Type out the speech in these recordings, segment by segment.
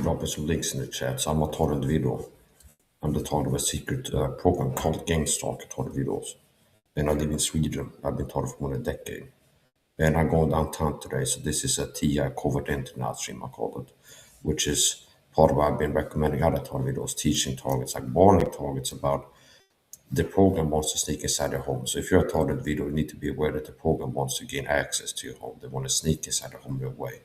dropping some links in the chat, so I'm not talking the video. I'm the talk of a secret program called Gangstalk. I taught the videos. And I live in Sweden. I've been taught for more than a decade. And I'm going downtown today, so this is a TI Covert internet stream, I call it, which is part of what I've been recommending other target videos, teaching targets, like warning targets about the program wants to sneak inside your home. So if you're a target video, you need to be aware that the program wants to gain access to your home. They want to sneak inside your home your way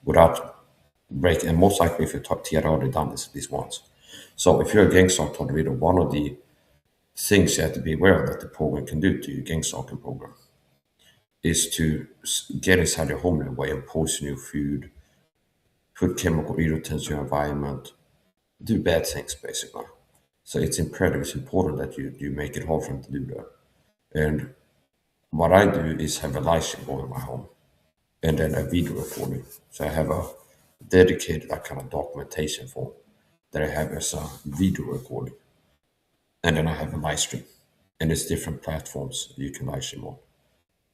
without breaking. And most likely, if you're TI already done this at least once. So if you're a gang stalk target video, one of the things you have to be aware of that the program can do to your gang stalking program is to get inside your home in a way and poison your food, put chemical irritants in your environment, do bad things basically. So it's imperative, it's important that you make it hard for them to do that. And what I do is have a live stream going in my home and then a video recording. So I have a dedicated like kind of documentation form that I have as a video recording. And then I have a live stream. And there's different platforms you can live stream on.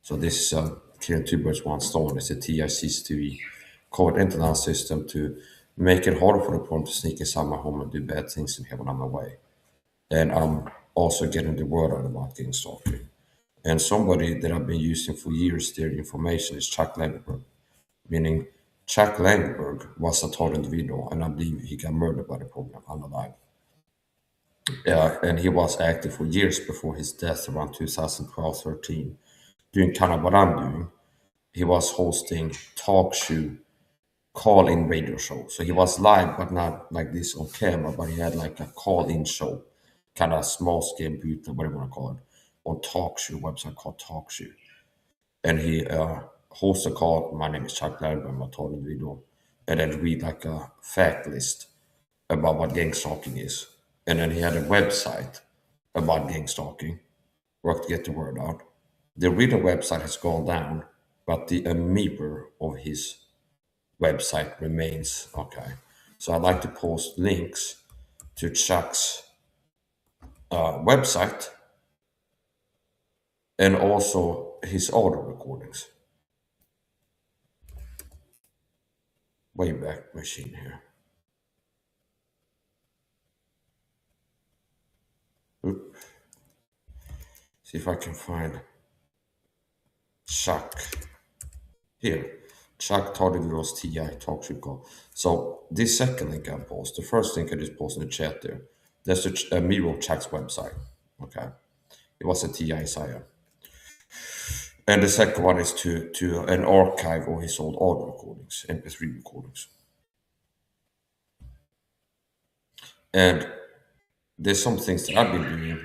So this is killing two birds, one stone. It's a TI CCTV code internet system to make it harder for the problem to sneak inside my home and do bad things in here when I'm away. And I'm also getting the word out about getting stalking. And somebody that I've been using for years their information is Chuck Langenberg, meaning Chuck Langenberg was a taught individual, and I believe he got murdered by the program unalive. Yeah, and he was active for years before his death around 2012-13, doing kind of what I'm doing. He was hosting talk show, call-in radio show. So he was live, but not like this on camera, but he had like a call-in show, kind of small-scale booth, or whatever you want to call it, on talk show, website called Talk Show. And he hosts a call. My name is Chuck Lambert, I'm a talking video, and then read like a fact list about what gang stalking is. And then he had a website about gang stalking, work to get the word out. The reader website has gone down, but the amoeba of his website remains. Okay. So I'd like to post links to Chuck's website and also his audio recordings. Wayback Machine here. Oop. See if I can find Chuck here. Chuck Tardigross TI Talk Show Call. So this second link I post, the first link I just posted in the chat there, that's a mirror of Chuck's website. Okay. It was a TI SAHA. And the second one is to an archive of his old audio recordings, MP3 recordings. And there's some things that I've been doing.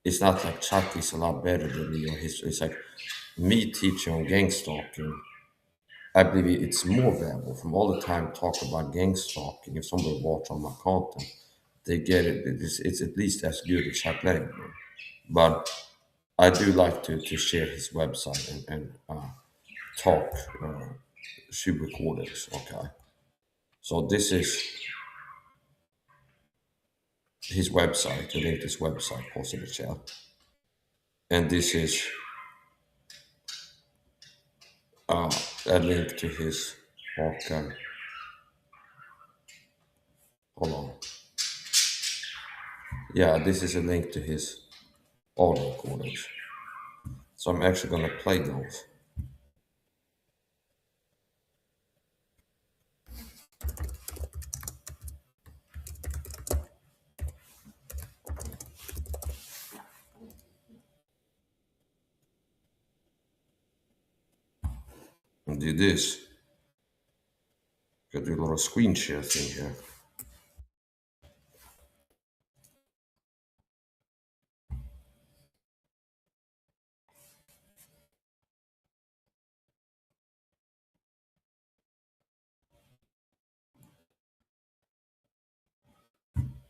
It's not like Chuck is a lot better than me, or it's like me teaching on gang stalking. I believe it's more valuable from all the time talk about gang stalking. If somebody watch on my content, they get it. It's at least as good as Chuck Langenberg. But I do like to share his website and talk, shoot recordings. Okay. So this is his website, the link to his website, posted in the chat. And this is a link to his archive. Hold on. Yeah, this is a link to his audio recordings. So I'm actually going to play those. And do this. Got to do a little screen share thing here.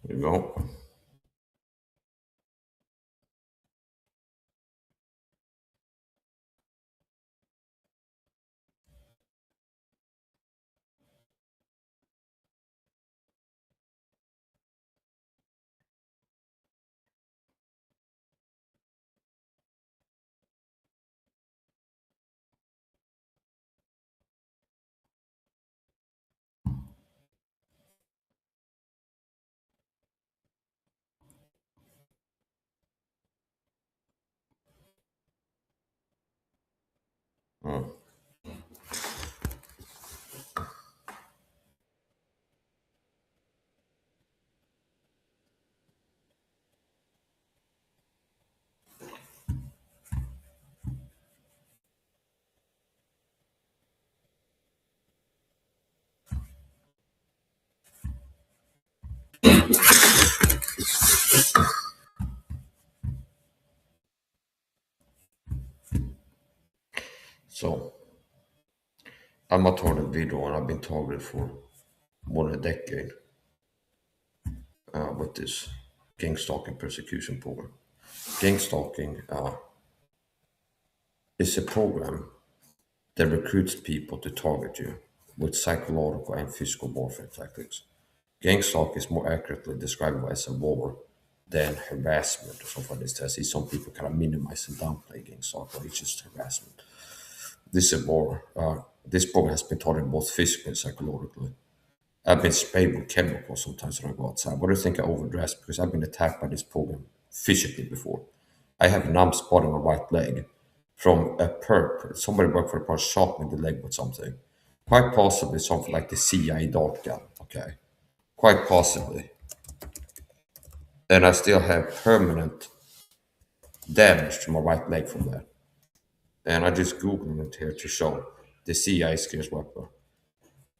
There you go. So I'm a targeted video and I've been targeted for more than a decade with this gang stalking persecution program. Gang stalking is a program that recruits people to target you with psychological and physical warfare tactics. Gang stalk is more accurately described as a war than harassment or something like this. I see some people kind of minimize and downplay gang stalk, but it's just harassment. This is a war. This program has been targeted both physically and psychologically. I've been sprayed with chemicals sometimes when I go outside. What do you think I overdressed? Because I've been attacked by this program physically before. I have a numb spot in my right leg from a perp. Somebody worked for the park shot me in the leg with something. Quite possibly something like the CIA dart gun. Okay. Quite possibly. And I still have permanent damage to my right leg from that. And I just Googled it here to show the CIA scarce weapon.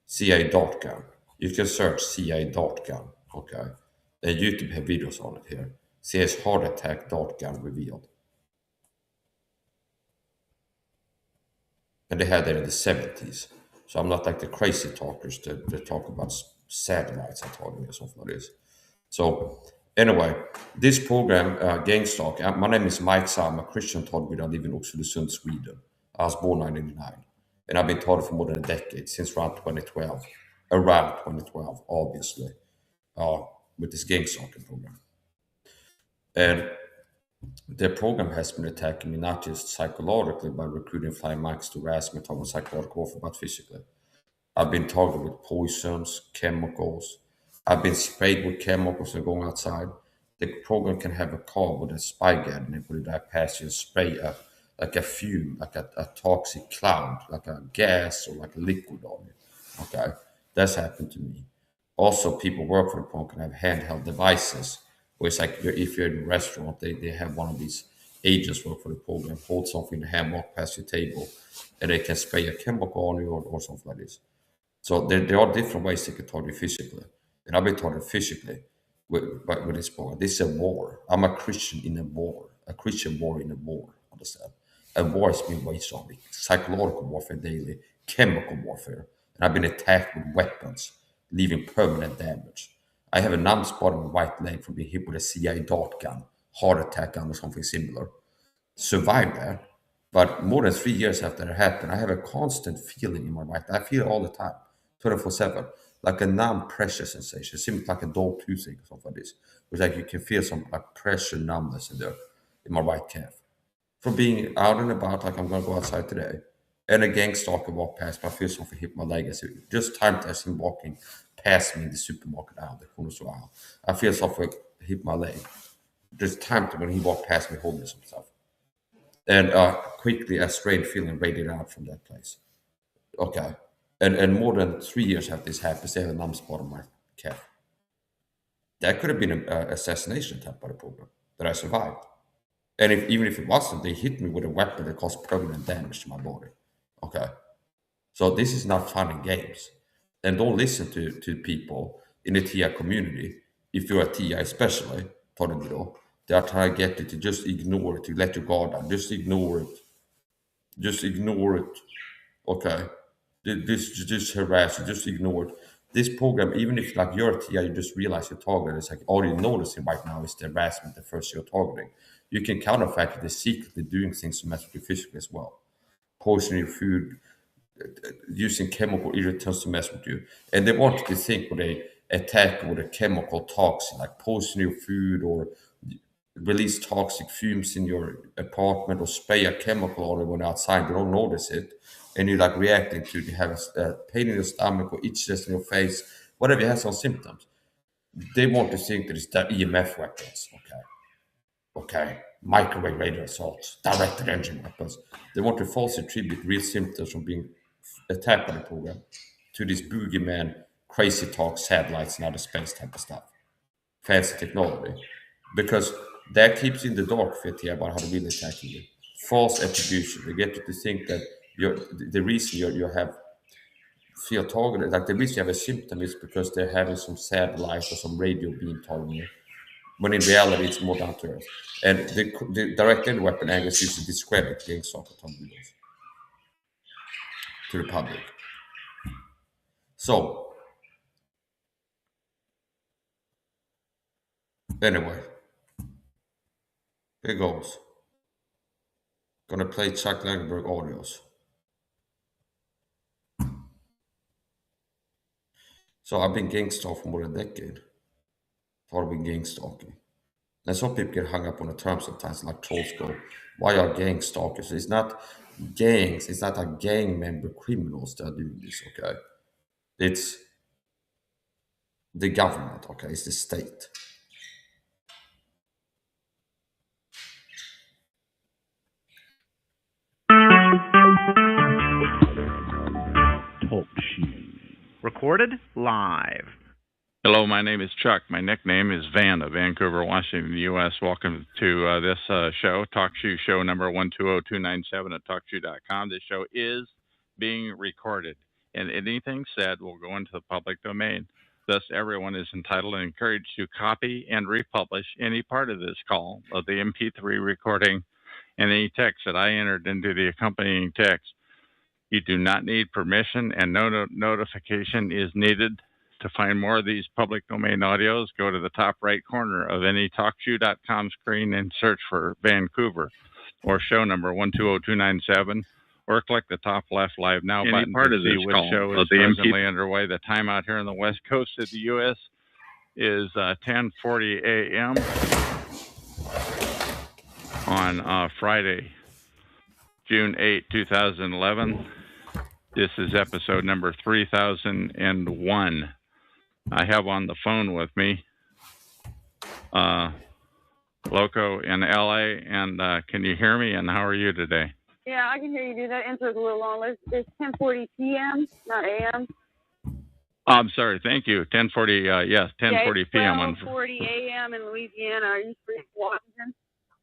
CIA dart gun. You can search CIA dart gun. Okay. And YouTube have videos on it here. CIA's heart attack dart gun revealed. And they had that in the 70s. So I'm not like the crazy talkers that talk about satellites and talking or something like this. So anyway, this program, Gangstalk, my name is Mike Sa. I'm a Christian target. I live in Oxelösund, Sweden. I was born 1999. And I've been targeted for more than a decade, since around 2012. Around 2012, obviously, with this Gangstalking program. And the program has been attacking me not just psychologically by recruiting flying mics to harass me, talking psychological warfare, but physically. I've been targeted with poisons, chemicals. I've been sprayed with chemicals and going outside. The program can have a car with a spy guide and they put it back past you and spray like a fume, like a toxic cloud, like a gas or like a liquid on you. Okay, that's happened to me. Also, people work for the program can have handheld devices, where it's like if you're in a restaurant, they have one of these agents work for the program, hold something in the hand, walk past your table, and they can spray a chemical on you or something like this. So there are different ways they can target physically. And I've been targeted physically with this program. This is a war. I'm a Christian in a war. A Christian war in a war. Understand? A war has been waged on me. Psychological warfare daily, chemical warfare. And I've been attacked with weapons, leaving permanent damage. I have a numb spot on my right leg from being hit with a CIA dart gun, heart attack gun, or something similar. Survived that. But more than 3 years after it happened, I have a constant feeling in my right. I feel it all the time, 24/7, like a numb pressure sensation. It seems like a dog toothache or something like this. It's like you can feel some like pressure numbness in my right calf. From being out and about, like I'm gonna go outside today, and a gang stalker walked past me, I feel something hit my leg. I see just timed as him walking past me in the supermarket aisle, the corner store aisle. I feel something hit my leg. Just timed when he walked past me holding some stuff. And quickly a strange feeling radiated out from that place. Okay. And more than 3 years after this happened, they have a numb spot on my calf. That could have been an assassination attempt by the program that I survived. And even if it wasn't, they hit me with a weapon that caused permanent damage to my body. Okay. So this is not fun and games. And don't listen to people in the TI community, if you're a TI especially, they are trying to get you to just ignore it, to let your guard down. Just ignore it. Just ignore it. Okay. This just harass you, just ignore it. This program, even if like you're a TI, you just realize your target is like all you're noticing right now is the harassment the first you're targeting. You can counterfact it, they're secretly doing things to mess with you physically as well. Poisoning your food, using chemical irritants to mess with you. And they want you to think when they attack with a chemical toxin, like poison your food or release toxic fumes in your apartment or spray a chemical on it when outside. They don't notice it. And you're like reacting to it. You have a pain in your stomach or itchiness in your face, whatever you have some symptoms. They want to think that it's the EMF weapons, okay? Okay, microwave radio assaults, directed engine weapons. They want to falsely attribute real symptoms from being attacked by the program to this boogeyman, crazy talk, satellites, and other space type of stuff. Fancy technology. Because that keeps you in the dark, Fitty, about how to really attacking you. False attribution. They get you to think that the reason you have För jag tagit det, like, det blir så jävla symptoms because they're having some satellite or some radio beam targeting. When in reality, it's more down to earth. And the direct-end weapon angle is used to discredit GameStop and videos to the public. So, anyway, here goes. Gonna play Chuck Langenberg audios. So I've been gang stalking for more than a decade. I've been gang stalking. And some people get hung up on the term sometimes, like trolls go, why are gang stalkers? It's not gangs, it's not a gang member criminals that are doing this, okay? It's the government, okay? It's the state. Talk recorded live. Hello, my name is Chuck. My nickname is Van of Vancouver, Washington, U.S. Welcome to this show, TalkShoe show number 120297 at TalkShoe.com. This show is being recorded, and anything said will go into the public domain. Thus, everyone is entitled and encouraged to copy and republish any part of this call, of the MP3 recording, and any text that I entered into the accompanying text. You do not need permission, and no notification is needed. To find more of these public domain audios, go to the top right corner of any TalkShoe.com screen and search for Vancouver or show number 120297, or click the top left Live Now button to see which show is presently underway. The time out here on the west coast of the U.S. is 10:40 a.m. on Friday, June 8, 2011. This is episode number 3001. I have on the phone with me Loco in LA, and can you hear me, and how are you today? Yeah, I can hear you. That intro's a little long. It's 10:40 p.m., not a.m. I'm sorry, thank you. 10:40, yes, 10:40 p.m. on 12:40 a.m. in Louisiana. Are you free Washington?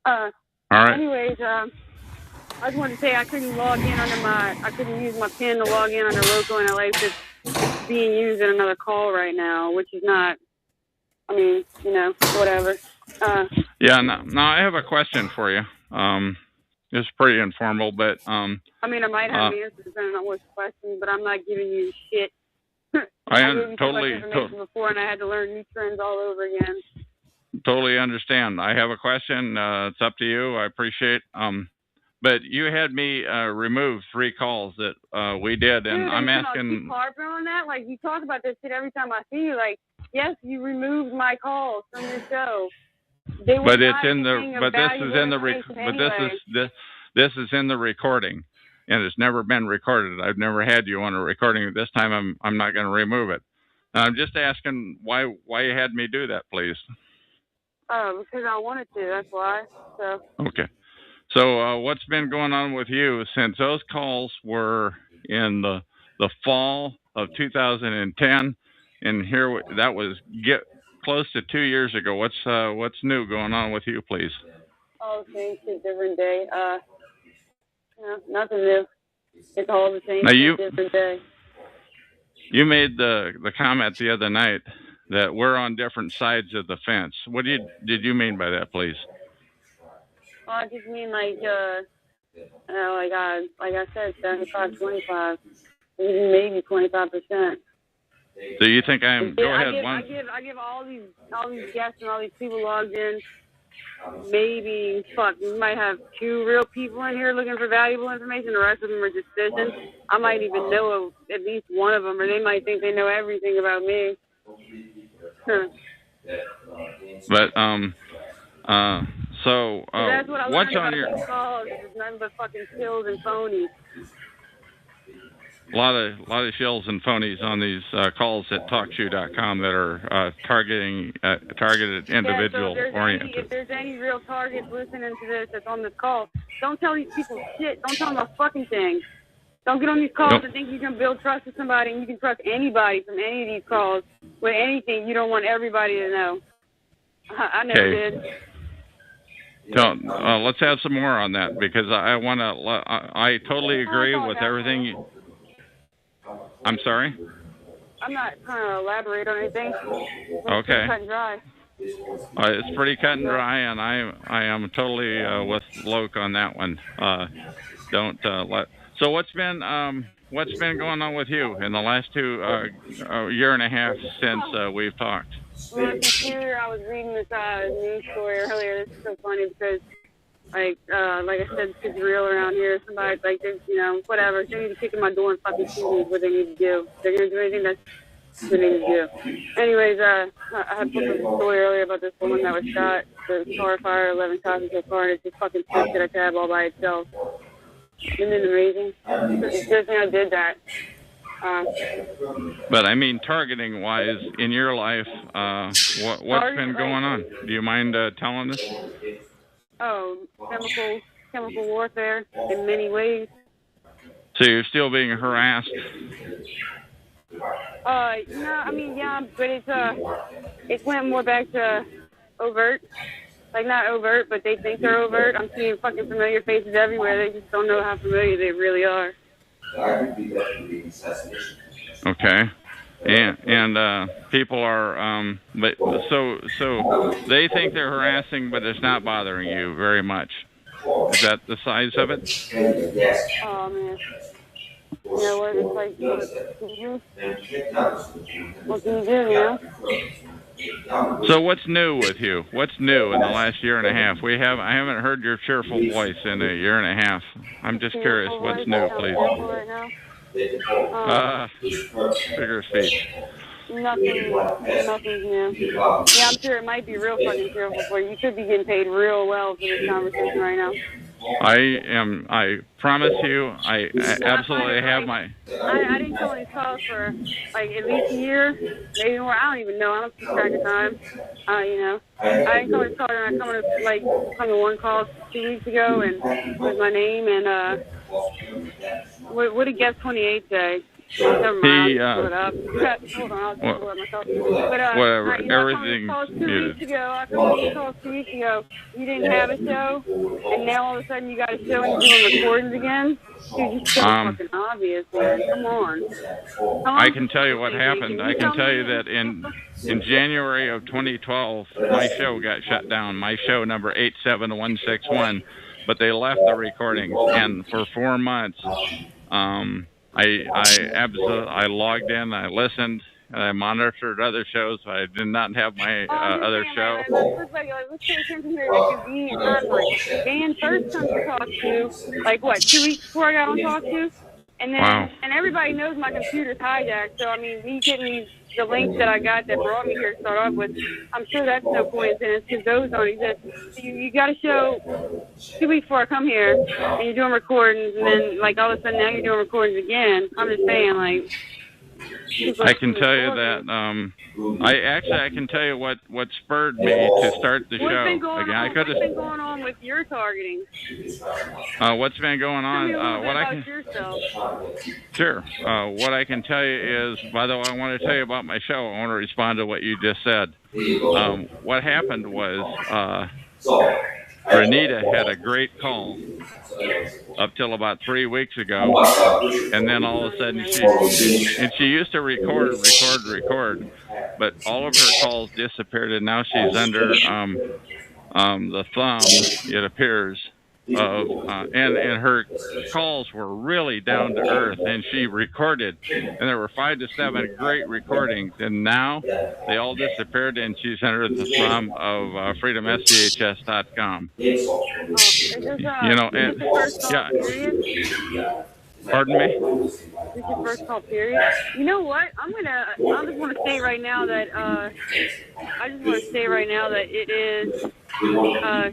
All right. Anyways, I just wanted to say I couldn't use my PIN to log in under Loco in LA because it's being used in another call right now, which is not, whatever. Yeah, no, I have a question for you. It's pretty informal, but... I might have answers depending on what's the question, but I'm not giving you shit. I gave you totally information before, and I had to learn new trends all over again. Totally understand. I have a question. It's up to you. I appreciate but you had me remove 3 calls that we did, and I'm asking... Keep harping on that. Like, you talk about this shit every time I see you. Like, yes, you removed my calls from your show. But it's in the... But this is in the... This is in the recording, and it's never been recorded. I've never had you on a recording. This time, I'm not going to remove it. And I'm just asking why you had me do that, please. Because I wanted to. That's why. So. Okay. So what's been going on with you since those calls were in the fall of 2010, and here that was close to 2 years ago. What's new going on with you, please? All the same shit, different day. Nothing new. It's all the same shit, different day. You made the comment the other night that we're on different sides of the fence. What did you mean by that, please? I just mean like I said, 75-25, maybe 25%. So you think I'm? Go ahead. I give all these guests and all these people logged in. Maybe we might have 2 real people in here looking for valuable information. The rest of them are just fishing. I might even know at least one of them, or they might think they know everything about me. But so that's what I what's learned on about your these calls. It's nothing but fucking kills and phonies. A lot of shills and phonies on these calls at TalkShoe.com that are targeted individual oriented. If there's any real targets listening to this that's on this call, don't tell these people shit. Don't tell them a fucking thing. Don't get on these calls and think you can build trust with somebody and you can trust anybody from any of these calls with anything. You don't want everybody to know. I never did. So let's have some more on that, because I totally agree with everything. I'm sorry? I'm not trying to elaborate on anything. Okay. Cut and dry. It's pretty cut and dry, and I am totally with Loke on that one. Don't let. So what's been going on with you in the last year and a half since we've talked? On my computer, I was reading this news story earlier. This is so funny because, like I said, it's real around here. Somebody's like, whatever. They need to kick in my door and fucking see me. What they need to do. They're gonna do anything that's what they need to do. Anyways, I had put a story earlier about this woman that was shot. The car fire, 11 cops in her car, and it's just fucking sits at a cab all by itself. Isn't it amazing? It's just I did that. But I mean, targeting-wise, in your life, what's been going on? Do you mind telling us? Oh, chemical warfare in many ways. So you're still being harassed? Yeah, but it went more back to overt. Like, not overt, but they think they're overt. I'm seeing fucking familiar faces everywhere. They just don't know how familiar they really are. Okay. And people are, so they think they're harassing, but it's not bothering you very much. Is that the size of it? Oh, man. You know what it's like? What can you do, you know? So what's new with you? What's new in the last year and a half? I haven't heard your cheerful voice in a year and a half. I'm just curious, what's new, please? Figure of speech. Nothing's new. Yeah, I'm sure it might be real fucking cheerful for you. You could be getting paid real well for this conversation right now. I promise you, I absolutely have my... I didn't come on these calls for, like, at least a year, maybe more. I don't even know. I don't keep track of time. I didn't come on these calls, and I come to one call 2 weeks ago, and with my name, and, what did Guest 28 say? Never mind, I'll pull it up. Hold on, I'll just pull it myself. But, whatever, everything's muted. I come on these calls 2 weeks ago. You didn't have a show, and now all of a sudden you got a show and you're doing recordings again? Dude, you're so fucking obvious, man. Come on. I can tell you what happened. I can tell you that in January of 2012, my show got shut down. My show number 87161, but they left the recordings, and for 4 months, I logged in, I listened, and I monitored other shows. I did not have my other show. Let's pay attention here to convenient timeline. Dan first comes to talk to, 2 weeks before I got on talk to, and then and everybody knows my computer's hijacked. So I mean, me getting the links that I got that brought me here to start off with, I'm sure that's no coincidence because those don't exist. So you got a show 2 weeks before I come here, and you're doing recordings, and then all of a sudden now you're doing recordings again. I'm just saying, I can tell you that I can tell you what spurred me to start the show again. What's been going on with your targeting? What's been going on? Tell me a little bit about yourself. Sure. What I can tell you is, by the way, I want to tell you about my show. I want to respond to what you just said. What happened was Renita had a great call up till about 3 weeks ago, and then all of a sudden she used to record, but all of her calls disappeared, and now she's under the thumb, it appears, of and her calls were really down to earth, and she recorded, and there were 5 to 7 great recordings, and now they all disappeared, and she's under the thumb of freedomschs.com. Pardon me? This is your first call, period. You know what? I just want to say right now that it is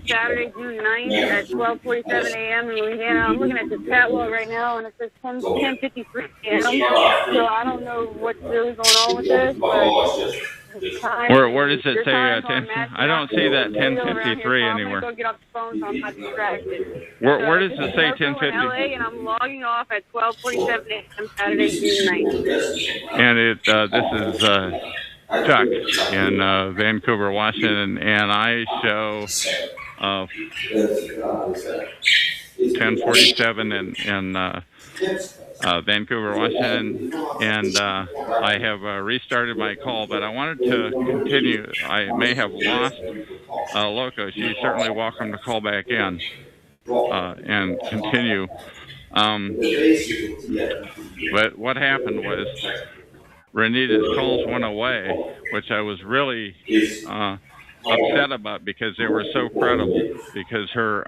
Saturday, June 9th at 12:47 a.m. in Louisiana. I'm looking at the catalog right now, and it says 10:53 a.m. So I don't know what's really going on with this, but where does it say 10? I don't see that 10:53 anywhere. I'm gonna go get off the phone so I'm not distracted. Where does it say 10:50? LA, and I'm logging off at 12:47 a.m. Saturday, June 9th. And this is Chuck in Vancouver, Washington, and I show 10:47 in Vancouver, Washington, and I have restarted my call, but I wanted to continue. I may have lost Loco. She's certainly welcome to call back in and continue. But what happened was Renita's calls went away, which I was really upset about because they were so credible, because her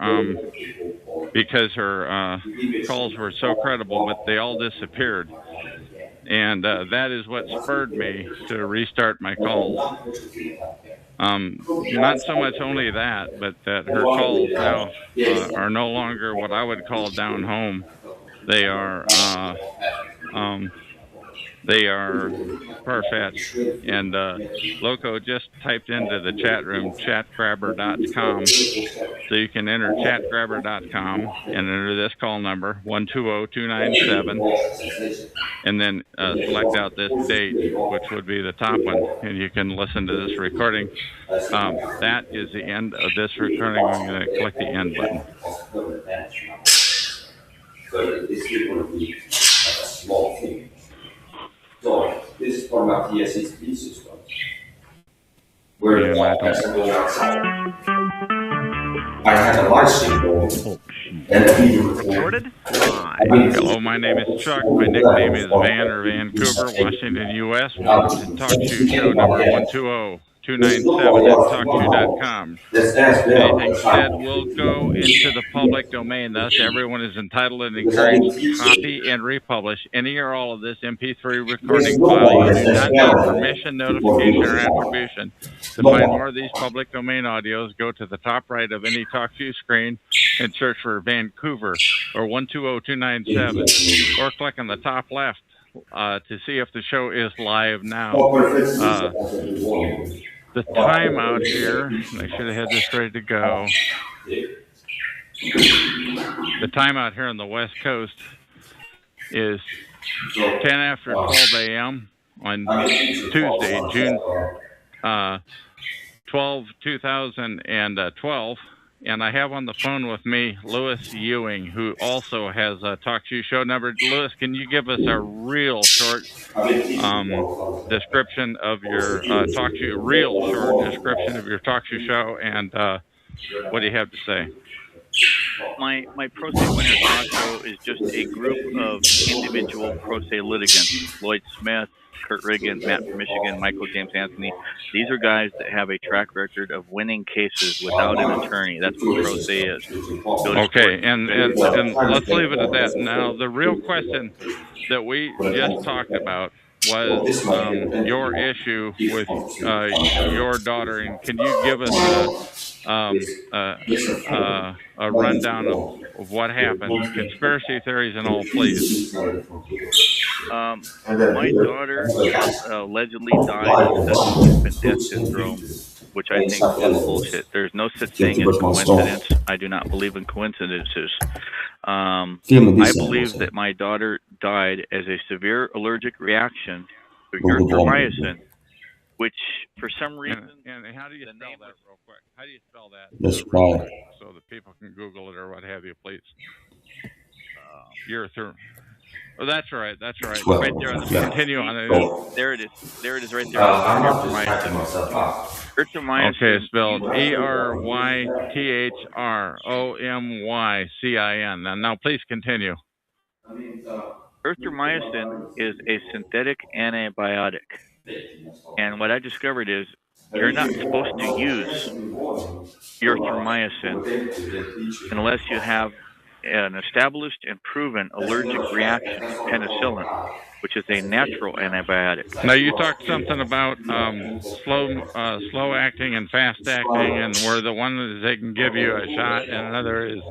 calls were so credible, but they all disappeared. And that is what spurred me to restart my calls. Not so much only that, but that her calls now are no longer what I would call down home. They are far-fetched. And Loco just typed into the chat room chatgrabber.com. So you can enter chatgrabber.com and enter this call number 120297, and then select out this date, which would be the top one, and you can listen to this recording. That is the end of this recording. I'm going to click the end button. So it's going to be a small thing. So this is for my CCTV system. Where I had a live stream going and a video recorded live. Hello, my name is Chuck. My nickname is Van or Vancouver, Washington, U.S. Welcome to Talk To Show number 120297 at TalkTo.com. Anything said will go into the public domain. Thus, everyone is entitled and encouraged to copy and republish any or all of this MP3 recording file. You do not need permission, notification, or attribution. To find more of these public domain audios, go to the top right of any TalkTo screen and search for Vancouver or 120297, or click on the top left to see if the show is live now. The time out here, I should have had this ready to go. The time out here on the West Coast is 10 after 12 a.m. on Tuesday, June 12, 2012. And I have on the phone with me Lewis Ewing, who also has a TalkTo show number. Lewis, can you give us a real short description of your TalkTo, real short description of your TalkTo show, and what do you have to say? My Pro Se Winner Talk Show is just a group of individual Pro Se litigants. Lloyd Smith, Kurt Riggin, Matt from Michigan, Michael James Anthony. These are guys that have a track record of winning cases without an attorney. That's what Pro Se is. Okay, and let's leave it at that. Now, the real question that we just talked about was your issue with your daughter, and can you give us a rundown of what happened? Conspiracy theories and all, please. My daughter allegedly died of infant death syndrome, which I think is bullshit. There's no such thing as coincidence. I do not believe in coincidences. I believe that my daughter died as a severe allergic reaction to erythromycin, which for some reason... And how do you spell that real quick? How do you spell that? That's right. So that people can Google it or what have you, please. Oh, that's right. That's right. Well, right there. Continue on. There it is. There it is right there. Erythromycin. Okay, spelled ERYTHROMYCIN. Now, please continue. Erythromycin is a synthetic antibiotic. And what I discovered is you're not supposed to use erythromycin unless you have an established and proven allergic reaction to penicillin, which is a natural antibiotic. Now, you talked something about slow acting and fast acting, and where the one is they can give you a shot, and another is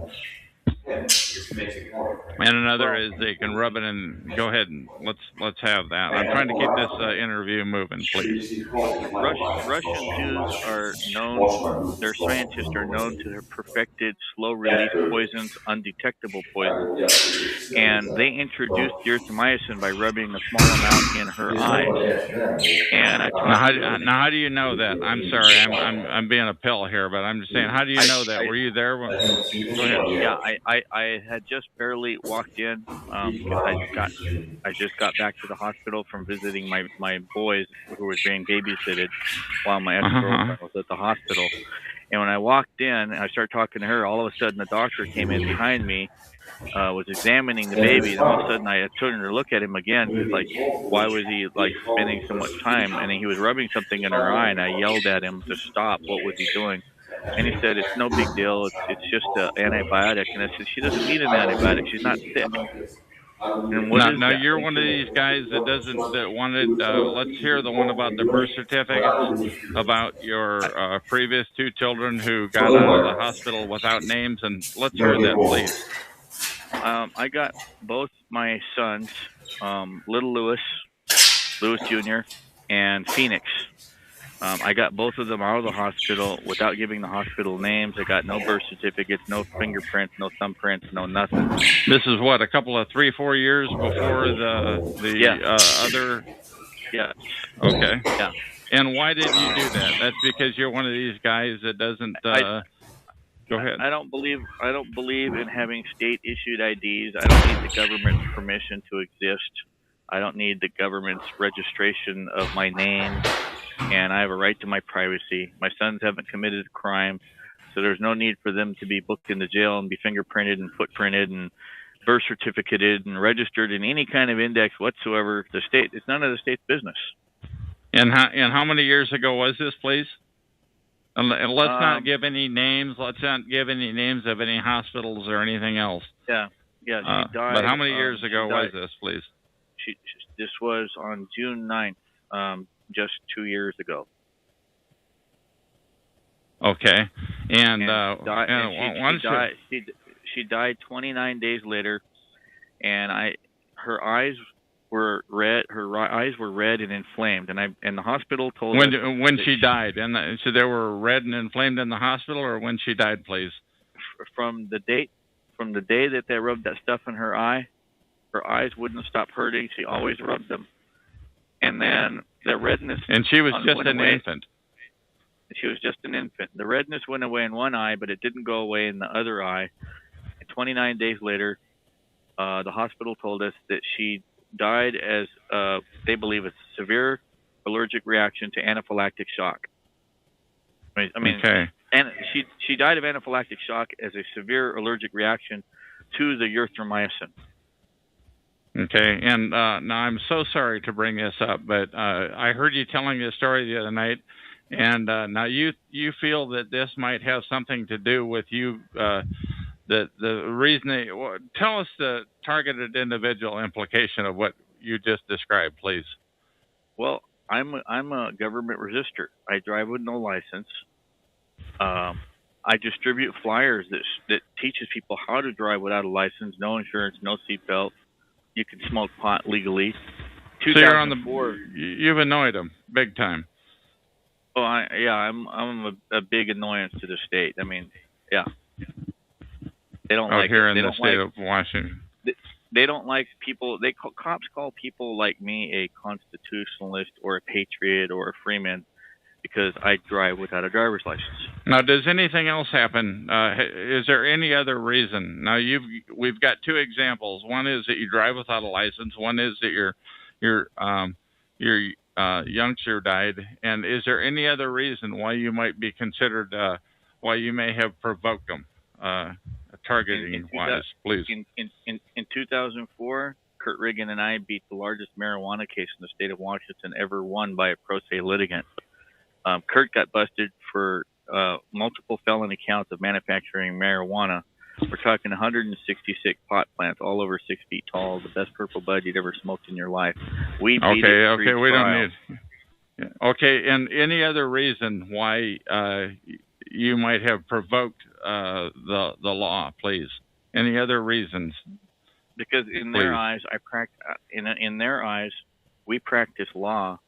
they can rub it in. Go ahead and let's have that. I'm trying to keep this interview moving, please. Russian Jews are known, their scientists are known to have perfected slow-release poisons, undetectable poisons, and they introduced erythromycin by rubbing a small amount in her eyes. And now, how do you know that? I'm sorry, I'm being a pill here, but I'm just saying, how do you know that? Were you there? Go ahead. Yeah, I I had just barely walked in because I just got back to the hospital from visiting my boys who was being babysitted while my ex-girlfriend was at the hospital. And when I walked in and I started talking to her, all of a sudden the doctor came in behind me, was examining the baby, and all of a sudden I turned to look at him again because, like, why was he, like, spending so much time? And he was rubbing something in her eye, and I yelled at him to stop. What was he doing? And he said, it's no big deal. It's just an antibiotic. And I said, she doesn't need an antibiotic. She's not sick. And what is now that? you're one of these guys that wanted. Let's hear the one about the birth certificates, about your previous 2 children who got out of the hospital without names, and let's hear that, please. I got both my sons, little Louis Jr., and Phoenix. I got both of them out of the hospital without giving the hospital names. I got no birth certificates, no fingerprints, no thumbprints, no nothing. This is what, a couple of 3-4 years before the other. Yeah. Okay. Yeah. And why did you do that? That's because you're one of these guys that doesn't. Go ahead. I don't believe in having state-issued IDs. I don't need the government's permission to exist. I don't need the government's registration of my name, and I have a right to my privacy. My sons haven't committed a crime, so there's no need for them to be booked into jail and be fingerprinted and footprinted and birth certificated and registered in any kind of index whatsoever. It's none of the state's business. And how many years ago was this, please? And let's not give any names. Let's not give any names of any hospitals or anything else. Yeah. She died. But how many years ago was this, please? This was on June 9th, just 2 years ago. Okay. She died 29 days later, and her eyes were red. Her eyes were red and inflamed, and the hospital told us when she died, and so they were red and inflamed in the hospital, or when she died, please. From the day that they rubbed that stuff in her eye, her eyes wouldn't stop hurting. She always rubbed them, and then the redness. And she was just an infant. She was just an infant. The redness went away in one eye, but it didn't go away in the other eye. And 29 days later, the hospital told us that she died as they believe it's a severe allergic reaction to anaphylactic shock. I mean, okay. And she died of anaphylactic shock as a severe allergic reaction to the erythromycin. Okay, and now I'm so sorry to bring this up, but I heard you telling this story the other night, and now you feel that this might have something to do with you. The reason. Tell us the targeted individual implication of what you just described, please. Well, I'm a government resistor. I drive with no license. I distribute flyers that teaches people how to drive without a license, no insurance, no seatbelt. You can smoke pot legally. So you're on you've annoyed them big time. Oh, I'm a big annoyance to the state. I mean, yeah. They don't like here it. in the state of Washington. They don't like people. Cops call people like me a constitutionalist or a patriot or a freeman because I drive without a driver's license. Now, does anything else happen? Is there any other reason? Now, we've got 2 examples. One is that you drive without a license. One is that your youngster died. And is there any other reason why you might be considered, why you may have provoked them, targeting-wise, please? In 2004, Kurt Riggin and I beat the largest marijuana case in the state of Washington ever won by a pro se litigant. Kurt got busted for multiple felony counts of manufacturing marijuana. We're talking 166 pot plants, all over 6 feet tall, the best purple bud you'd ever smoked in your life. We beat it. Okay, we don't need. Okay, and any other reason why you might have provoked the law, please? Any other reasons? Because in their eyes, in their eyes, we practice law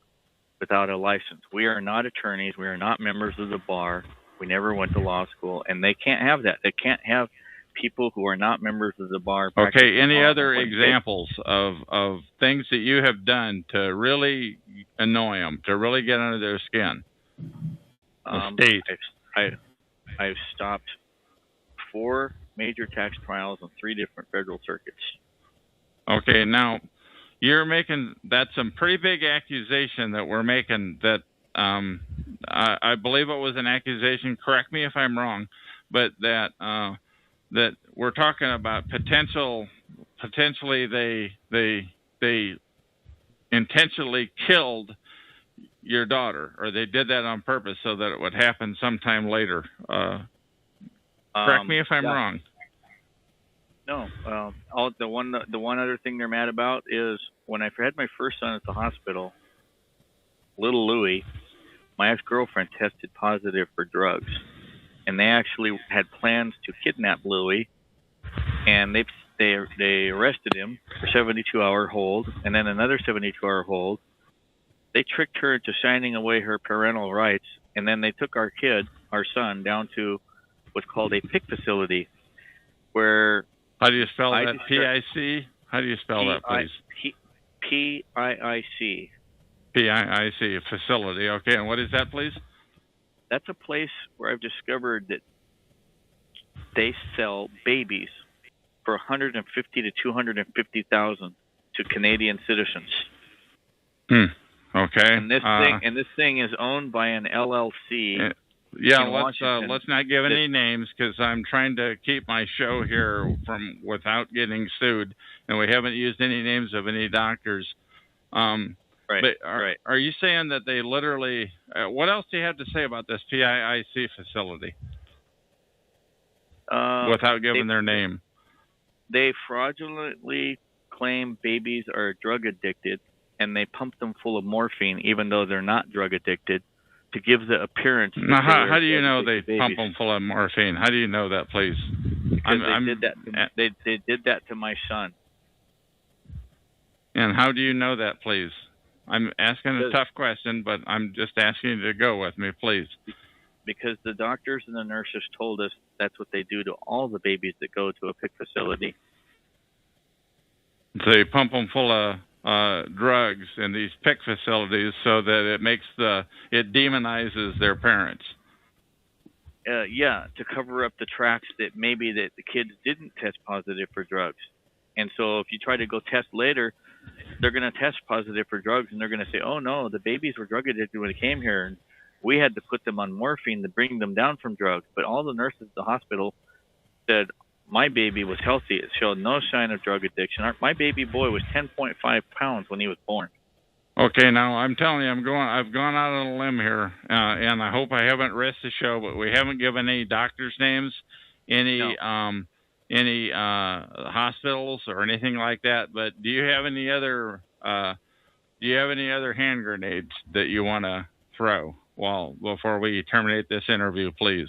without a license. We are not attorneys. We are not members of the bar. We never went to law school, and they can't have that. They can't have people who are not members of the bar. Okay, any other examples of things that you have done to really annoy them, to really get under their skin? The state. I've stopped 4 major tax trials on 3 different federal circuits. Okay, now that's some pretty big accusation that we're making. That I believe it was an accusation. Correct me if I'm wrong, but that we're talking about potentially they intentionally killed your daughter, or they did that on purpose so that it would happen sometime later. Correct me if I'm wrong. No, the one other thing they're mad about is when I had my first son at the hospital, little Louie, my ex-girlfriend tested positive for drugs, and they actually had plans to kidnap Louie, and they arrested him for 72-hour hold, and then another 72-hour hold. They tricked her into signing away her parental rights, and then they took our son, down to what's called a PIC facility, where... How do you spell that? P-I-C? How do you spell that, please? P-I-I-C. P-I-I-C, facility. Okay, and what is that, please? That's a place where I've discovered that they sell babies for $150,000 to $250,000 to Canadian citizens. Okay. And this thing is owned by an LLC. Let's not give any names, because I'm trying to keep my show here without getting sued, and we haven't used any names of any doctors. Right. But are you saying that they literally? What else do you have to say about this PIIC facility? Without giving their name. They fraudulently claim babies are drug addicted, and they pump them full of morphine, even though they're not drug addicted, to give the appearance. Now, how do you know they pump them full of morphine? How do you know that, please? Because they did that to my son. And how do you know that, please? I'm asking a tough question, but I'm just asking you to go with me, please. Because the doctors and the nurses told us that's what they do to all the babies that go to a PIC facility. So they pump them full of drugs in these PIC facilities so that it demonizes their parents. To cover up the tracks that maybe that the kids didn't test positive for drugs. And so if you try to go test later, they're going to test positive for drugs, and they're going to say, oh, no, the babies were drug addicted when they came here, and we had to put them on morphine to bring them down from drugs. But all the nurses at the hospital said, my baby was healthy. It showed no sign of drug addiction. My baby boy was 10.5 pounds when he was born. Okay, now I'm telling you, I've gone out on a limb here, and I hope I haven't risked the show, but we haven't given any doctors' names, any hospitals or anything like that. But do you have any other hand grenades that you want to throw before we terminate this interview, please?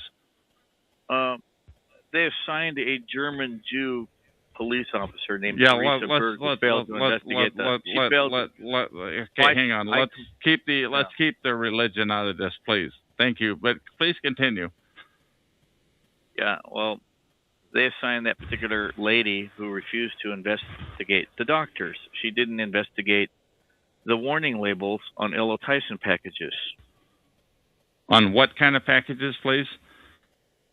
They assigned a German Jew police officer named Teresa Berg who failed to investigate that. Okay, hang on. Let's keep the religion out of this, please. Thank you. But please continue. Yeah, well, they assigned that particular lady who refused to investigate the doctors. She didn't investigate the warning labels on Tyson packages. On what kind of packages, please?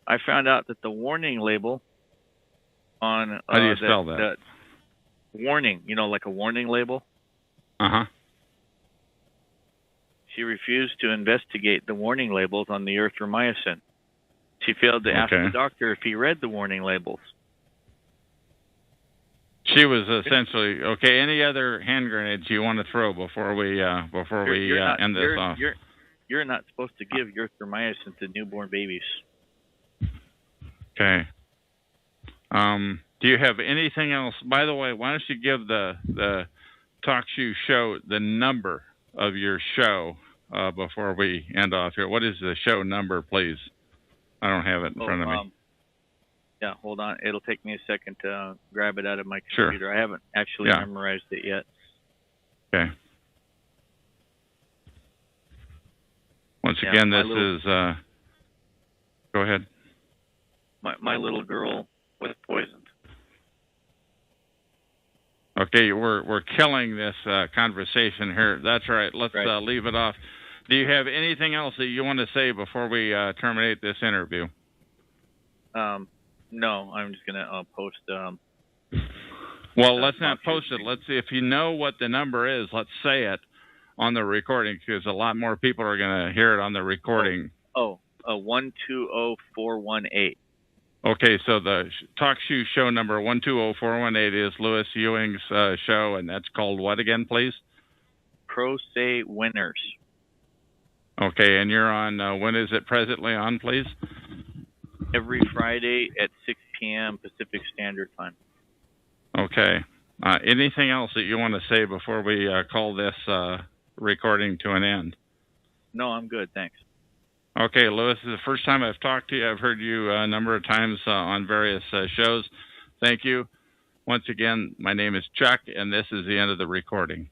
I found out that the warning label on... How do you spell that? Warning, like a warning label. Uh-huh. She refused to investigate the warning labels on the erythromycin. She failed to ask the doctor if he read the warning labels. She was essentially... Okay, any other hand grenades you want to throw before we end this off? You're not supposed to give erythromycin to newborn babies. Okay. Do you have anything else? By the way, why don't you give the Talk Show the number of your show before we end off here? What is the show number, please? I don't have it in front of me. Yeah, hold on. It'll take me a second to grab it out of my computer. Sure. I haven't actually memorized it yet. Okay. Once again, this is... go ahead. My little girl was poisoned. Okay, we're killing this conversation here. That's right. Let's leave it off. Do you have anything else that you want to say before we terminate this interview? No, No, I'm just going to post. Well, let's not post it. Let's see if you know what the number is. Let's say it on the recording because a lot more people are going to hear it on the recording. 120418. Okay, so the Talk Show number 120418 is Louis Ewing's show, and that's called what again, please? Pro Se Winners. Okay, and you're on, when is it presently on, please? Every Friday at 6 p.m. Pacific Standard Time. Okay. Anything else that you want to say before we call this recording to an end? No, I'm good, thanks. Okay, Louis, this is the first time I've talked to you. I've heard you a number of times on various shows. Thank you. Once again, my name is Chuck, and this is the end of the recording.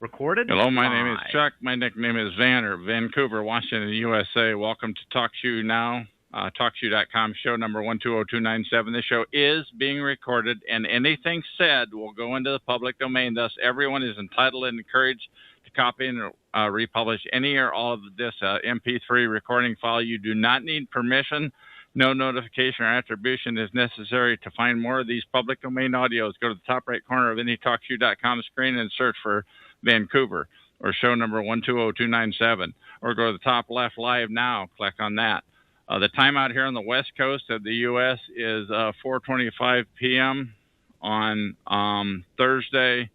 Recorded. Hello, my name is Chuck. My nickname is Van, or Vancouver, Washington, USA. Welcome to TalkShoe Now, TalkShoe.com, show number 120297. This show is being recorded, and anything said will go into the public domain. Thus, everyone is entitled and encouraged to copy and republish any or all of this MP3 recording file. You do not need permission. No notification or attribution is necessary to find more of these public domain audios. Go to the top right corner of any TalkShoe.com screen and search for Vancouver or show number 120297, or go to the top left live now. Click on that. The time out here on the west coast of the U.S. is 4:25 p.m. on Thursday.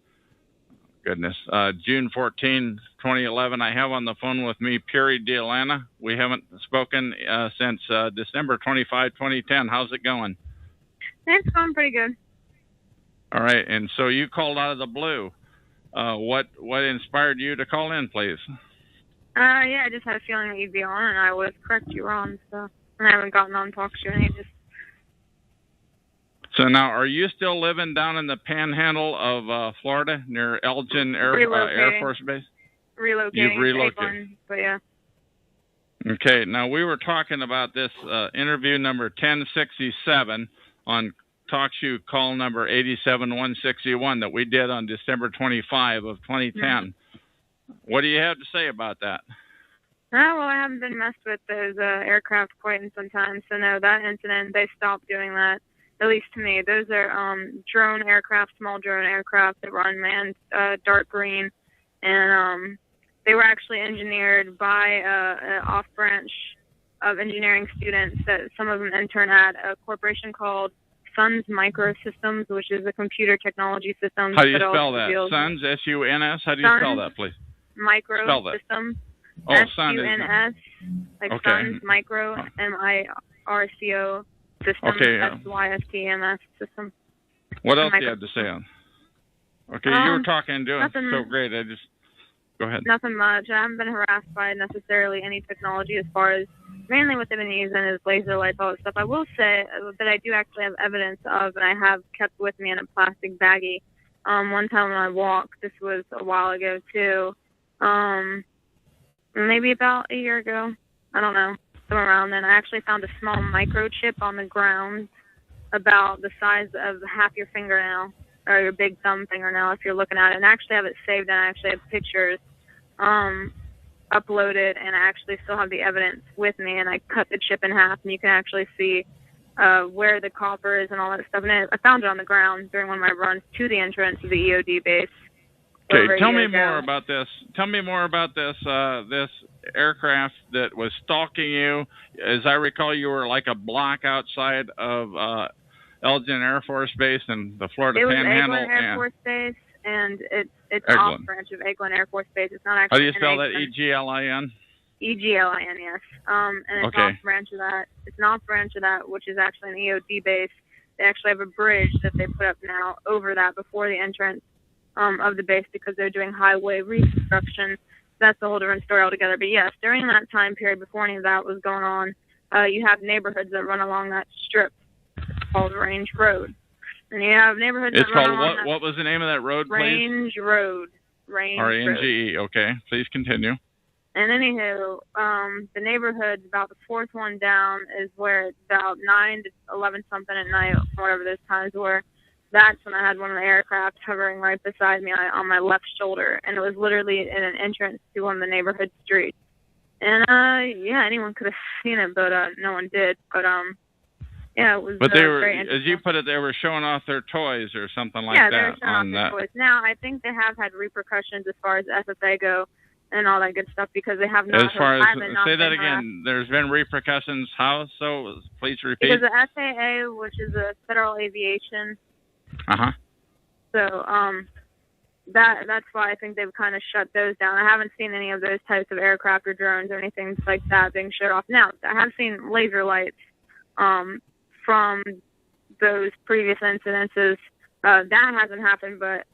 June 14, 2011. I have on the phone with me Puri Dealana. We haven't spoken since December 25, 2010. How's it going? It's going pretty good. All right, and so you called out of the blue. What inspired you to call in, please? Yeah, I just had a feeling that you'd be on, and I was correct you were on, so I haven't gotten on TalkShoe in ages. So now, are you still living down in the panhandle of Florida near Elgin Air Force Base? Relocating. You've relocated. England, but yeah. Okay, now we were talking about this interview number 1067 on TalkShoe call number 87161 that we did on December 25 of 2010. Mm-hmm. What do you have to say about that? Well, I haven't been messed with those aircraft quite in some time, so no, that incident, they stopped doing that, at least to me. Those are drone aircraft, small drone aircraft that were unmanned, dark green, and they were actually engineered by an off-branch of engineering students that some of them intern at a corporation called Suns Microsystems, which is a computer technology system. How do you spell that? Suns, S-U-N-S? How do you spell that, please? Microsystems. Oh, S-U-N-S, like okay. Suns Micro, M-I-R-C-O system, okay, S-Y-S-T-M-S system. What else do you have to say on? Okay, you were talking and doing nothing, so great. Go ahead. Nothing much. I haven't been harassed by necessarily any technology as far as mainly what they've been using is laser lights, all that stuff. I will say that I do actually have evidence of, and I have kept with me in a plastic baggie. One time when I walked, this was a while ago too, maybe about a year ago. I don't know, somewhere around then. I actually found a small microchip on the ground about the size of half your fingernail, or your big thumb fingernail if you're looking at it, and I actually have it saved, and I actually have pictures uploaded, and I actually still have the evidence with me, and I cut the chip in half, and you can actually see where the copper is and all that stuff. And I found it on the ground during one of my runs to the entrance of the EOD base. Okay, tell me more about this. Tell me more about this this aircraft that was stalking you. As I recall, you were like a block outside of Elgin Air Force Base in the Florida Panhandle. It was Eglin Air Force Base, and it's off branch of Eglin Air Force Base. It's not actually. How do you spell that? E-G-L-I-N? E-G-L-I-N, yes. And it's off branch of that. It's an off branch of that, which is actually an EOD base. They actually have a bridge that they put up now over that before the entrance of the base because they're doing highway reconstruction. That's a whole different story altogether. But yes, during that time period, before any of that was going on, you have neighborhoods that run along that strip called Range Road. And you have neighborhoods that run along that. What was the name of that road, please? Range Road. R-A-N-G-E, okay. Please continue. And anywho, the neighborhood, about the fourth one down, is where it's about 9 to 11 something at night, whatever those times were. That's when I had one of the aircraft hovering right beside me on my left shoulder, and it was literally in an entrance to one of the neighborhood streets. And yeah, anyone could have seen it, but no one did. But yeah, it was. But they were, very as you put it, they were showing off their toys or something like yeah, that. Yeah, they were showing off their toys. Now, I think they have had repercussions as far as FFA go and all that good stuff because they have not. As far as say that again, there's been repercussions. How so? Please repeat. Because the SAA, which is a Federal Aviation. So that's why I think they've kind of shut those down. I haven't seen any of those types of aircraft or drones or anything like that being shut off. Now, I have seen laser lights from those previous incidences. That hasn't happened, but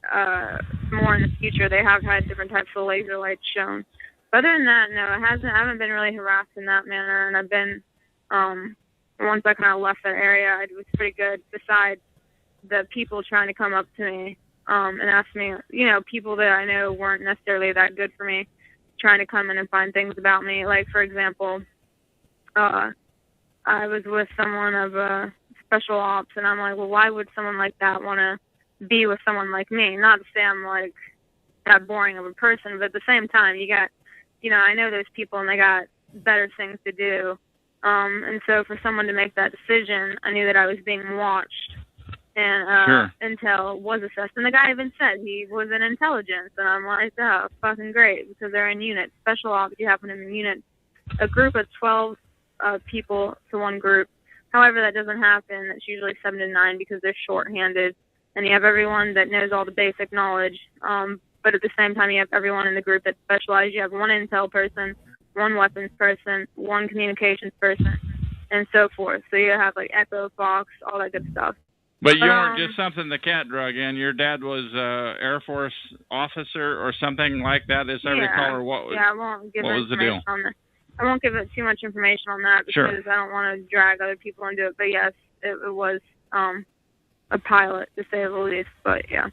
more in the future, they have had different types of laser lights shown. But other than that, no, it hasn't. I haven't been really harassed in that manner, and I've been once I kind of left that area, it was pretty good. Besides the people trying to come up to me and ask me, you know, people that I know weren't necessarily that good for me, trying to come in and find things about me. Like, for example, I was with someone of special ops, and I'm like, well, why would someone like that want to be with someone like me? Not to say I'm like that boring of a person, but at the same time, you got, you know, I know those people and they got better things to do. And so for someone to make that decision, I knew that I was being watched, and intel was assessed. And the guy even said he was in intelligence, and I'm like, oh, fucking great, because they're in units. Special ops, you happen to be in units. A group of 12 people to one group. However, that doesn't happen. It's usually 7 to 9 because they're short-handed, and you have everyone that knows all the basic knowledge. But at the same time, you have everyone in the group that specializes. You have one intel person, one weapons person, one communications person, and so forth. So you have like Echo, Fox, all that good stuff. But you weren't just something the cat drug in. Your dad was Air Force officer or something like that, as I recall, or what was, I won't give what was the deal? On that. I won't give it too much information on that because I don't want to drag other people into it. But yes, it was a pilot, to say the least. But yeah.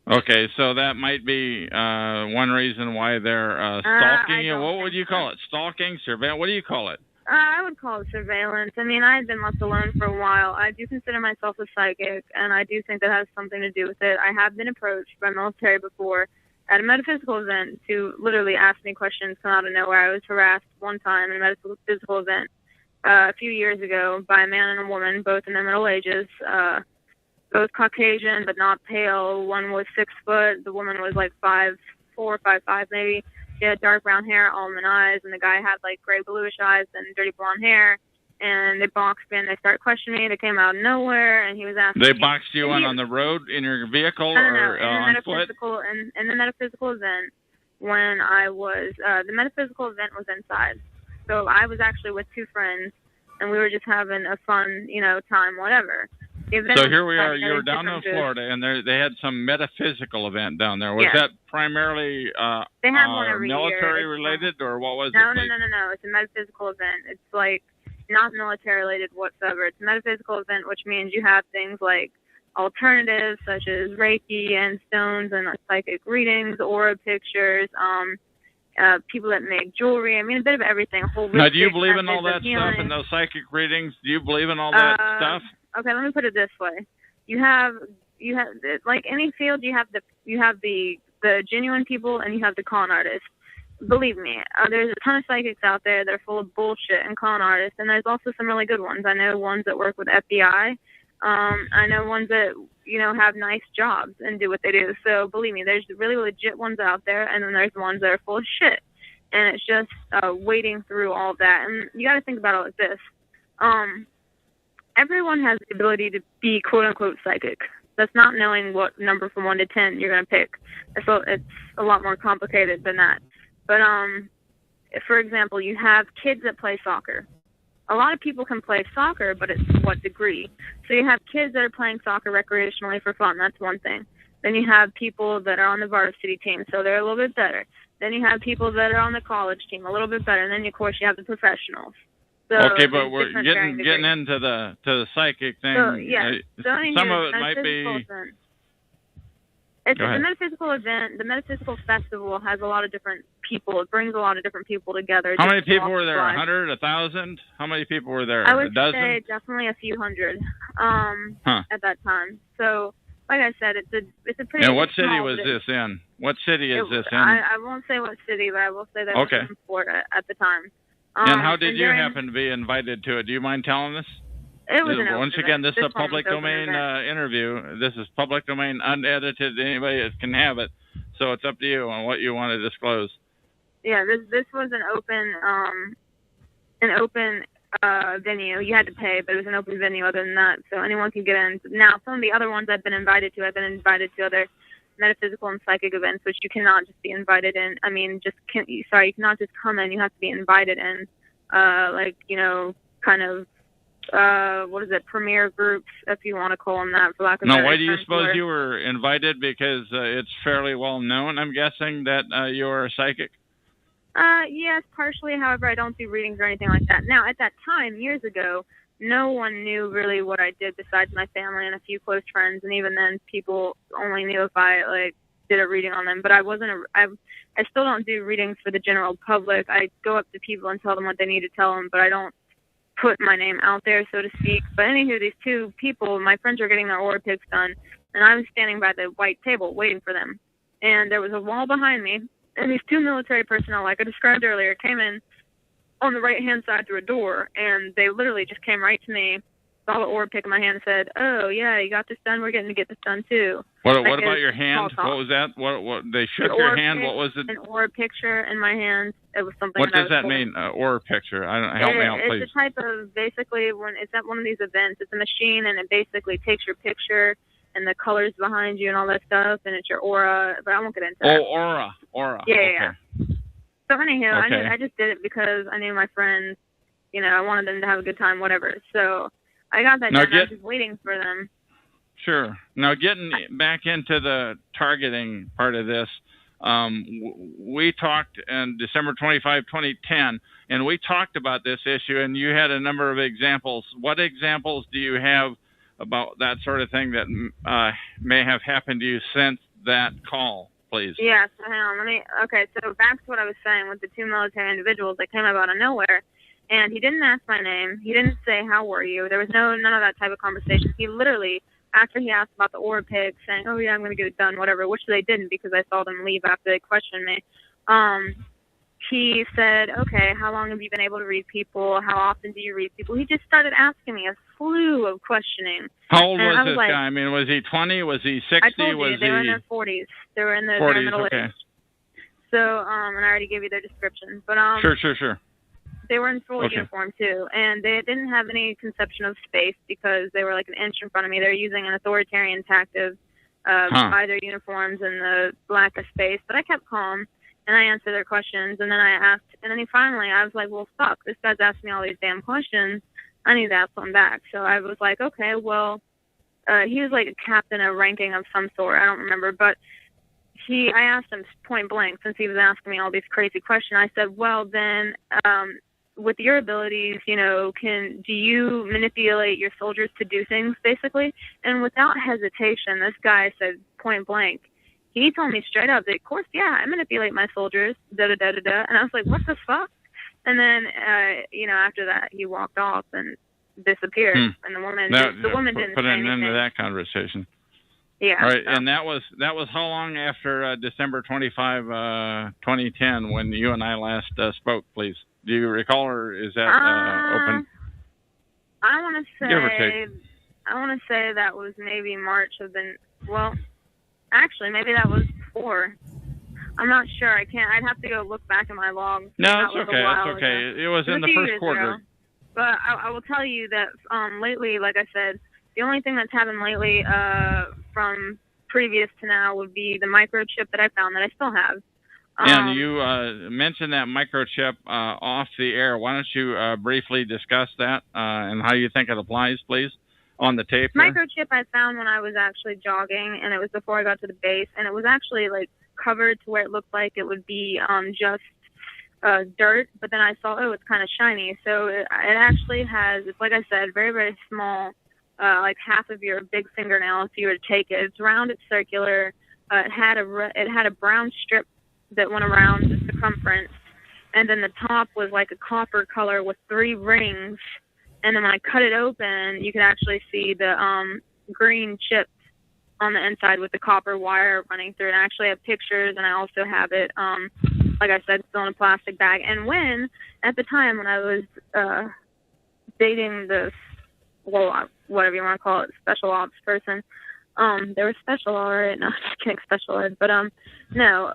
Okay, so that might be one reason why they're stalking you. What would you call it? Stalking? Surveillance? What do you call it? I would call it surveillance. I mean, I had been left alone for a while. I do consider myself a psychic, and I do think that has something to do with it. I have been approached by military before at a metaphysical event to literally ask me questions come out of nowhere. I was harassed one time at a metaphysical event a few years ago by a man and a woman, both in their middle ages, both Caucasian but not pale. One was 6 foot. The woman was like 5'4", 5'5" maybe. She had dark brown hair, almond eyes, and the guy had like gray bluish eyes and dirty blonde hair. And they boxed me and they started questioning me. They came out of nowhere, and he was asking. They boxed you on the road in your vehicle or on foot? In the metaphysical event, when I was the metaphysical event was inside, so I was actually with 2 friends, and we were just having a fun, you know, time, whatever. So here we are. You're down in Florida, and they had some metaphysical event down there. Was that primarily they have one every military year. related, or what was it? No. It's a metaphysical event. It's like not military related whatsoever. It's a metaphysical event, which means you have things like alternatives such as Reiki and stones and psychic readings, aura pictures, people that make jewelry. I mean, a bit of everything. Now, do you believe in all that stuff and those psychic readings? Do you believe in all that stuff? Okay, let me put it this way: you have like any field, you have the genuine people and you have the con artists. Believe me, there's a ton of psychics out there that are full of bullshit and con artists, and there's also some really good ones. I know ones that work with FBI. I know ones that, you know, have nice jobs and do what they do. So believe me, there's really legit ones out there, and then there's ones that are full of shit. And it's just wading through all that. And you got to think about it like this. Everyone has the ability to be quote-unquote psychic. That's not knowing what number from 1 to 10 you're going to pick. It's a lot more complicated than that. But, for example, you have kids that play soccer. A lot of people can play soccer, but it's to what degree? So you have kids that are playing soccer recreationally for fun. That's one thing. Then you have people that are on the varsity team, so they're a little bit better. Then you have people that are on the college team, a little bit better. And then, of course, you have the professionals. So okay, but we're getting into the psychic thing. So, yeah. Some of it might be. It's a metaphysical event. The metaphysical festival has a lot of different people. It brings a lot of different people together. How many people were there? 100, 1,000? How many people were there? I would a dozen? say definitely a few hundred at that time. So like I said, it's a pretty. And what city small, was this in? What city is this in? I won't say what city, but I will say that it was in Florida at the time. And how did you happen to be invited to it? Do you mind telling us? It was an Once again, this is a public domain interview. This is public domain, unedited. Anybody can have it. So it's up to you on what you want to disclose. Yeah, this was an open venue. You had to pay, but it was an open venue other than that, so anyone could get in. Now, some of the other ones I've been invited to other metaphysical and psychic events, which you cannot just be invited in. I mean, you cannot just come in. You have to be invited in, premier groups, if you want to call them that, for lack of a better term. Now, why do you suppose you were invited? Because it's fairly well known, I'm guessing, that you're a psychic? Yes, partially. However, I don't do readings or anything like that. Now, at that time, years ago, no one knew really what I did besides my family and a few close friends, and even then, people only knew if I did a reading on them. But I still don't do readings for the general public. I go up to people and tell them what they need to tell them, but I don't put my name out there, so to speak. But anywho, these two people, my friends were getting their aura picks done, and I was standing by the white table waiting for them. And there was a wall behind me, and these two military personnel, like I described earlier, came in on the right-hand side through a door, and they literally just came right to me, saw the aura pick in my hand, and said, "Oh, yeah, you got this done? We're getting to get this done, too." What about your hand? What was that? What they shook your hand? What was it? An aura picture in my hand. It was something. What does that mean? Aura picture? Help me out, please. It's a type of, basically, when it's at one of these events, it's a machine, and it basically takes your picture and the colors behind you and all that stuff, and it's your aura. But I won't get into that. Oh, aura. Yeah, okay. yeah. So anyhow, I just did it because I knew my friends. I wanted them to have a good time, whatever. So I got that done. I was just waiting for them. Sure. Now, getting back into the targeting part of this, we talked on December 25, 2010, and we talked about this issue, and you had a number of examples. What examples do you have about that sort of thing that may have happened to you since that call, please? Yes. Hang on. Okay, so back to what I was saying with the two military individuals that came up out of nowhere. And he didn't ask my name. He didn't say, "How were you?" There was none of that type of conversation. He literally, after he asked about the aura pick, saying, "Oh, yeah, I'm going to get it done," whatever, which they didn't because I saw them leave after they questioned me. He said, "Okay, how long have you been able to read people? How often do you read people?" He just started asking me a slew of questioning. How old was this guy? I mean, was he 20? Was he 60? I told you, they were in their 40s. They were in their middle age. So, and I already gave you their description. But Sure. They were in full uniform, too, and they didn't have any conception of space because they were like an inch in front of me. They were using an authoritarian tactic by their uniforms and the lack of space. But I kept calm, and I answered their questions, and then I asked, and then I was like, well, fuck, this guy's asking me all these damn questions. I need to ask one back. So I was like, okay, well, he was like a captain of ranking of some sort. I don't remember, but I asked him point blank, since he was asking me all these crazy questions. I said, well, then, with your abilities, do you manipulate your soldiers to do things, basically? And without hesitation, this guy said point blank. He told me straight up that, of course, yeah, I manipulate my soldiers, da-da-da-da-da. And I was like, what the fuck? And then, after that, he walked off and disappeared. And the woman didn't put say an anything. end to that conversation. Yeah. All right, and that was how long after December 25, 2010, when you and I last spoke, please? Do you recall, or is that open? I want to say. Give or take. I want to say that was maybe March of the. Well, actually, maybe that was before. I'm not sure. I can't. I'd have to go look back in my log. No, it's okay. It's okay. Ago. It was in the first quarter. Ago. But I will tell you that lately, like I said, the only thing that's happened lately from previous to now would be the microchip that I found that I still have. And you mentioned that microchip off the air. Why don't you briefly discuss that and how you think it applies, please, on the tape? Microchip I found when I was actually jogging, and it was before I got to the base, and it was actually covered to where it looked like it would be just dirt, but then I saw, it's kind of shiny. So it actually has, it's like I said, very, very small, like half of your big fingernail if you were to take it. It's round, it's circular. It had a brown strip that went around the circumference, and then the top was like a copper color with 3 rings. And then when I cut it open, you could actually see the green chips on the inside with the copper wire running through it. I actually have pictures, and I also have it, like I said, still in a plastic bag. And at the time when I was dating this, well, whatever you want to call it, special ops person, they were special, all right. No, just kidding, special ed. But no,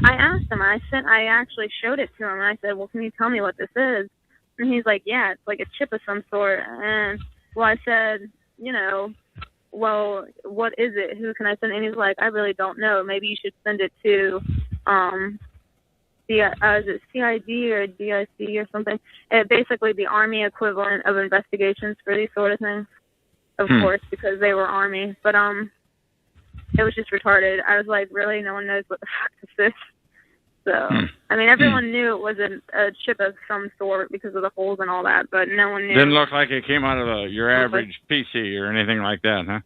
I asked him. I actually showed it to him, and I said, "Well, can you tell me what this is?" And he's like, "Yeah, it's like a chip of some sort." And well, I said, well, what is it? Who can I send? And he's like, "I really don't know. Maybe you should send it to is it CID or DIC or something? Basically, the Army equivalent of investigations for these sort of things, of course, because they were Army. But it was just retarded. I was like, really? No one knows what the fuck this is? So, I mean, everyone knew it was a chip of some sort because of the holes and all that, but no one knew. Didn't look like it came out of your average PC or anything like that, huh?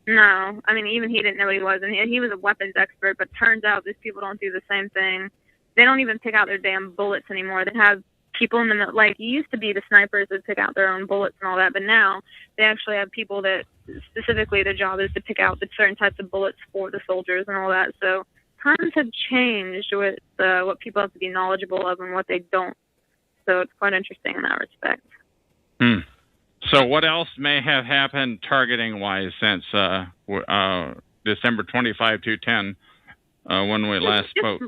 No. I mean, even he didn't know what he was, and he was a weapons expert, but turns out these people don't do the same thing. They don't even pick out their damn bullets anymore. They have people in the, like, it used to be the snipers that pick out their own bullets and all that, but now they actually have people that specifically their job is to pick out the certain types of bullets for the soldiers and all that. So times have changed with what people have to be knowledgeable of and what they don't. So it's quite interesting in that respect. So what else may have happened targeting-wise since December 25, 2010, when we last spoke?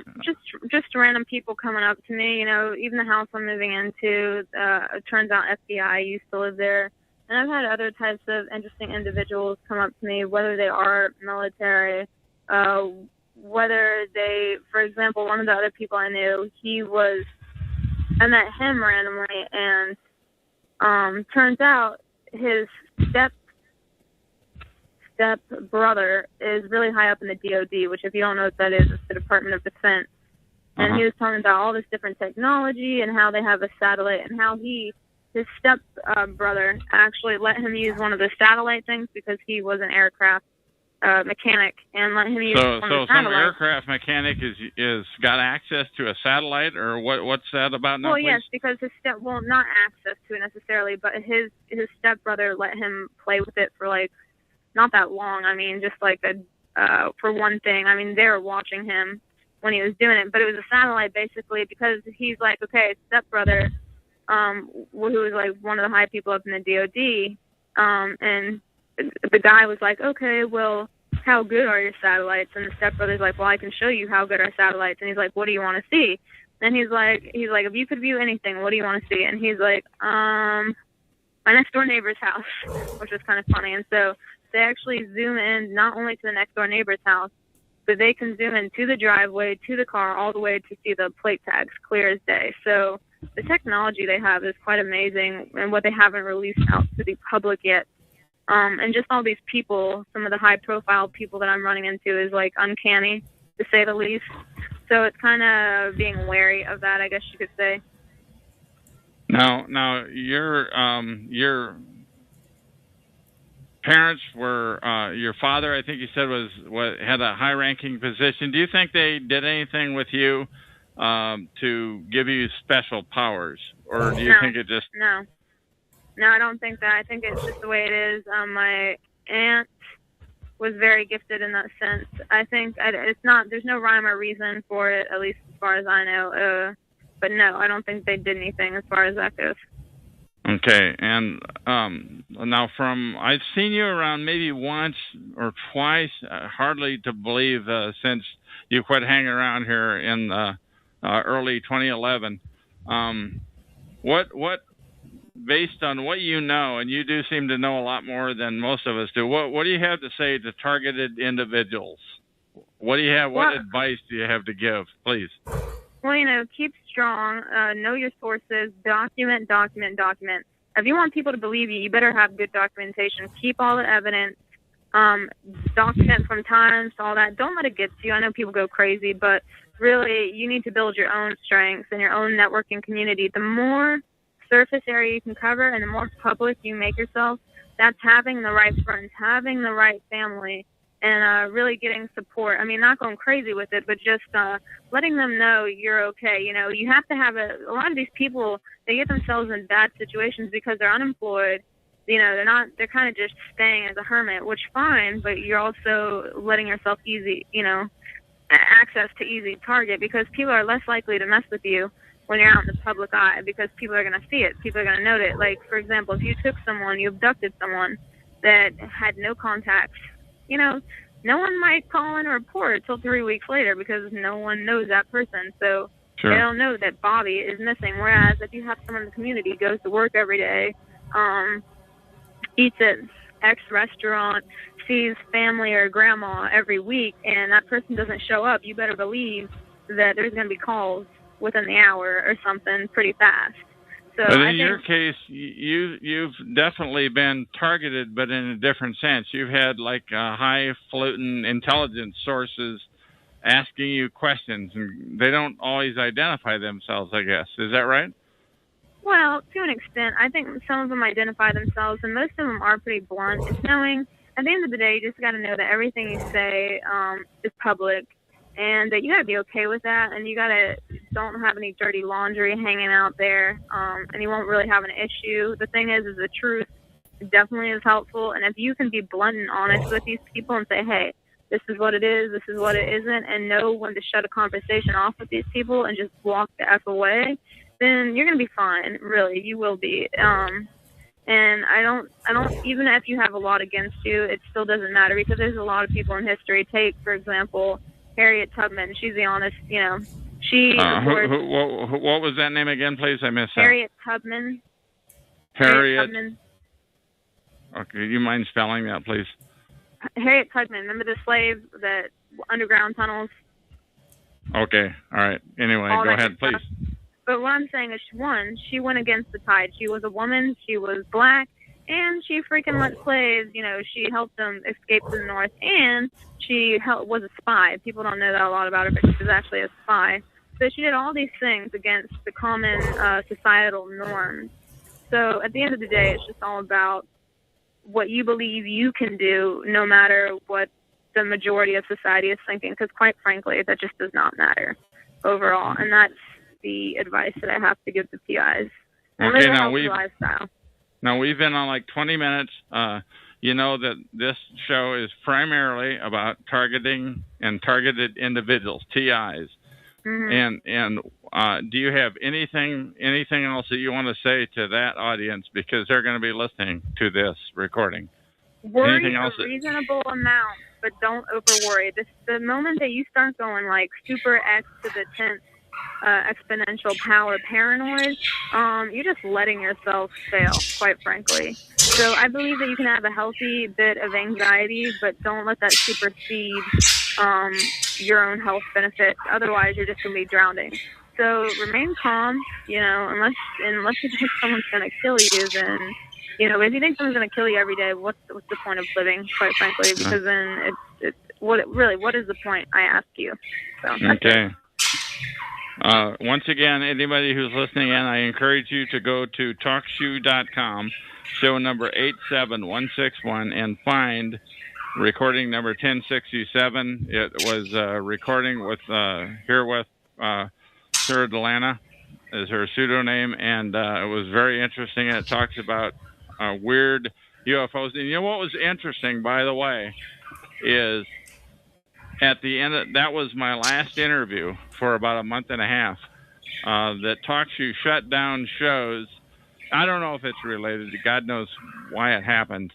Just random people coming up to me. Even the house I'm moving into, it turns out FBI used to live there. And I've had other types of interesting individuals come up to me, whether they are military, whether they, for example, one of the other people I knew, I met him randomly, and turns out his step brother is really high up in the DOD, which if you don't know what that is, it's the Department of Defense. And he was talking about all this different technology and how they have a satellite and how his step brother actually let him use one of the satellite things because he was an aircraft mechanic and let him use one of the satellites. So some aircraft mechanic is got access to a satellite, or what's that about now? Well, yes, because not access to it necessarily, but his stepbrother let him play with it for like not that long. I mean, just like for one thing. I mean, they were watching him when he was doing it, but it was a satellite basically because he's like, okay, stepbrother, who was like one of the high people up in the DOD, and the guy was like, okay, well, how good are your satellites? And the stepbrother's like, well, I can show you how good our satellites. And he's like, what do you want to see? And he's like, if you could view anything, what do you want to see? And he's like, my next door neighbor's house, which is kind of funny. And so they actually zoom in not only to the next door neighbor's house, but they can zoom in to the driveway, to the car, all the way to see the plate tags clear as day. So the technology they have is quite amazing, and what they haven't released out to the public yet. And just all these people, some of the high-profile people that I'm running into is like uncanny, to say the least. So it's kind of being wary of that, I guess you could say. Now, your parents were your father, I think you said, had a high-ranking position. Do you think they did anything with you to give you special powers, or do you think it just? No, I don't think that. I think it's just the way it is. My aunt was very gifted in that sense. I think it's not. There's no rhyme or reason for it, at least as far as I know. But no, I don't think they did anything as far as that goes. Okay, and now I've seen you around maybe once or twice, hardly to believe, since you quit hanging around here in early 2011. What? Based on what you know, and you do seem to know a lot more than most of us do, what do you have to say to targeted individuals? What do you have? What advice do you have to give, please? Well, keep strong, know your sources, document. If you want people to believe you, you better have good documentation. Keep all the evidence, document from times, all that. Don't let it get to you. I know people go crazy, but really, you need to build your own strengths and your own networking community. The more surface area you can cover and the more public you make yourself, that's having the right friends, having the right family, and really getting support. I mean, not going crazy with it, but just letting them know you're okay. You have to have a lot of these people, they get themselves in bad situations because they're unemployed, they're kind of just staying as a hermit, which fine, but you're also letting yourself access to easy target, because people are less likely to mess with you when you're out in the public eye, because people are going to see it. People are going to note it. Like, for example, if you you abducted someone that had no contact, no one might call in a report until 3 weeks later, because no one knows that person. So Sure. they don't know that Bobby is missing. Whereas if you have someone in the community, goes to work every day, eats at X restaurant, sees family or grandma every week, and that person doesn't show up, you better believe that there's going to be calls within the hour or something pretty fast. So but in your case, you've definitely been targeted, but in a different sense. You've had like highfalutin intelligence sources asking you questions, and they don't always identify themselves, I guess. Is that right? Well, to an extent. I think some of them identify themselves, and most of them are pretty blunt. It's knowing, at the end of the day, you just got to know that everything you say is public, and that you got to be okay with that, and you got to don't have any dirty laundry hanging out there, and you won't really have an issue. The thing is the truth definitely is helpful, and if you can be blunt and honest with these people and say, hey, this is what it is, this is what it isn't, and know when to shut a conversation off with these people and just walk the F away, then you're going to be fine. Really, you will be. And I don't, even if you have a lot against you, it still doesn't matter, because there's a lot of people in history. Take, for example, Harriet Tubman. She's the honest, she. What was that name again, please? I missed that. Harriet Tubman. Harriet Tubman. Okay, do you mind spelling that, please? Harriet Tubman. Remember the slave that underground tunnels? Okay, all right. Anyway, go ahead, please. But what I'm saying is, she went against the tide. She was a woman, she was black, and she freaking let slaves, she helped them escape to the north, and she was a spy. People don't know that a lot about her, but she was actually a spy. So she did all these things against the common societal norms. So at the end of the day, it's just all about what you believe you can do, no matter what the majority of society is thinking, because quite frankly, that just does not matter overall. And that's the advice that I have to give the PIs. Okay, now we've been on like 20 minutes. You know that this show is primarily about targeting and targeted individuals, TIs. Mm-hmm. And do you have anything else that you want to say to that audience, because they're going to be listening to this recording? Worry a reasonable amount, but don't over worry. The moment that you start going like super X to the 10th exponential power paranoid, you're just letting yourself fail, quite frankly. So I believe that you can have a healthy bit of anxiety, but don't let that supersede your own health benefits. Otherwise, you're just going to be drowning. So remain calm, unless you think someone's going to kill you, then, if you think someone's going to kill you every day, what's the point of living, quite frankly? Because then what is the point, I ask you? So, okay. Once again, anybody who's listening in, I encourage you to go to TalkShoe.com, show number 87161, and find recording number 1067. It was a recording with Sarah Delana is her pseudonym, and it was very interesting. It talks about weird UFOs. And what was interesting, by the way, is at the end, that was my last interview for about a month and a half. That TalkShoe shut down shows. I don't know if it's related to, God knows why it happened.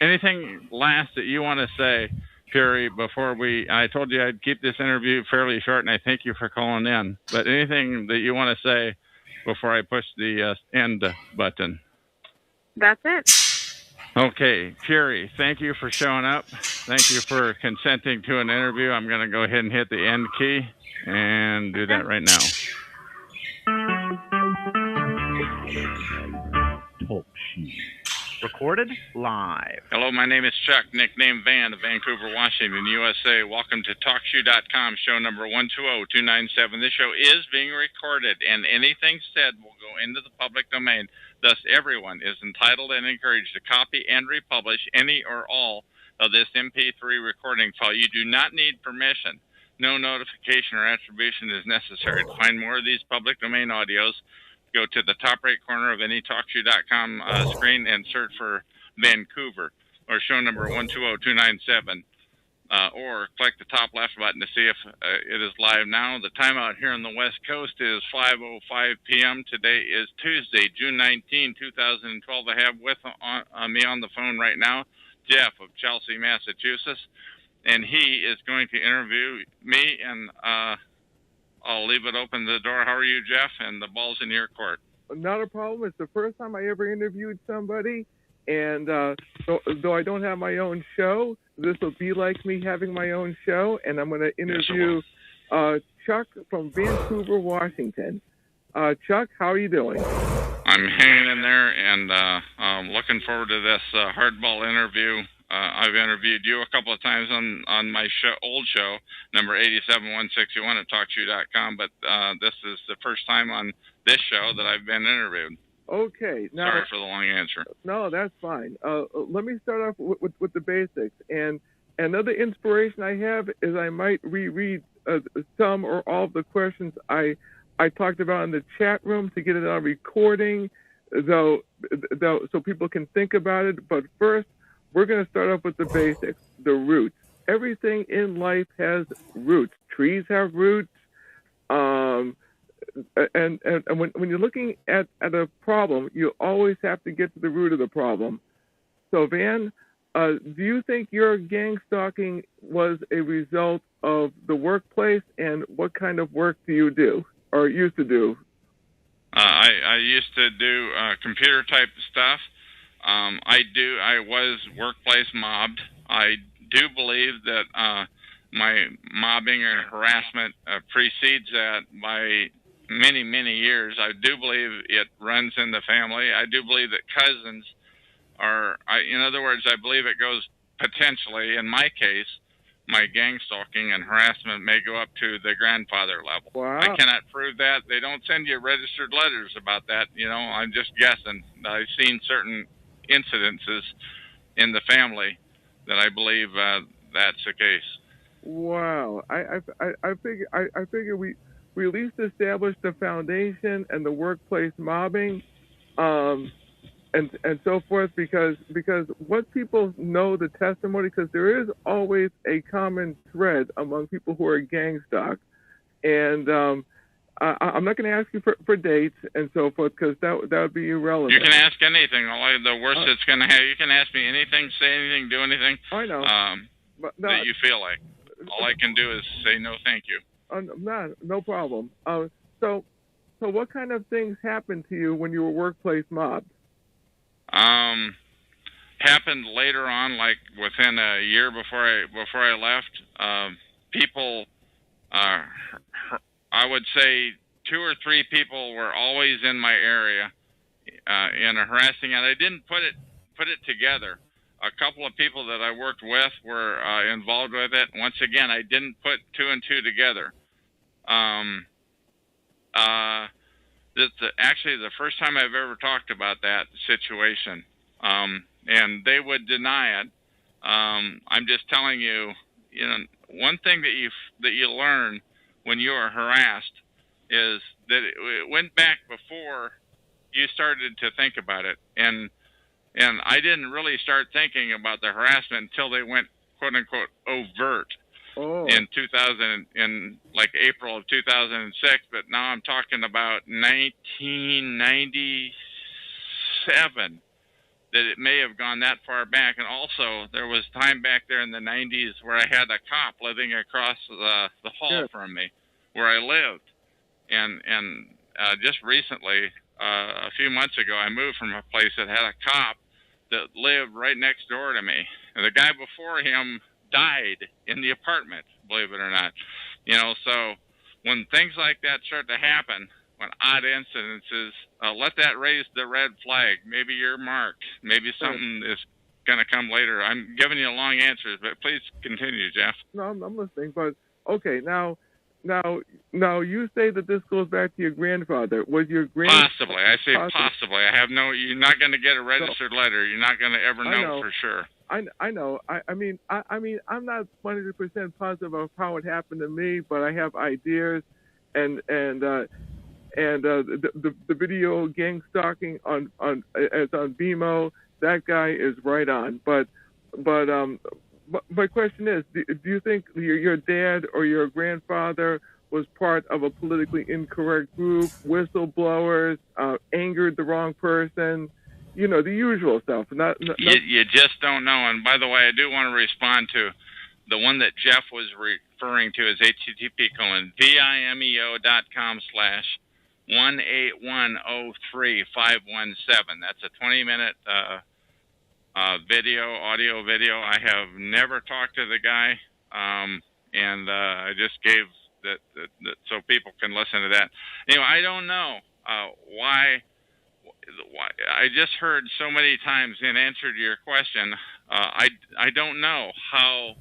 Anything last that you want to say, Fury, before I told you I'd keep this interview fairly short, and I thank you for calling in. But anything that you want to say before I push the end button? That's it. Okay, Fury, thank you for showing up. Thank you for consenting to an interview. I'm going to go ahead and hit the end key and do that right now. Talk Shoe. Recorded live. Hello, my name is Chuck, nickname Van of Vancouver, Washington, USA. Welcome to TalkShoe.com, show number 120297. This show is being recorded, and anything said will go into the public domain. Thus, everyone is entitled and encouraged to copy and republish any or all of this MP3 recording file. You do not need permission. No notification or attribution is necessary. To find more of these public domain audios, go to the top right corner of any TalkShoe.com screen and search for Vancouver or show number 120297. Or click the top left button to see if it is live now. The time out here on the West Coast is 5:05 p.m. Today is Tuesday, June 19, 2012. I have with me on the phone right now Jeff of Chelsea, Massachusetts, and he is going to interview me, and I'll leave it open to the door. How are you, Jeff? And the ball's in your court. Not a problem. It's the first time I ever interviewed somebody, and though I don't have my own show, this will be like me having my own show, and I'm going to interview Chuck from Vancouver, Washington. Chuck, how are you doing? I'm hanging in there, and I'm looking forward to this hardball interview. I've interviewed you a couple of times on my old show, number 87161 at TalkShoe.com, but this is the first time on this show that I've been interviewed. Okay. Now, sorry for the long answer. No, that's fine. Let me start off with the basics. And another inspiration I have is I might reread some or all of the questions I talked about in the chat room to get it on recording, though, so people can think about it. But first, we're going to start off with the basics, the roots. Everything in life has roots. Trees have roots. And when you're looking at a problem, you always have to get to the root of the problem. So, Van, do you think your gang stalking was a result of the workplace, and what kind of work do you do or used to do? I used to do computer type stuff. I was workplace mobbed. I do believe that my mobbing or harassment precedes that by many, many years. I do believe it runs in the family. I do believe that cousins are, in other words, I believe it goes potentially, in my case, my gang stalking and harassment may go up to the grandfather level. Wow. I cannot prove that. They don't send you registered letters about that. I'm just guessing. I've seen certain incidences in the family that I believe that's the case. Wow. I figure we at least established the foundation and the workplace mobbing, and so forth, because what people know the testimony, because there is always a common thread among people who are gang stalked, and I'm not going to ask you for dates and so forth, because that would be irrelevant. You can ask anything. The worst it's going to have, you can ask me anything, say anything, do anything. I know. But that you feel like. All I can do is say no, thank you. No problem. So what kind of things happened to you when you were workplace mobbed? Happened later on, like within a year before I left. People, I would say 2 or 3 people were always in my area, in a harassing, and I didn't put it together. A couple of people that I worked with were involved with it. Once again, I didn't put 2 and 2 together. This is actually the first time I've ever talked about that situation, and they would deny it. I'm just telling you, one thing that you learn when you are harassed is that it went back before you started to think about it, and I didn't really start thinking about the harassment until they went quote unquote overt. Oh. In April of 2006, but now I'm talking about 1997, that it may have gone that far back. And also, there was time back there in the 90s where I had a cop living across the hall from me, where I lived. And just recently, a few months ago, I moved from a place that had a cop that lived right next door to me. And the guy before him died in the apartment, believe it or not. So when things like that start to happen, when odd incidences, let that raise the red flag. Maybe you're marked. Maybe something is going to come later. I'm giving you long answers, but please continue, Jeff. No, I'm listening. But okay, now you say that this goes back to your grandfather. Was your Possibly. I say possibly. I have no. You're not going to get a registered letter. You're not going to ever know for sure. I know. I mean, I'm not 100% positive of how it happened to me, but I have ideas, and the video gang stalking on BMO, that guy is right on. But my question is, do you think your dad or your grandfather was part of a politically incorrect group, whistleblowers, angered the wrong person, the usual stuff? You just don't know. And by the way, I do want to respond to the one that Jeff was referring to as http://vimeo.com/18103-517. That's a 20-minute audio video. I have never talked to the guy, and I just gave that so people can listen to that. Anyway, I don't know why. I just heard so many times in answer to your question. I don't know how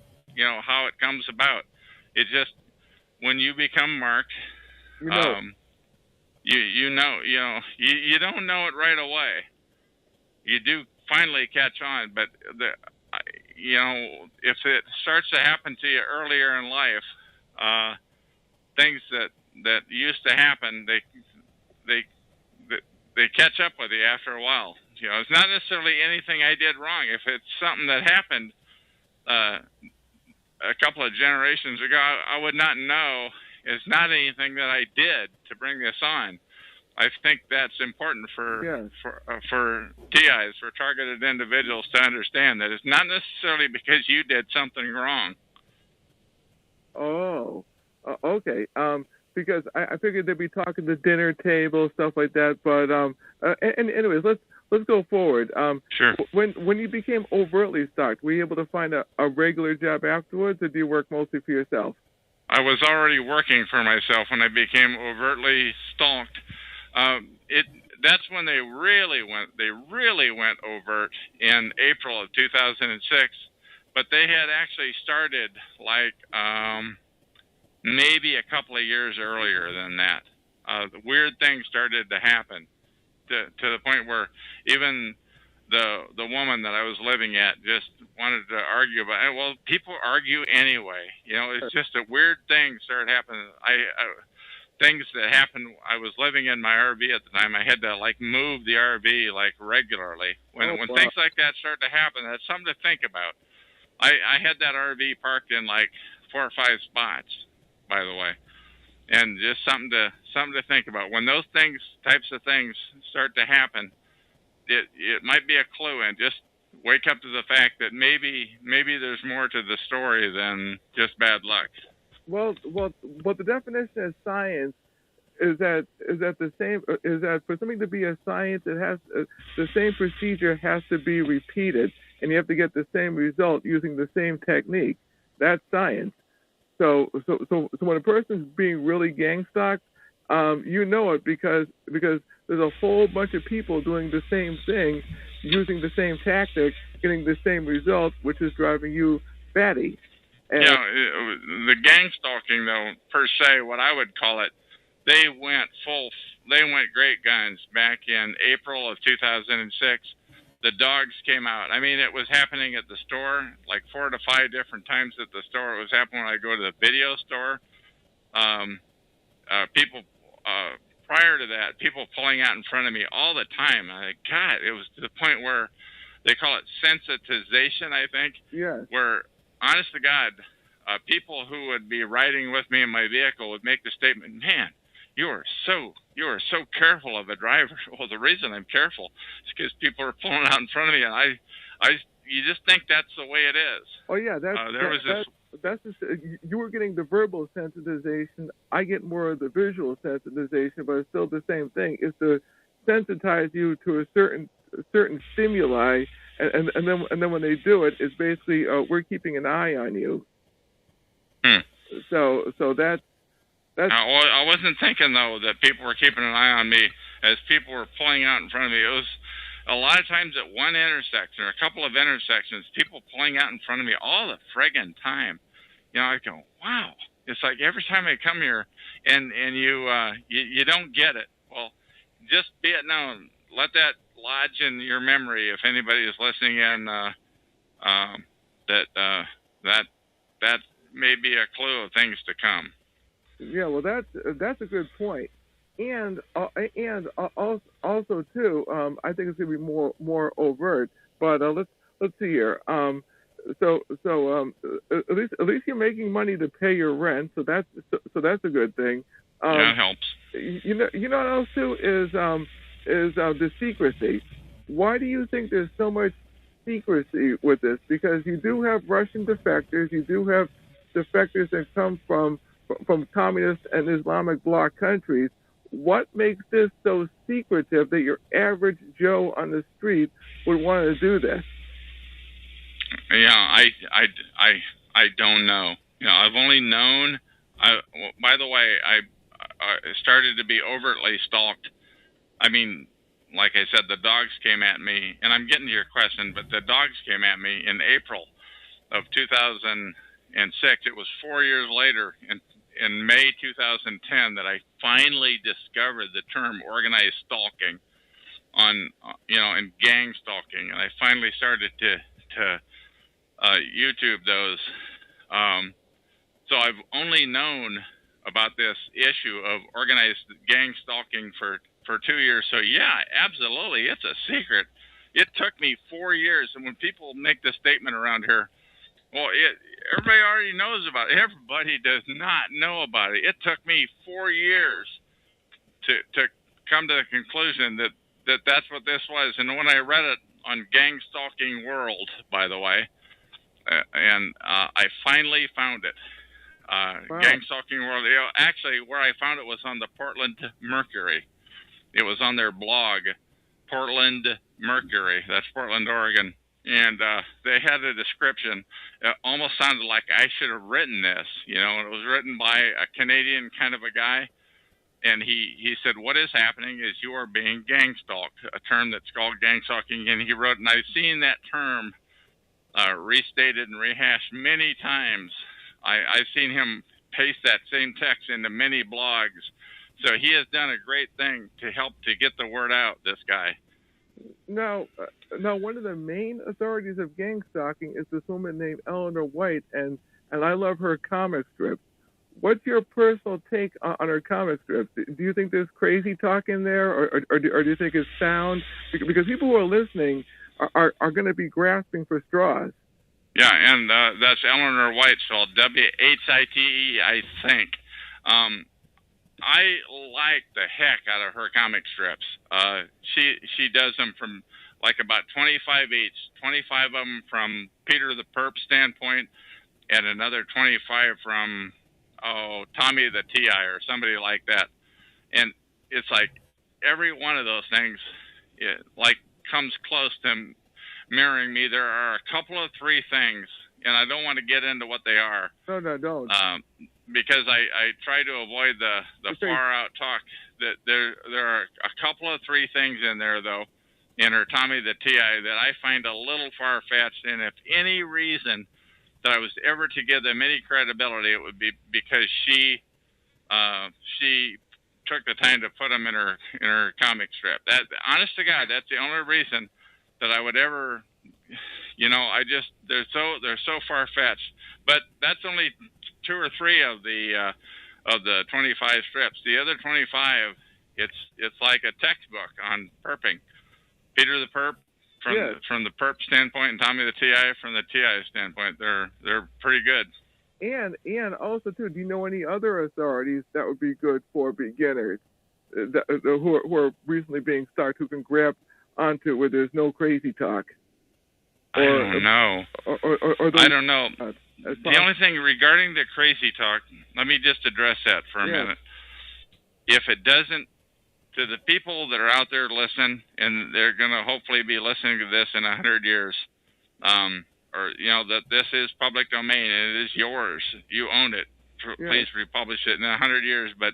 it comes about. It just, when you become marked, you don't know it right away. You do finally catch on, but if it starts to happen to you earlier in life, things that used to happen, they catch up with you after a while. It's not necessarily anything I did wrong. If it's something that happened a couple of generations ago, I would not know. It's not anything that I did to bring this on. I think that's important for TIs, for targeted individuals, to understand that it's not necessarily because you did something wrong. Oh, okay. Because I figured they'd be talking the dinner table, stuff like that. But anyways, let's go forward. Sure. When you became overtly stalked, were you able to find a regular job afterwards, or do you work mostly for yourself? I was already working for myself when I became overtly stalked. That's when they really went overt in April of 2006. But they had actually started maybe a couple of years earlier than that. The weird things started to happen to the point where even the woman that I was living at just wanted to argue about it. Well, people argue anyway. It's just a weird thing started happening. Things that happened. I was living in my RV at the time. I had to move the RV regularly. When things like that start to happen, that's something to think about. I had that RV parked in 4 or 5 spots, by the way, and just something to think about. When those types of things start to happen, it might be a clue, and just wake up to the fact that maybe there's more to the story than just bad luck. Well, the definition of science is that for something to be a science, it has the same procedure has to be repeated, and you have to get the same result using the same technique. That's science. So when a person's being really gang stalked, you know it because there's a whole bunch of people doing the same thing, using the same tactic, getting the same result, which is driving you batty. And the gang stalking, though, per se, what I would call it, they went great guns back in April of 2006. The dogs came out. I mean, it was happening at the store, 4 to 5 different times at the store. It was happening when I go to the video store. People, prior to that, people pulling out in front of me all the time. God, it was to the point where they call it sensitization, I think. Yes. Where, honest to God, people who would be riding with me in my vehicle would make the statement, "Man, you are so careful of a driver." Well, the reason I'm careful is because people are pulling out in front of me, and you just think that's the way it is. Oh yeah, you were getting the verbal sensitization. I get more of the visual sensitization, but it's still the same thing. It's to sensitize you to a certain stimuli, and then when they do it, it's basically we're keeping an eye on you. So that's. I wasn't thinking though that people were keeping an eye on me as people were pulling out in front of me. It was a lot of times at one intersection or a couple of intersections, people pulling out in front of me all the friggin' time. I go, wow. It's like every time I come here and you don't get it. Well, just be it known. Let that lodge in your memory if anybody is listening in. That may be a clue of things to come. Yeah, well, that's a good point. and also too, I think it's gonna be more overt. But let's see here. At least you're making money to pay your rent, so that's a good thing. That helps. You know what else too is the secrecy. Why do you think there's so much secrecy with this? Because you do have Russian defectors, you do have defectors that come from communist and Islamic bloc countries. What makes this so secretive that your average Joe on the street would want to do this? Yeah, I don't know. You know, I've only known. By the way, I started to be overtly stalked. I mean, like I said, the dogs came at me, and I'm getting to your question, but the dogs came at me in April of 2006. It was 4 years later, in May 2010, that I finally discovered the term organized stalking on, and gang stalking, and I finally started to YouTube those. So I've only known about this issue of organized gang stalking for 2 years. So yeah, absolutely, it's a secret. It took me 4 years, and when people make the statement around here, well, everybody already knows about it. Everybody does not know about it. It took me 4 years to come to the conclusion that that's what this was. And when I read it on Gang Stalking World, by the way, I finally found it. Wow. Gang Stalking World. Actually, where I found it was on the Portland Mercury. It was on their blog, Portland Mercury. That's Portland, Oregon. And they had a description. It almost sounded like I should have written this. It was written by a Canadian kind of a guy. And he said, what is happening is you are being gang stalked, a term that's called gang stalking. And he wrote, and I've seen that term restated and rehashed many times. I've seen him paste that same text into many blogs. So he has done a great thing to help to get the word out, this guy. Now, one of the main authorities of gang stalking is this woman named Eleanor White, and I love her comic strips. What's your personal take on her comic strips? Do you think there's crazy talk in there, or do you think it's sound? Because people who are listening are going to be grasping for straws. Yeah, and that's Eleanor White, spelled W-H-I-T-E, I think. I like the heck out of her comic strips. She does them from like about 25 each, 25 of them from Peter the Perp standpoint, and another 25 from Tommy the T.I. or somebody like that. And it's like every one of those things comes close to mirroring me. There are a couple of three things, and I don't want to get into what they are. No, don't. Because I try to avoid the far out talk. That there are a couple of three things in there, though, in her Tommy the T.I. that I find a little far-fetched, and if any reason that I was ever to give them any credibility, it would be because she took the time to put them in her comic strip. That, honest to God, that's the only reason that I would ever, they're so far-fetched. But that's only 2 or 3 of the 25 strips. The other 25, it's like a textbook on perping. Peter the Perp from the Perp standpoint, and Tommy the T.I. from the T.I. standpoint. They're pretty good. And also too, do you know any other authorities that would be good for beginners who are recently being stalked, who can grab onto it where there's no crazy talk? I don't know. I don't know. The only thing regarding the crazy talk, let me just address that for a minute. If it doesn't, to the people that are out there listening, and they're going to hopefully be listening to this in 100 years, that this is public domain and it is yours. You own it. Please republish it in 100 years. But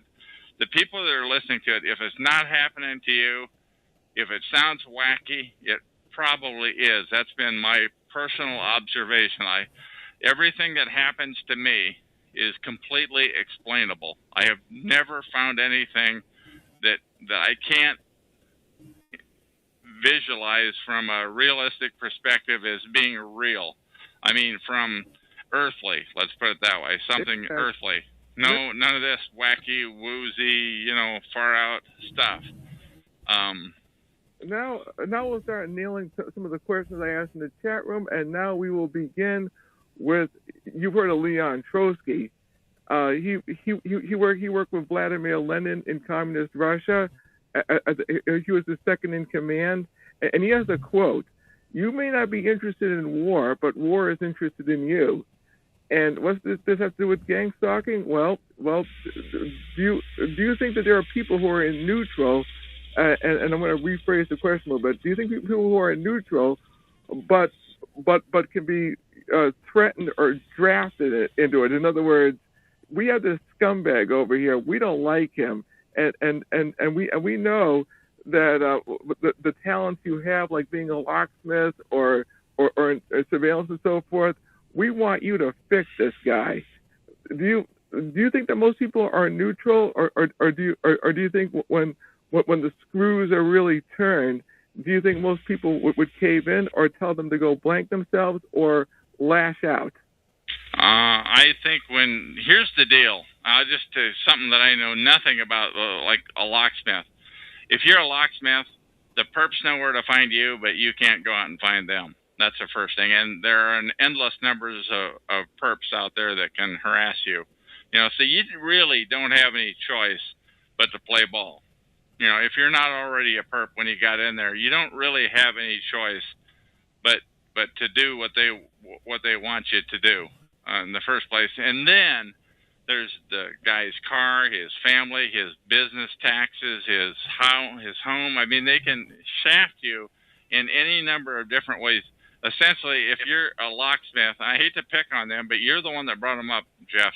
the people that are listening to it, if it's not happening to you, if it sounds wacky, it probably is. That's been my personal observation. Everything that happens to me is completely explainable. I have never found anything that I can't visualize from a realistic perspective as being real. I mean, from earthly, let's put it that way, something earthly. No, none of this wacky, woozy, far out stuff. Now we'll start nailing some of the questions I asked in the chat room, and now we will begin with, you've heard of Leon Trotsky. He worked with Vladimir Lenin in communist Russia. He was the second in command, and he has a quote: "You may not be interested in war, but war is interested in you." And what's this have to do with gang stalking? Well, do you think that there are people who are in neutral? And I'm going to rephrase the question a little bit. Do you think people who are in neutral, but can be threatened or drafted into it? In other words, we have this scumbag over here. We don't like him, and we know that the talents you have, like being a locksmith or surveillance and so forth, we want you to fix this guy. Do you think that most people are neutral, or do you think when the screws are really turned, do you think most people would cave in, or tell them to go blank themselves, or lash out? I think here's the deal. Just something that I know nothing about, like a locksmith. If you're a locksmith, the perps know where to find you, but you can't go out and find them. That's the first thing. And there are endless numbers of perps out there that can harass you. So you really don't have any choice but to play ball. If you're not already a perp when you got in there, you don't really have any choice but to do what they want you to do in the first place. And then there's the guy's car, his family, his business taxes, his home. I mean, they can shaft you in any number of different ways. Essentially, if you're a locksmith, I hate to pick on them, but you're the one that brought them up, Jeff.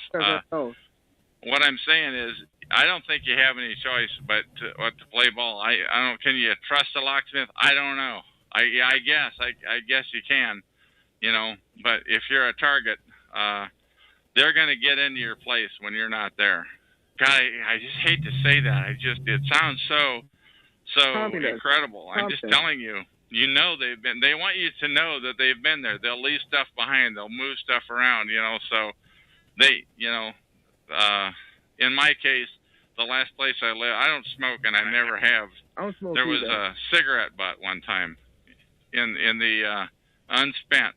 What I'm saying is, I don't think you have any choice but to play ball. I don't. Can you trust a locksmith? I don't know. I guess you can, But if you're a target, they're going to get into your place when you're not there. God, I just hate to say that. It sounds so incredible. I'm just telling you. They want you to know that they've been there. They'll leave stuff behind. They'll move stuff around, so they, in my case, the last place I live, I don't smoke, and I never have. I don't smoke There was either. a cigarette butt one time in the unsmoked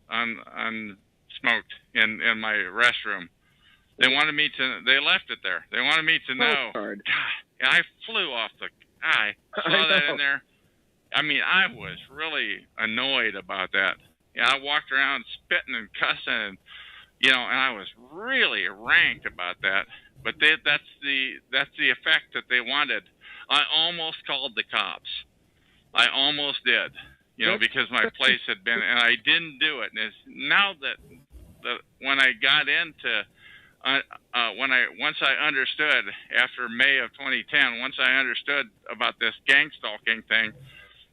in my restroom. They left it there. They wanted me to know. God, I flew off I saw that in there. I mean, I was really annoyed about that. I walked around spitting and cussing, and I was really ranked about that. But that's the effect that they wanted. I almost called the cops. I almost did, because my place had been, and I didn't do it. And it's now that when I got into, once I understood after May of 2010, once I understood about this gang stalking thing,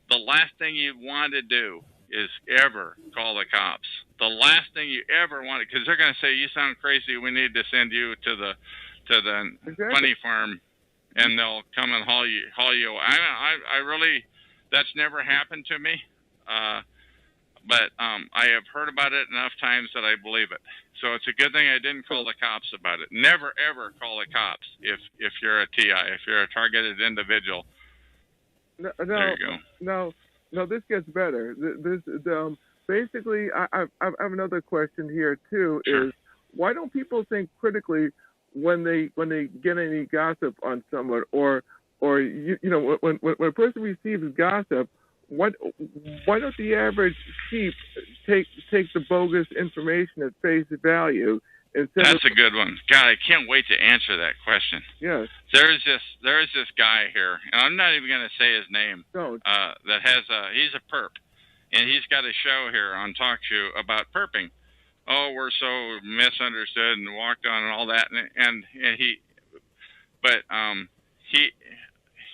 the last thing you want to do is ever call the cops. The last thing you ever want, because they're going to say, "You sound crazy. We need to send you to the funny farm," and they'll come and haul you. I really, that's never happened to me, but I have heard about it enough times that I believe it. So it's a good thing I didn't call the cops about it. Never ever call the cops if you're a TI, if you're a targeted individual. There you go. No, this gets better. Basically, I have another question here too. Sure. Is why don't people think critically when they get any gossip on someone, or when a person receives gossip, why don't the average sheep take the bogus information at face value? That's a good one. God, I can't wait to answer that question. Yes. There is this guy here, and I'm not even going to say his name. Don't. That has he's a perp, and he's got a show here on Talk Show about perping. Oh, we're so misunderstood and walked on and all that,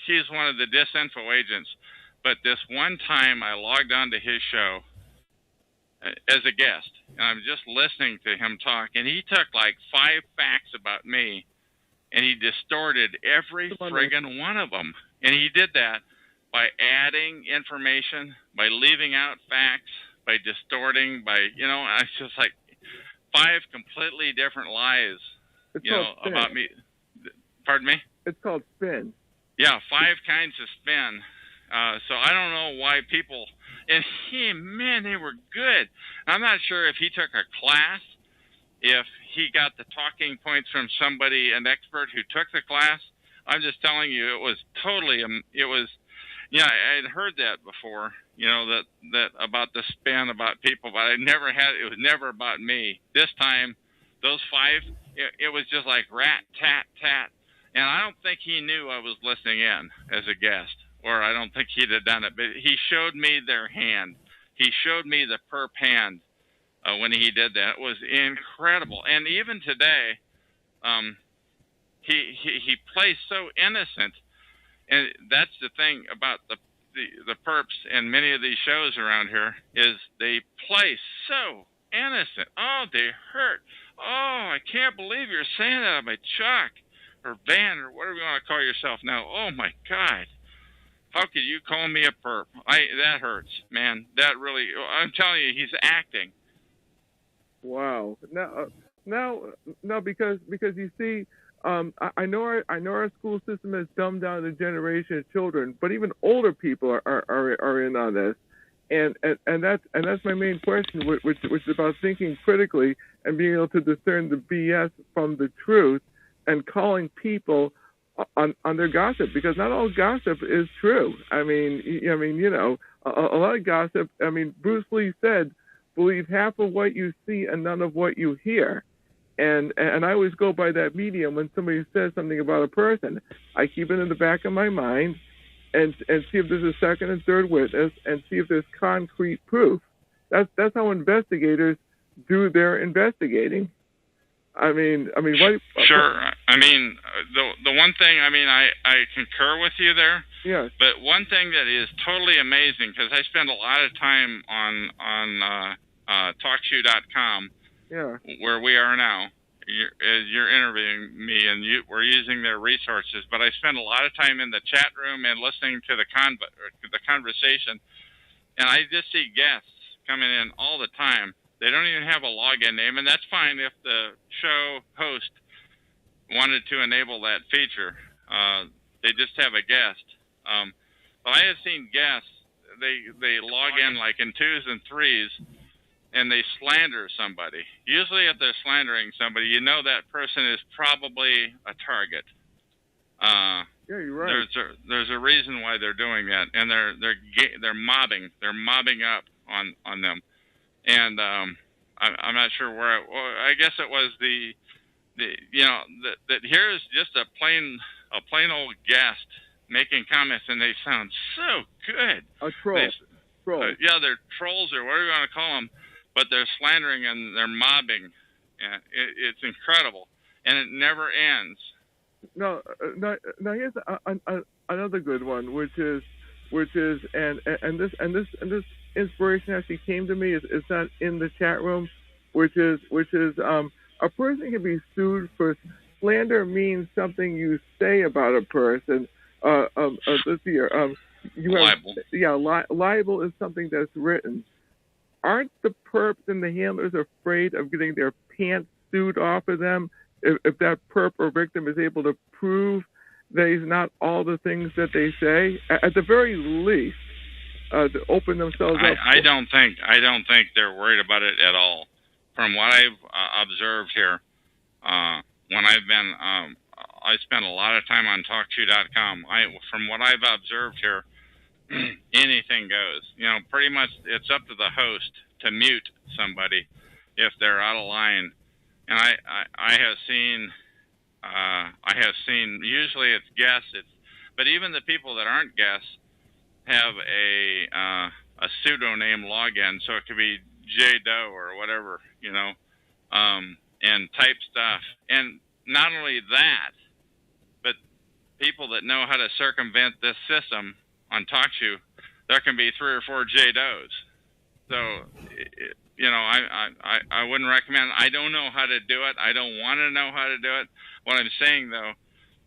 he's one of the disinfo agents. But this one time, I logged on to his show as a guest, and I'm just listening to him talk, and he took like 5 facts about me, and he distorted every friggin' one of them. And he did that by adding information, by leaving out facts, by distorting, it's just like 5 completely different lies about me. Pardon me? It's called spin. Yeah, 5 kinds of spin. So I don't know why people, and they were good. I'm not sure if he took a class, if he got the talking points from somebody, an expert who took the class. I'm just telling you, it was totally, I had heard that before, that about the spin about people, but it was never about me. This time, those 5, it was just like rat, tat, tat. And I don't think he knew I was listening in as a guest, or I don't think he'd have done it, but he showed me their hand. He showed me the perp hand when he did that. It was incredible. And even today, he plays so innocent. And that's the thing about the perps and many of these shows around here is they play so innocent. Oh, they hurt. Oh, I can't believe you're saying that about Chuck or Van or whatever you want to call yourself now. Oh my God. How could you call me a perp? That hurts, man. That really, I'm telling you, he's acting. Wow. Now, because you see, I know our school system has dumbed down the generation of children, but even older people are in on this, and that's my main question, which is about thinking critically and being able to discern the BS from the truth, and calling people on their gossip, because not all gossip is true. I mean, a lot of gossip. I mean, Bruce Lee said, "Believe half of what you see and none of what you hear." And I always go by that medium when somebody says something about a person. I keep it in the back of my mind and see if there's a second and third witness and see if there's concrete proof. That's how investigators do their investigating. I mean, what? Sure. I mean, the one thing, I concur with you there. Yes. But one thing that is totally amazing, because I spend a lot of time on TalkShoe.com. Yeah. Where we are now, you're interviewing me, and we're using their resources. But I spend a lot of time in the chat room and listening to the conversation, and I just see guests coming in all the time. They don't even have a login name, and that's fine if the show host wanted to enable that feature. They just have a guest. But I have seen guests, they log in like in 2s and 3s, and they slander somebody. Usually if they're slandering somebody, that person is probably a target. Yeah, you're right. There's a reason why they're doing that, and they're mobbing. They're mobbing up on them. And I'm not sure where. I guess it was that here's just a plain old guest making comments, and they sound so good. A troll. Yeah, they're trolls or whatever you want to call them, but they're slandering and they're mobbing. And it's incredible, and it never ends. No, here's another good one, which is and this inspiration actually came to me. It's not in the chat room, which is a person can be sued for slander. Means something you say about a person. Let's see here. Libel. Libel is something that's written. Aren't the perps and the handlers afraid of getting their pants sued off of them if that perp or victim is able to prove that he's not all the things that they say? At the very least, to open themselves up. I don't think they're worried about it at all. From what I've observed here, when I've been, I spent a lot of time on TalkShoe.com. From what I've observed here, anything goes. Pretty much it's up to the host to mute somebody if they're out of line. And I have seen usually it's guests, but even the people that aren't guests have a pseudonym login, so it could be J Doe or whatever, and type stuff. And not only that, but people that know how to circumvent this system on TalkShoe, there can be 3 or 4 J Does. So, I wouldn't recommend. I don't know how to do it. I don't want to know how to do it. What I'm saying though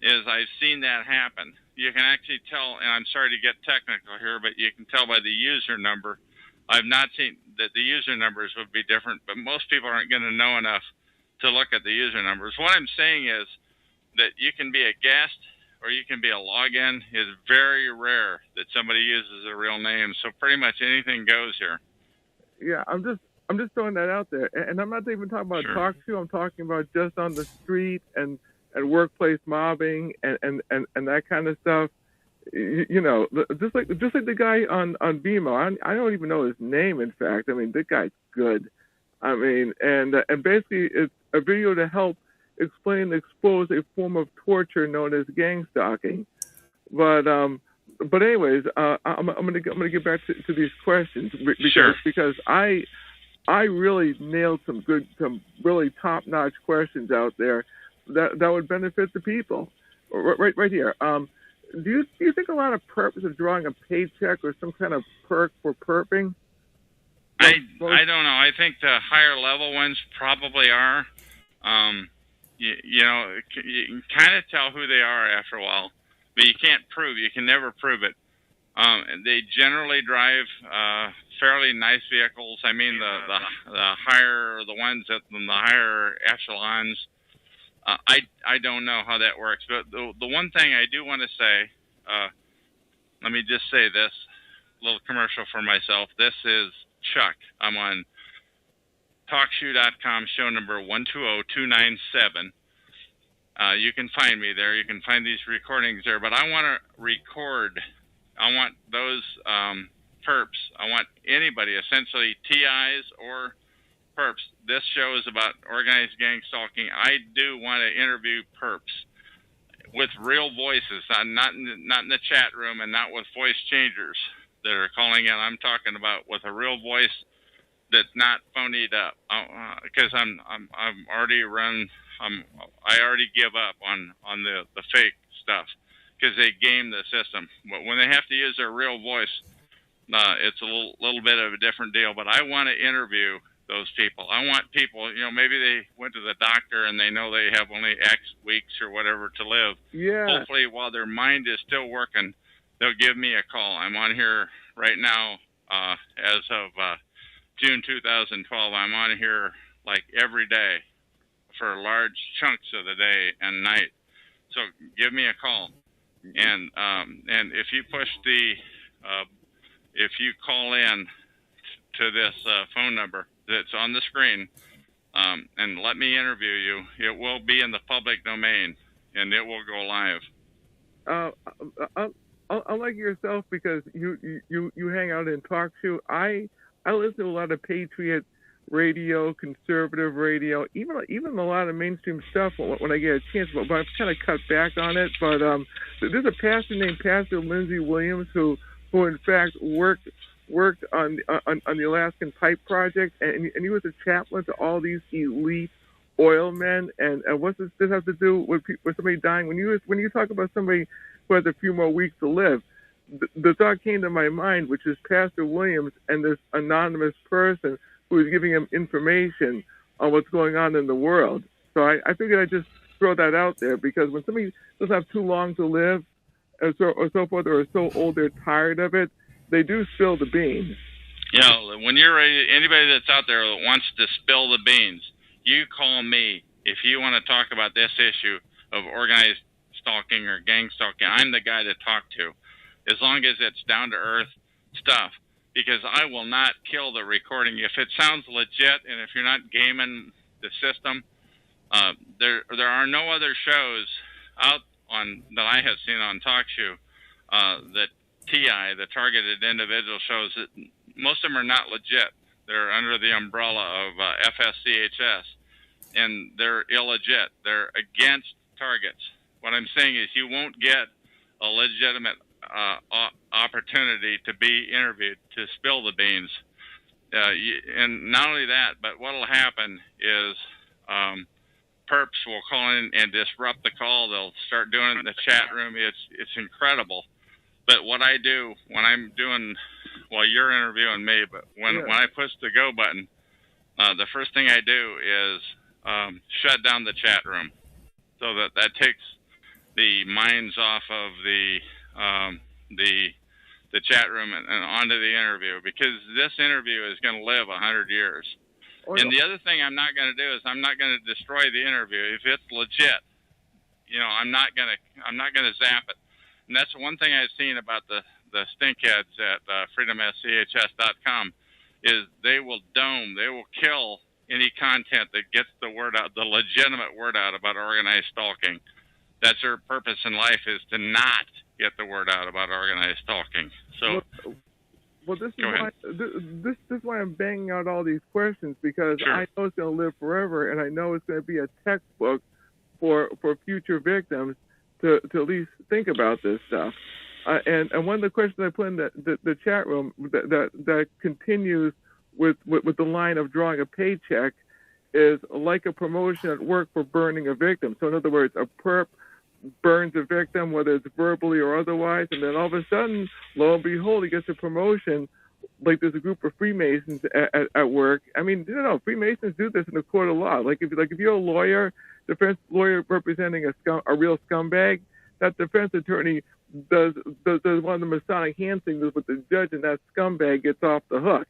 is I've seen that happen. You can actually tell, and I'm sorry to get technical here, but you can tell by the user number. I've not seen that the user numbers would be different, but most people aren't going to know enough to look at the user numbers. What I'm saying is that you can be a guest or you can be a login. It's very rare that somebody uses a real name. So pretty much anything goes here. Yeah, I'm just throwing that out there, and I'm not even talking about talk show. I'm talking about just on the street and workplace mobbing and that kind of stuff. You know, just like the guy on BMO. I don't even know his name. In fact, I mean, the guy's good. I mean, and basically it's a video to help explain and expose a form of torture known as gang stalking. But anyways, I'm gonna get back to these questions because I really nailed some really top-notch questions out there that would benefit the people. Right here. Do you think a lot of perps are drawing a paycheck or some kind of perk for perping? I don't know. I think the higher level ones probably are. You know, you can kind of tell who they are after a while, but you can't prove. You can never prove it. They generally drive fairly nice vehicles. I mean, the higher the ones in the higher echelons. I don't know how that works, but the one thing I do want to say, let me just say this little commercial for myself. This is Chuck. I'm on TalkShoe.com, show number 120297. You can find me there. You can find these recordings there. But I want to record. I want those perps. I want anybody, essentially TIs or perps. This show is about organized gang stalking. I do want to interview perps with real voices, not in the chat room and not with voice changers that are calling in. I'm talking about with a real voice that's not phonied up. Because I'm already I already give up on the fake stuff because they game the system. But when they have to use their real voice, it's a little bit of a different deal. But I want to interview those people. I want people, you know, maybe they went to the doctor and they know they have only X weeks or whatever to live. Yeah. Hopefully, while their mind is still working, they'll give me a call. I'm on here right now as of June 2012. I'm on here like every day for large chunks of the day and night. So give me a call. And if you push if you call in to this phone number that's on the screen, and let me interview you, it will be in the public domain, and it will go live. Unlike yourself, because you hang out in talk show, I listen to a lot of Patriot radio, conservative radio, even a lot of mainstream stuff when I get a chance. But I've kind of cut back on it. But there's a pastor named Pastor Lindsey Williams who in fact worked on the Alaskan Pipe Project, and he was a chaplain to all these elite oil men. And what's this have to do with somebody dying? When you talk about somebody who has a few more weeks to live, the thought came to my mind, which is Pastor Williams and this anonymous person who is giving him information on what's going on in the world. So I figured I'd just throw that out there, because when somebody doesn't have too long to live, or so forth, or so old they're tired of it, they do spill the beans. Yeah, when you're ready, anybody that's out there that wants to spill the beans, you call me if you want to talk about this issue of organized stalking or gang stalking. I'm the guy to talk to, as long as it's down-to-earth stuff, because I will not kill the recording. If it sounds legit and if you're not gaming the system, there are no other shows out on that I have seen on TalkShoe that TI, the targeted individual shows, that most of them are not legit. They're under the umbrella of FSCHS, and they're illegit. They're against targets. What I'm saying is you won't get a legitimate opportunity to be interviewed, to spill the beans. And not only that, but what will happen is perps will call in and disrupt the call. They'll start doing it in the chat room. It's incredible. But what I do when I'm doing, well, you're interviewing me, but when I push the go button, the first thing I do is shut down the chat room, so that takes the minds off of the chat room and onto the interview, because this interview is going to live 100 years. And the other thing I'm not going to do is I'm not going to destroy the interview if it's legit. I'm not going to zap it. And that's one thing I've seen about the stinkheads at freedomschs.com is they will kill any content that gets the word out, the legitimate word out about organized stalking. That's their purpose in life, is to not get the word out about organized stalking. So, well, this is why I'm banging out all these questions, because I know it's going to live forever, and I know it's going to be a textbook for future victims to at least think about this stuff. And one of the questions I put in the chat room that continues with the line of drawing a paycheck is like a promotion at work for burning a victim. So in other words, a perp burns a victim, whether it's verbally or otherwise, and then all of a sudden, lo and behold, he gets a promotion. Like there's a group of Freemasons at work. I mean, Freemasons do this in the court of law. Like if you're a lawyer, defense lawyer representing a real scumbag, that defense attorney does one of the Masonic hand signals with the judge, and that scumbag gets off the hook.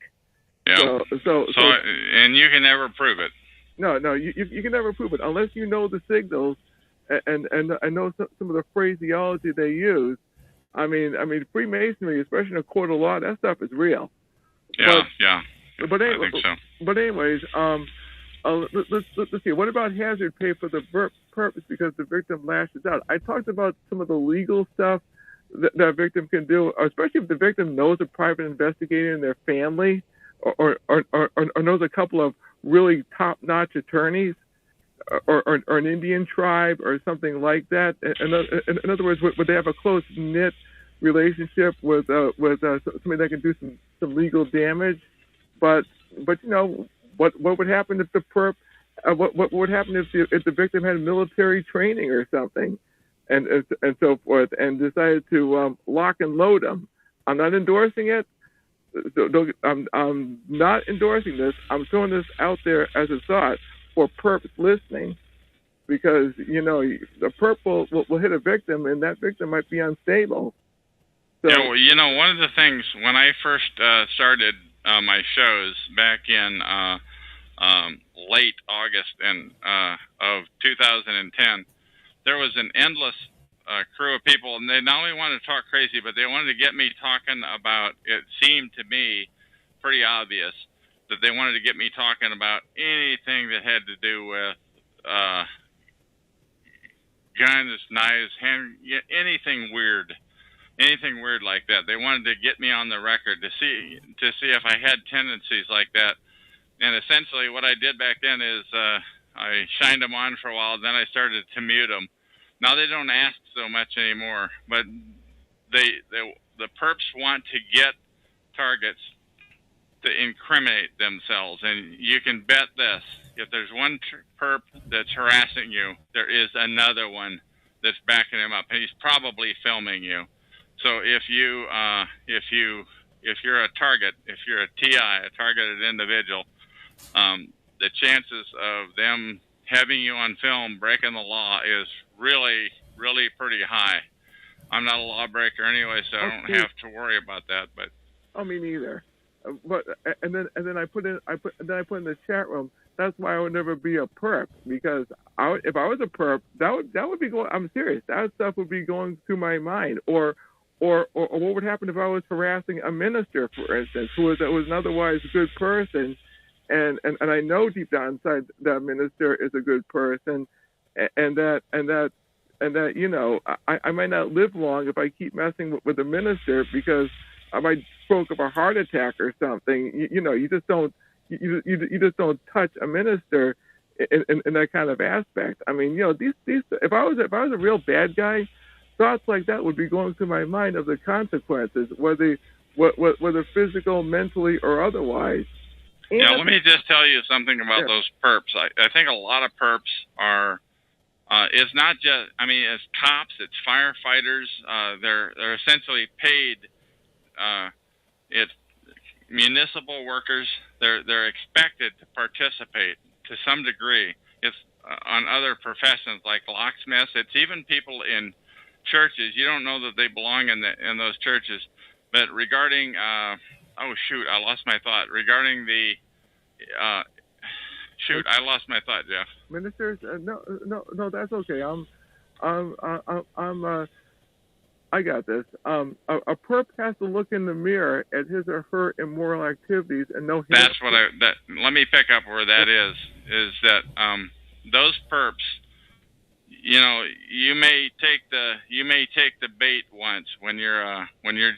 Yeah. So and you can never prove it. No, you can never prove it unless you know the signals and I know some of the phraseology they use. I mean, Freemasonry, especially in a court of law, that stuff is real. Yeah, But I think so. But anyways, let's see. What about hazard pay for the purpose because the victim lashes out? I talked about some of the legal stuff that a victim can do, especially if the victim knows a private investigator in their family, or knows a couple of really top-notch attorneys, or an Indian tribe or something like that. In other words, would they have a close-knit relationship with somebody that can do some legal damage? But what would happen if the perp? What would happen if the victim had military training or something, and so forth, and decided to lock and load them? I'm not endorsing it. I'm not endorsing this. I'm throwing this out there as a thought for perps listening, because the perp will hit a victim, and that victim might be unstable. So, yeah, well, one of the things when I first started my shows back in late August of 2010, there was an endless crew of people, and they not only wanted to talk crazy, but they wanted to get me talking about, it seemed to me pretty obvious that they wanted to get me talking about anything that had to do with guns, knives, anything weird like that. They wanted to get me on the record to see if I had tendencies like that. And essentially what I did back then is I shined them on for a while, then I started to mute them. Now they don't ask so much anymore, but the perps want to get targets to incriminate themselves. And you can bet this, if there's one perp that's harassing you, there is another one that's backing him up, and he's probably filming you. So if you're a target, if you're a TI, a targeted individual, the chances of them having you on film breaking the law is really, really pretty high. I'm not a lawbreaker anyway, so I don't have to worry about that. But me neither. But and then I put in the chat room. That's why I would never be a perp, because if I was a perp, that would be going. I'm serious. That stuff would be going through my mind. Or what would happen if I was harassing a minister, for instance, who was an otherwise good person, and I know deep down inside that minister is a good person, and that I might not live long if I keep messing with the minister, because I might stroke of a heart attack or something. You just don't touch a minister in that kind of aspect. I mean, these if I was a real bad guy, thoughts like that would be going through my mind of the consequences, whether physical, mentally, or otherwise. And let me just tell you something about those perps. I think a lot of perps are. It's not just. I mean, it's cops, it's firefighters. They're essentially paid. It's municipal workers. They're expected to participate to some degree. It's on other professions like locksmiths. It's even people in churches. You don't know that they belong in those churches. But regarding I lost my thought. Regarding the Shoot, I lost my thought, Jeff. Ministers, no, that's okay. I got this. A perp has to look in the mirror at his or her immoral activities and know. That's what let me pick up where that is that those perps, you know, you may take the bait once when you're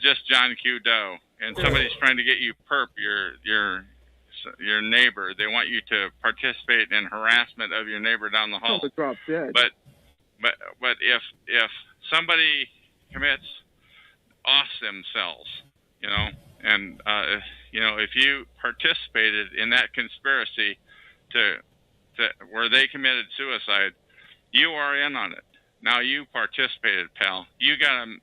just John Q. Doe and somebody's trying to get you perp your neighbor. They want you to participate in harassment of your neighbor down the hall. Drop dead. But if somebody commits off themselves, you know, and you know, if you participated in that conspiracy to where they committed suicide, you are in on it. Now you participated, pal. You gotta.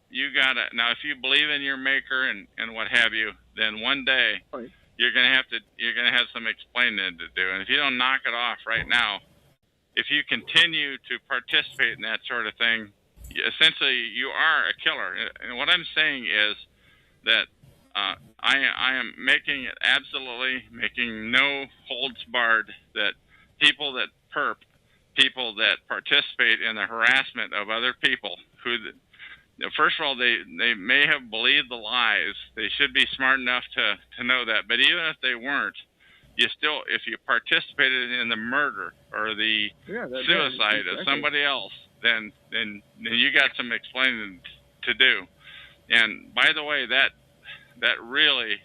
Now, if you believe in your maker and what have you, then one day you're gonna have some explaining to do. And if you don't knock it off right now, if you continue to participate in that sort of thing, essentially you are a killer. And what I'm saying is that I am making no holds barred that people that participate in the harassment of other people who, first of all, they may have believed the lies. They should be smart enough to know that. But even if they weren't, you still, if you participated in the murder or the suicide of somebody else, then you got some explaining to do. And by the way, that really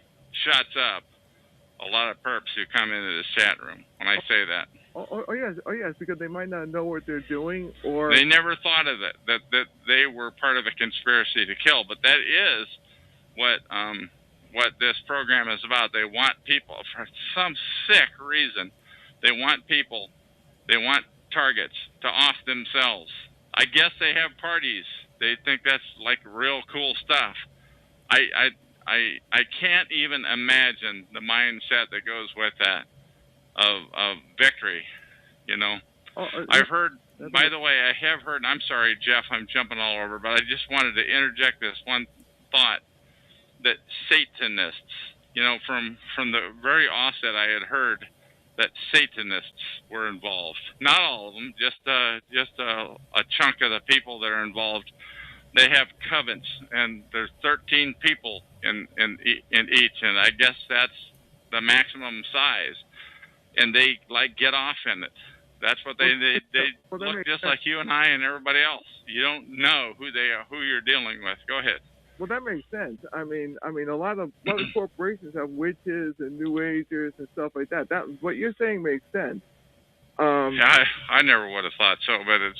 shuts up a lot of perps who come into this chat room when I say that. Oh yes, because they might not know what they're doing, or they never thought of it, that they were part of a conspiracy to kill. But that is what this program is about. They want people, for some sick reason, they want targets to off themselves. I guess they have parties. They think that's like real cool stuff. I can't even imagine the mindset that goes with that of victory, you know. I've heard, by the way, I have heard, I'm sorry, Jeff, I'm jumping all over, but I just wanted to interject this one thought, that Satanists, you know, from the very offset I had heard that Satanists were involved. Not all of them, just a chunk of the people that are involved. They have covens, and there's 13 people in each, and I guess that's the maximum size. And they get off in it. That's what they look just like you and I and everybody else. You don't know who they are, who you're dealing with. Go ahead. Well, that makes sense. I mean, a lot of corporations have witches and New Agers and stuff like that. That what you're saying makes sense. Yeah, I never would have thought so, but it's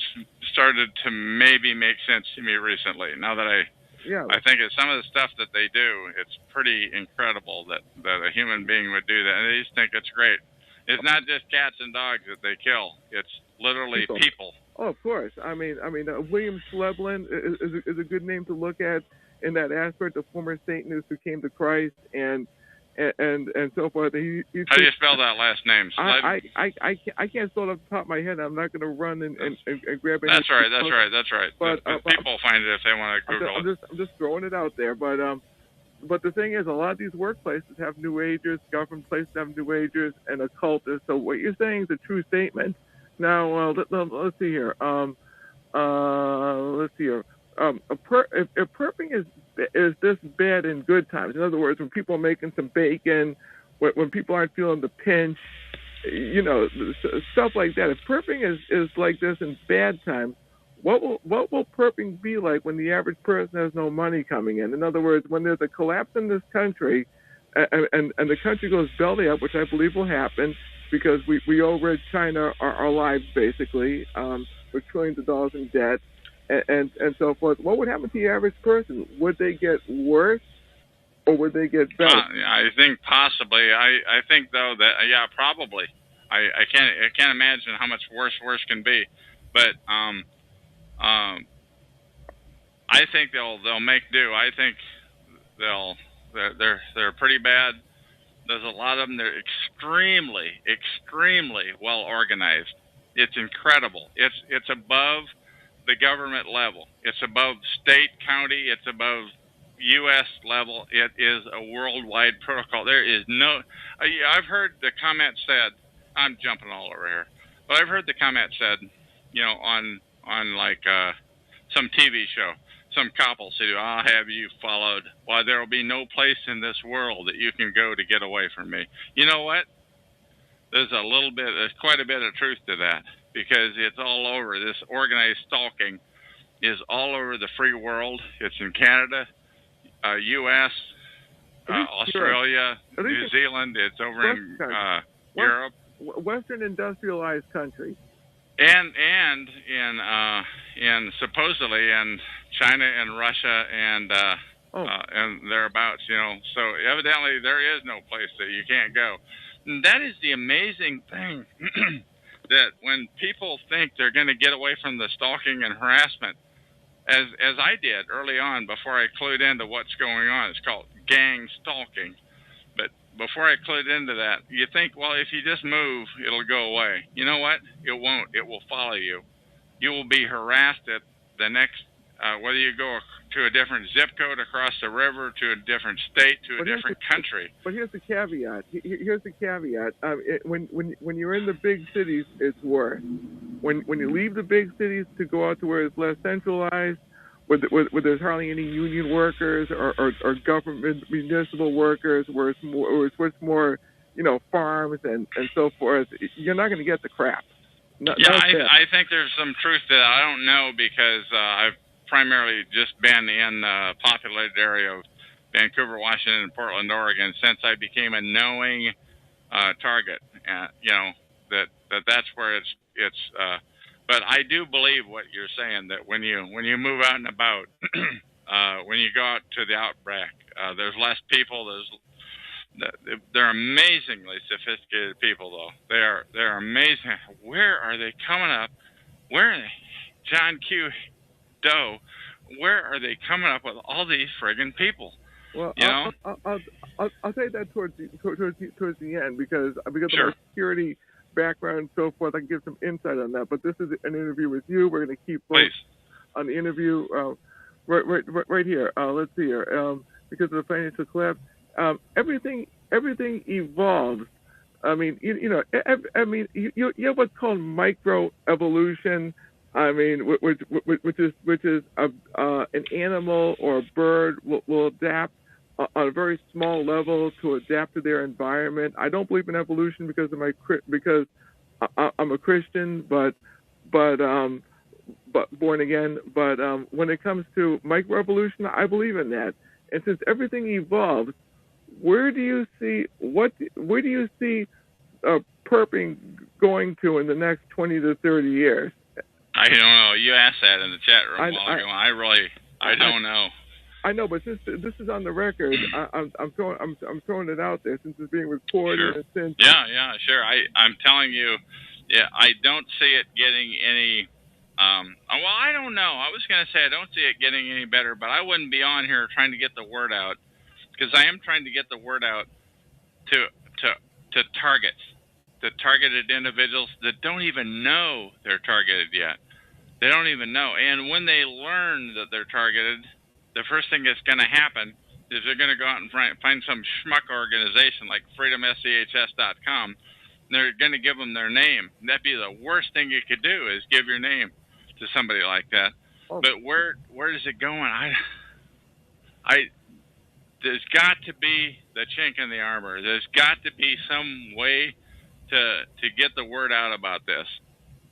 started to maybe make sense to me recently. Now that I think it's some of the stuff that they do, it's pretty incredible that a human being would do that, and they just think it's great. It's not just cats and dogs that they kill; it's literally people. Oh, of course. I mean, William Schleblin is a good name to look at in that aspect of former Satanists who came to Christ and so forth. How do you spell that last name? I can't spell it off the top of my head. I'm not going to run and grab it. That's right. But people find it if they want to Google it. I'm just throwing it out there. But the thing is, a lot of these workplaces have New Agers, government places have New Agers, and occultists. So what you're saying is a true statement. Now, let's see here. If perping is this bad in good times, in other words, when people are making some bacon, when people aren't feeling the pinch, you know, stuff like that. If perping is like this in bad times, what will perping be like when the average person has no money coming in? In other words, when there's a collapse in this country, and the country goes belly up, which I believe will happen because we owe Red China our lives basically, with trillions of dollars in debt. And so forth. What would happen to the average person? Would they get worse, or would they get better? I think possibly. I think though that probably. I can't imagine how much worse can be, but I think they'll make do. I think they're pretty bad. There's a lot of them. They're extremely well organized. It's incredible. It's above the government level. It's above state, county. It's above U.S. level. It is a worldwide protocol. There is no. I've heard the comment said, I'm jumping all over here, but I've heard the comment said, on like some TV show, some cop will say, "I'll have you followed. Why, there will be no place in this world that you can go to get away from me." You know what? There's quite a bit of truth to that, because it's all over. This organized stalking is all over the free world. It's in Canada, U.S., Australia, New Zealand. It's over in Europe, Western industrialized countries, and in supposedly in China and Russia and thereabouts. So evidently there is no place that you can't go. And that is the amazing thing, that when people think they're going to get away from the stalking and harassment, as I did early on before I clued into what's going on. It's called gang stalking. But before I clued into that, you think, well, if you just move, it'll go away. You know what? It won't. It will follow you. You will be harassed at the next, whether you go to a different zip code across the river, to a different state, to a different country. But here's the caveat. Here's the caveat. When you're in the big cities, it's worse. When you leave the big cities to go out to where it's less centralized, where there's hardly any union workers or government municipal workers, where it's more farms and so forth, you're not going to get the crap. I think there's some truth to that. I don't know, because I've primarily just been in the populated area of Vancouver, Washington, and Portland, Oregon since I became a knowing target. That's where it's. But I do believe what you're saying, that when you move out and about, when you go out to the outback, there's less people. They're amazingly sophisticated people, though. They're amazing. Where are they coming up? Where are they? John Q. Doe, where are they coming up with all these friggin' people? Well, I'll say that towards the end, because of my security background and so forth, I can give some insight on that. But this is an interview with you. We're going to keep on the interview right here. Let's see here. Because of the financial collapse, everything evolves. I mean, you have what's called microevolution. I mean, which is an animal or a bird will adapt on a very small level to adapt to their environment. I don't believe in evolution because I'm a Christian, but born again. But when it comes to microevolution, I believe in that. And since everything evolves, where do you see perping going to in the next 20 to 30 years? I don't know. You asked that in the chat room a while ago. I don't know. I know, but since this is on the record, I'm throwing it out there since it's being recorded. Sure. Yeah, sure. I'm telling you, I don't see it getting any. Well, I don't know. I was going to say I don't see it getting any better, but I wouldn't be on here trying to get the word out, because I am trying to get the word out to targets, to targeted individuals that don't even know they're targeted yet. They don't even know, and when they learn that they're targeted, the first thing that's going to happen is they're going to go out and find some schmuck organization like freedomschs.com, and they're going to give them their name. That'd be the worst thing you could do, is give your name to somebody like that. Oh. But where is it going? There's got to be the chink in the armor. There's got to be some way to get the word out about this.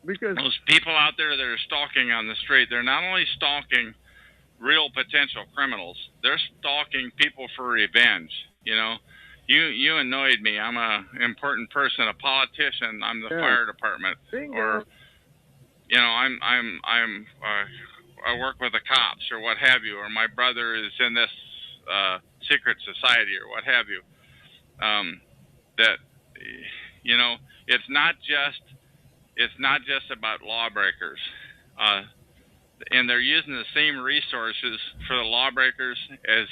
Because those people out there that are stalking on the street, they're not only stalking real potential criminals, they're stalking people for revenge. You annoyed me. I'm a important person, a politician. I'm the fire department, or I work with the cops or what have you, or my brother is in this secret society or what have you. It's not just about lawbreakers. And they're using the same resources for the lawbreakers as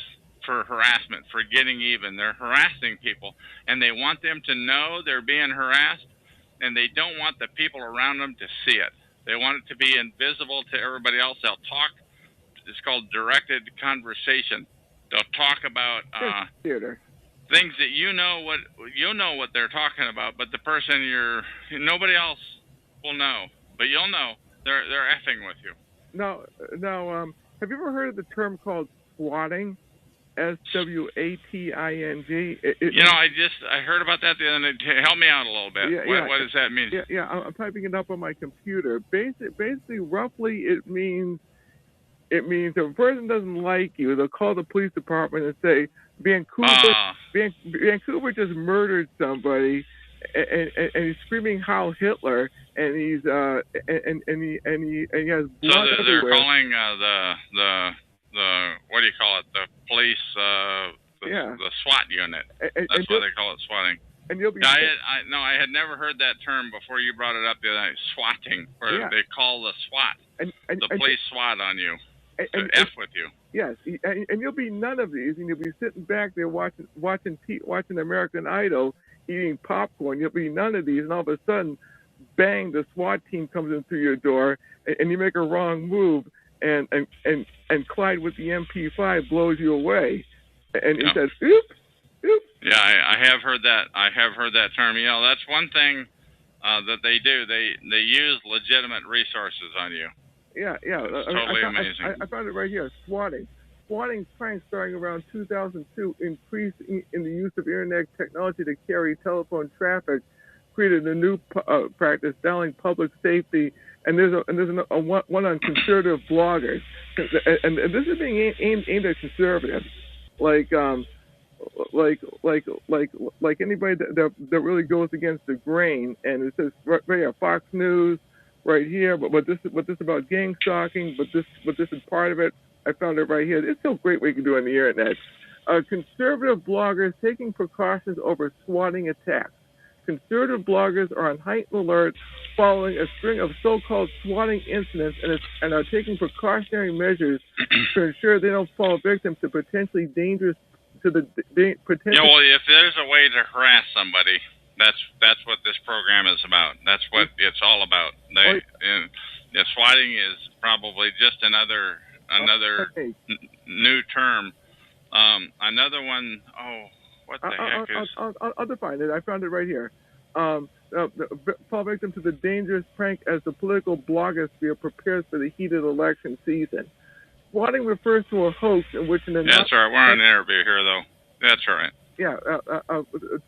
for harassment, for getting even. They're harassing people, and they want them to know they're being harassed, and they don't want the people around them to see it. They want it to be invisible to everybody else. They'll talk. It's called directed conversation. They'll talk about theater. things that you know what they're talking about, but the person nobody else will know, but you'll know they're effing with you. Now, have you ever heard of the term called swatting? SWATING. I heard about that the other day. Help me out a little bit. What does that mean? Yeah. I'm typing it up on my computer. Basically, roughly, it means if a person doesn't like you, they'll call the police department and say Vancouver just murdered somebody, and he's screaming Heil Hitler, and he's and he has blood everywhere. So they're calling the what do you call it? The police, the SWAT unit. That's why they call it swatting. And you'll be. I had never heard that term before you brought it up the other night. Swatting, where they call the SWAT, the police SWAT on you, to F with you. Yes, and you'll be none of these, and you'll be sitting back there watching American Idol, eating popcorn. You'll be none of these, and all of a sudden, bang! The SWAT team comes in through your door, and you make a wrong move. And Clyde with the MP5 blows you away, and he says, "Oops." Yeah, I have heard that. I have heard that term. That's one thing that they do. They use legitimate resources on you. Yeah. It's totally amazing. I found it right here. Swatting pranks starting around 2002 increased in the use of internet technology to carry telephone traffic, created a new practice, dialing public safety. And there's a one on conservative bloggers, and this is being aimed at conservatives, like anybody that really goes against the grain. And it says right here, Fox News, right here. But this about gang stalking. But this is part of it. I found it right here. It's so great what you can do on the internet. Conservative bloggers taking precautions over swatting attacks. Conservative bloggers are on heightened alert following a string of so-called swatting incidents and are taking precautionary measures to ensure they don't fall victim to potentially dangerous potential. Well, if there's a way to harass somebody, that's what this program is about. That's what it's all about. Swatting is probably just another new term. Another one. Oh. What the heck is? I'll define it. I found it right here. Fall victim to the dangerous prank as the political blogosphere prepares for the heated election season. Swatting refers to a hoax in which an anonymous... That's all right. We're on an interview here, though. That's all right. Yeah,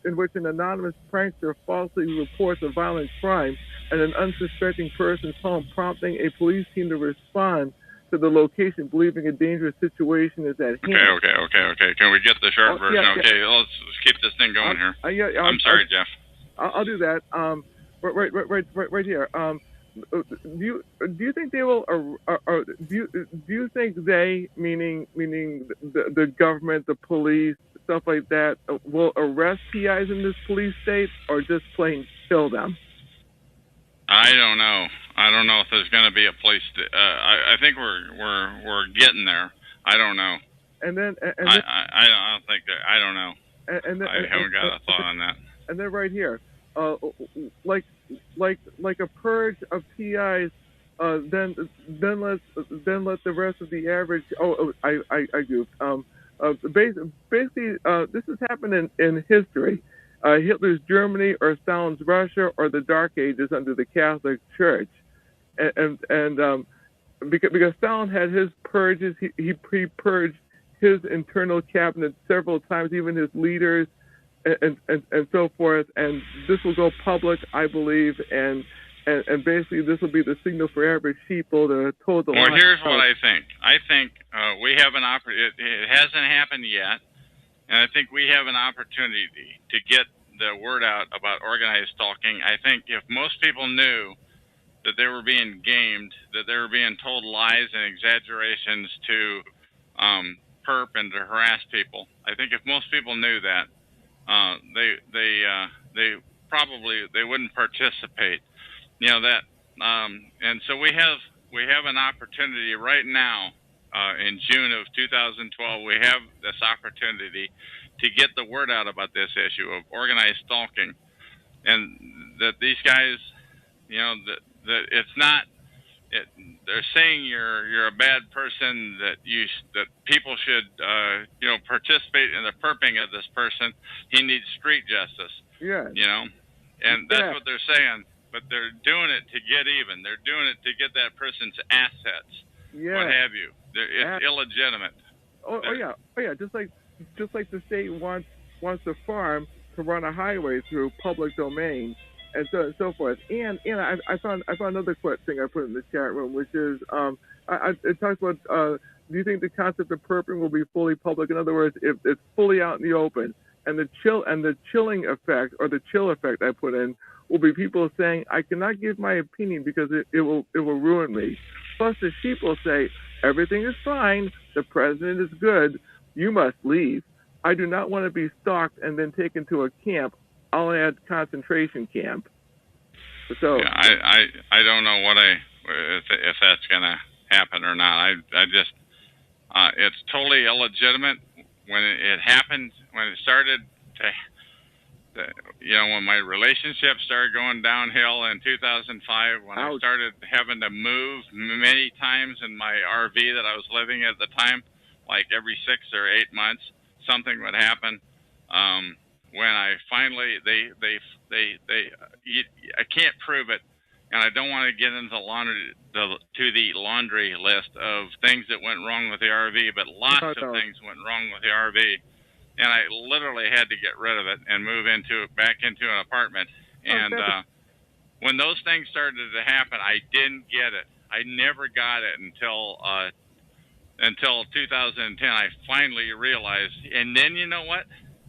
in which an anonymous prankster falsely reports a violent crime at an unsuspecting person's home, prompting a police team to respond to the location, believing a dangerous situation is at hand. Okay. Can we get the short version? Okay, let's keep this thing going here. I'm sorry, Jeff. I'll do that. Right here. Do you think they will? Do you think they, meaning the government, the police, stuff like that, will arrest PIs in this police state, or just plain kill them? I don't know. I don't know if there's going to be a place to. I think we're getting there. I don't know. And then I don't think that. I don't know. I haven't got a thought on that. And then right here, like a purge of PIs. Then let the rest of the average. I goofed. Basically, this has happened in history. Hitler's Germany or Stalin's Russia or the Dark Ages under the Catholic Church, and because Stalin had his purges, he purged his internal cabinet several times, even his leaders, and so forth. And this will go public, I believe, and basically this will be the signal for average people to toe the line. Well, here's what I think. I think we have an opportunity. It hasn't happened yet. And I think we have an opportunity to get the word out about organized stalking. I think if most people knew that they were being gamed, that they were being told lies and exaggerations to perp and to harass people, I think if most people knew that, they probably wouldn't participate. And so we have an opportunity right now. In June of 2012, we have this opportunity to get the word out about this issue of organized stalking, and that these guys, that it's not, they're saying you're a bad person, that people should participate in the perping of this person. He needs street justice. Yeah. And that's what they're saying. But they're doing it to get even. They're doing it to get that person's assets. Yeah. What have you? It's illegitimate. Oh yeah. Just like the state wants the farm to run a highway through public domain, and so on and so forth. And I found another thing I put in the chat room, which is it talks about do you think the concept of perping will be fully public? In other words, if it's fully out in the open, and the chilling effect, or the chill effect I put in, will be people saying, I cannot give my opinion because it will ruin me. Plus the sheep will say, everything is fine, the president is good, you must leave. I do not want to be stalked and then taken to a camp. I'll add concentration camp. So yeah, I don't know if that's gonna happen or not. I just it's totally illegitimate. When it happened, when it started when my relationship started going downhill in 2005, when I started having to move many times in my RV that I was living at the time, like every 6 or 8 months, something would happen. When I finally, I can't prove it, and I don't want to get into the laundry list of things that went wrong with the RV, but lots of things went wrong with the RV. And I literally had to get rid of it and move back into an apartment. And when those things started to happen, I didn't get it. I never got it until 2010. I finally realized. And then you know what?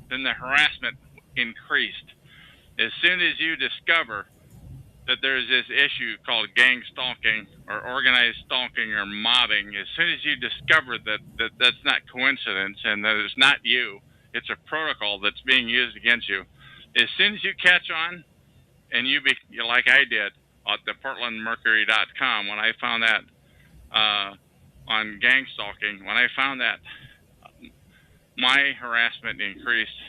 Then the harassment increased. As soon as you discover that there's this issue called gang stalking or organized stalking or mobbing, as soon as you discover that that's not coincidence and that it's not you, it's a protocol that's being used against you. As soon as you catch on, and you like I did at the PortlandMercury.com, when I found that on gang stalking, when I found that, my harassment increased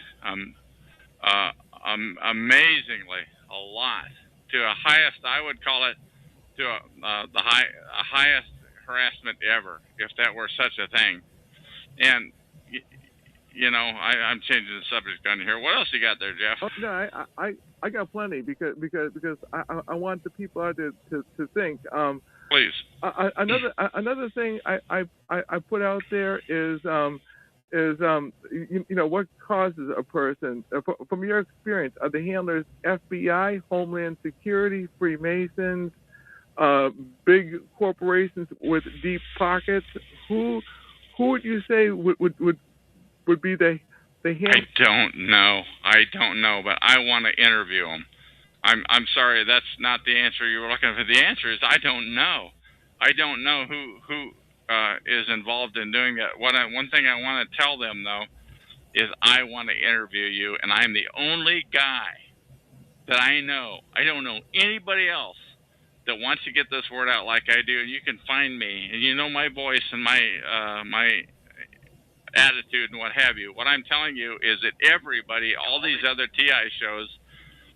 amazingly a lot, to a highest, I would call it, to the highest harassment ever, if that were such a thing. And I'm changing the subject on here. What else you got there, Jeff? Oh, no, I got plenty because I want the people out there to think. Please. Another thing I put out there is what causes a person, from your experience, are the handlers FBI, Homeland Security, Freemasons, big corporations with deep pockets? Who would you say would be the hand? I don't know, but I want to interview them. I'm sorry, that's not the answer you were looking for. The answer is I don't know. I don't know who is involved in doing that. One thing I want to tell them, though, is I want to interview you, and I'm the only guy that I know. I don't know anybody else that wants to get this word out like I do. And you can find me, and you know my voice and my attitude and what have you. What I'm telling you is that everybody, all these other TI shows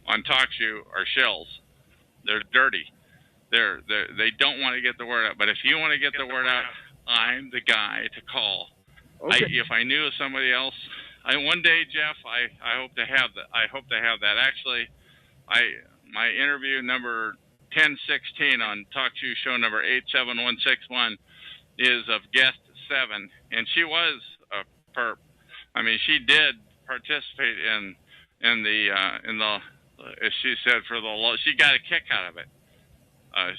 on TalkShoe are shills. They're dirty. They don't want to get the word out. But if you want to get the word out, I'm the guy to call. Okay. If I knew of somebody else, one day, Jeff, I hope to have that. I hope to have that. Actually, my interview number 1016 on TalkShoe show number 87161 is of guest 7, and she was a perp. I mean, she did participate in the as she said, she got a kick out of it.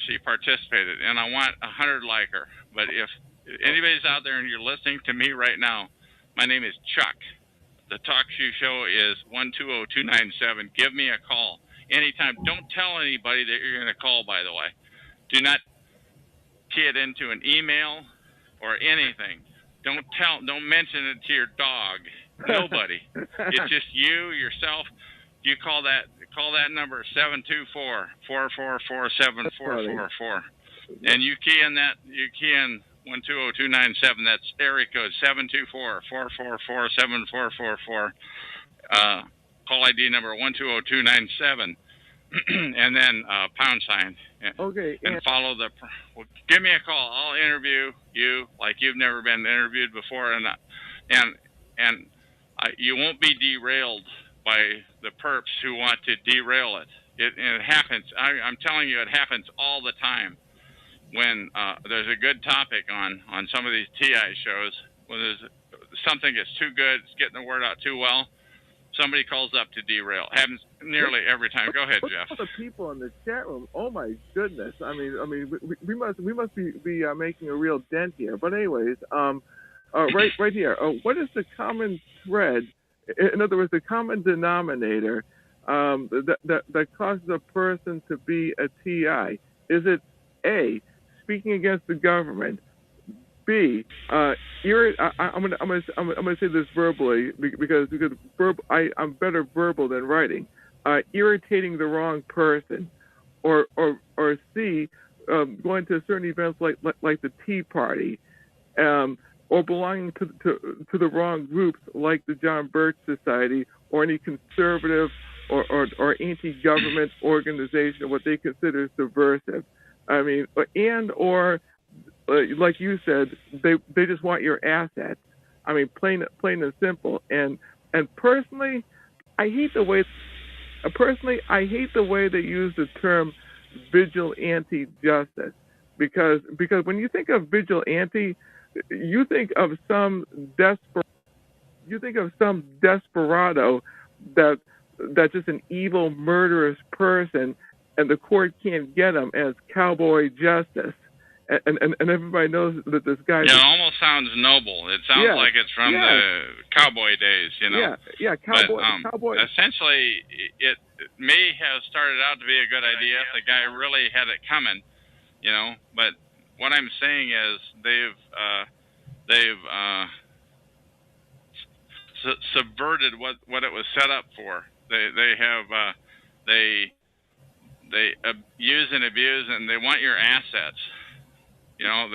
She participated, and I want 100 like her. But if anybody's out there and you're listening to me right now, my name is Chuck. The TalkShoe show is 120297. Give me a call anytime. Don't tell anybody that you're going to call, by the way. Do not key it into an email or anything. Don't mention it to your dog. Nobody. It's just you, yourself. You call that number 724-444-7444, and you key in 120297. That's area code 724-444-7444. Call ID number 120297, and then #, and follow the. Well, give me a call. I'll interview you like you've never been interviewed before, and you won't be derailed by the perps who want to derail it. It happens. I'm telling you, it happens all the time. When there's a good topic on some of these TI shows, when there's something that's too good, it's getting the word out too well, somebody calls up to derail. It happens nearly every time. Go ahead, Jeff. All the people in the chat room. Oh my goodness! I mean, we must be making a real dent here. But anyways, right here. What is the common thread? In other words, the common denominator that causes a person to be a TI? Is it A, speaking against the government? B, I'm gonna say this verbally because I'm better verbal than writing. Irritating the wrong person, or C, going to certain events like the Tea Party, or belonging to the wrong groups like the John Birch Society or any conservative or anti-government organization, what they consider subversive. I mean, like you said, they just want your assets. I mean, plain and simple. And personally, I hate the way they use the term vigilante justice, because when you think of vigilante, you think of some desperado that's just an evil, murderous person, and the court can't get him as cowboy justice. And everybody knows that this guy. Yeah, it almost sounds noble. It sounds like it's from the cowboy days, you know. Yeah, cowboy. But, cowboy. Essentially, it may have started out to be a good idea if the guy really had it coming, you know. But what I'm saying is they've subverted what it was set up for. They use and abuse, and they want your assets. You know,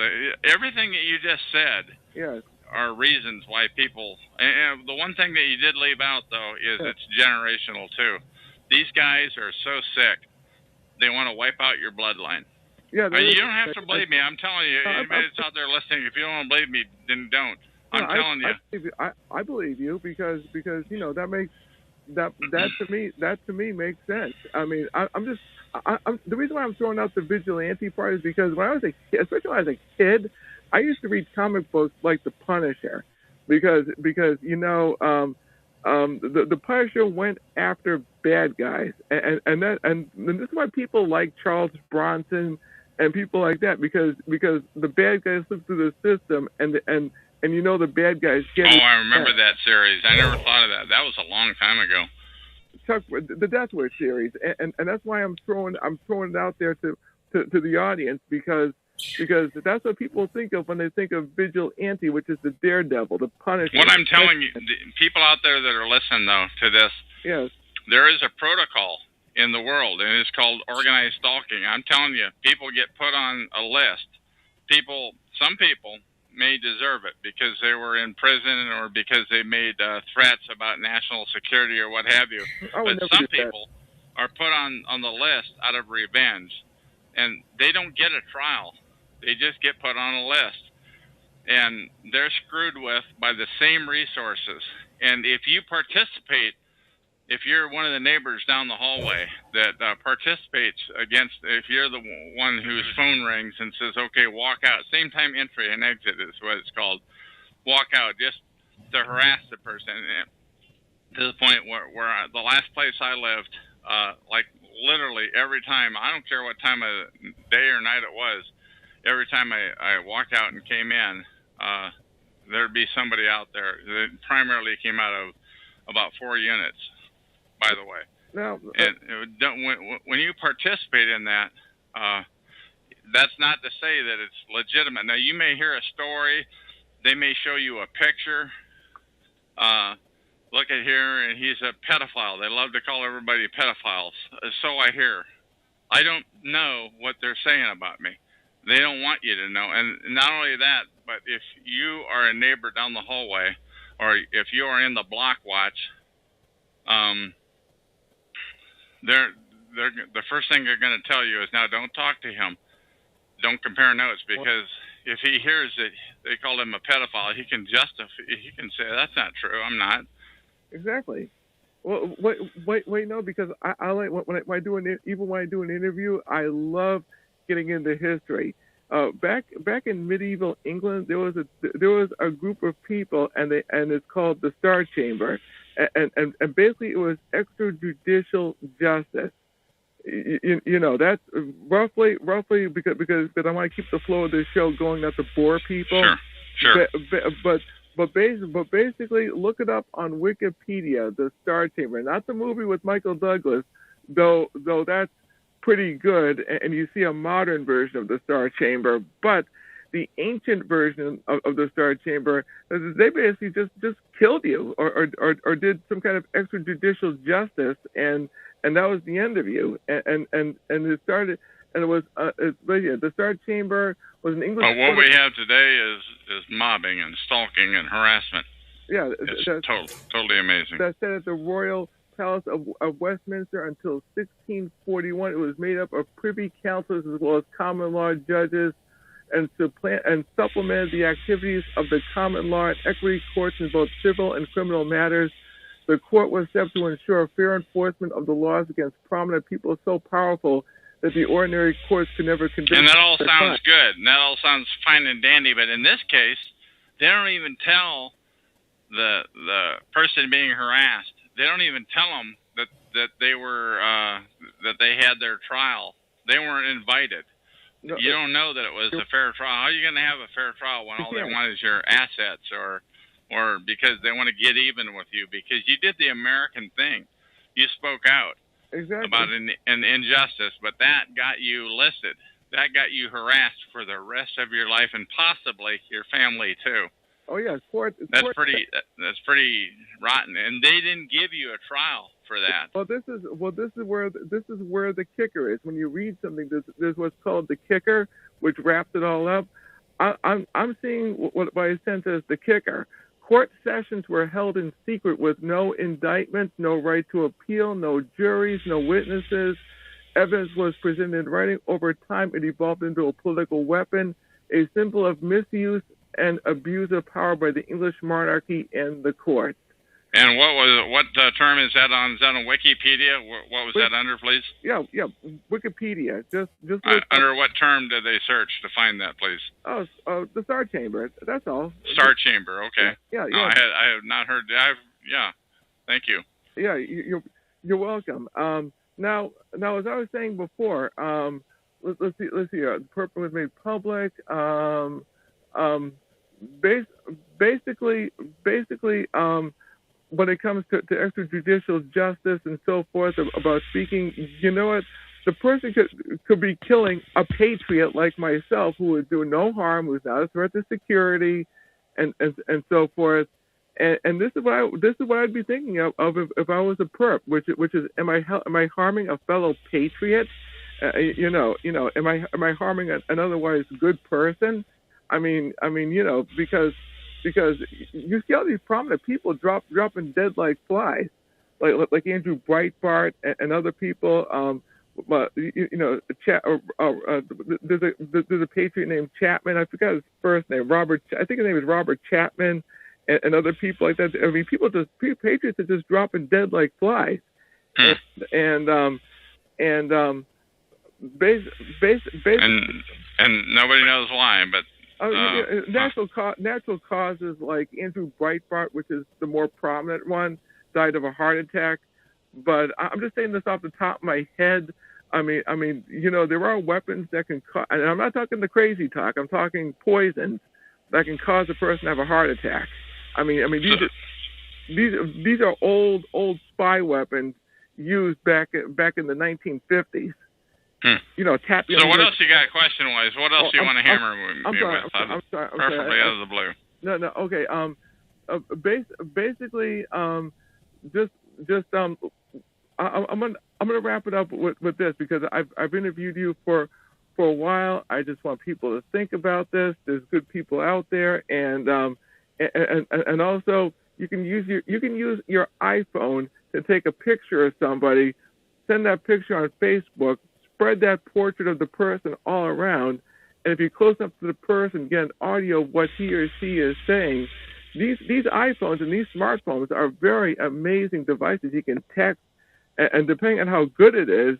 everything that you just said are reasons why people. And the one thing that you did leave out, though, is it's generational too. These guys are so sick, they want to wipe out your bloodline. Yeah, you don't have to believe me. I'm telling you. Anybody that's out there listening, if you don't want to believe me, then don't. I'm telling you. I believe you because you know that makes that to me makes sense. I mean, I'm the reason why I'm throwing out the vigilante part is because when I was a kid, especially when I was a kid, I used to read comic books like The Punisher, because you know the Punisher went after bad guys, and this is why people like Charles Bronson and people like that, because the bad guys look through the system and you know the bad guys get. Oh, I remember that series. I never thought of that. That was a long time ago. Chuck, the Death Wish series, and that's why I'm throwing it out there to the audience, because that's what people think of when they think of vigilante, which is the daredevil, the Punisher. What I'm telling you, people out there that are listening though to this, yes, there is a protocol in the world, and it's called organized stalking. I'm telling you, people get put on a list. Some people may deserve it because they were in prison or because they made threats about national security or what have you. But some people are put on the list out of revenge, and they don't get a trial. They just get put on a list, and they're screwed with by the same resources. And if you participate, if you're one of the neighbors down the hallway that participates against, if you're the one whose phone rings and says, okay, walk out, same time entry and exit is what it's called, walk out, just to harass the person, to the point where the last place I lived, like literally every time, I don't care what time of day or night it was, every time I walked out and came in, there'd be somebody out there that primarily came out of about 4 units. By the way, and when you participate in that, that's not to say that it's legitimate. Now, you may hear a story, they may show you a picture. Look at here, and he's a pedophile. They love to call everybody pedophiles. So I hear. I don't know what they're saying about me. They don't want you to know. And not only that, but if you are a neighbor down the hallway, or if you are in the block watch, the first thing they're going to tell you is, now don't talk to him. Don't compare notes, because if he hears that they call him a pedophile, he can say that's not true. I'm not. Exactly. Well, wait, no, because I like when I do an interview, I love getting into history. Back in medieval England, there was a group of people, and it's called the Star Chamber, and basically it was extrajudicial justice. You know, that's roughly because I want to keep the flow of this show going, not to bore people. Sure. But basically, look it up on Wikipedia, the Star Chamber, not the movie with Michael Douglas, though that's pretty good, and you see a modern version of the Star Chamber. But the ancient version of the Star Chamber, they basically just killed you or did some kind of extrajudicial justice, and that was the end of you. And it started, and it was the Star Chamber was an English. Well, what we have today is mobbing and stalking and harassment. Yeah, it's totally amazing. That said, at the Royal Palace of Westminster until 1641, it was made up of privy councillors as well as common law judges, and supplemented the activities of the common law and equity courts in both civil and criminal matters. The court was set up to ensure fair enforcement of the laws against prominent people so powerful that the ordinary courts could never convict. And that all sounds good, and that all sounds fine and dandy, but in this case, they don't even tell the person being harassed. They don't even tell them that they were that they had their trial. They weren't invited. No, you don't know that it was a fair trial. How are you going to have a fair trial when all they want is your assets, or because they want to get even with you because you did the American thing? You spoke out. Exactly. About an injustice, but that got you listed. That got you harassed for the rest of your life, and possibly your family too. Oh yeah, That's pretty rotten, and they didn't give you a trial for that. Well, this is where the kicker is. When you read something, there's what's called the kicker, which wraps it all up. I'm seeing what I sense as the kicker. Court sessions were held in secret with no indictments, no right to appeal, no juries, no witnesses. Evidence was presented in writing. Over time, it evolved into a political weapon, a symbol of misuse and abuse of power by the English monarchy and the courts. And what term is that on? Is that on Wikipedia? What was that under, please? Yeah, Wikipedia. Just under what term did they search to find that, please? Oh, the Star Chamber. That's all. Star Chamber. Okay. Yeah. No, I have not heard. Thank you. Yeah, you're welcome. Now, as I was saying before, let's see. The purpose was made public. Basically. When it comes to extrajudicial justice and so forth about speaking, you know what? The person could be killing a patriot like myself who would do no harm, who's not a threat to security, and so forth. And this is what I'd be thinking of if I was a perp, which is am I harming a fellow patriot? Am I harming an otherwise good person? I mean, because you see all these prominent people dropping dead like flies, like Andrew Breitbart and other people. There's a patriot named Chapman. I forgot his first name. I think his name is Robert Chapman, and other people like that. I mean, patriots are just dropping dead like flies, and nobody knows why, but. Natural causes like Andrew Breitbart, which is the more prominent one, died of a heart attack. But I'm just saying this off the top of my head. I mean, there are weapons that can cause, and I'm not talking the crazy talk. I'm talking poisons that can cause a person to have a heart attack. I mean, these are old spy weapons used back in the 1950s. Tap you. So what else you got question-wise? What else do you want to hammer me with? I'm sorry. Perfectly out of the blue. No. Okay. Basically, I'm gonna wrap it up with this because I've interviewed you for a while. I just want people to think about this. There's good people out there, and also you can use your iPhone to take a picture of somebody send that picture on Facebook, spread that portrait of the person all around, and if you're close enough to the person, get an audio of what he or she is saying. These iPhones and these smartphones are very amazing devices. You can text, and depending on how good it is,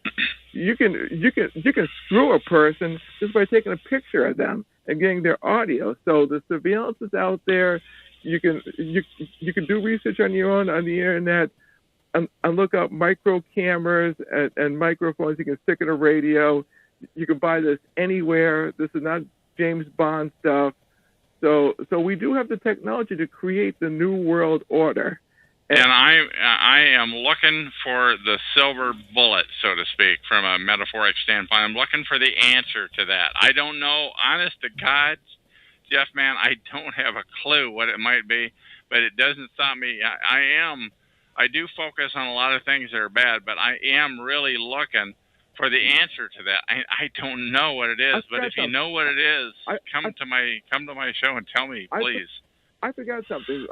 you can screw a person just by taking a picture of them and getting their audio. So the surveillance is out there. You can do research on your own on the internet and look up micro cameras and microphones. You can stick in a radio. You can buy this anywhere. This is not James Bond stuff. So we do have the technology to create the new world order. And I am looking for the silver bullet, so to speak, from a metaphoric standpoint. I'm looking for the answer to that. I don't know, honest to God, Jeff, man, I don't have a clue what it might be, but it doesn't stop me. I do focus on a lot of things that are bad, but I am really looking for the answer to that. I don't know what it is, but if you know what it is, come to my show and tell me, please. I forgot something,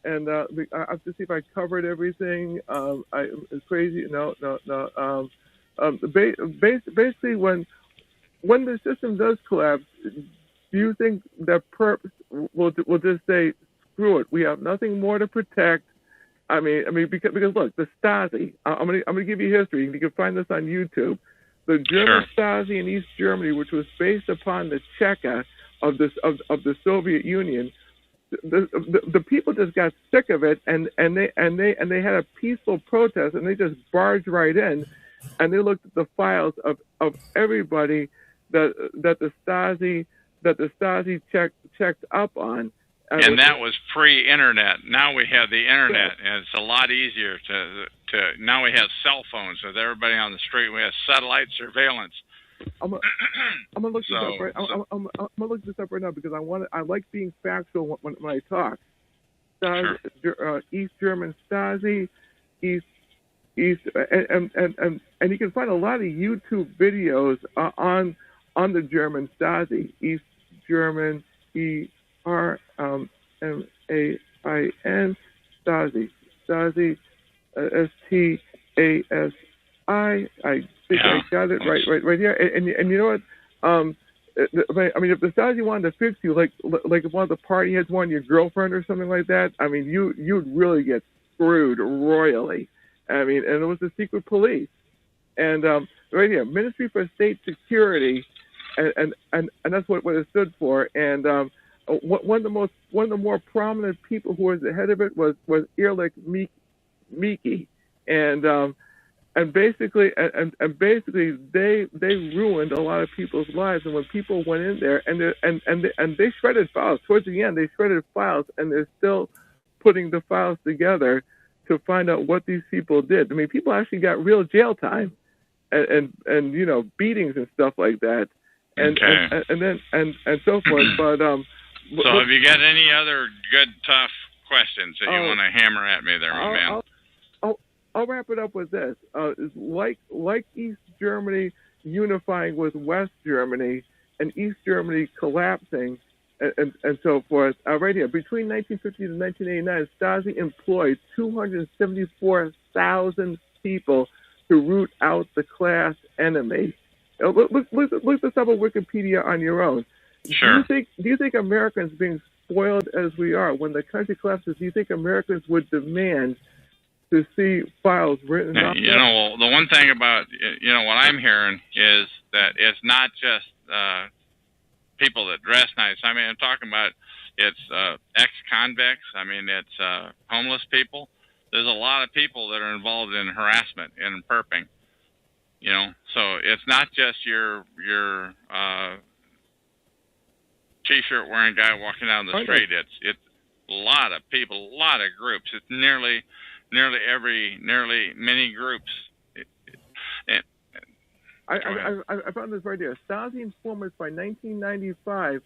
and I have to see if I covered everything. It's crazy. No. Basically, when the system does collapse, do you think that perps will just say, screw it, we have nothing more to protect? I mean, because look, the Stasi. I'm gonna give you history. You can find this on YouTube. The German Stasi in East Germany, which was based upon the Cheka of the Soviet Union. The people just got sick of it, and they had a peaceful protest, and they just barged right in, and they looked at the files of everybody that the Stasi checked up on. And that was pre-internet. Now we have the internet, and it's a lot easier to. Now we have cell phones with everybody on the street. We have satellite surveillance. I'm gonna look this up right. I'm gonna look this up right now because I like being factual when I talk. East German Stasi, East, and you can find a lot of YouTube videos on the German Stasi. East German, ERMAIN Stasi, STASI. I think I got it right here. And you know what? I mean, if the Stasi wanted to fix you, like if one of the party heads wanted your girlfriend or something like that, I mean, you'd really get screwed royally. I mean, and it was the secret police. And right here, Ministry for State Security, and that's what it stood for. And one of the more prominent people who was the head of it was Erlich Miki, and basically they ruined a lot of people's lives. And when people went in there and they shredded files towards the end, they shredded files, and they're still putting the files together to find out what these people did. I mean, people actually got real jail time and you know, beatings and stuff like that, and so forth. But so have you got any other good tough questions that you want to hammer at me there, my man? I'll wrap it up with this. Like East Germany unifying with West Germany and East Germany collapsing and so forth. Right here, between 1950 and 1989, Stasi employed 274,000 people to root out the class enemy. Look this up on Wikipedia on your own. Sure. Do you think Americans, being spoiled as we are, when the country collapses, do you think Americans would demand to see files written up? You know, the one thing about, you know, what I'm hearing is that it's not just people that dress nice. I mean, I'm talking about it's ex-convicts. I mean, it's homeless people. There's a lot of people that are involved in harassment and perping. You know, so it's not just your t-shirt wearing guy walking down the street. It's a lot of people, a lot of groups. It's nearly many groups. I found this right here. Stasi informers by 1995,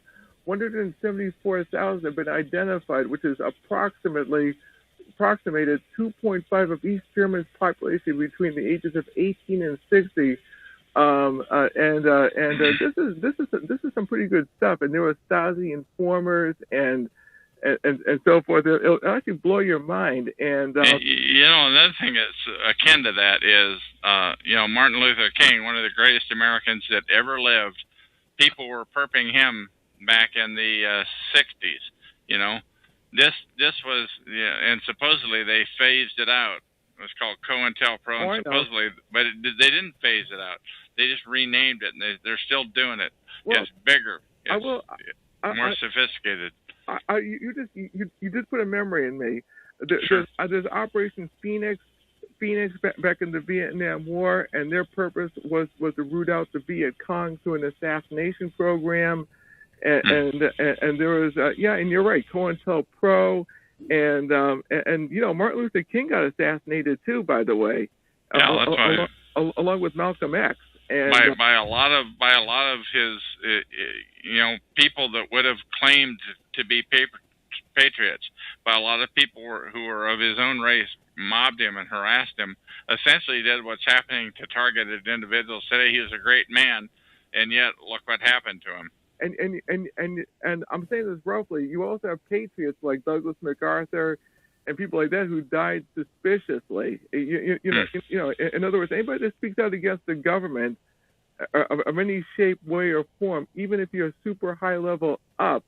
174,000 have been identified, which is approximated 2.5 of East Germany's population between the ages of 18 and 60. This is some pretty good stuff. And there were Stasi informers and and so forth. It'll actually blow your mind. And another thing that's akin to that is, Martin Luther King, one of the greatest Americans that ever lived. People were perping him back in the 60s. This was, and supposedly they phased it out. It was called COINTELPRO, and supposedly, but they didn't phase it out. They just renamed it, and they're still doing it. Well, it's bigger. It's more sophisticated. You just put a memory in me. There's Operation Phoenix back in the Vietnam War, and their purpose was to root out the Viet Cong through an assassination program. And there was and you're right, COINTELPRO, and Martin Luther King got assassinated too, by the way. Yeah, that's right. Along with Malcolm X. And by a lot of his people that would have claimed to be patriots, by a lot of people who were of his own race, mobbed him and harassed him. Essentially, did what's happening to targeted individuals. Say he was a great man, and yet look what happened to him. And I'm saying this roughly. You also have patriots like Douglas MacArthur and people like that who died suspiciously. In other words, anybody that speaks out against the government of any shape, way, or form, even if you're super high level up,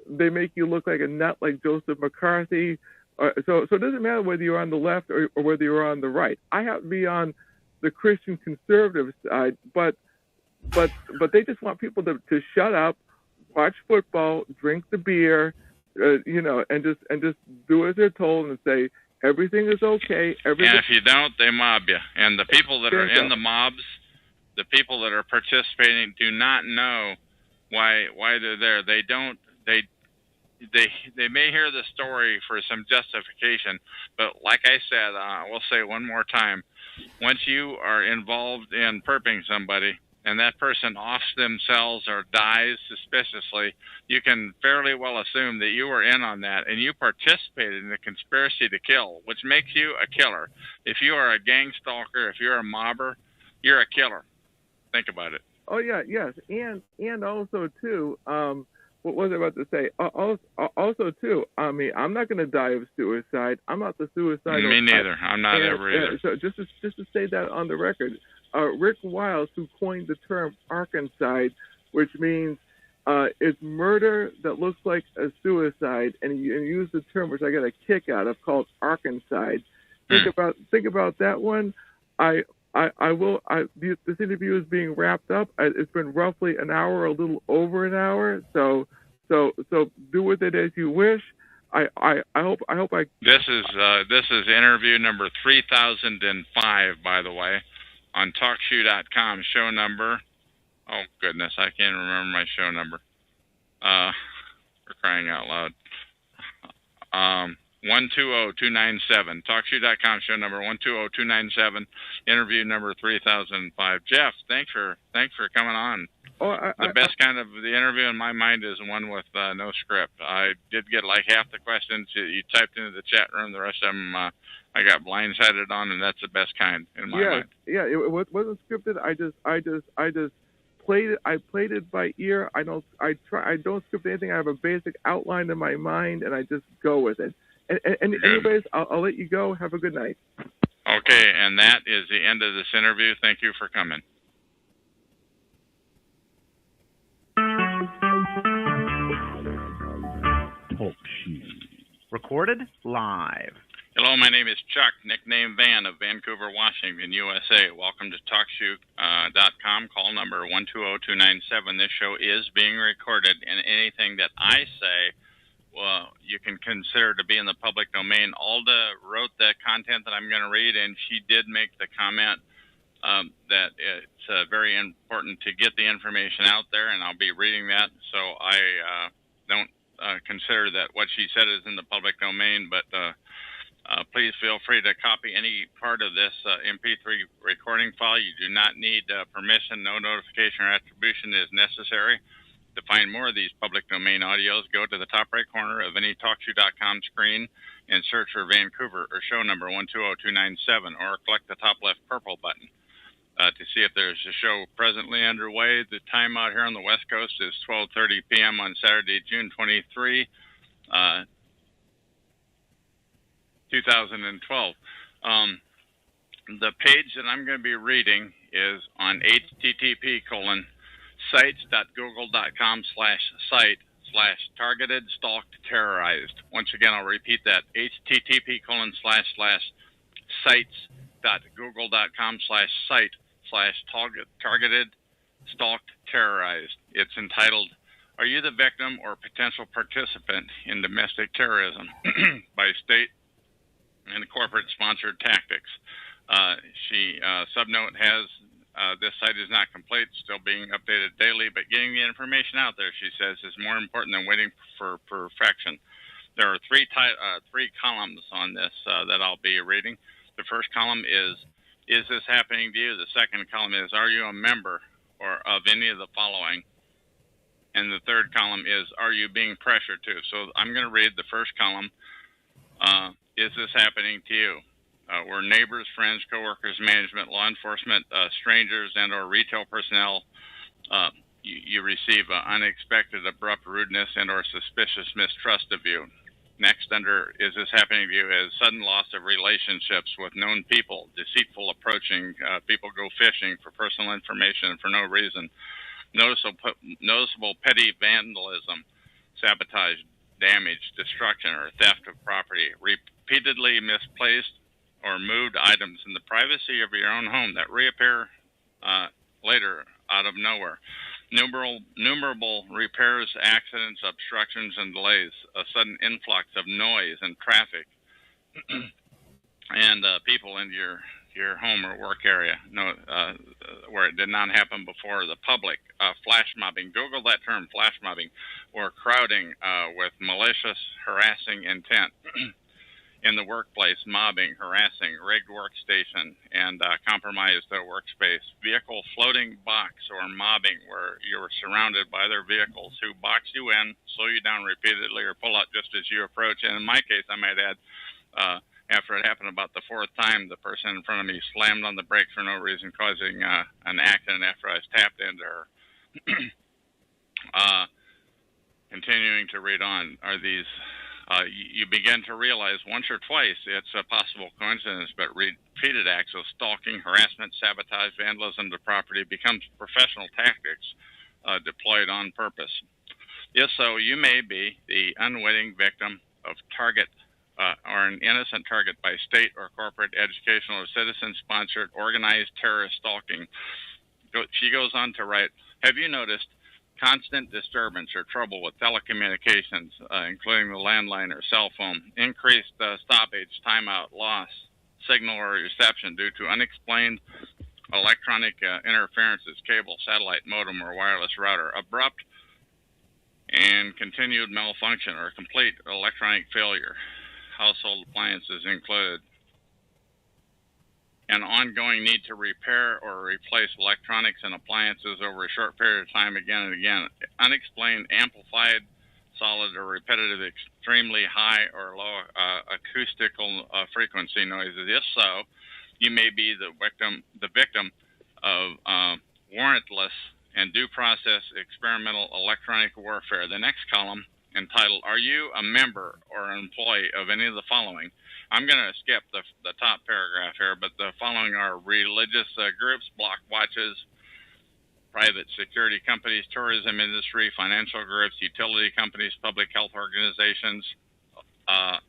they make you look like a nut, like Joseph McCarthy. So it doesn't matter whether you're on the left or whether you're on the right. I have to be on the Christian conservative side, but they just want people to shut up, watch football, drink the beer, and just do as they're told and say everything is okay. And if you don't, they mob you. And the people that are in the mobs, the people that are participating, do not know why they're there. They don't. They may hear the story for some justification, but like I said, I will say one more time: once you are involved in perping somebody, and that person offs themselves or dies suspiciously, you can fairly well assume that you were in on that and you participated in the conspiracy to kill, which makes you a killer. If you are a gang stalker, if you're a mobber, you're a killer. Think about it. Oh yeah, yes, and also too, what was I about to say? Also too, I mean, I'm not going to die of suicide. I'm not the suicidal. Me neither. I'm not ever either. So just to say that on the record. Rick Wiles, who coined the term Arkancide, which means it's murder that looks like a suicide, and he used the term which I got a kick out of called Arkancide. Think about that one. This interview is being wrapped up. It's been roughly an hour, a little over an hour. So do with it as you wish. I hope I. This is interview number 3005, by the way. On TalkShoe.com, show number. Oh goodness, I can't remember my show number. For crying out loud. 120297. TalkShoe.com, show number 120297. Interview number 3005. Jeff, thanks for coming on. The best kind of the interview in my mind is one with no script. I did get like half the questions you typed into the chat room. The rest of them I got blindsided on, and that's the best kind in my mind. Yeah, it wasn't scripted. I just played it. I played it by ear. I don't script anything. I have a basic outline in my mind, and I just go with it. And anyways, I'll let you go. Have a good night. Okay, and that is the end of this interview. Thank you for coming. Talk Shoe. Recorded live. Hello, my name is Chuck, nickname Van of Vancouver, Washington, USA. Welcome to TalkShoe.com, call number 120297. This show is being recorded, and anything that I say, well, you can consider to be in the public domain. Alda wrote the content that I'm going to read, and she did make the comment that it's very important to get the information out there, and I'll be reading that. So I don't consider that what she said is in the public domain, but please feel free to copy any part of this MP3 recording file. You do not need permission. No notification or attribution is necessary. To find more of these public domain audios, go to the top right corner of any TalkShoe.com screen and search for Vancouver or show number 120297, or click the top left purple button to see if there's a show presently underway. The time out here on the West Coast is 12:30 p.m. on Saturday, June 23. 2012. The page that I'm going to be reading is on http://sites.google.com/site/targeted stalked terrorized. Once again, I'll repeat that, http://sites.google.com/site/targeted stalked terrorized. It's entitled, "Are You the Victim or Potential Participant in Domestic Terrorism?" by state and corporate sponsored tactics. Subnote has, this site is not complete, still being updated daily, but getting the information out there, she says, is more important than waiting for perfection. There are three columns on this that I'll be reading. The first column is this happening to you? The second column is, are you a member or of any of the following? And the third column is, are you being pressured to? So I'm going to read the first column. Is this happening to you? Where neighbors, friends, coworkers, management, law enforcement, strangers, and or retail personnel, you receive unexpected, abrupt rudeness and or suspicious mistrust of you. Next, under is this happening to you, is sudden loss of relationships with known people, deceitful approaching, people go fishing for personal information for no reason, noticeable petty vandalism, sabotage, damage, destruction, or theft of property, repeatedly misplaced or moved items in the privacy of your own home that reappear later out of nowhere. Numerable repairs, accidents, obstructions, and delays. A sudden influx of noise and traffic and people into your home or work area, where it did not happen before. The public, flash mobbing. Google that term, flash mobbing, or crowding with malicious, harassing intent. In the workplace, mobbing, harassing, rigged workstation, and compromised workspace. Vehicle floating box or mobbing, where you are surrounded by their vehicles who box you in, slow you down repeatedly, or pull out just as you approach. And in my case, I might add, after it happened about the fourth time, the person in front of me slammed on the brakes for no reason, causing an accident after I was tapped into her. Continuing to read on, are these... you begin to realize once or twice it's a possible coincidence, but repeated acts of stalking, harassment, sabotage, vandalism to property becomes professional tactics deployed on purpose. If so, you may be the unwitting victim of target or an innocent target by state or corporate, educational, or citizen-sponsored organized terrorist stalking. She goes on to write, have you noticed constant disturbance or trouble with telecommunications, including the landline or cell phone, increased stoppage, timeout, loss, signal or reception due to unexplained electronic interferences, cable, satellite, modem, or wireless router, abrupt and continued malfunction or complete electronic failure, household appliances included, an ongoing need to repair or replace electronics and appliances over a short period of time again and again, unexplained, amplified, solid, or repetitive, extremely high or low acoustical frequency noises. If so, you may be the victim of warrantless and due process experimental electronic warfare. The next column, entitled, are you a member or an employee of any of the following? I'm going to skip the top paragraph here, but the following are religious groups, block watches, private security companies, tourism industry, financial groups, utility companies, public health organizations,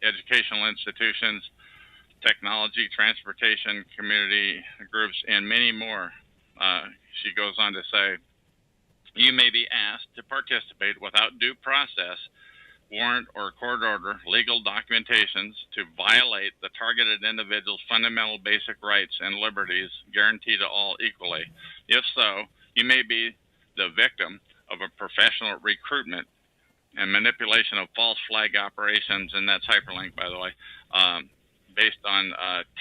educational institutions, technology, transportation, community groups, and many more. She goes on to say, you may be asked to participate without due process, warrant, or court order, legal documentations to violate the targeted individual's fundamental basic rights and liberties guaranteed to all equally. If so, you may be the victim of a professional recruitment and manipulation of false flag operations, and that's hyperlinked, by the way, based on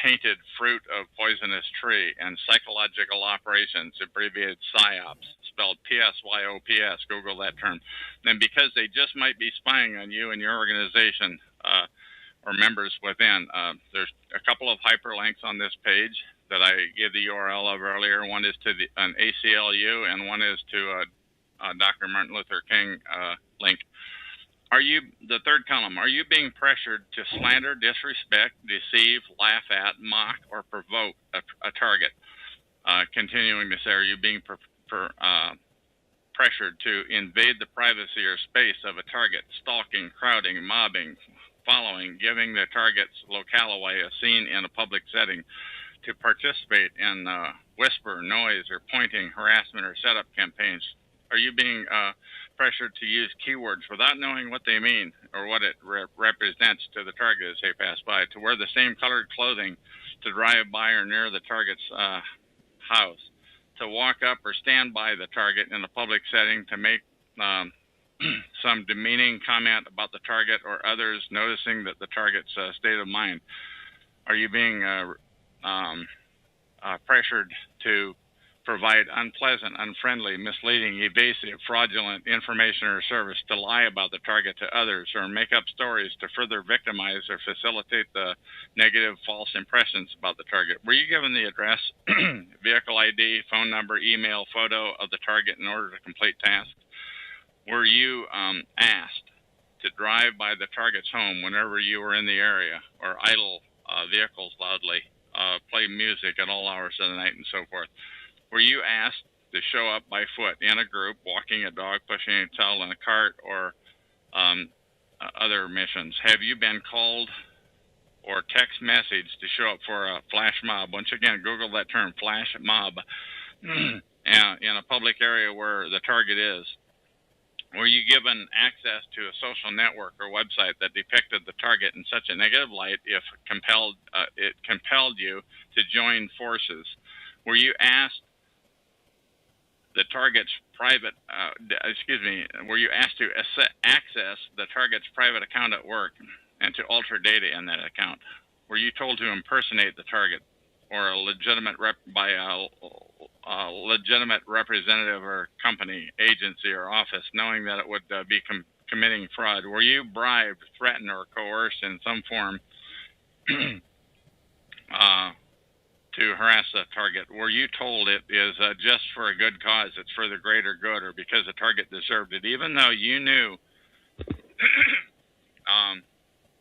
tainted fruit of poisonous tree, and psychological operations, abbreviated PSYOPs, spelled P-S-Y-O-P-S, Google that term. And because they just might be spying on you and your organization or members within, there's a couple of hyperlinks on this page that I gave the URL of earlier. One is to an ACLU, and one is to a Dr. Martin Luther King link. Are you, the third column, are you being pressured to slander, disrespect, deceive, laugh at, mock, or provoke a target? Continuing to say, are you being pressured to invade the privacy or space of a target, stalking, crowding, mobbing, following, giving the target's locale away, a scene in a public setting, to participate in whisper, noise, or pointing, harassment, or setup campaigns? Are you being pressured to use keywords without knowing what they mean or what it represents to the target as they pass by, to wear the same colored clothing, to drive by or near the target's house, to walk up or stand by the target in a public setting, to make some demeaning comment about the target or others, noticing that the target's state of mind? Are you being pressured to provide unpleasant, unfriendly, misleading, evasive, fraudulent information or service, to lie about the target to others, or make up stories to further victimize or facilitate the negative, false impressions about the target? Were you given the address, vehicle ID, phone number, email, photo of the target in order to complete tasks? Were you asked to drive by the target's home whenever you were in the area, or idle vehicles loudly, play music at all hours of the night, and so forth? Were you asked to show up by foot in a group, walking a dog, pushing a child in a cart, or other missions? Have you been called or text messaged to show up for a flash mob? Once again, Google that term, flash mob, in a public area where the target is. Were you given access to a social network or website that depicted the target in such a negative light it compelled you to join forces? Were you asked the target's private, were you asked to access the target's private account at work and to alter data in that account? Were you told to impersonate the target or a legitimate legitimate representative or company, agency, or office, knowing that it would be committing fraud? Were you bribed, threatened, or coerced in some form to harass the target? Were you told it is just for a good cause, it's for the greater good, or because the target deserved it, even though you knew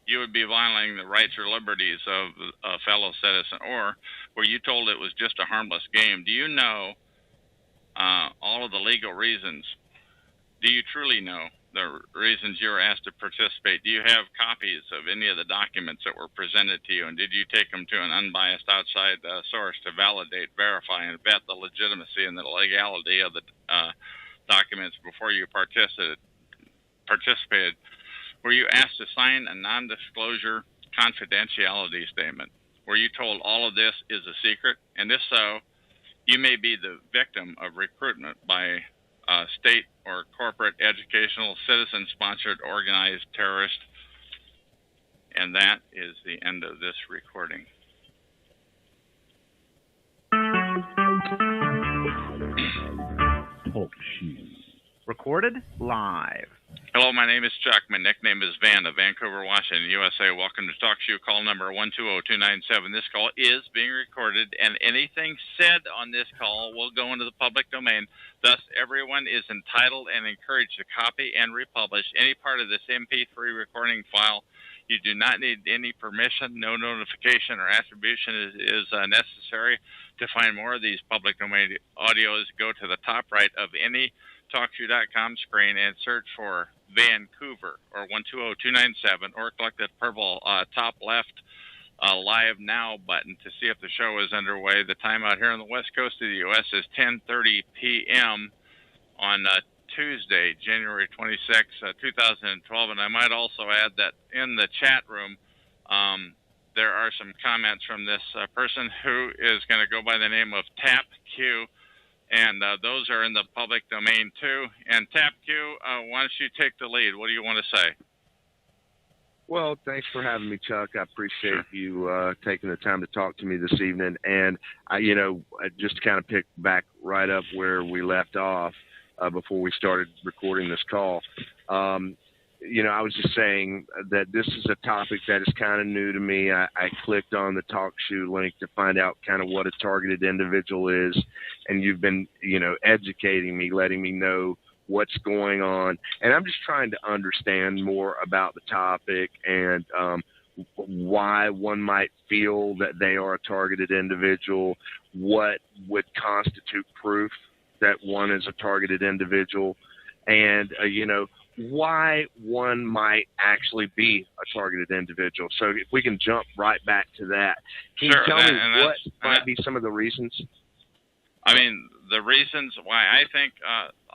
you would be violating the rights or liberties of a fellow citizen? Or were you told it was just a harmless game? Do you know all of the legal reasons? Do you truly know the reasons you were asked to participate? Do you have copies of any of the documents that were presented to you? And did you take them to an unbiased outside source to validate, verify, and vet the legitimacy and the legality of the documents before you participated? Were you asked to sign a non-disclosure confidentiality statement? Were you told all of this is a secret? And if so, you may be the victim of recruitment by state or corporate, educational, citizen-sponsored, organized terrorist. And that is the end of this recording. Talk show. Recorded live. Hello, my name is Chuck. My nickname is Van of Vancouver, Washington, USA. Welcome to Talk Show call number 120297. This call is being recorded, and anything said on this call will go into the public domain. Thus, everyone is entitled and encouraged to copy and republish any part of this MP3 recording file. You do not need any permission. No notification or attribution is necessary. To find more of these public domain audios, go to the top right of any TalkShoe.com screen and search for Vancouver or 120297, or click that purple top left live now button to see if the show is underway. The time out here on the west coast of the U.S. is 10:30 p.m. on Tuesday, January 26, 2012. And I might also add that in the chat room, there are some comments from this person who is going to go by the name of TapQ. And those are in the public domain, too. And TapQ, why don't you take the lead? What do you want to say? Well, thanks for having me, Chuck. I appreciate you taking the time to talk to me this evening. And, just to kind of pick back right up where we left off before we started recording this call, I was just saying that this is a topic that is kind of new to me. I clicked on the TalkShoe link to find out kind of what a targeted individual is, and you've been, educating me, letting me know what's going on. And I'm just trying to understand more about the topic and why one might feel that they are a targeted individual, what would constitute proof that one is a targeted individual, and, why one might actually be a targeted individual. So if we can jump right back to that, can you tell me what might be some of the reasons? I mean, the reasons why I think,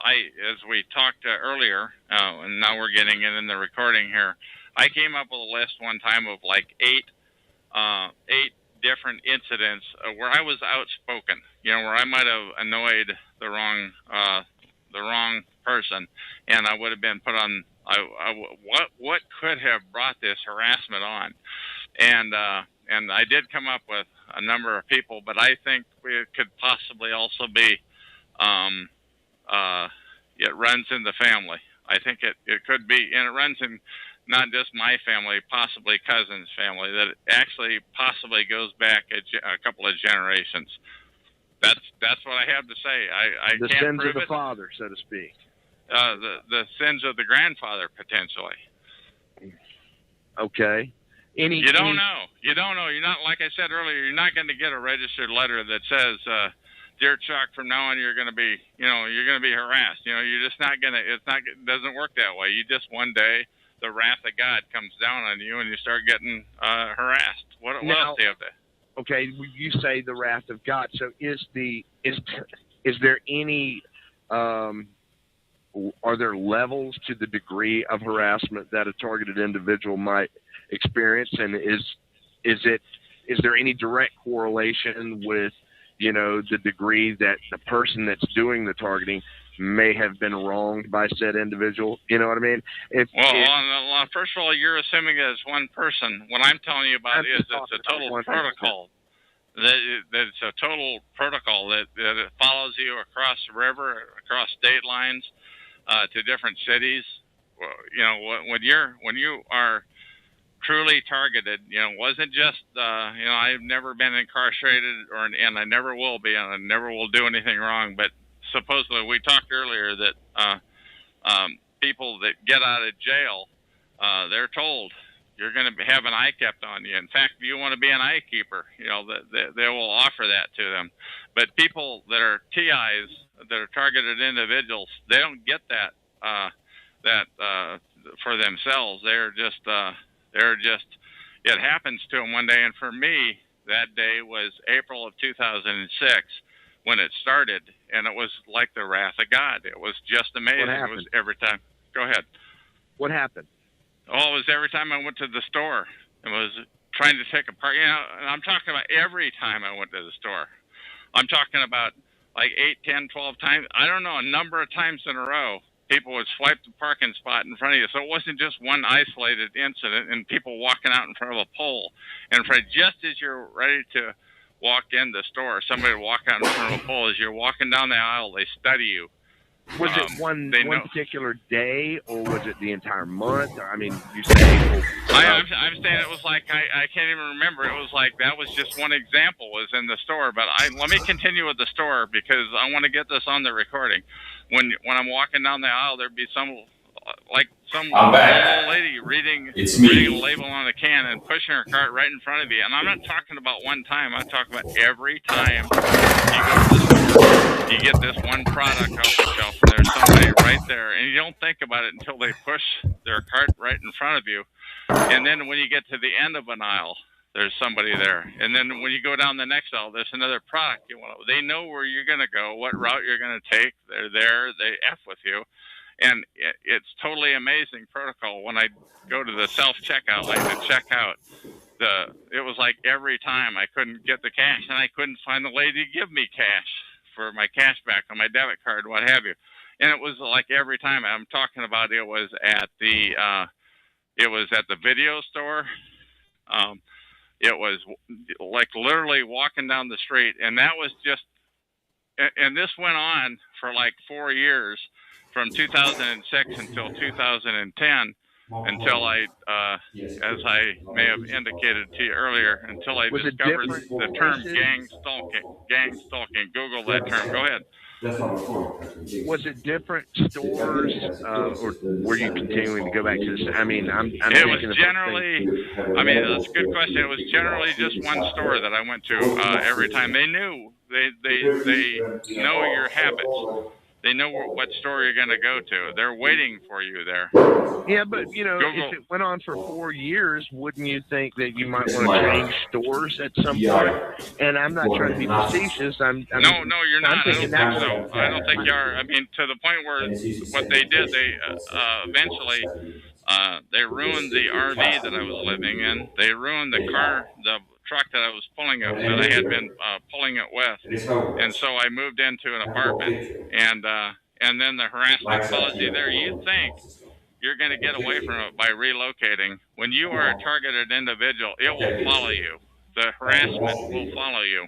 as we talked earlier, and now we're getting it in the recording here, I came up with a list one time of like eight different incidents where I was outspoken, where I might have annoyed the wrong person, and I would have been put on. What could have brought this harassment on? And I did come up with a number of people, but I think it could possibly also be it runs in the family. I think it could be, and it runs in not just my family, possibly cousin's family, that it actually possibly goes back a couple of generations. That's what I have to say. I the can't sins prove of the it. father, so to speak. The sins of the grandfather, potentially. Okay. You don't know. You're not, like I said earlier, you're not going to get a registered letter that says, "Dear Chuck, from now on you're going to be, you're going to be harassed." You're just not going to. It doesn't work that way. You just one day the wrath of God comes down on you and you start getting harassed. What else do you have to? Okay, you say the wrath of God. So is there any are there levels to the degree of harassment that a targeted individual might experience, and is there any direct correlation with the degree that the person that's doing the targeting may have been wronged by said individual? You know what I mean? Well, first of all, you're assuming it's one person. What I'm telling you about is it's a total protocol. That it's a total protocol that it follows you across the river, across state lines, to different cities. When you are truly targeted, wasn't just I've never been incarcerated and I never will be, and I never will do anything wrong. But supposedly, we talked earlier that people that get out of jail, they're told you're going to have an eye kept on you. In fact, if you want to be an eye keeper, they will offer that to them. But people that are TIs, that are targeted individuals, they don't get that for themselves. They're just it happens to them one day. And for me, that day was April of 2006 when it started, and it was like the wrath of God. It was just amazing. It was every time. Go ahead. What happened? Oh, it was every time I went to the store. It was trying to take apart. And I'm talking about every time I went to the store. I'm talking about like 8, 10, 12 times. I don't know, a number of times in a row. People would swipe the parking spot in front of you. So it wasn't just one isolated incident and people walking out in front of a pole. And just as you're ready to walk in the store, somebody would walk out in front of a pole. As you're walking down the aisle, they study you. Was it one particular day, or was it the entire month? I mean, you say... I'm saying it was like, I can't even remember. It was like, that was just one example, was in the store. But let me continue with the store, because I want to get this on the recording. When I'm walking down the aisle, there'd be some old lady reading a label on a can and pushing her cart right in front of you. And I'm not talking about one time. I'm talking about every time you go to the store, you get this one product off the shelf, and there's somebody right there. And you don't think about it until they push their cart right in front of you. And then when you get to the end of an aisle, there's somebody there. And then when you go down the next aisle, there's another product you want. They know where you're going to go, what route you're going to take. They're there. They F with you. And it's totally amazing protocol. When I go to the self-checkout, like to check out, it was like every time I couldn't get the cash, and I couldn't find the lady to give me cash for my cash back on my debit card, what have you. And it was like every time. I'm talking about it was at the video store. It was like literally walking down the street, and that was just, and this went on for like 4 years, from 2006 until 2010, until I, as I may have indicated to you earlier, until I discovered the term gang stalking. Google that term. Go ahead. Was it different stores, or were you continuing to go back to this? I mean, I'm it was generally, I mean, that's a good question. It was generally just one store that I went to every time. They knew, they know your habits. They know what store you're going to go to. They're waiting for you there. Yeah, but, you know, if it went on for 4 years, wouldn't you think that you might want to change stores at some point? And I'm not trying to be facetious. No, you're not. I don't think so. I don't think you are. I mean, to the point where what they did, they eventually they ruined the RV that I was living in. They ruined the truck that I was pulling it, that I had been pulling it with, and so I moved into an apartment, and then the harassment policy there. You think you're going to get away from it by relocating? When you are a targeted individual, it will follow you. The harassment will follow you.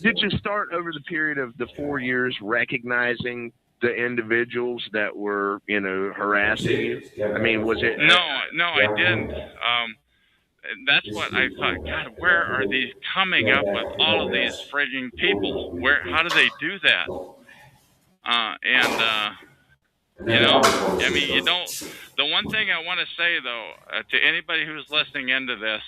Did you start over the period of the 4 years recognizing the individuals that were, you know, harassing you? I mean, was it? No, I didn't. That's what I thought. God, where are these coming up with all of these frigging people? How do they do that? You know, I mean, you don't. The one thing I want to say though, to anybody who's listening into this,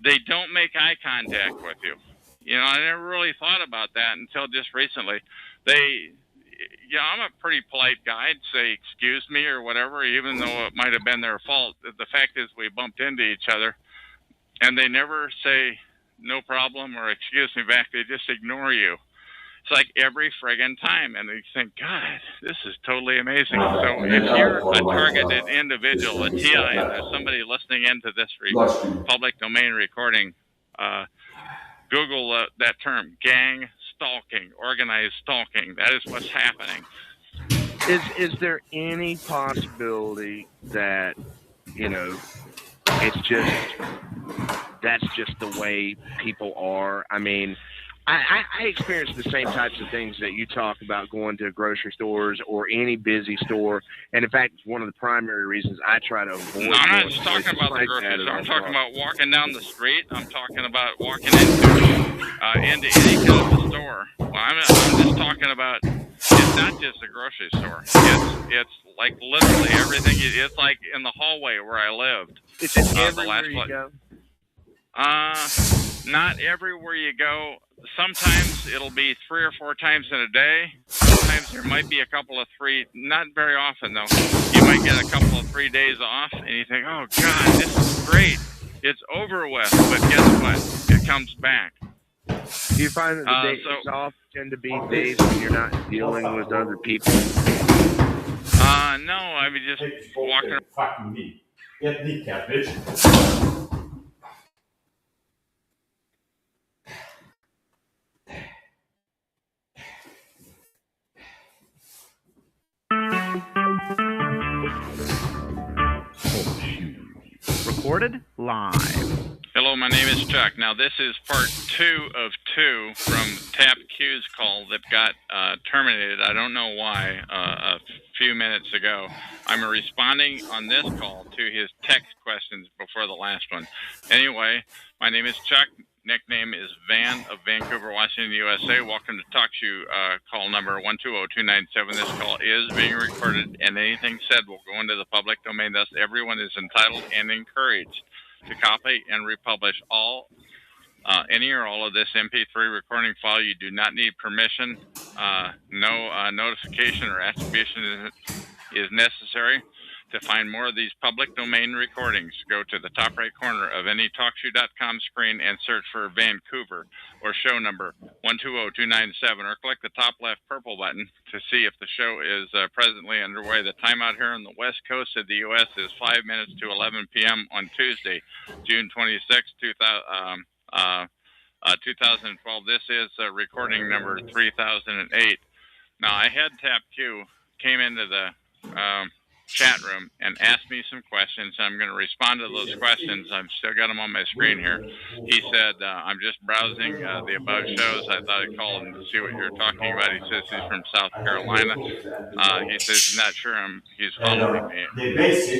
they don't make eye contact with you. You know, I never really thought about that until just recently. I'm a pretty polite guy. I'd say excuse me or whatever, even though it might have been their fault. The fact is we bumped into each other, and they never say no problem or excuse me back. They just ignore you. It's like every friggin' time, and you think, God, this is totally amazing. So if you're a targeted individual, a TI, and there's somebody listening into this public domain recording, Google that term, gang stalking, organized stalking. That is what's happening. Is there any possibility that, you know, that's just the way people are? I mean, I experience the same types of things that you talk about going to grocery stores or any busy store. And in fact, it's one of the primary reasons I try to avoid. No, I'm not just talking about the grocery store. I'm talking about walking down the street. I'm talking about walking into any kind of a store. Well, I'm just talking about, it's not just a grocery store. It's like literally everything. It's like in the hallway where I lived. It's just everywhere you go? Not everywhere you go. Sometimes it'll be 3 or 4 times in a day. Sometimes there might be a couple of 3, not very often though. You might get a couple of 3 days off and you think, oh God, this is great. It's over with. But guess what? It comes back. Do you find that the days off tend to be days when you're not dealing with other people? No, I mean just walking around. Fucking me. Get kneecap, bitch. Recorded live. Hello, my name is Chuck. Now, this is part 2 of 2 from Tap Q's call that got terminated. I don't know why, a few minutes ago. I'm responding on this call to his text questions before the last one. Anyway, my name is Chuck. Nickname is Van of Vancouver, Washington, USA. Welcome to TalkShoe call number 120297. This call is being recorded, and anything said will go into the public domain. Thus, everyone is entitled and encouraged to copy and republish any or all of this MP3 recording file. You do not need permission. No notification or attribution is necessary. To find more of these public domain recordings, go to the top right corner of any TalkShoe.com screen and search for Vancouver or show number 120297, or click the top left purple button to see if the show is presently underway. The time out here on the west coast of the U.S. is 5 minutes to 11 p.m. on Tuesday, June 26, 2012. This is recording number 3008. Now, I had Tap Q came into the chat room and asked me some questions. I'm going to respond to those questions. I've still got them on my screen here. He said, I'm just browsing the above shows. I thought I'd call and see what you're talking about. He says he's from South Carolina. He says he's not sure he's following me.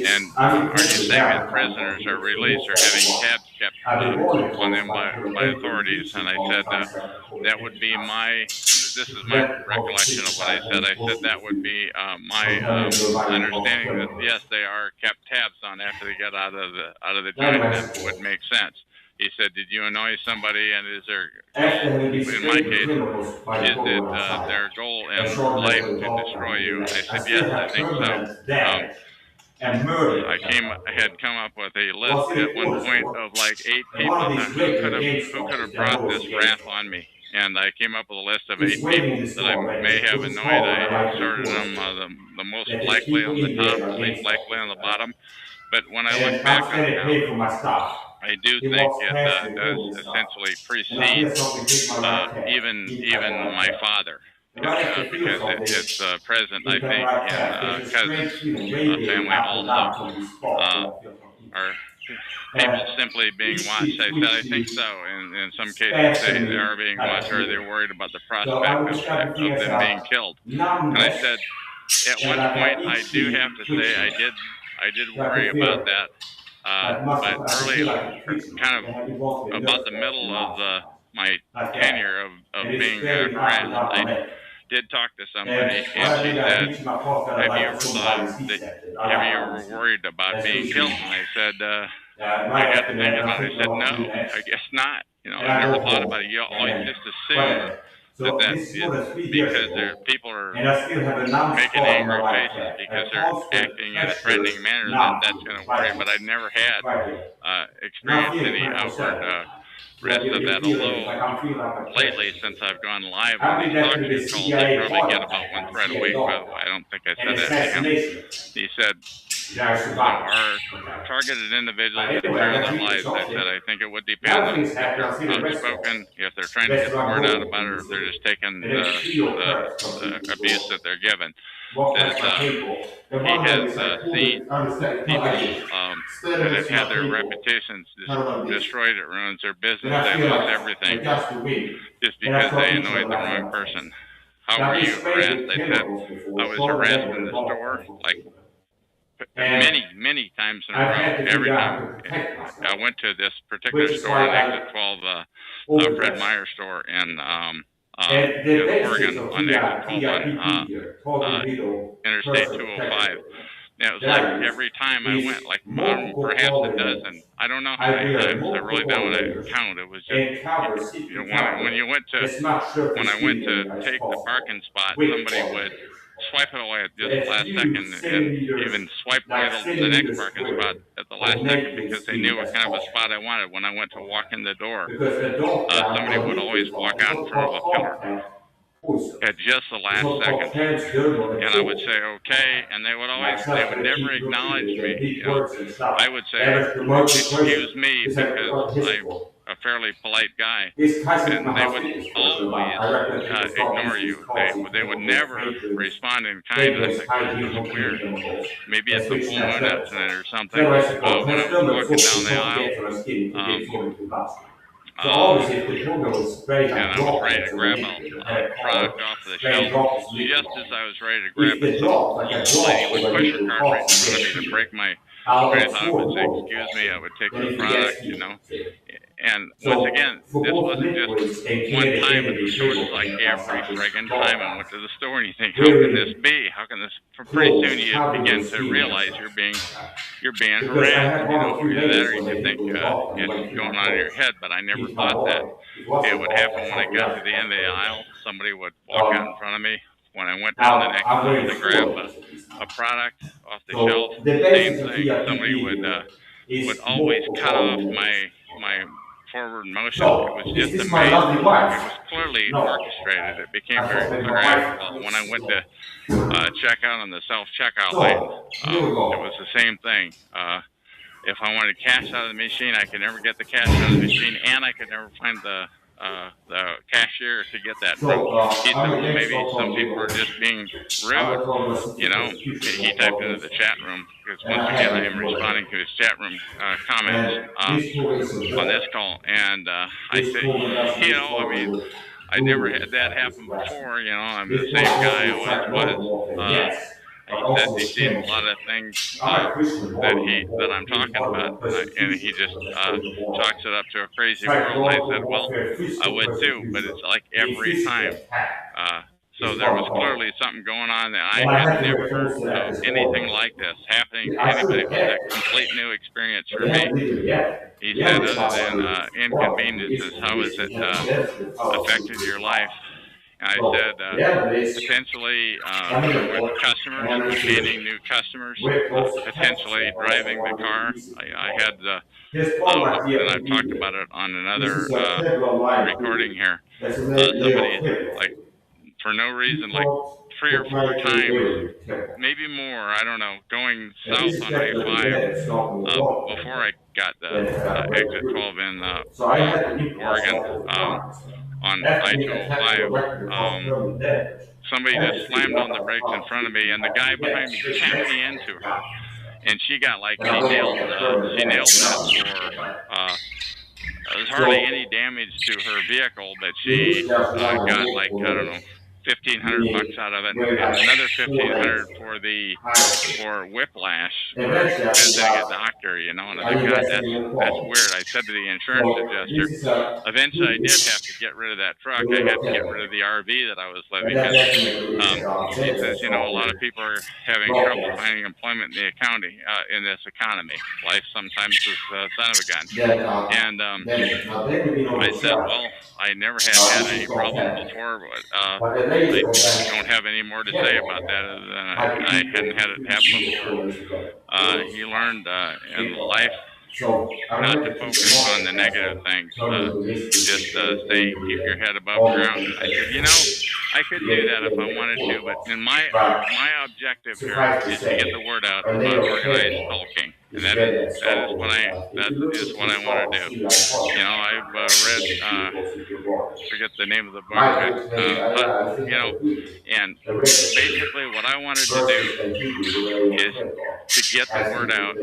And are you saying that prisoners are released or having tabs kept on them by authorities? And I said, that would be my this is my recollection of what I said. I said that would be my understanding that yes, they are kept tabs on after they get out of the joint. That would make sense. He said, "Did you annoy somebody? And is their goal, in my case, is it their goal in life to destroy you?" I said, "Yes, I think so." I had come up with a list at one point of like 8 people who could have brought this wrath on me, and I came up with a list of 8 people that I may have annoyed. I sorted them the most likely on the top, the least likely on the bottom. But when I look back on it now, I do think it does essentially precede even my father. Because it's present, I think, in cousins' family also. Or people simply being watched. I said, I think so. In some cases, they are being watched, or they're worried about the prospect of them being killed. And I said, at one point, I do have to say, I did worry about that. But early, kind of about the middle of my tenure of being harassed, I did talk to somebody, and she said, "Have you ever thought that? Have you ever worried about being killed?" And I said, "I got to thinking about it. I said, no, I guess not. I never thought about it. You always just assume that is because people are making angry faces because they're acting in a threatening manner. That's going to worry. But I never had experienced any outward risk of that. Although lately, since I've gone live on these talk show calls, I probably get about one threat a week. By the way, I don't think I said that to him. He said, "Are targeted individuals in fear of their lives?" I said, "I think it would depend on if they're outspoken, if they're trying to get the word out about it, or if they're just taking the abuse that they're given." He has seen people that have had their reputations destroyed. It ruins their business. They lose everything just because they annoyed the wrong person. "How were you harassed?" I said, "I was harassed in the store, like many times in a row. Every time I went to this particular store on Exit 12, Fred Meyer store in Oregon, on Exit 12 on Interstate 205. And it was like every time I went, like perhaps a dozen. I don't know how many times. I really don't want to count. It was just when I went to take the parking spot, somebody would swipe it away at just the last second, and even swipe away the next parking spot at the last second because they knew what kind of a spot I wanted. When I went to walk in the door, somebody would always walk out in front of a pillar at just the last second, and I would say okay, and they would never acknowledge me. I would say, "Excuse me," because I'm a fairly polite guy, and they would always ignore you. They would never respond in kind. And I think this is weird. Maybe it's a full moon tonight or something. When I was walking down the aisle, and I was ready to grab a product off the shelf. Just as I was ready to grab it, some lady would push her cart right in front of me to break my. I thought I would say, "Excuse me," I would take the product, And once again, this wasn't just one time at the store. It's like every friggin' time I went to the store, and you think, "How can this be? How can this?" Pretty soon you begin to realize you're being harassed. Either that, or you could think it's going on in your head. But I never thought that it would happen when I got to the end of the aisle. Somebody would walk out in front of me. When I went down the next aisle to grab a product off the shelf, same thing. Somebody would always cut off my forward motion. It was just amazing. It was clearly orchestrated. It became very clear after. When I went to check out on the self-checkout lane, it was the same thing. If I wanted cash out of the machine, I could never get the cash out of the machine, and I could never find the cashier to get that from. He said, "Well, maybe some people are just being rude." He typed into the chat room, because once again, I am responding to his chat room comments on this call. And I said, I never had that happen before. I'm the same guy I always was. he says he sees a lot of things that I'm talking about, and he just chalks it up to a crazy world. And I said, well, I would too, but it's like every time. So there was clearly something going on that I had never heard of anything like this happening to anybody. It was a complete new experience for me. He said, other than inconveniences, how has it affected your life? I said, potentially with customers, gaining new customers, potentially driving the car. I had, and I've talked about it on another recording here, somebody, like, for no reason, like 3 or 4 times, maybe more, I don't know, going south on I-5 before I got the exit 12 in Oregon on I-205. Somebody just slammed on the brakes in front of me, and the guy behind me tapped me into her, and she got like, she nailed that for there's hardly any damage to her vehicle, but she got like, I don't know, $1,500 out of it, and another $1,500 for whiplash for visiting a doctor, you know. And I thought, God, that's weird. I said to the insurance adjuster, eventually I did have to get rid of that truck. I had to get rid of the RV that I was living in. He says, you know, a lot of people are having trouble finding employment in the economy, in this economy. Life sometimes is the son of a gun. And I said, well, I never had any problems before, but I don't have any more to say about that other than I hadn't had it happen before. He learned in life not to focus on the negative things. Just keep your head above ground. I said, you know, I could do that if I wanted to, but in my objective here is to get the word out about organized stalking. And that is what I want to do. You know, I've read, forget the name of the book, but you know, and basically what I wanted to do is to get the word out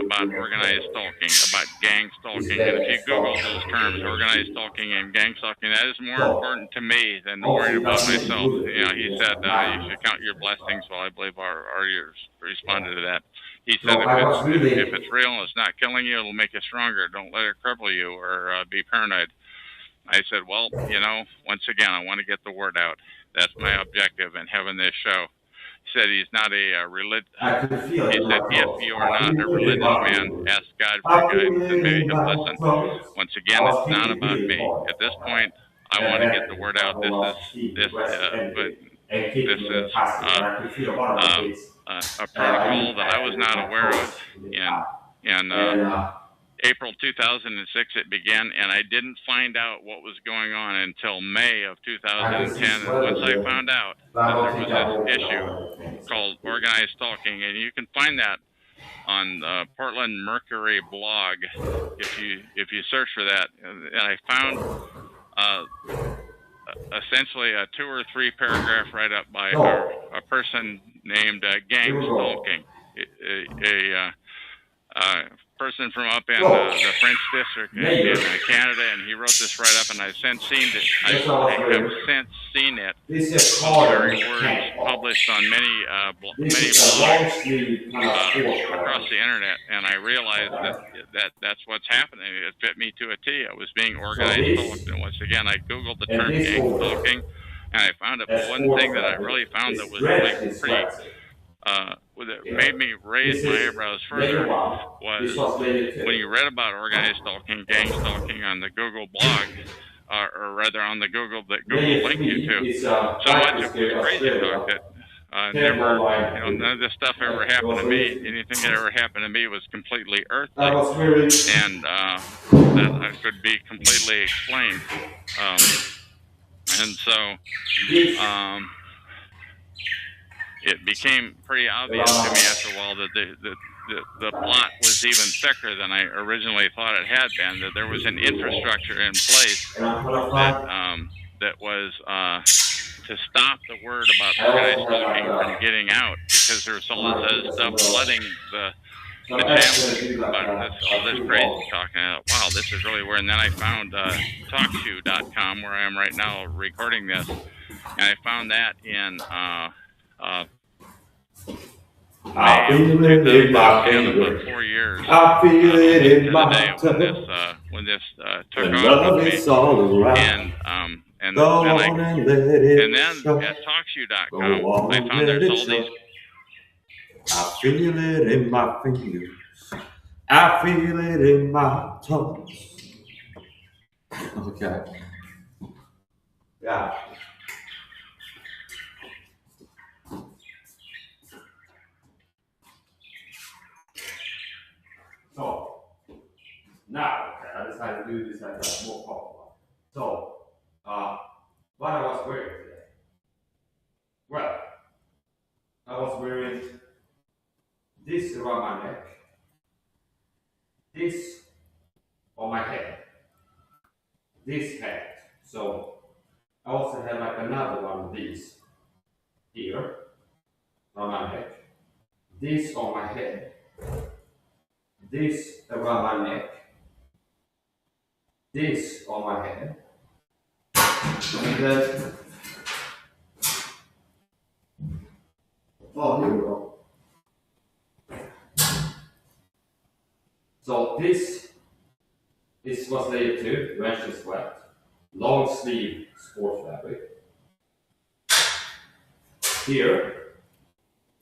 about organized stalking, about gang stalking. And if you Google those terms, organized stalking and gang stalking, that is more important to me than worrying about myself. You know, he said, you should count your blessings. Well, I believe our ears responded to that. He said, if it's real and it's not killing you, it'll make you stronger. Don't let it cripple you or be paranoid. I said, well, you know, once again, I want to get the word out. That's my objective in having this show. He said he's not a religious. He said, if you are not a religious man, ask God for guidance and maybe he'll listen. Once again, it's not about me. At this point, I want to get the word out. This is a protocol that I was not aware of. In April 2006 it began, and I didn't find out what was going on until May of 2010. And once I found out that there was this issue called organized stalking, and you can find that on the Portland Mercury blog if you search for that. And I found essentially a 2 or 3 paragraph write-up by a person named Gang Stalking, a person from up in the French district in Canada, and he wrote this write-up, and I've since seen it. I have since seen it, those very words published on many blogs across the internet, and I realized that's what's happening. It fit me to a T. I was being organized stalked, and once again, I Googled the term gang stalking, and I found it. But one thing that I really found that was really pretty that made me raise my eyebrows further was when you read about organized stalking, gang stalking on the Google blog, or rather on the Google that Google linked you to. So much of it was crazy talk that never, you know, none of this stuff ever happened to me. Anything that ever happened to me was completely earthly, and that could be completely explained. And so it became pretty obvious to me after a while that the plot was even thicker than I originally thought it had been, that there was an infrastructure in place that was to stop the word about organized stalking from getting out, because there was all this other stuff flooding the channel about all this crazy talk. And I thought, wow, this is really weird. And then I found TalkShoe.com, where I am right now recording this, and I found that in May of 2010, about 4 years. I feel it in my Today touch. when this The took off love with me, is all around. and Go then on and let it and then show. at Go TalkShoe.com, on, I found let there's it all show. these. I feel it in my fingers. I feel it in my toes. Okay. Yeah. So now, okay, I decided to do this like a more popular. So, what I was wearing today? Well, I was wearing this around my neck, this on my head, this hat. So I also had like another one of these here on my neck, this on my head, this around my neck, this on my head, and then oh, here we go. So this was layer 2, mesh sweat, long sleeve sport fabric. Here,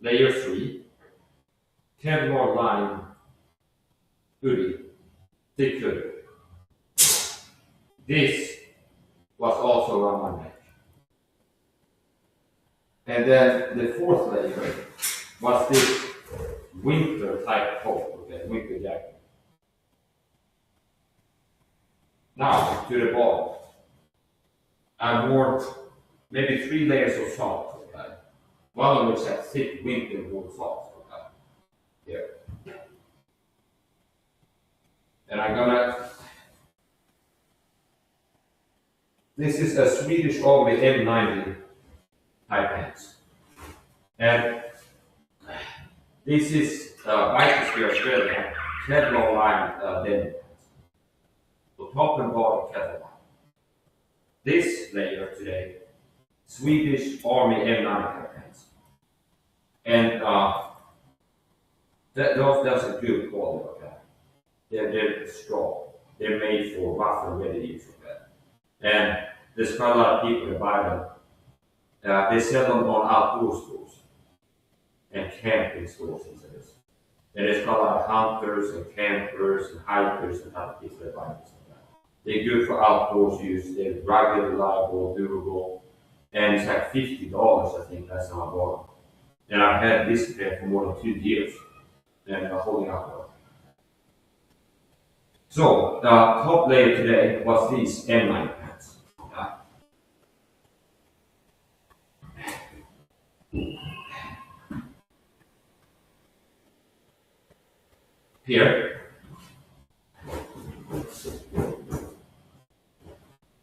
layer 3, Kevlar line hoodie, thick hoodie. This was also around my neck. And then the fourth layer was this winter type coat, okay, winter jacket. Now, to the bottom. I wore maybe 3 layers of socks, okay? One of which had thick winter wool socks, okay? Here. And I'm gonna. This is a Swedish Army M90 type pants. And this is white sphere Australia, Kevlar line denim pants. So top and bottom Kevlar line. This layer today, Swedish Army M90 pants. And that's a good quality, okay? They're strong. They're made for rough and ready use, okay? And there's quite a lot of people that buy them. They sell them on outdoor stores and camping stores and such. And there's quite a lot of hunters and campers and hikers and other people that buy them. They're good for outdoors use. They're rugged, reliable, durable, and it's like $50. I think that's how I bought them. And I've had this pair for more than 2 years, and I'm holding up well. So the top layer today was these M9 pants. Here,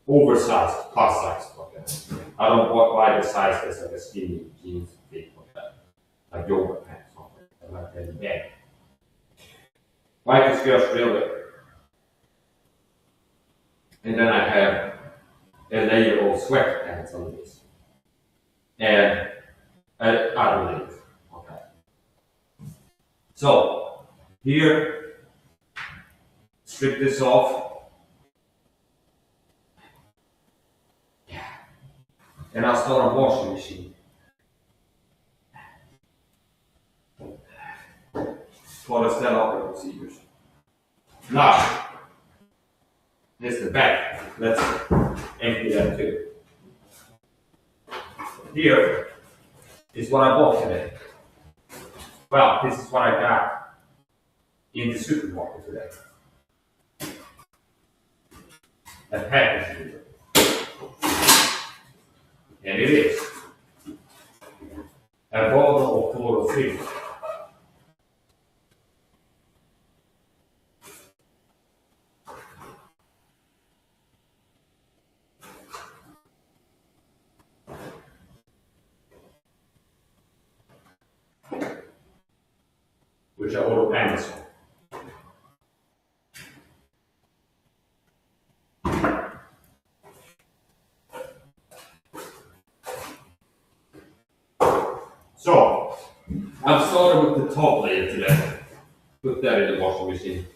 oversized, plus size. Okay. I don't buy the size that's like a skinny jeans fit, okay. Like yoga pants, okay. Like that bag. White sphere Australia. And then I have a layer of sweatpants on this. And other layers. Okay. So here, strip this off. And I'll start a washing machine. For the stand-up procedures. Now, here's the back. Let's empty that too. Here is what I bought today. Well, this is what I got in the supermarket today. A package here. And it is a bottle of chlorophyll. Which I ordered Amazon. So, I've started with the top layer today. Put that in the washing machine.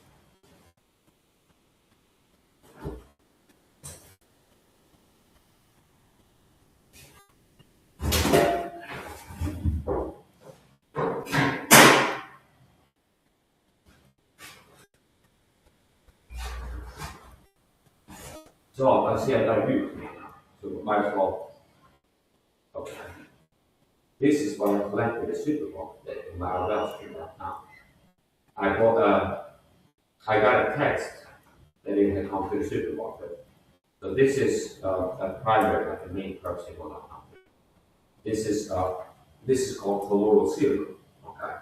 So I see I got a view now, so might as well. Okay. This is what I collected a supermarket that in my Alberta right now. I got a text that it had come to the supermarket. So this is a primary, like a main purchase on that company. This is called colloidal silver, okay?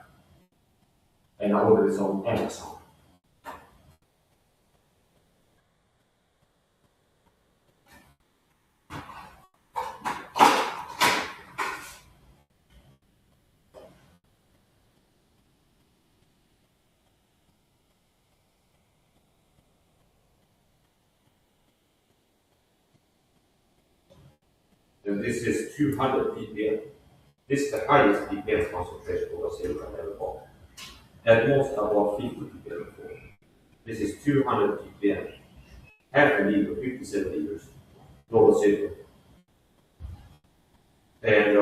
And I ordered this on Amazon. And this is 200 ppm. This is the highest ppm concentration of silver I've ever bought. At most, I bought 50 ppm before. This is 200 ppm. Half a liter, 57 liters, raw silver. And,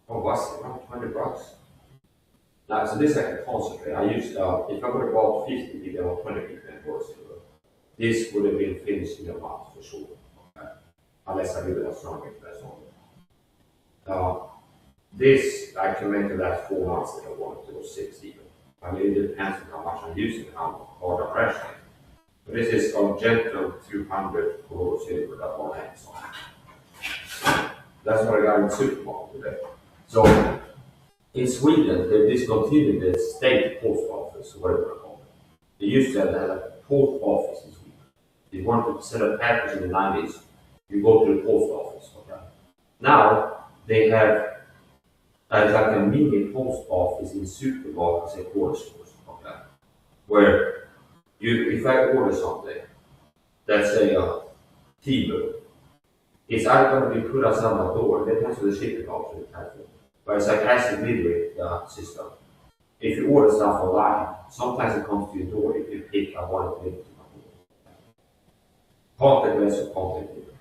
what's it, around $20? Now, so this I can concentrate. I used, if I would have bought 50 ppm or 20 ppm raw silver, this would have been finished in a month for sure. Okay? Unless I really have strong interest on it. This I can make it last 4 months if I wanted to, or 6 even. I mean, it depends on how much I'm using and how hard I'm pressing. But this is Gentle 200 colloidal silver that on Amazon. That's what I got in the supermarket today. So, in Sweden, they discontinued the state post office, or whatever they call it. They used to have a post office in Sweden. If you wanted to send a package in the 90s, you go to the post office. Okay? Now, they have like a mini post office in supermarkets and corner stores. Okay? Where if I order something, let's say a T-bill, it's either going to be put outside my door, it depends on the shipping option. But it's like as a delivery system. If you order stuff online, sometimes it comes to your door if you pick I want it delivered to my door. Contactless or contactless.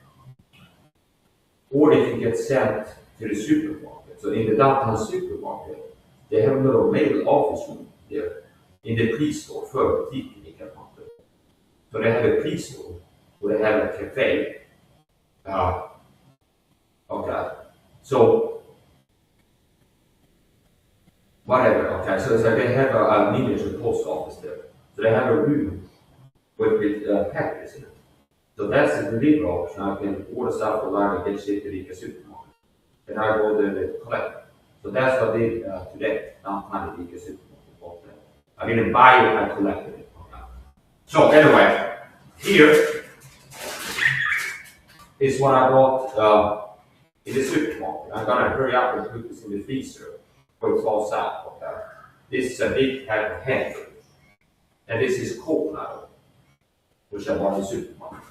Or if you get sent to the supermarket. So in the downtown supermarket, they have a little mail office room there in the pre-store for butiken i Kapanto. So they have a pre-store where they have a cafe. Okay. So whatever, okay. So it's like they have a miniature post office there. So they have a room with packages in it. So that's the delivery option. I can order stuff online and get shipped to the supermarket. And I go there and collect it. So that's what I did today. Downtown at the supermarket. I didn't buy it, I collected it. Okay. So anyway, here is what I bought in the supermarket. I'm gonna hurry up and put this in the freezer for it falls out. Okay. This is a big pack of hamburgers. And this is coconut oil, which I bought in the supermarket.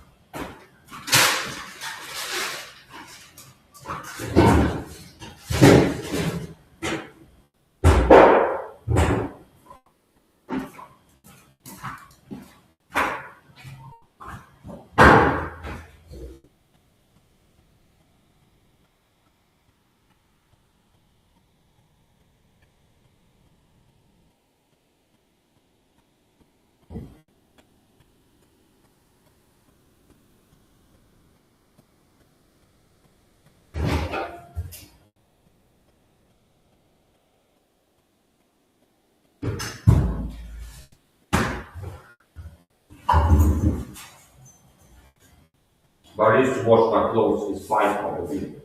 But I used to wash my clothes is 500 liters.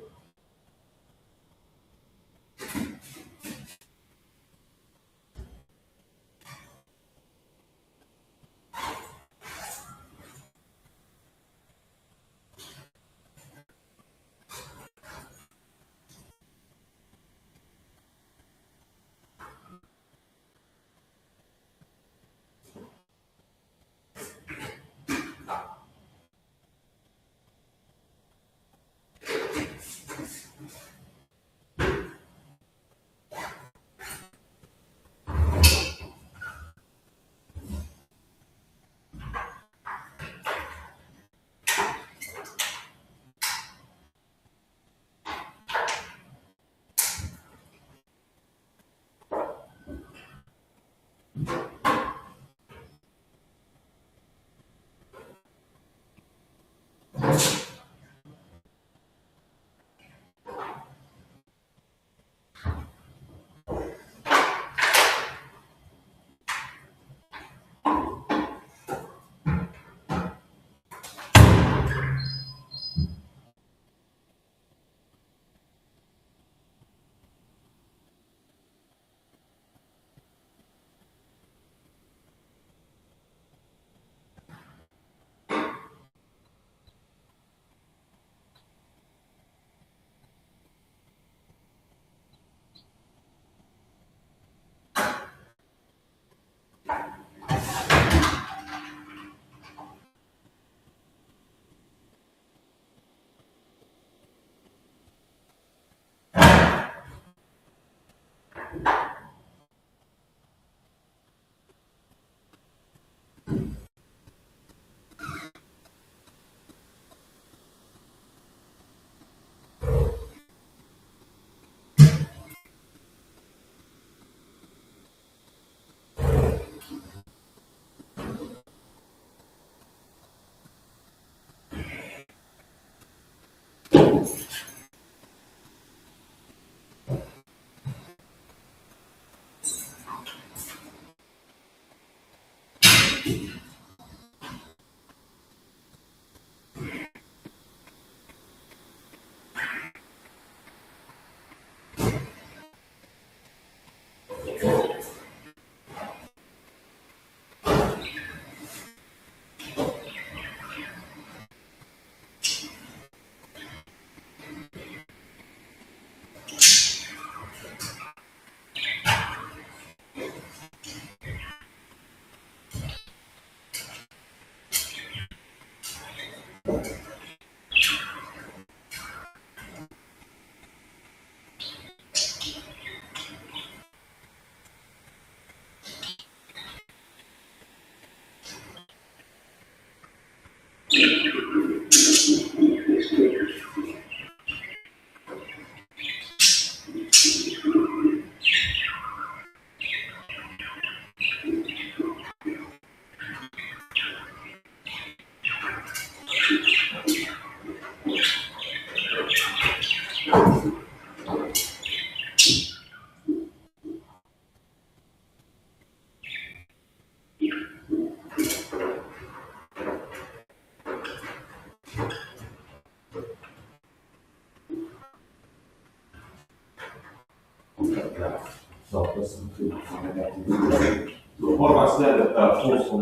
One of my standard forceful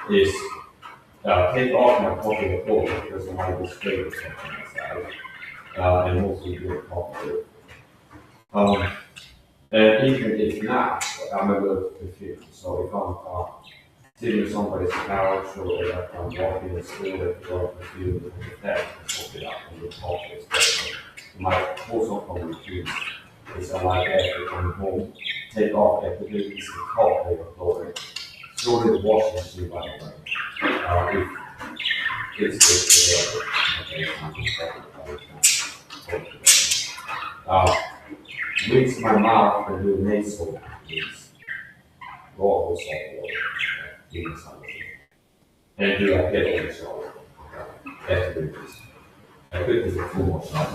is take off my popular quote because of my display or something like that, and also do it properly. And even if not, I'm a little confused. So if I'm sitting in somebody's couch or if I'm walking in school and going to field with the tech and put it up and the office, my also come routine is I like after coming home, take off after the easy cough over clothing, throw it in the washing machine right away. If it's okay, I'm just talking rinse my mouth and do nasal rinse. Go also in something. And do a head on the shoulder. That's the difference. I think it's a full more shot.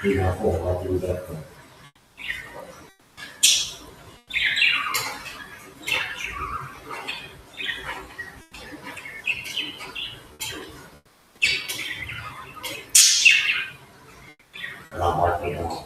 Do not fall, I'll do that. And I'm marking it down.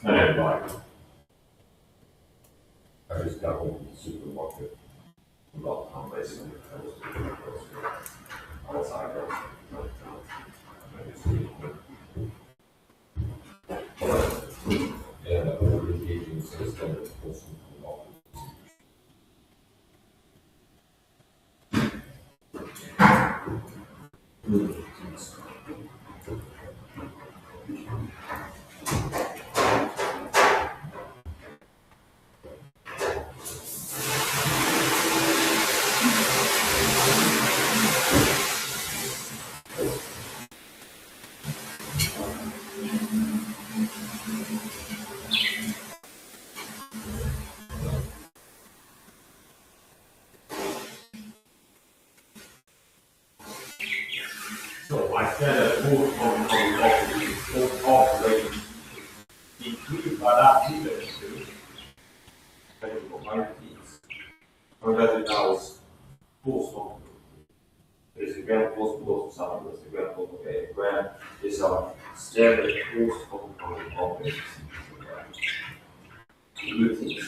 Hey, Mike. I just got home from the supermarket about how basically I was outside of and the whole engaging system is supposed to come off. So I said a full operating included by that either too. For my piece. Or that it was full stop. There's a grand post below something, there's a grand post, okay, grand is a standard post operating routines.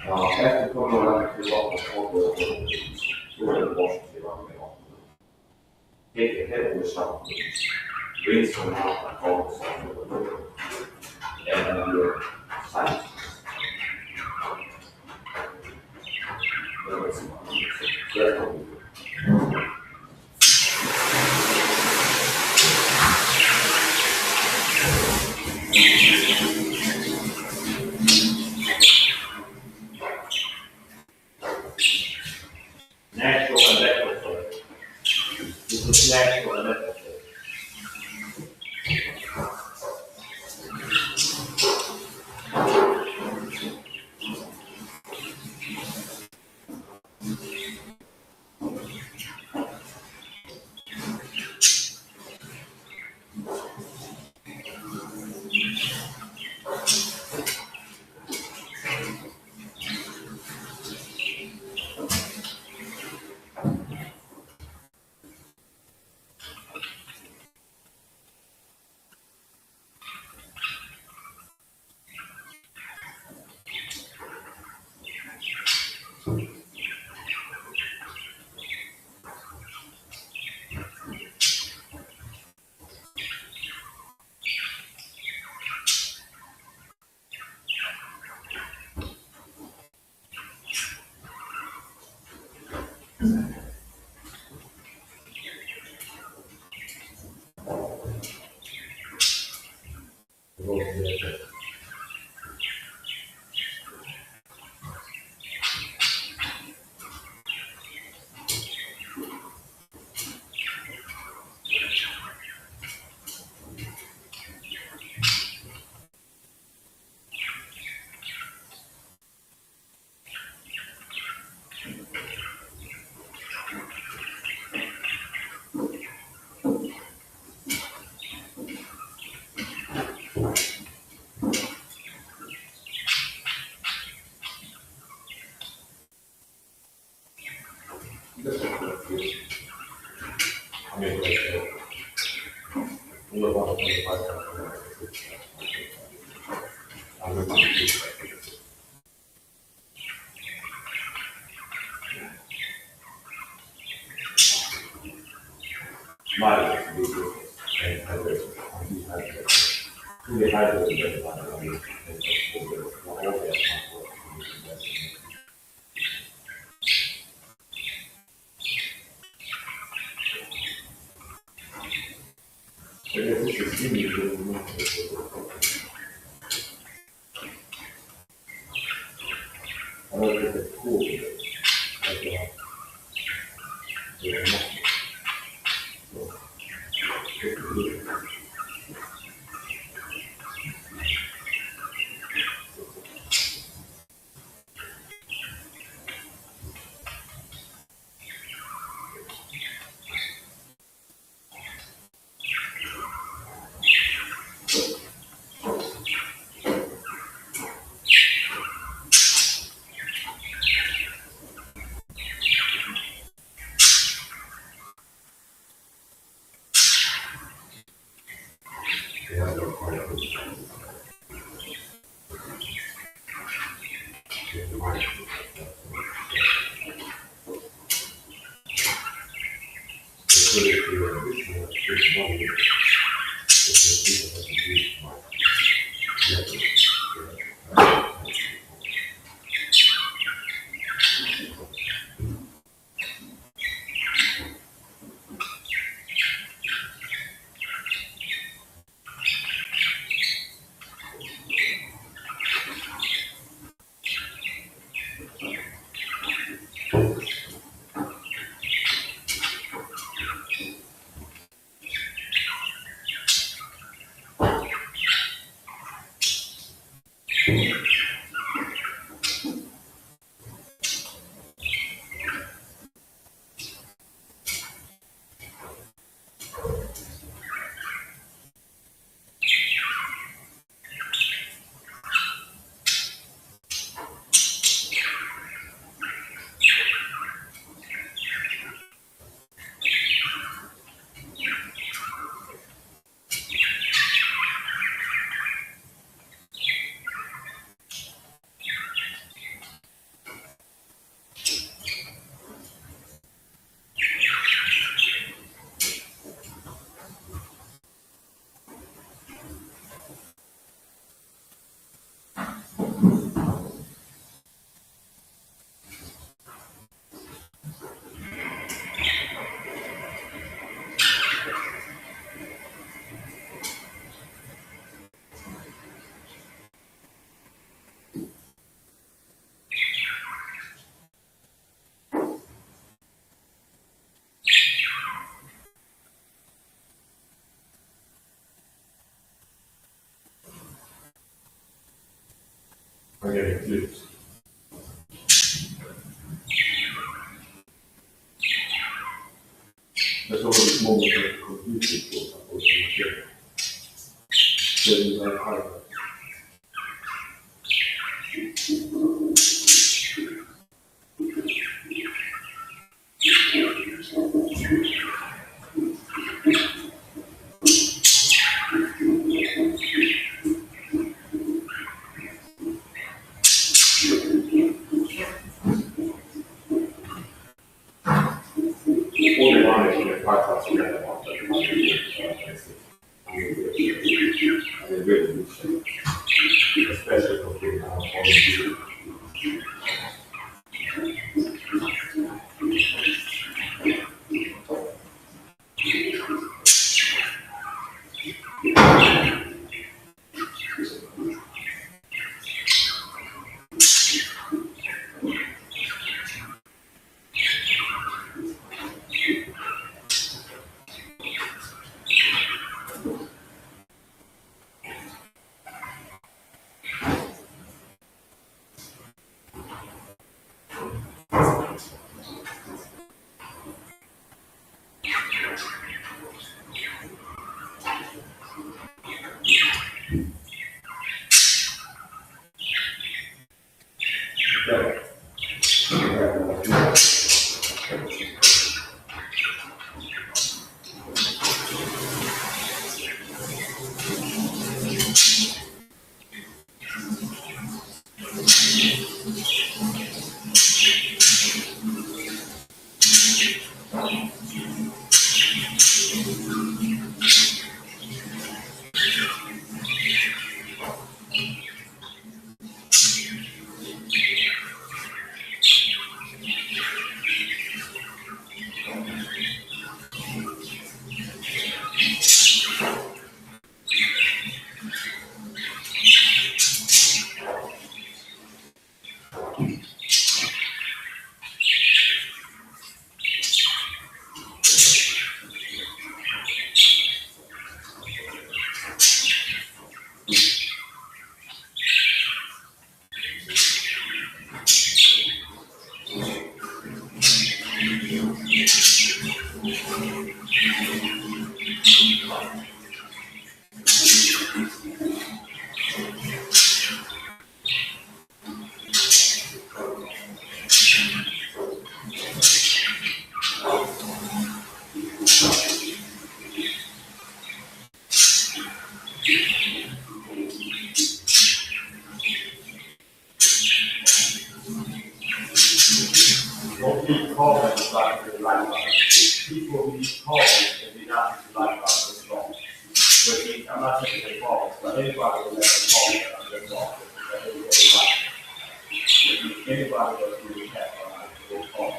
After coming around to walk the corporate we're in Washington around the office. Take a head over something, bring some out and call the software and your science. So that's what we do. Natural and electrical. This is natural and electrical. I'm getting clips. There's always moments that the computer goes up or something. So you like hard. Especially for people on the Don't be calling about your life. People who need calls and do not use life is wrong. But I'm not taking the calls, but anybody will let the call that's wrong. Anybody that's doing that will call.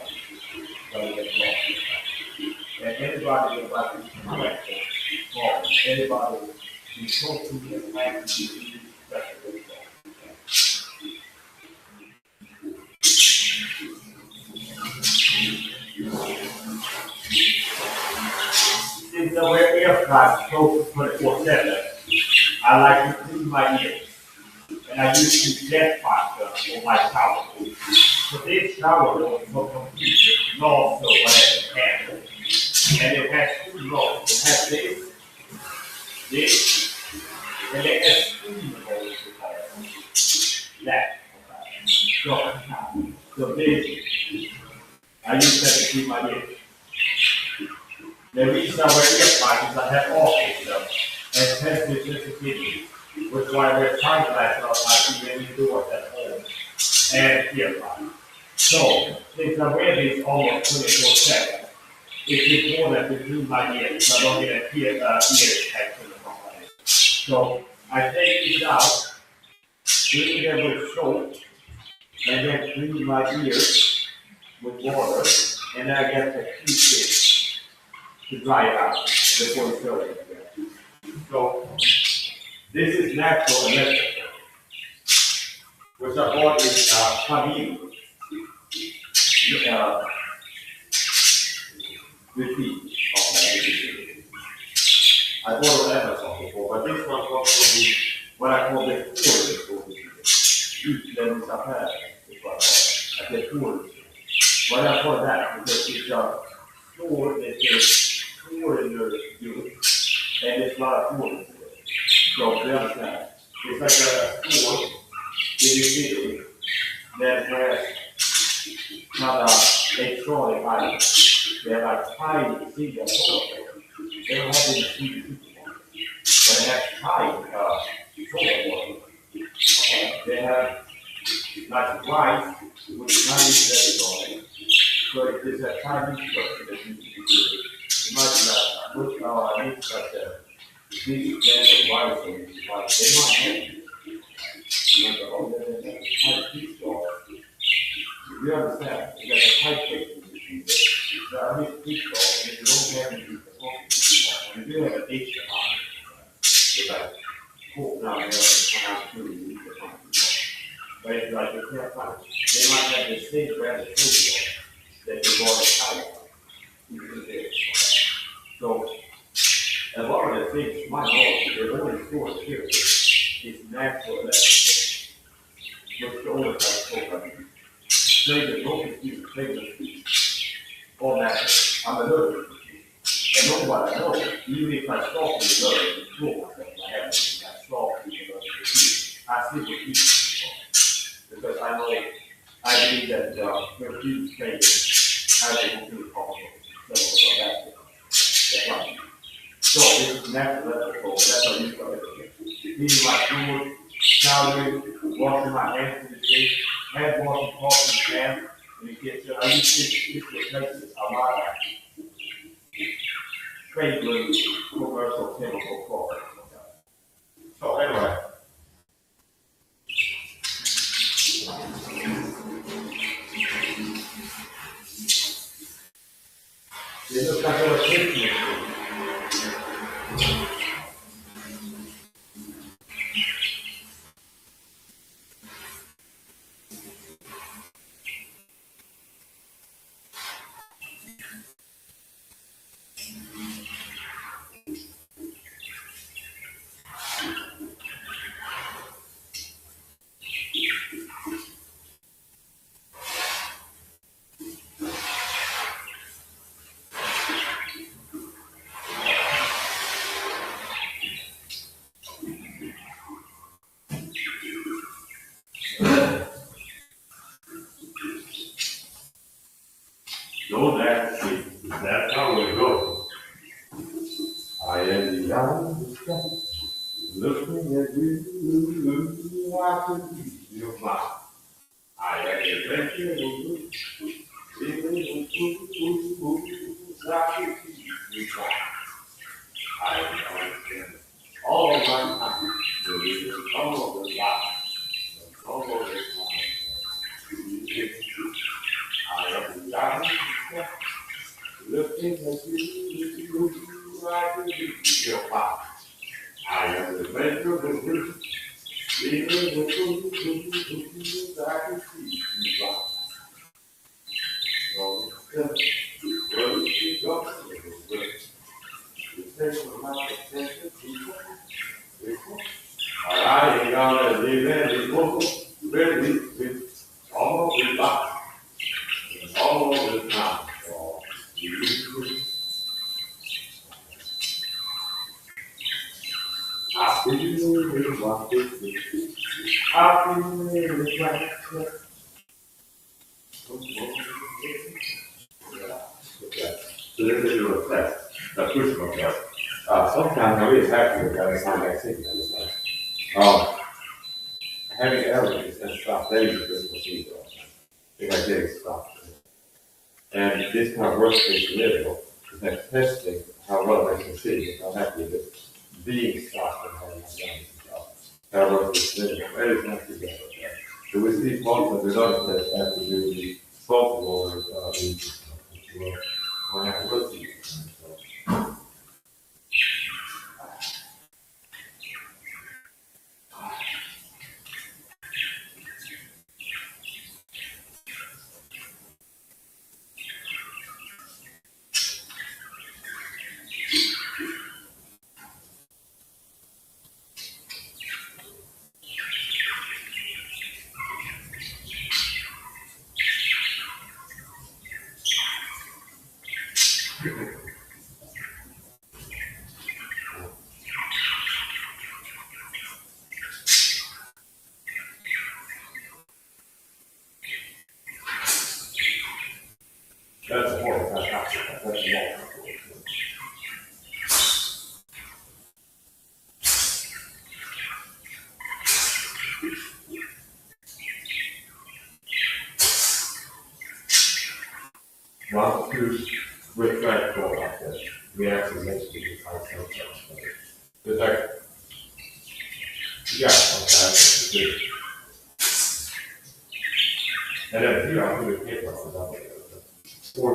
And anybody that like to correct call. Anybody who's so to and like to be respectful. Since I wear AirPods close to 24/7, I like to clean my ears. And I use the jet pasta on my shower. So this shower door is so complete, and also has a handle. And it has two rows. It has this, and it has three rows that. So this, I use that to clean my ears. The reason I wear earplugs is I have office stuff and sensitive sensitivity, which is why I wear sunglasses outside even indoors at home and earplugs. So, since I wear these almost 24/7, it's important to clean my ears so I don't get an ear infection or something. So, I take this out, clean them with soap, and then clean my ears with water, and then I get the Q-tip to dry it out before you fill it again. So, this is natural and necessary, which I bought in Pavilion. Repeat. Okay. I bought it on Amazon before, but this one comes from the, what I call the four. SAHA is what I call it. I get four. Why I call that? Because it's four that is four in your unit, and it's not a four in it. So, you understand? It's like a four in your city that has not electronic items. They're like tiny single solar. They don't have any TV, but they have tiny solar. They have like rice with Chinese letters on it. So it is a Chinese structure that you can do. You might look I need such a big example of rice on it. They might have it. Remember, they have a tight piece of it. You understand? You got a tight piece. So I need piece of it. If you don't have any and you do have an extra on it. It's like cook down there and come out to you. But it's like you can't find it. They might have the same brand of food that you bought at China. So, a lot of the things, my knowledge, they're only stored here. It's natural electrical. Which the only type of spoke of. Flavor, no confused, flavor, all natural. I'm allergic. And nobody knows. Even if I stop with allergic, it's cool myself. I have it. I stop with allergic. I sleep with people. Because I know, I believe that your huge flavors have a complete problem. That's right. So this is natural electrical. That's how you start it. Eating my food, showering, washing my hands in the sink, hand washing coffee and pan in the kitchen. I use this replaces a lot of favorite commercial chemical products. So anyway. It looks like a kitchen. the sky, looking at you, I could be your mind. I am the adventure, feeling I could be your mind. I am all of my time, all of the life, all of the time. I am the diamond, looking at you, I could be your mind. I am the adventure, feeling I could see you right. So, where did you go? You take my attention, people. I ain't gonna leave any book, really, with all of the life, and all of the time. So, I feel it, what it, I feel it, right. Okay. So this is your test, the push one test. Sometimes I really happy with that, it's not that sick, having arrogance and stuff, that is a good procedure. If I did stuff. And this kind of worst case scenario is like testing how well I can see, how happy it is being stuck and having done stuff. How worst case scenario, that is not together. Okay? So we see fault that the other test have to do the fault or when I work with you. That's a horrible fantastic. That's a long. Well, with that goal like this, we actually basically define something. It's like, yeah, okay, good. And then here I'll do the paper on that or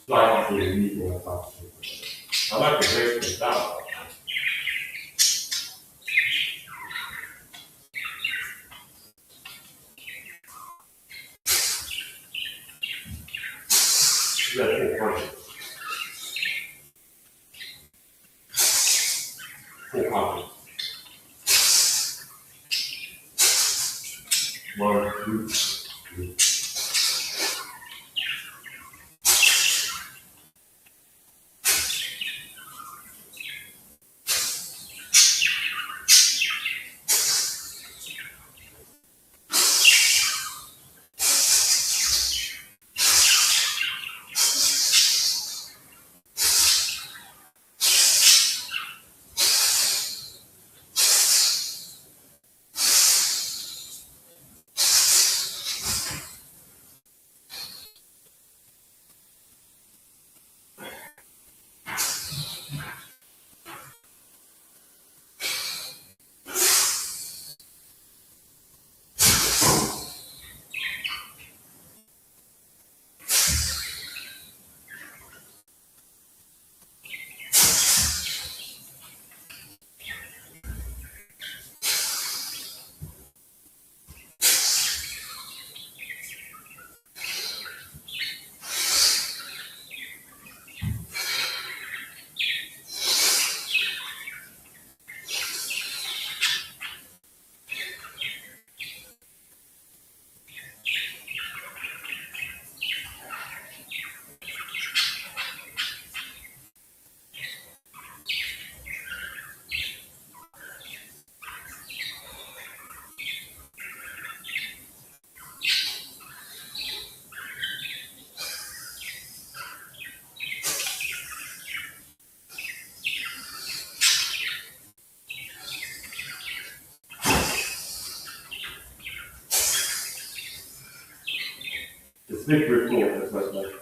slide off the meeting on top of it. I like to break this down. That's full punch. Full punch. 1, 2, 3. thick report, that's what like.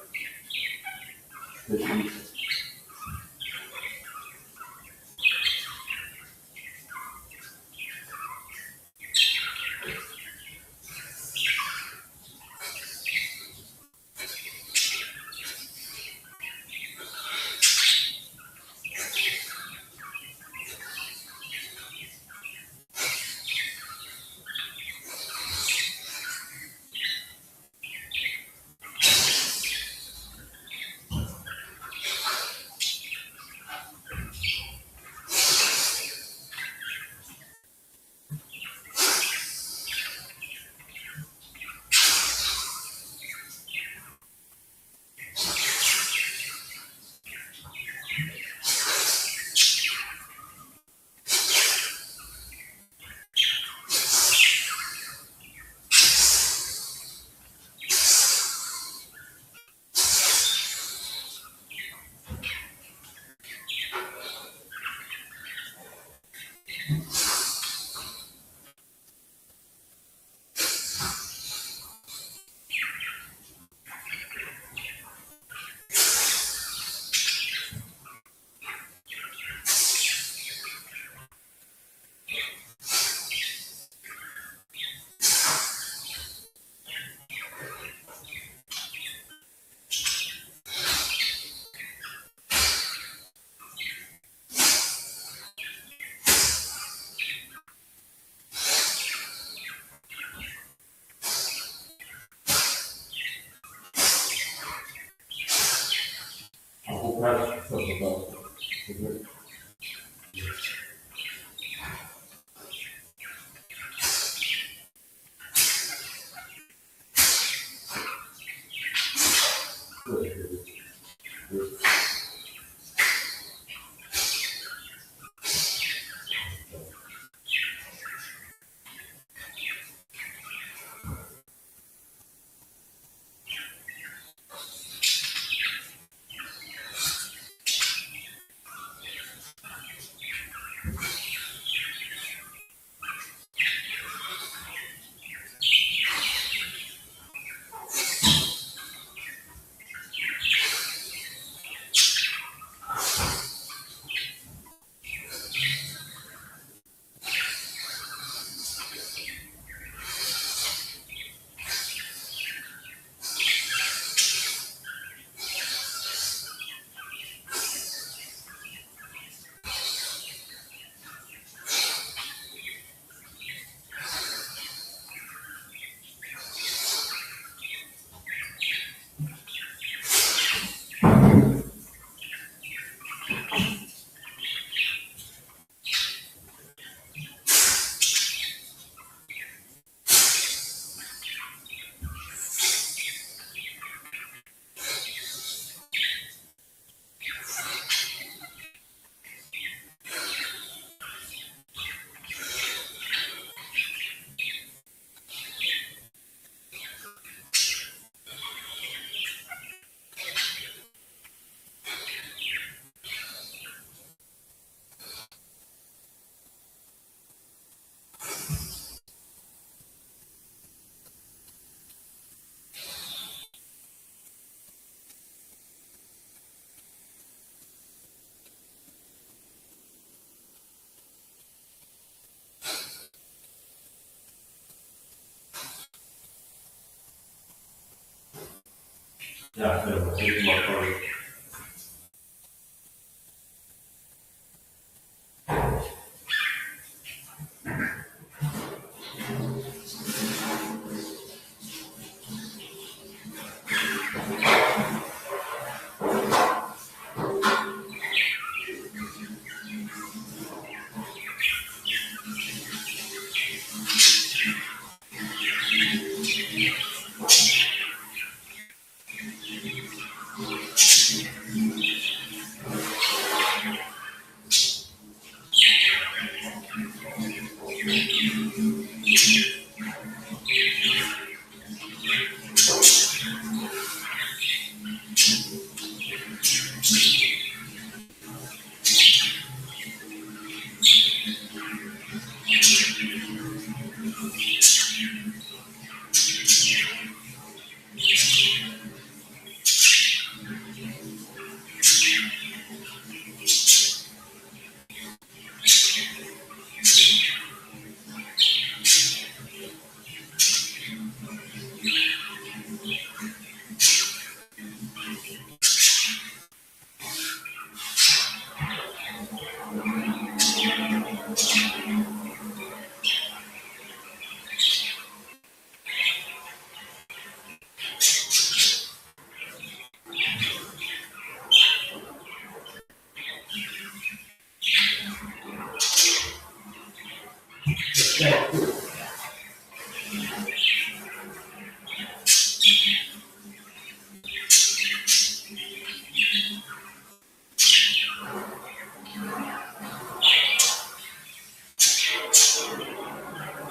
Ja, helemaal. Helemaal gewoon.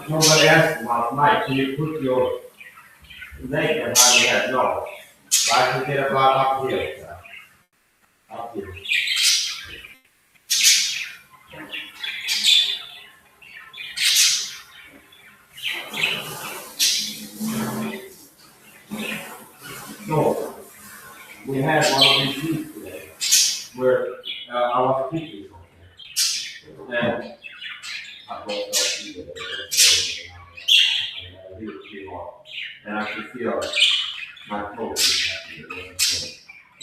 Nobody asked last night, can you put your leg behind your head? No. I can get about up here, sir. Up here. No. We had one of these sheets today where I was teaching something. And I brought up to and I could feel my clothes is happy.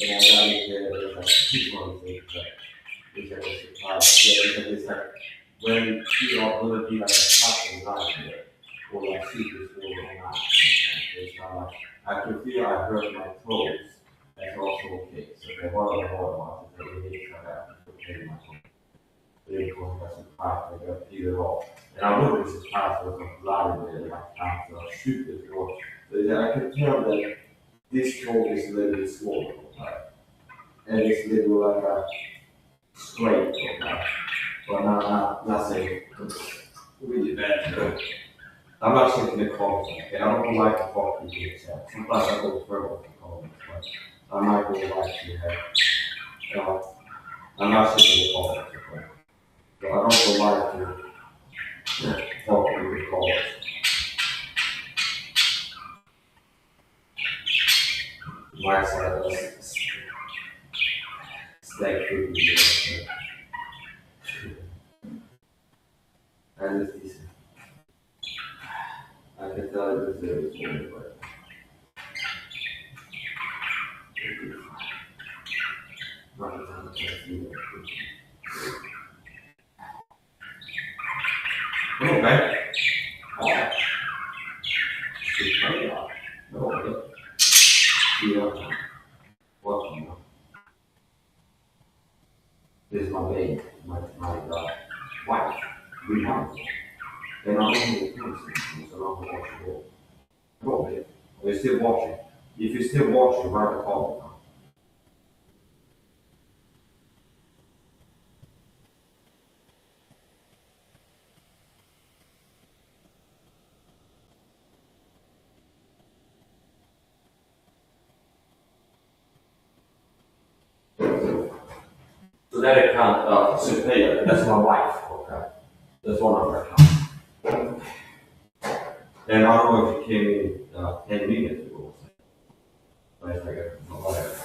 And I got in there, like, people think that it's a surprise. Yeah, it's like when you are going to be like a passing light there, or like secret store or not. It's not like I could feel I hurt my clothes. That's also okay. So the whole about it, they need to have to pay my clothes. They don't have some part they got either or. And I wouldn't be surprised if a lot of it, like after I shoot the door. But I can tell that this code is a little bit smaller, right? And it's a little like a straight, okay? But not saying really bad. I'm not saying the comments, okay? I don't like to talk to you yourself. Sometimes I go further with the comments, but I might go like to have, I'm not saying the comments, okay? So I don't go like to talk to you with comments. My side is like food, and it's decent. I can tell you this is only but okay. This is my baby, my wife, we have it. And I'm only a person, so I'm watching it. Go ahead. We're still watching. If you're still watching, write a comment. So that account, Sophia, that's my wife, okay? That's one of her accounts. And I don't know if it came in 10 minutes ago. But it's like whatever.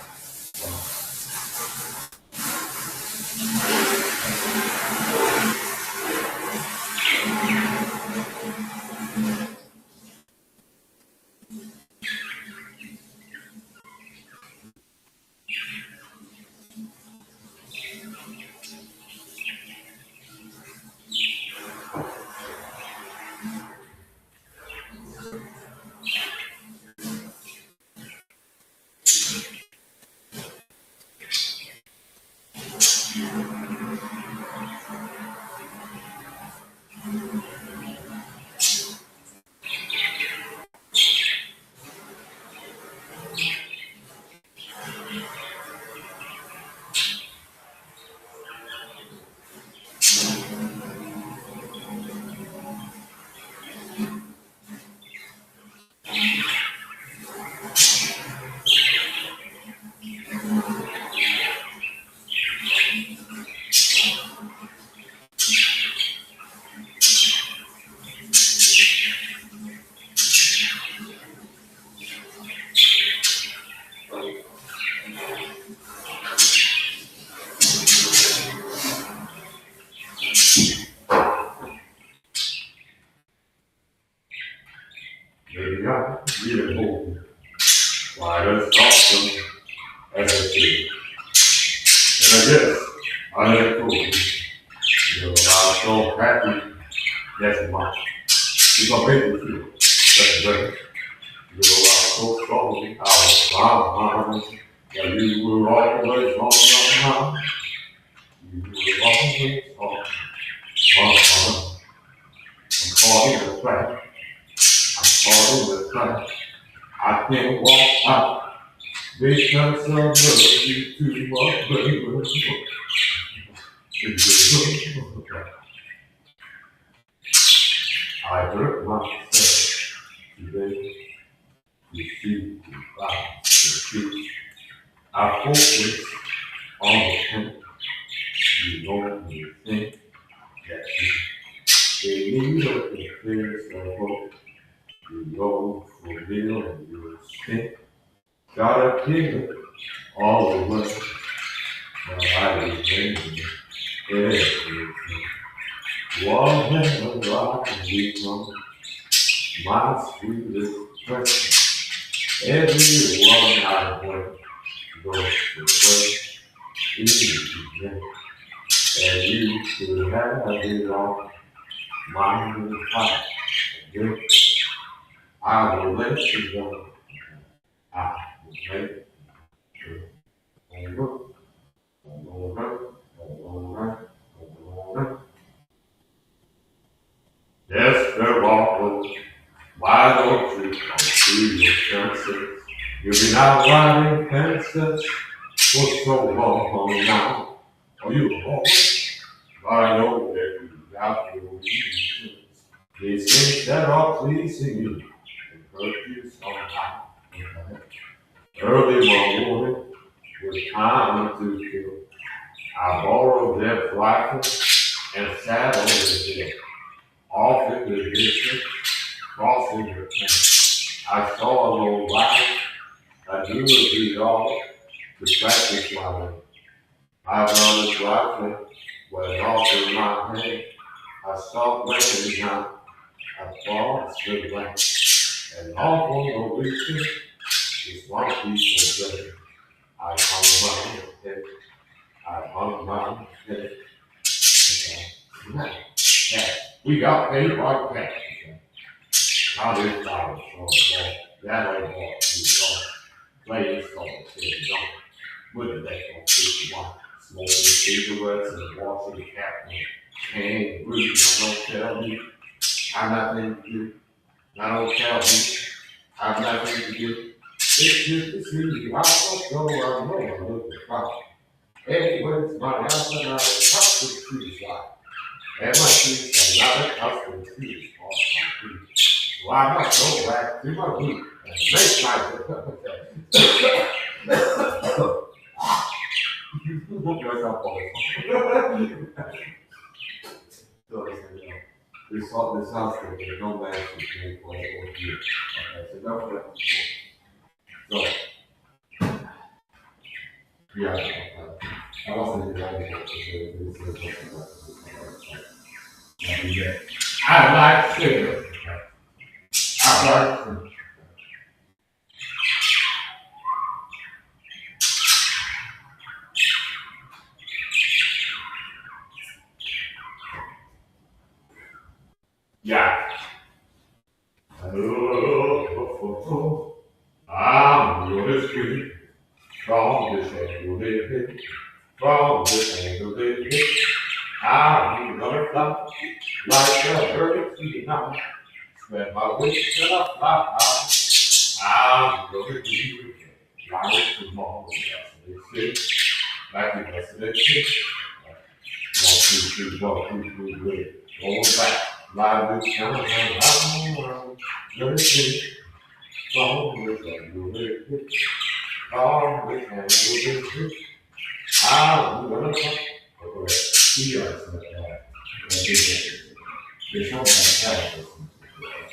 There you go. Really cool. Why does awesome as I see. And I guess I have told you, you're allowed so happy. That's my. You're gonna make me feel that's great. You know, I'm so strongly out of my mind. That you were always on my mind. You were always on my mind. I'm caught in the trap. I'm caught in the trap. I can't walk out because of you too much, baby. I hurt myself today. You see, the truth. I focus on the pain. You know, you think that they need up the things of hope. You know, for real, and you think. Gotta give it all away. But I remember everything. What have I become? My sweetest question. Everyone I went goes away in the end. And you should have it all. My heart again. I will let you go. I will let you go. Desperado, why don't you come to your senses? You've been out riding fences for so long now. Are you always? I know that you got your reasons. These things that are pleasing you and hurt you somehow. Early one morning, with time to kill, I borrowed their rifle and sat on the hill. Off in the distance, crossing the plain, I saw a little light. I knew it would be all to practice my way. I got his rifle, went off in my hand. I stopped raining now. I crossed the plain, and off on the weekend, this one piece of bread. I hung my head. I hung my head. We got paid like that. How did flowers from that old boy playing songs in the dawn? Wouldn't that go to one? Smoking cigarettes and watching the cat and breathing. Don't tell me I'm nothing to do. Don't tell me I'm nothing to do. It's just to see you. I don't know I know I'm looking fine. Anyway, it's my house and I was touch the trees like. And my feet are not accustomed to this part of my feet. So I must go back to my root and make my You look like a boy. This house thing, there's no man who can play or do. Okay, so don't let me go. Yeah, I wasn't invited to I like sugar. I like sugar. Yeah. I'm your street. From this angle, from this angle, I'm gonna fly like a bird to the night. Spread my wings till I fly high. I'm gonna do it like tomorrow. Like it was the next 1, 2, 3, 1, 2, 3, great. Going back, live this kind of time. Let it be. From this angle, from this angle, I'm gonna fly. He is there's no mentality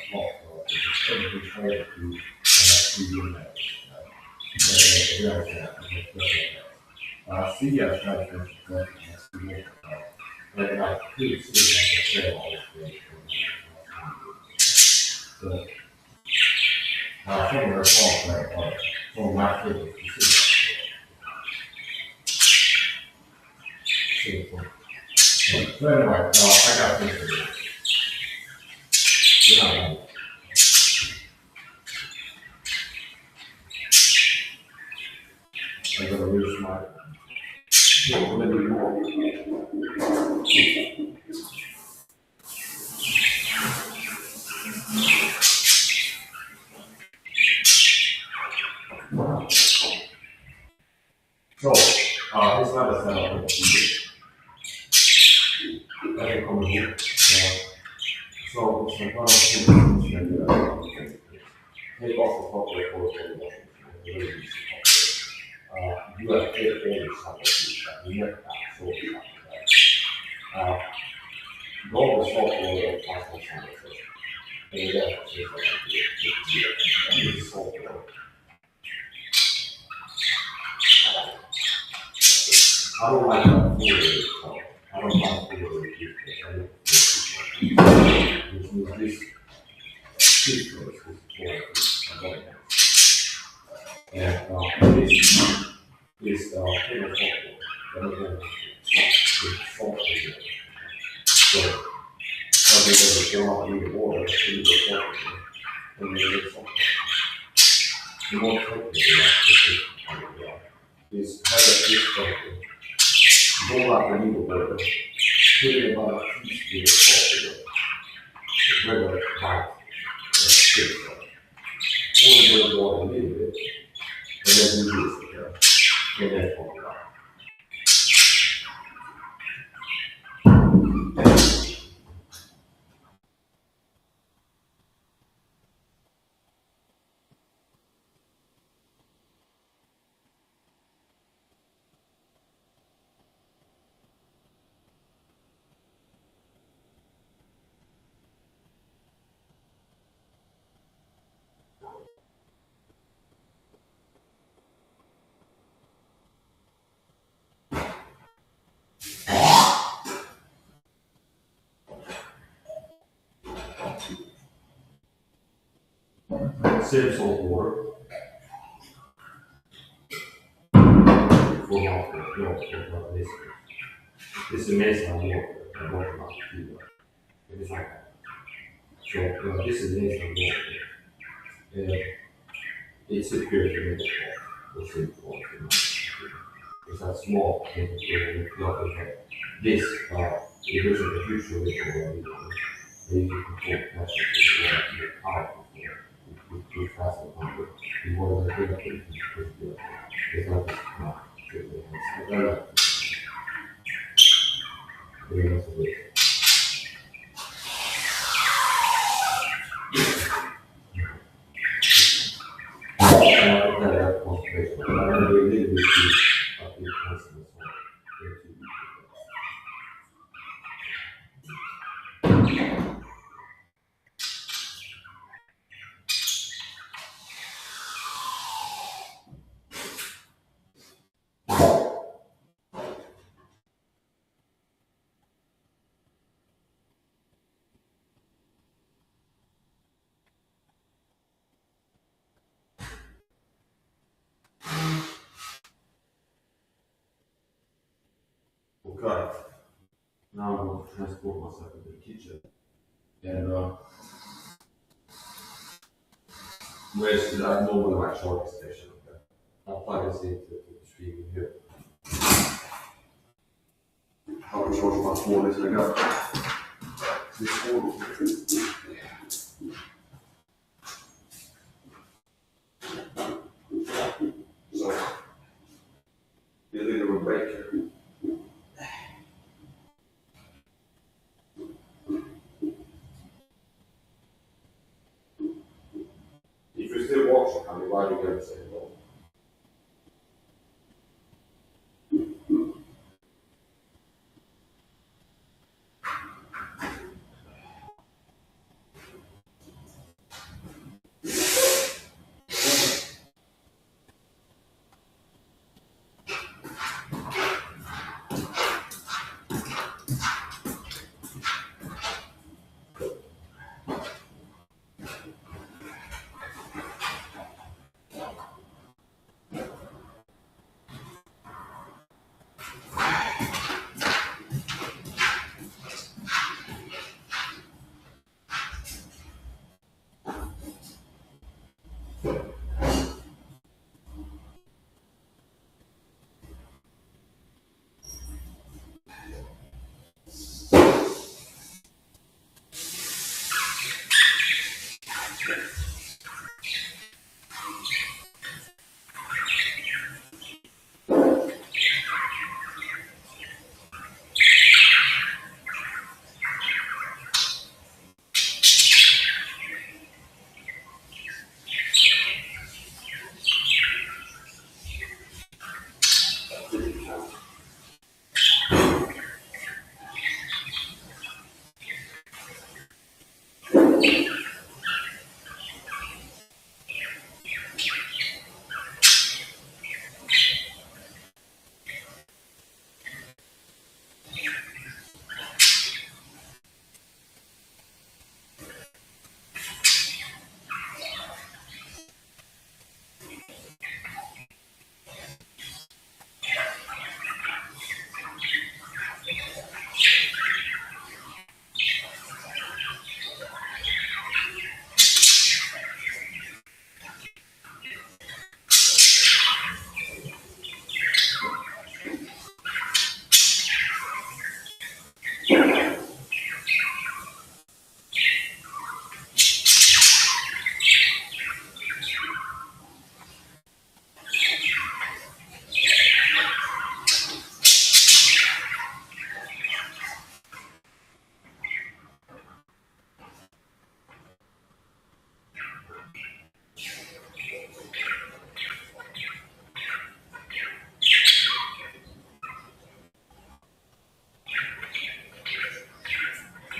small everything's hard to do see us right there and I could see like all so somewhere falls right from my privilege to see So anyway, I got things to do. Yeah. I'm gonna use my. So, it's not a setup of TV. That will come here. So, it's a lot of things that take off the top record for the washing. You have to take all the stuff that you have so go the software of possible conversation. And that's software. I don't like that food. I don't like food. Which means this place is for and this is table software. Software. So, if you want to use water, you use software. And you use software. The more technical is have a software. Go out and use water. Put it about a piece of software. It's regular type. Pour the water a little bit. And then you use it. And then pour it out. Save salt water. It's amazing water. I water about the it's like that. So this is amazing water. It's a pure it's important. It's a small thing. This it is a huge ritual. You can control pressure. You're powerful. You fast and hungry. You want to get things it's not just very Okay. Now I'm going to transport myself into the kitchen. And where's the normal like charging station? Okay. I'll plug this into the stream here. How to charge my phone is I got this phone. So, you need a break here. If you still watching, I mean, why are you going to say no?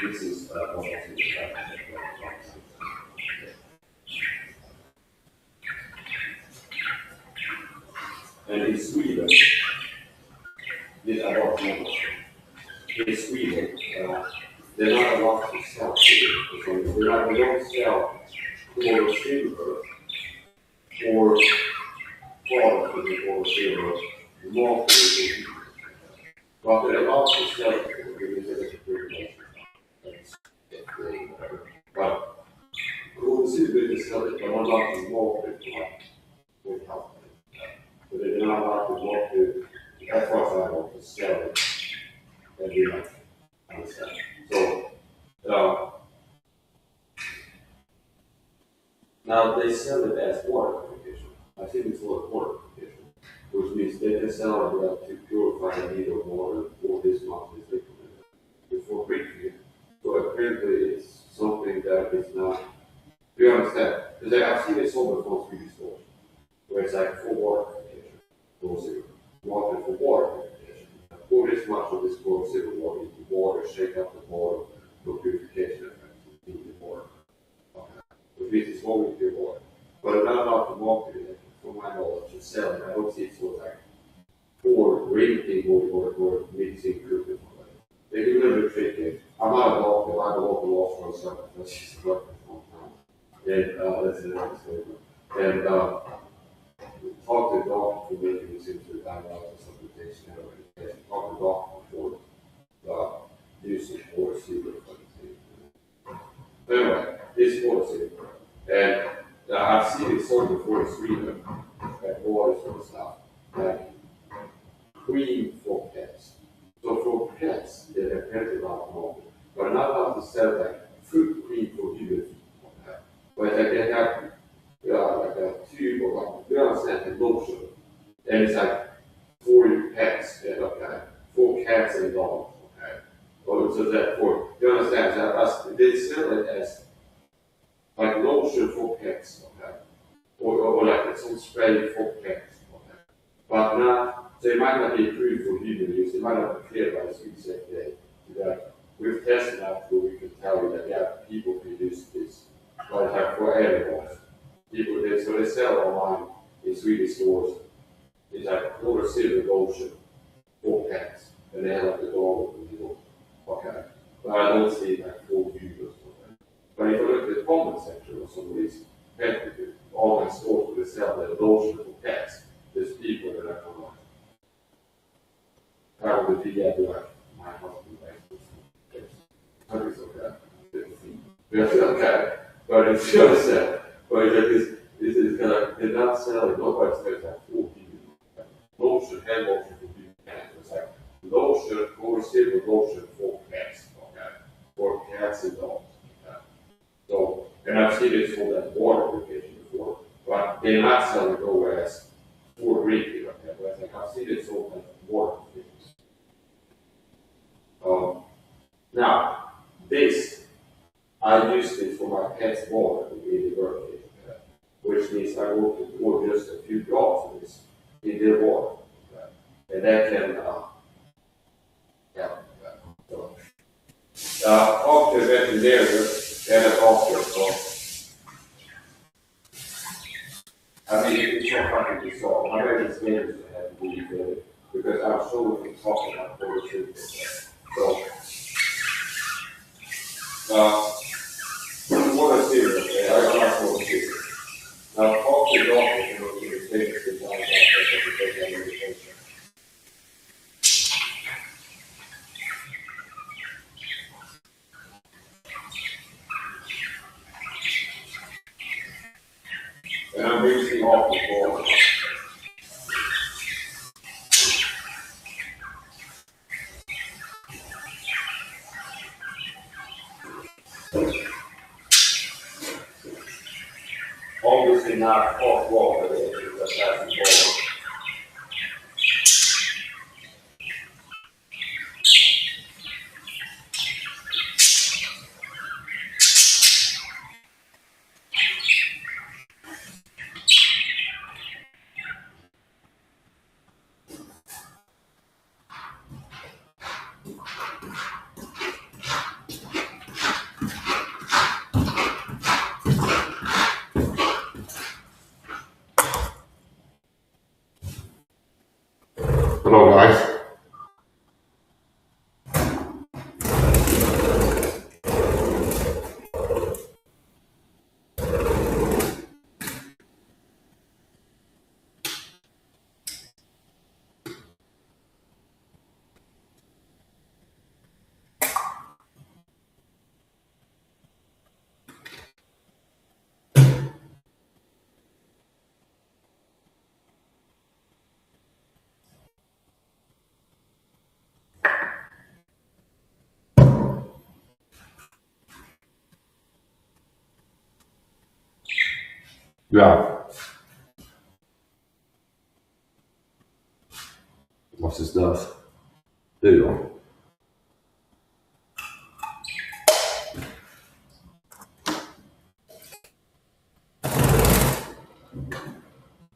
This is what I think. And in Sweden, this I don't know. In Sweden, they're not allowed to sell silver. They don't sell gold or silver or product with gold or silver, more for but they're allowed to sell it because it's a regulation. But gold and silver is sell it, but not allowed to walk it with help. So they're not allowed to walk it, as far as I know, to sell it. And we might understand. So, now they sell it as water purification. I think it's called water purification, which means they can sell it to purify a liter of water for this much is liquid before drinking it. So apparently it's something that is not. Do you understand? Because I've seen it sold at most beauty stores, where it's like for water purification, gold silver, water for water purification. Pour this much of this gold silver water into water, shake up the water for purification effect in the water. Which means it's only pure water. But I'm not allowed to market it, from my knowledge, and sell it. I don't see it's sort of like for drinking or mixing equipment. They do a little bit tricky. I'm not a doctor, I'm a local law for myself, that's just a work for a long time. And that's another statement. And talk to the doctor for making this into a diagnostic supplementation and talk to the doctor for using or silver. Anyway, this water silver. And I've seen it sold before in Sweden at waters and stuff, like cream for pets. So for pets, they're apparently allowed to market, but not allowed to sell like fruit cream for humans. But like they have like a tube or like, you understand, a lotion, and it's like for your pets, for cats and dogs. So that for, you understand, so they sell it as like lotion for pets, or like some spray for pets, but not, so it might not be approved for human use, it might not be cleared by the CCTV. That we've tested that where we can tell you that, yeah, people can use this, but like for animals, people did, so they sell online in Swedish stores, it's like gold or silver lotion for pets, and they have like the dog with the dog. But I don't see like full users. But if you look at the comment section of some of these pet online stores where they sell their lotion for pets, there's people that are from like, probably be like my husband likes I think it's okay. It's okay. But it's just but this is kind of, they're not selling, nobody sells like full people. Lotion, hand lotion for people. It's like lotion, or silver lotion for pets, for cats and dogs. So, and I've seen it sold as water purification before, but they're not selling it as for drinking. But I think I've seen it sold as water purification. Now, this, I use this for my pet's water in the birthday, which means I will pour just a few drops of this in their water. And that can talk to the veterinarian and a doctor. So, I mean, it's so fucking bizarre. I bet it's dangerous to have to be good because I'm sure we can talk about what it is. So, water serious, okay? I like water serious. Now, talk to the doctor and look at the statements and find out that they take that medication. And I'm rinsing off the floor. Obviously not hot water, it's a passing water. Yeah. What's his stuff? Do.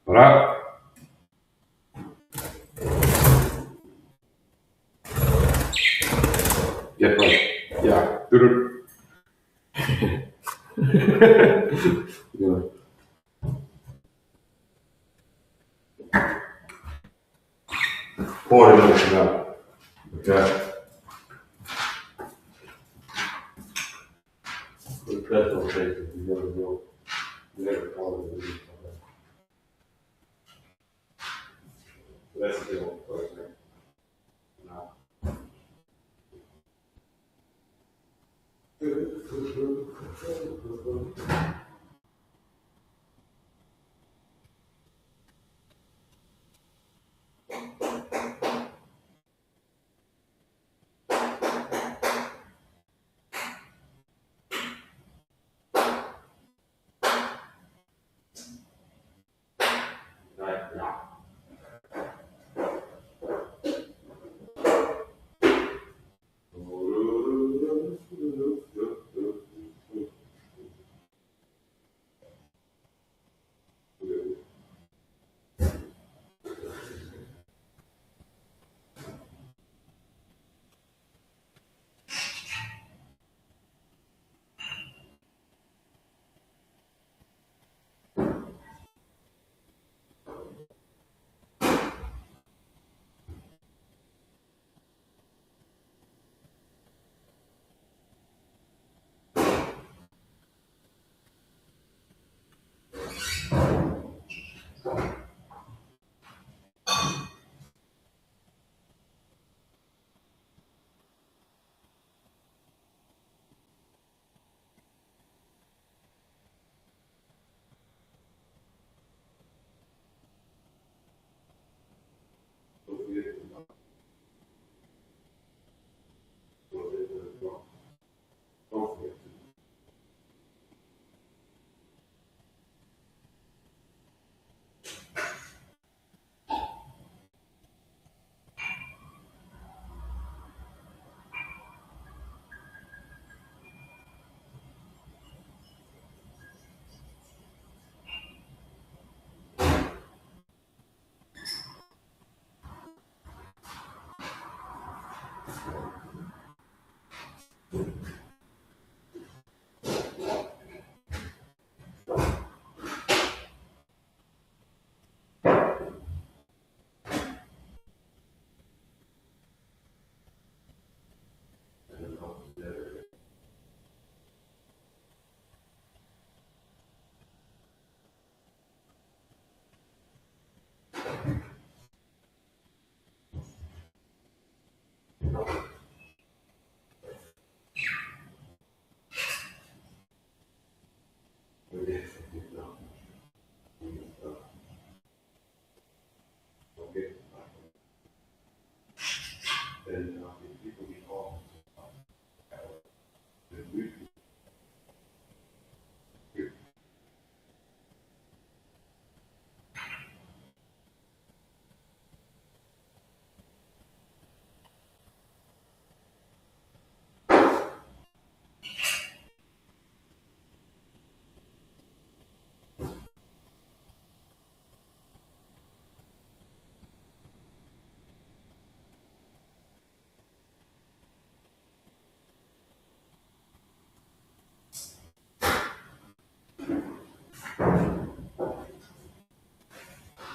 Alright. Get right. Yeah. Do yeah. Pour it in now. Okay. The press will take it. You never know. You never call it. That's the old question. No. Right. Yeah.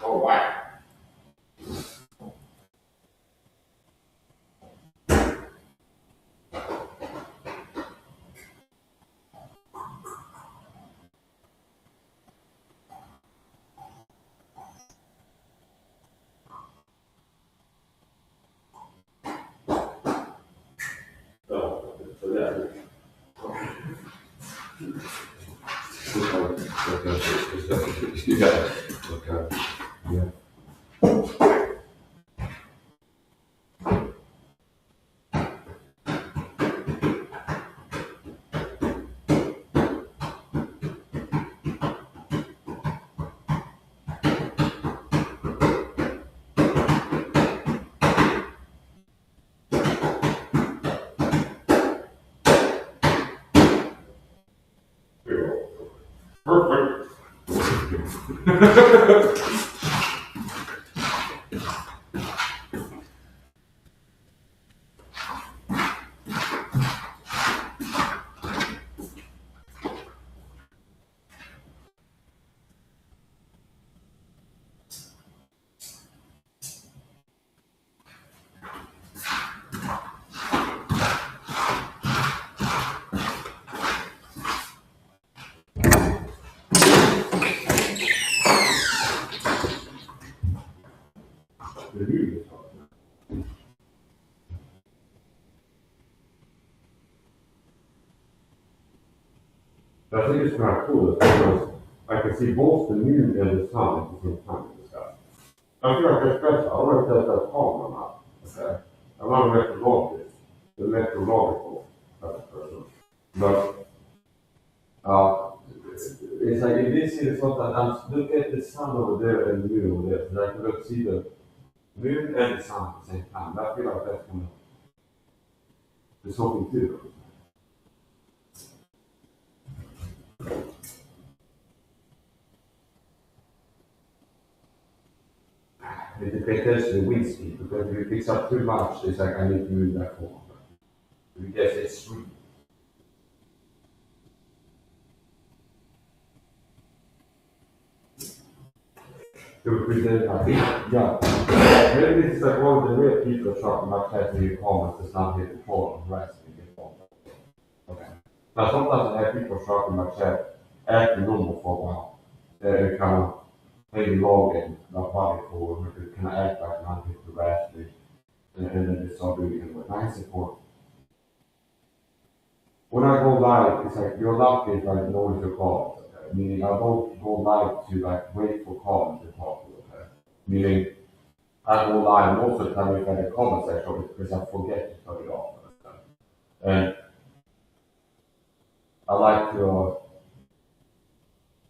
Oh, wow. Oh, so that. Yeah. Okay. Yeah. Perfect. I think it's kind of cool because I can see both the moon and the sun at the same time in the sky. I feel like that's special. I don't know if that's calm or not. Okay. I'm not a meteorologist, the meteorological type of person. But it's like in this here, sometimes look at the sun over there and the moon over there. So I can look see the moon and the sun at the same time. I feel like that's kind of there's something to it. It depends on the wind speed, because if it picks up too much, it's like I need to move that forward. If it gets extreme. Maybe this is like one of the real people talking about testing comments that's not here before and resting before. Okay. Now sometimes I have people talking about chat acting normal for a while. They're kind of maybe logging their body forward, but they kind of act like not hit the raspy, and then they start doing it with nice support. When I go live, it's like you're lucky if I notice your calls, okay? Meaning I don't go live to like wait for calls to talk to, okay? Meaning I go live most of the time if I have a comment section because I forget to turn it off. Okay? And I like to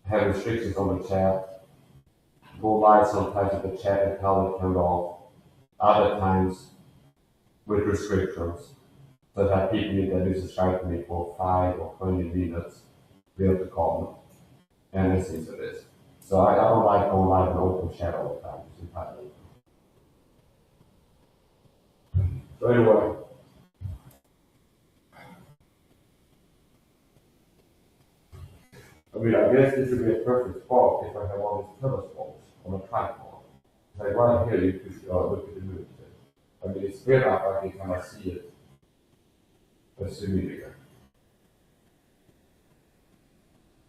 have restrictions on the chat. Go live sometimes with the chat and tell it turned off. Other times with restrictions. So that people need to do subscribe to me for 5 or 20 minutes, be able to call them and listen to this. So I don't like going live in open chat all the time. It's entirely. So anyway. I mean, I guess this would be a perfect spot if I have all these telescopes on a tripod. Like right here, you could look at the moon. I mean, it's good enough I can kind of see it. Assuming.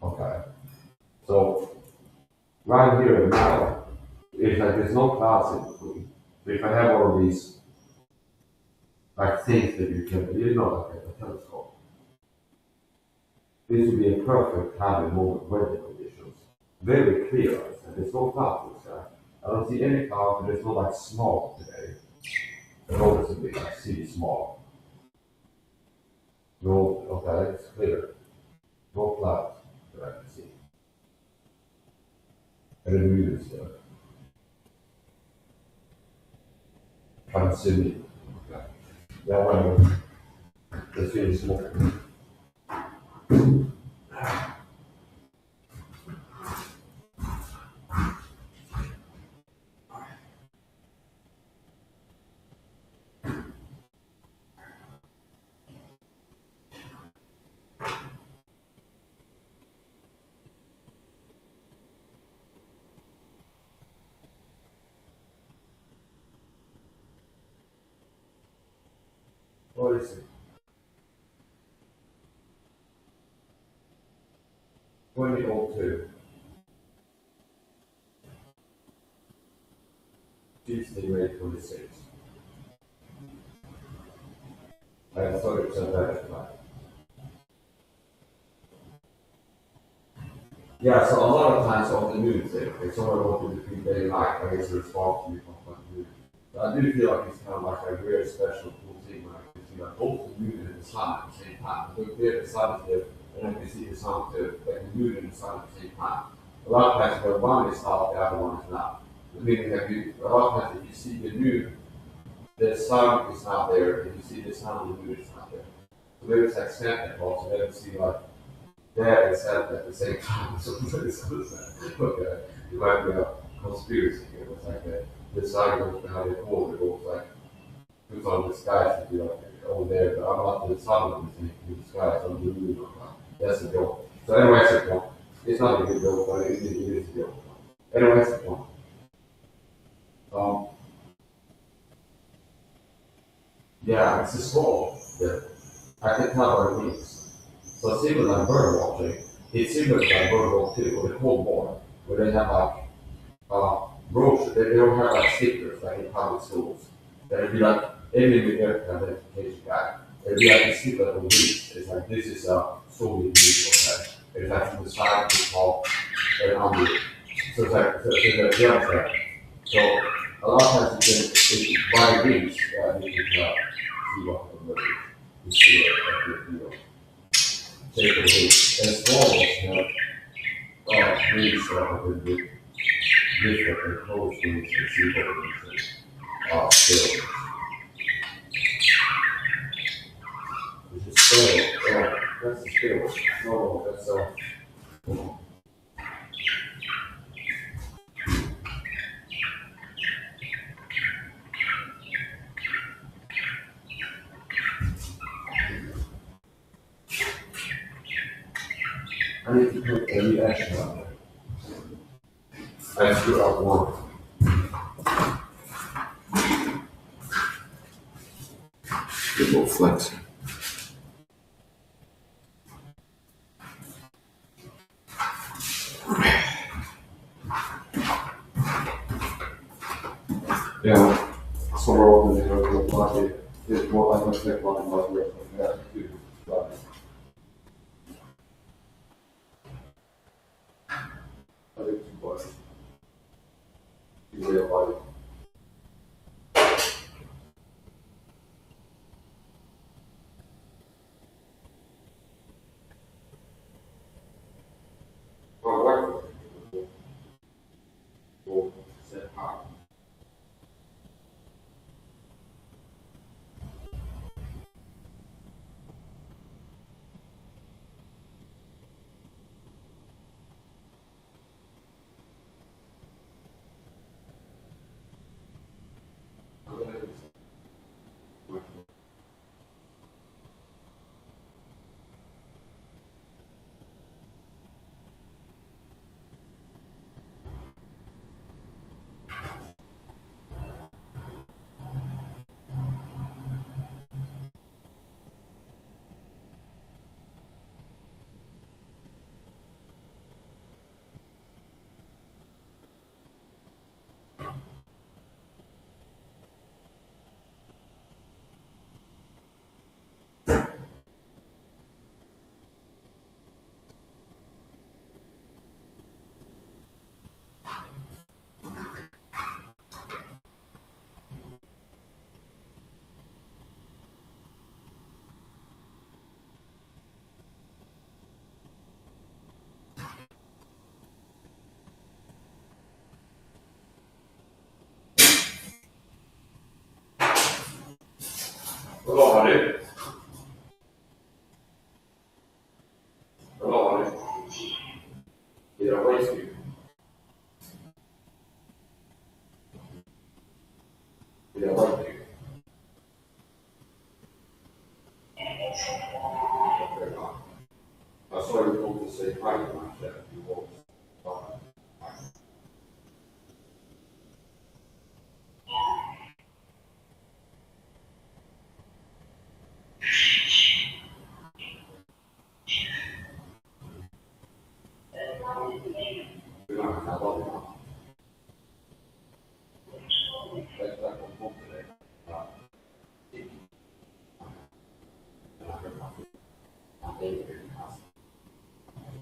Okay. So right here now, it's like there's no clouds in between. So if I have all of these like things that you can, like a telescope, this would be a perfect time and moment weather conditions. Very clear, and there's no clouds in the sky. I don't see any clouds, and there's no like smog today. Noticeably, I see smog. No, okay, it's clear. No clouds that I can see. And the moon is there. I'm assuming. Okay. That one, let's finish smoking. What is it? 2002. Tuesday, May 26th. I have 30% better tonight. Yeah, so a lot of times on the news, if someone wanted to be day and night, I guess the response to me from the news. So I do feel like it's kind of like a very special cool thing when I can see like both the moon and the sun at the same time. Look there, the sun is there, and I can see the sun too, like the moon and the sun at the same time. A lot of times when one is off, the other one is not. Meaning that a lot of times if you see the moon, the sun is not there, and you see the sun, the moon is not there. So maybe it's like Santa Claus, so they don't see like dad and son at the same time. So okay, it might be a conspiracy here. It's like that. The son goes behind the corner, it goes like, puts on disguise to be like, over there, but I'm not the son of the disguise, I'm the new one. That's the joke. So anyway, that's the point. It's not a good joke, but it is a joke. Anyway, that's the point. Yeah, it's a skull that I can tell by the wings. So similar like bird watching, it's similar to like bird watch too, or the Cold War, where they have like brochures, they don't have like stickers like in public schools. That'd be like every air identification guy. It'd be like a sticker on wings. It's like this is a Soviet news, okay? It's like from the side of the top and under. So it's like the jump there. So a lot of times you can buy wings, you can see what the bird is. You see what take a look. As well as wings with different and close wings and see what it is still. Which is still, that's the still. No, that's I need to put a reaction on there. I screw up one. Good little flex. Yeah, somewhere over there, the pocket is more like a thick line, like the rest of that, too. I think too much. You real body. My wife will set high. Hello, honey. Hello, honey. Did I waste you? Did I wake you? Okay, I saw you come to say hi to my chat. You walked. You're not going to love you. That's not going to come today. I'm in your house.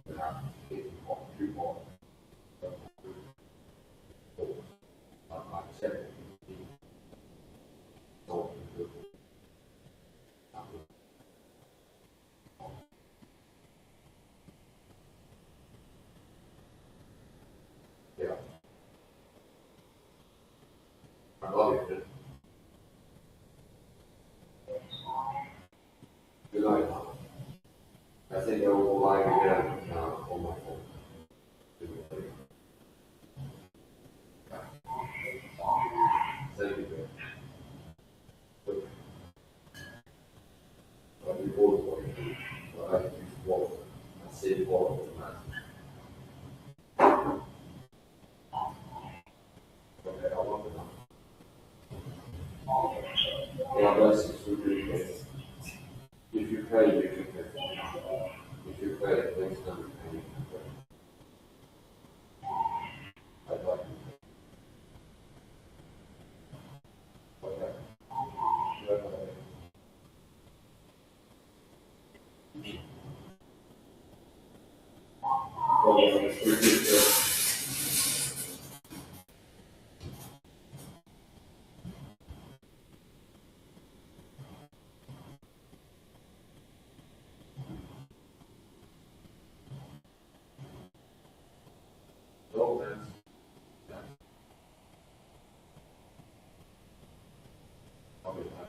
And I'm getting off too far. I'm like 70. So, yeah. I love you. Good night, Mom. That's think I will live again on my phone. Thank you, man. I'll be bored for you. I use water. I save water for that. Okay, I want to know. God bless you, sweet people. If you pray, you can pray. If you pray, things can be paid. I'd like to pray. Okay. Oh, man. I'll be back.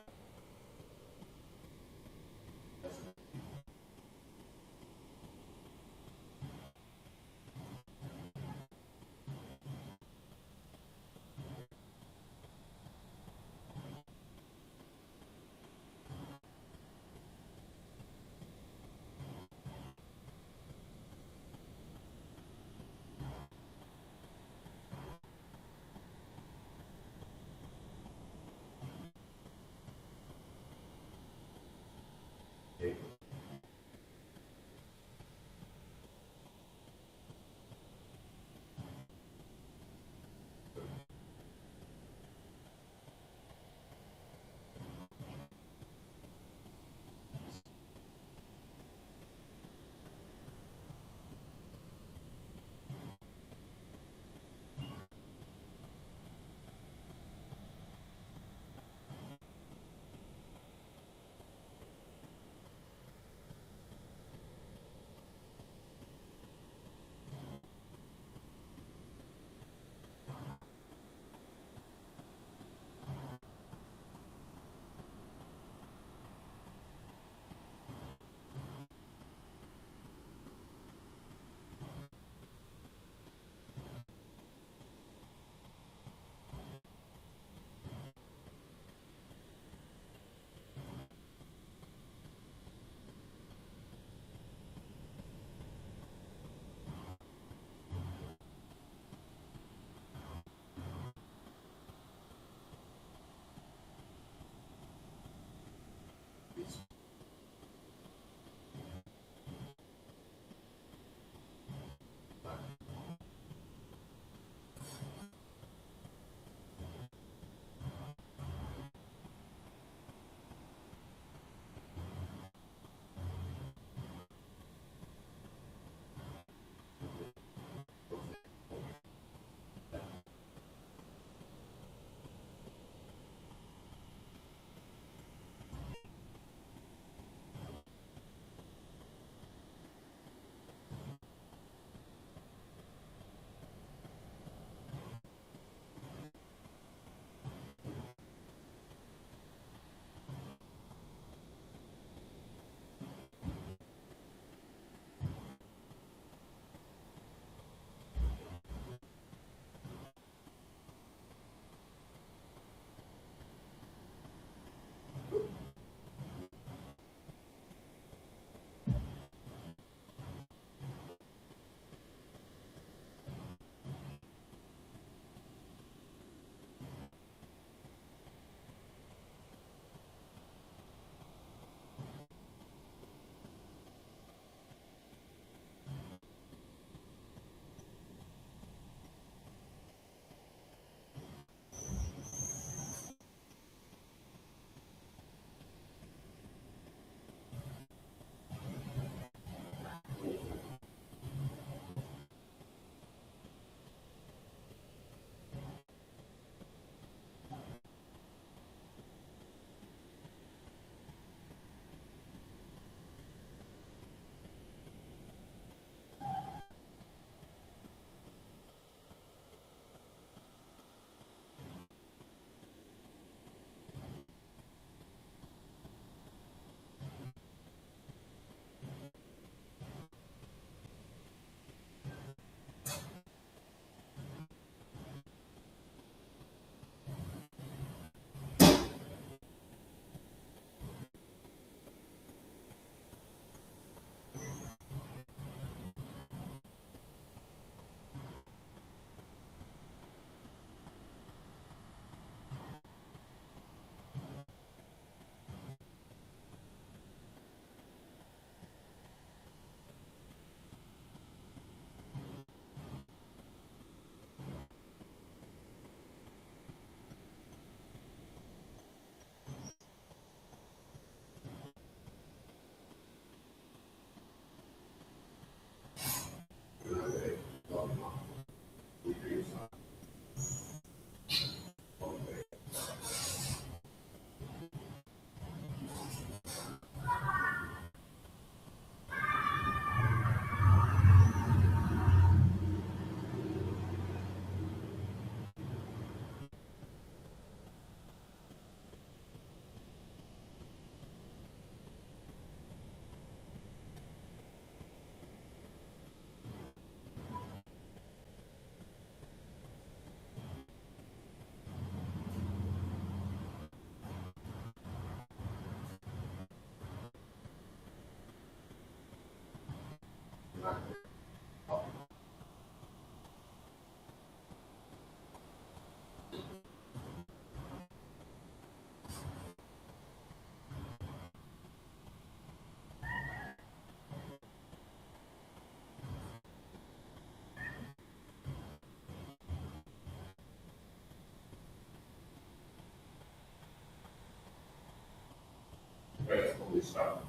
stuff.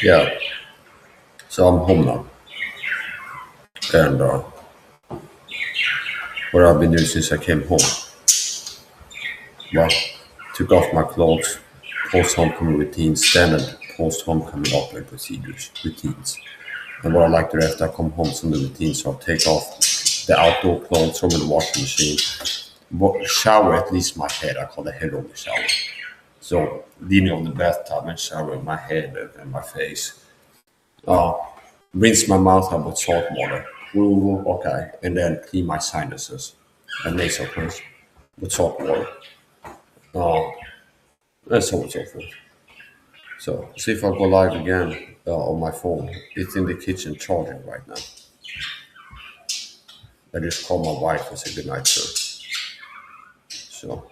Yeah, so I'm home now. And what I've been doing since I came home, well, took off my clothes, post-homecoming routines, standard post-homecoming operating procedures, routines. And what I like to do after I come home from the routines, so I'll take off the outdoor clothes, throw them in the washing machine, shower at least my head. I call it head over shower. So leaning on the bathtub and showering my head and my face. Rinse my mouth out with salt water. Ooh, okay. And then clean my sinuses and nasal cleanse with salt water. And so on and so forth. So see if I go live again on my phone. It's in the kitchen charging right now. I just called my wife and said goodnight, sir. So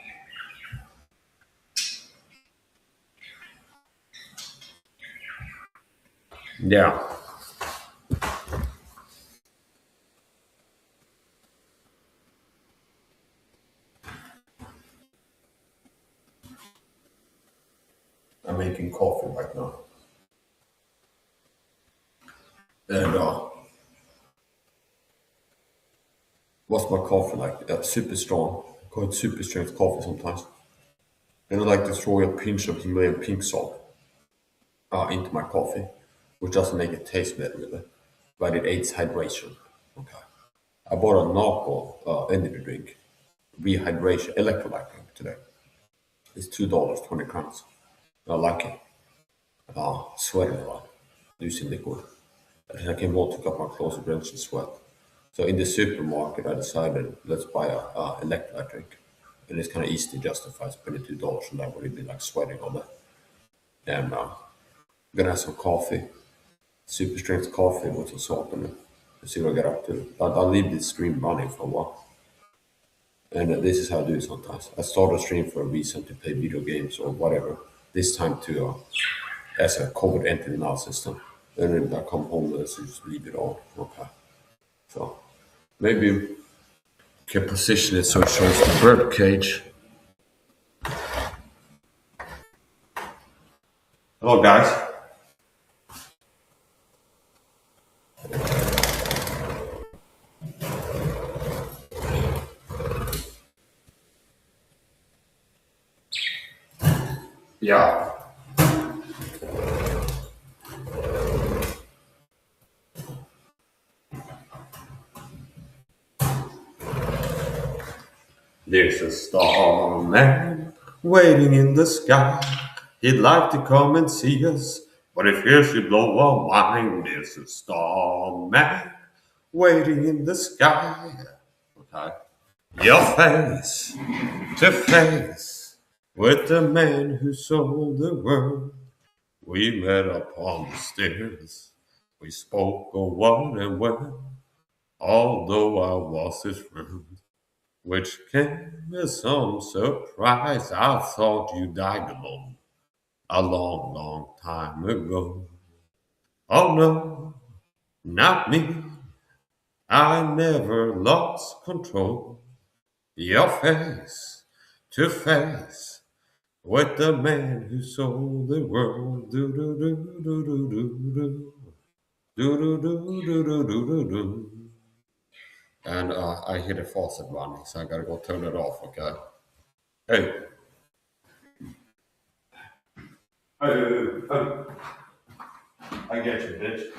yeah. I'm making coffee right now. And what's my coffee like? Super strong. Call it super strength coffee sometimes. And I like to throw a pinch of Himalayan pink salt into my coffee, which doesn't make it taste better really, but it aids hydration. Okay. I bought a Narco energy drink, rehydration, electrolyte drink today. It's $2, 20 crowns. I like it. Sweating a lot, using liquid. And I came home, took up my clothes, and drenched in sweat. So in the supermarket, I decided let's buy a electrolyte drink, and it's kind of easy to justify spending $2 on that. Would it be like sweating on that? And gonna have some coffee, super strength coffee with some salt in it. Let's see what I get up to. I'll leave the stream running for a while. And this is how I do it sometimes. I start a stream for a reason to play video games or whatever. This time to as a Covert entity now system. And then I come home and just leave it on. Okay. So maybe you can position it so it shows the bird cage. Hello guys. Yeah. There's a starman waiting in the sky. He'd like to come and see us, but if fear should blow our mind, there's a starman waiting in the sky. Okay. Your face to face with the man who sold the world. We met upon the stairs. We spoke of what and when, although I was his friend. Which came as some surprise. I thought you died alone a long, long time ago. Oh no, not me. I never lost control. Your face to face with the man who sold the world. Do do do do do do do. Do do do do do do do. And I hear the faucet running, so I gotta go turn it off, okay? Hey. Oh, I get you, bitch.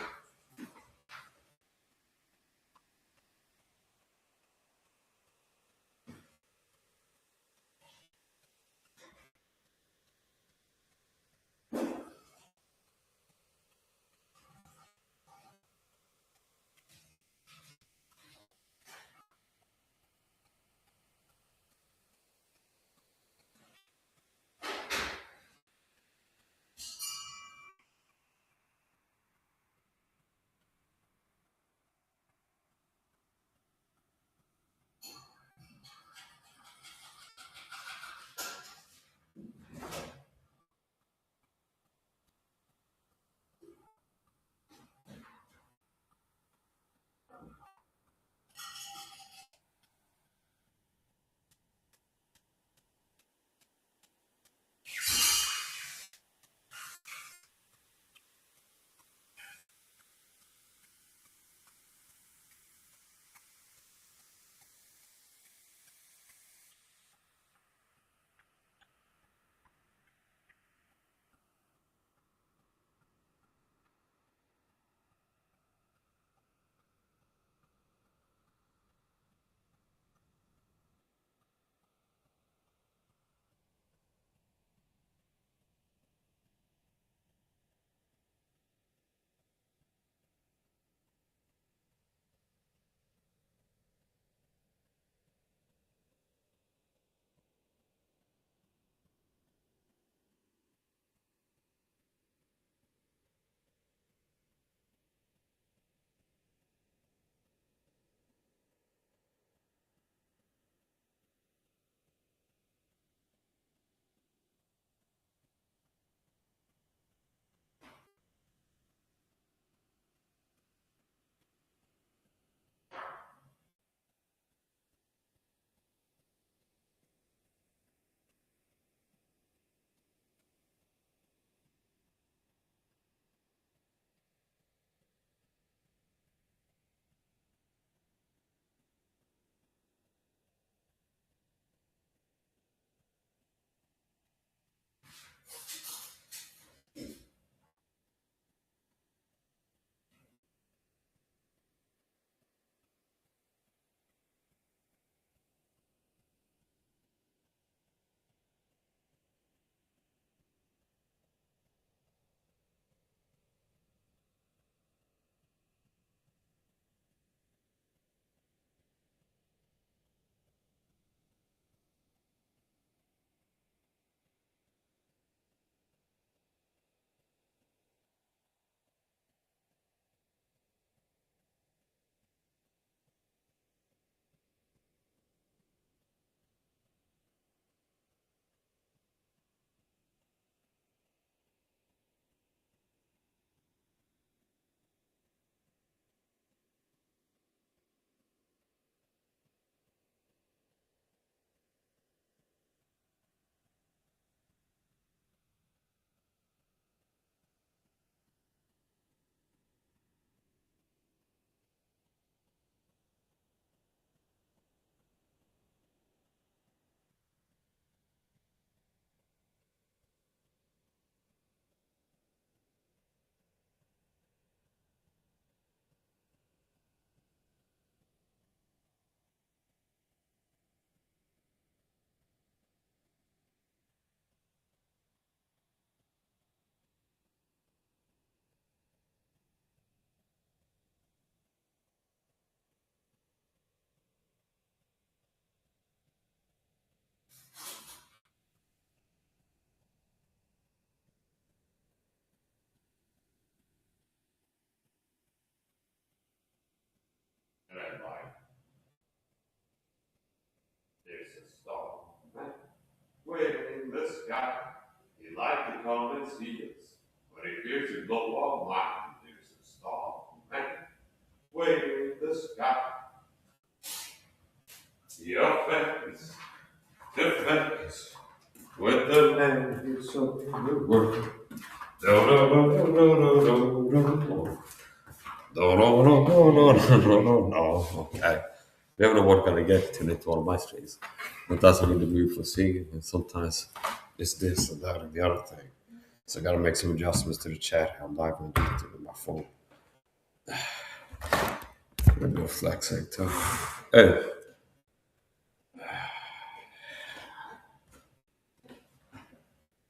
sky. He'd like to come and see us, but he fears to blow our mind. There's a star man waiting in the sky. Your face to face with the man who's so in the world. Do do do do do do do. No, no, no, no, no, no, no, no, no. Okay. We never know what we're gonna get to into all my streams. But that's what the mood for singing. And sometimes it's this and that and the other thing. So I gotta make some adjustments to the chat. I'm live on YouTube with my phone. I'm gonna flexing too. Hey.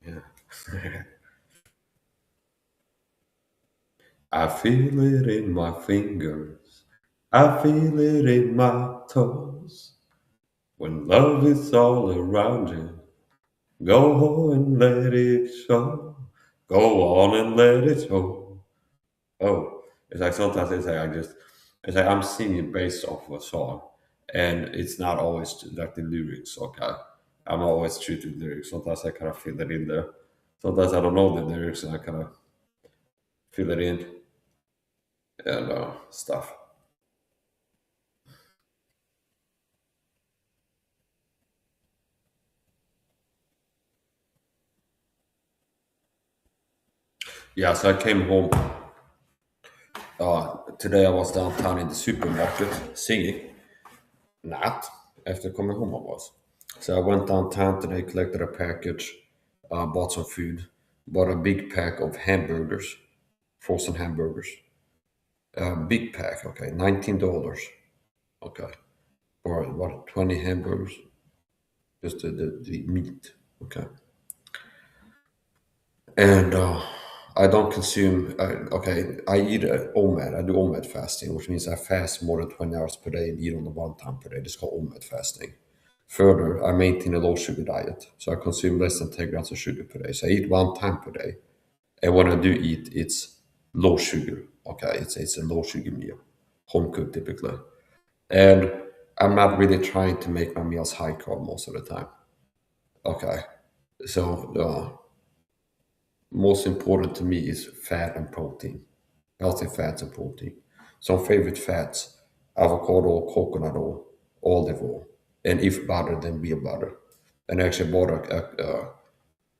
Yeah. I feel it in my fingers. I feel it in my toes. When love is all around you, go and let it show. Go on and let it show. Oh, it's like sometimes it's like I'm singing based off of a song, and it's not always like the lyrics. Okay, I'm always true to the lyrics. Sometimes I kind of feel it in there. Sometimes I don't know the lyrics, and I kind of feel it in and stuff. Yeah, so I came home. Today I was downtown in the supermarket singing. Not after coming home I was. So I went downtown today, collected a package, bought some food, bought a big pack of hamburgers, frozen hamburgers. Big pack, okay, $19. Okay. For what, 20 hamburgers? Just the meat, okay. And I don't consume, I eat OMAD, I do OMAD fasting, which means I fast more than 20 hours per day and eat only one time per day. It's called OMAD fasting. Further, I maintain a low sugar diet, so I consume less than 10 grams of sugar per day. So I eat one time per day, and when I do eat, it's low sugar. Okay, it's a low sugar meal, home cooked typically, and I'm not really trying to make my meals high carb most of the time. Okay, so most important to me is fat and protein, healthy fats and protein. Some favorite fats: avocado, coconut oil, olive oil, and if butter, then real butter. And I actually bought a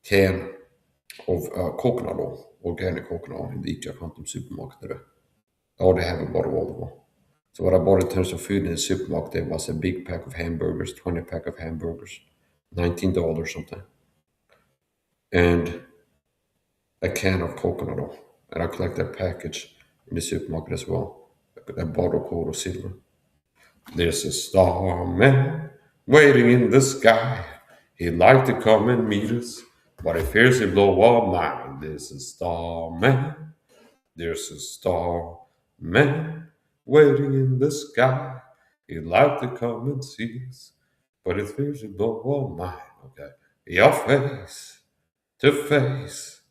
can of coconut oil, organic coconut oil in the ICA-kontum supermarket today. I already have a bottle of olive oil. So what I bought in terms of food in the supermarket was a big pack of hamburgers, 20 pack of hamburgers, $19 something, and a can of coconut oil. And I collect that package in the supermarket as well. A bottle called silver. There's a starman waiting in the sky. He'd like to come and meet us, but he fears he'll blow our mind. There's a starman. There's a starman waiting in the sky. He'd like to come and see us, but he fears he'll blow our mind. Okay, your face to face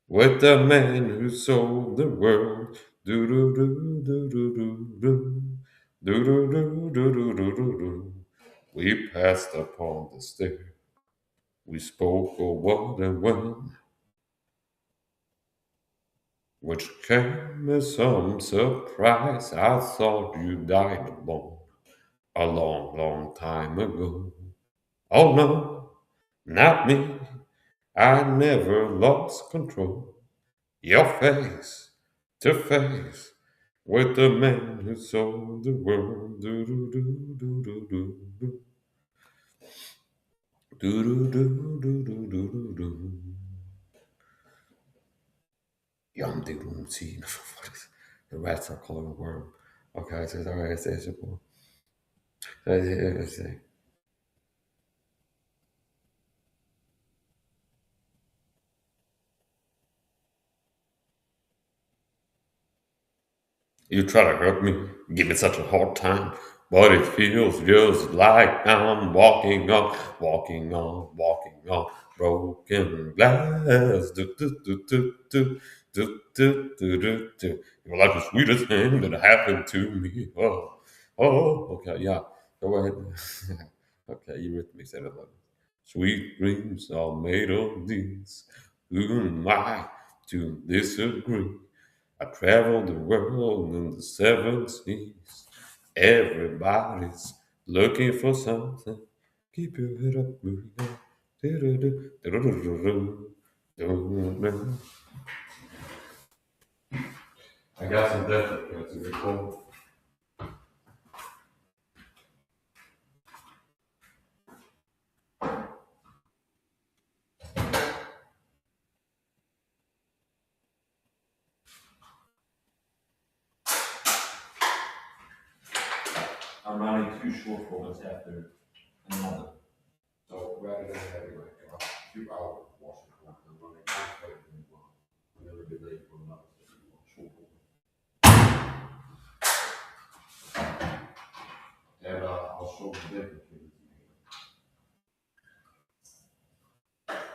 with the man who sold the world. Do do do do do do do. Do do do do do do do do. We passed upon the stair. We spoke of what and when, which came as some surprise. I thought you died alone a long, long time ago. Oh no, not me. I never lost control. Your face to face with the man who sold the world. Do do do do do do do. Do do do do do do do do. Yum de room scene. What is the rats are calling a worm? Okay, so it's alright, it's simple. You try to hurt me, give me such a hard time, but it feels just like I'm walking on broken glass. Do, do, do, do, do, do, do, do, do, do. You're like the sweetest thing that happened to me. Oh, okay, yeah. Go ahead. Okay, you rhythmics, I love it. Sweet dreams are made of these. Who am I to disagree? I traveled the world in the 70s. Everybody's looking for something. Keep your head up, moving on. I got some definite to record. I'm running 2 short formats after another. So rather than having like a 2-hour washing format, I'm running 1 in one. I'm never be late for another short format. And I'll show the difference between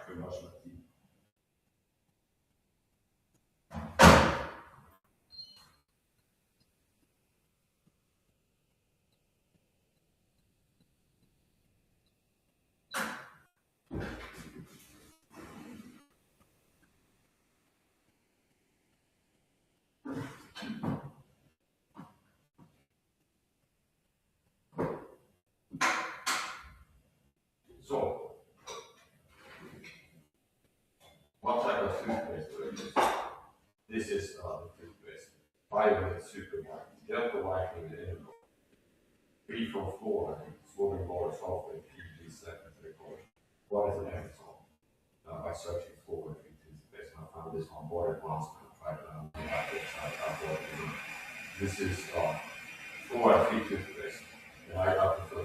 pretty much my teeth. So, what type of toothpaste do I use? This is the toothpaste. 5-minute super white. Get the whitening in the interval. 3 from 4, swimming water sulfate, PG seconds record. What is an Amazon? By searching for a toothpaste, and I found this on board once and I tried it on the website. This is fluoride-free toothpaste, and I got the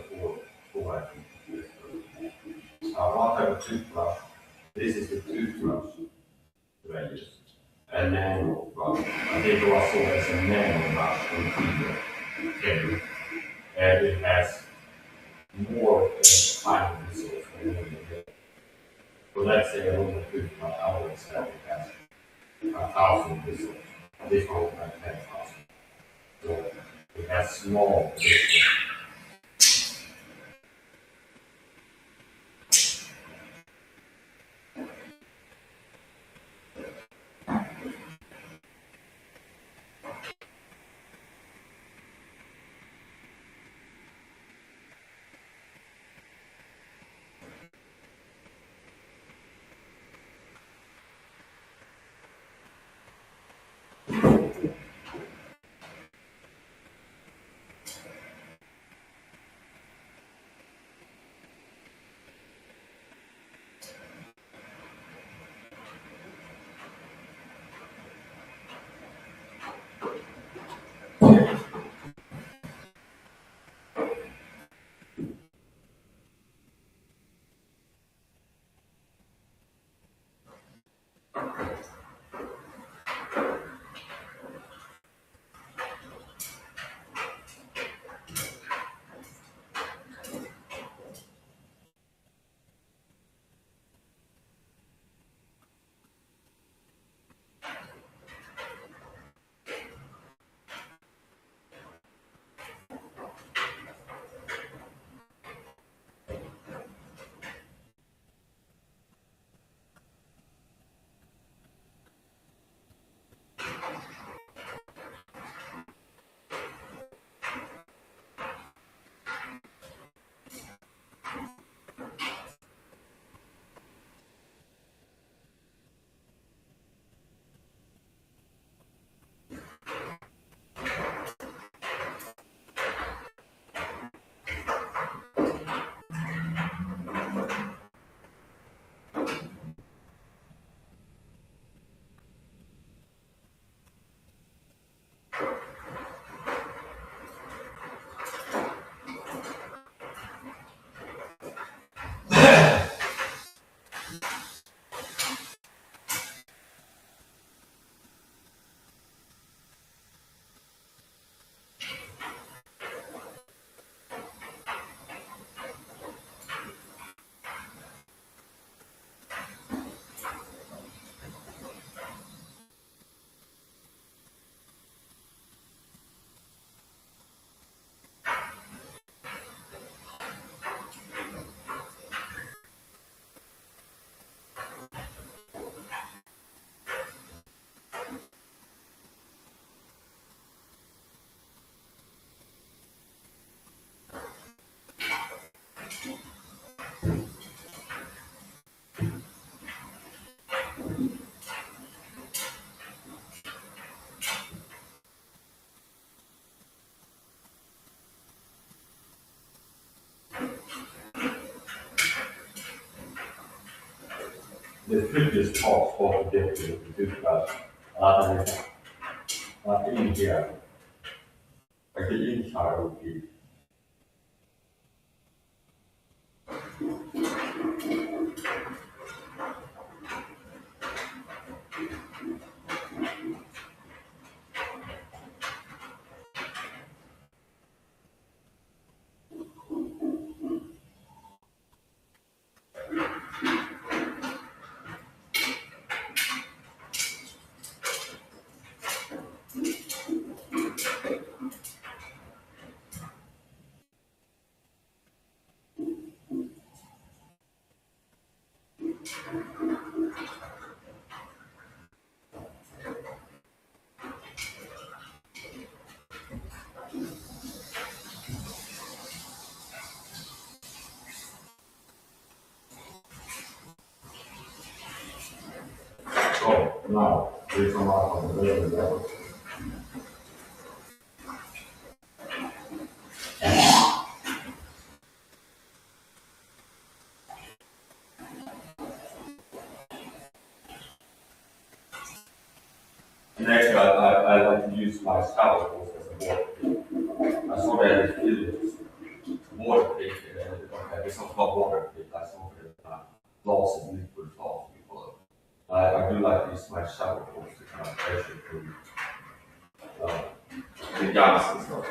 fluoride-free toothpaste. What type of toothbrush? This is the toothbrush that I use. A nano brush. I think also it's a nano brush in the and it has more fine bristles than the. So let's say a little toothbrush, I would expect it has 1,000 bristles. This one has 10,000. So it has small bristles. det tryckes tak på det tryckar att det inte är att det inte är okej. So now, based on our level. Next, I like to use my scalpel as a board. I saw that it is water pig, this is called water pig. I saw it loss of liquid off people. I do like to use my shower tools to kind of pressure through the gas and stuff.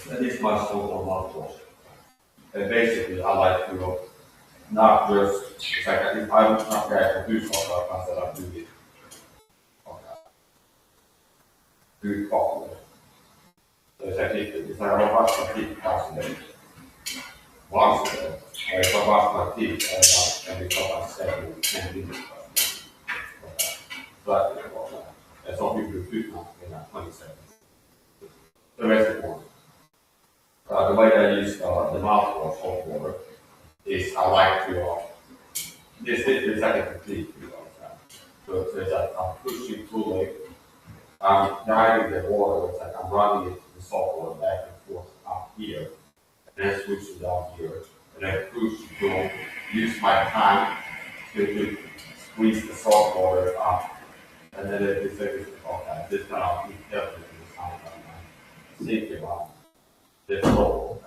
That is my so-called mouthwash. And basically, I like to not just, it's like if I'm not going to do something, I said I'll do it. Okay. Do it properly. So it's like if I don't brush my teeth constantly, once a day, or if I brush my teeth every couple of seconds, 10 minutes. Okay. So that's it. And some people do 2 times in 20 seconds. The rest of the one. The way I use the mouthwash hot water is I like to, this is like a complete, so it's like I'm pushing fully, I'm driving the water, it's like I'm running it, the salt water back and forth up here, and then switch it down here, and then push to use my time to squeeze the salt water up, and then it's like, okay, this kind of be careful with the sound of my safety line. This whole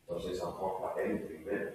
Entonces, han fått en primero.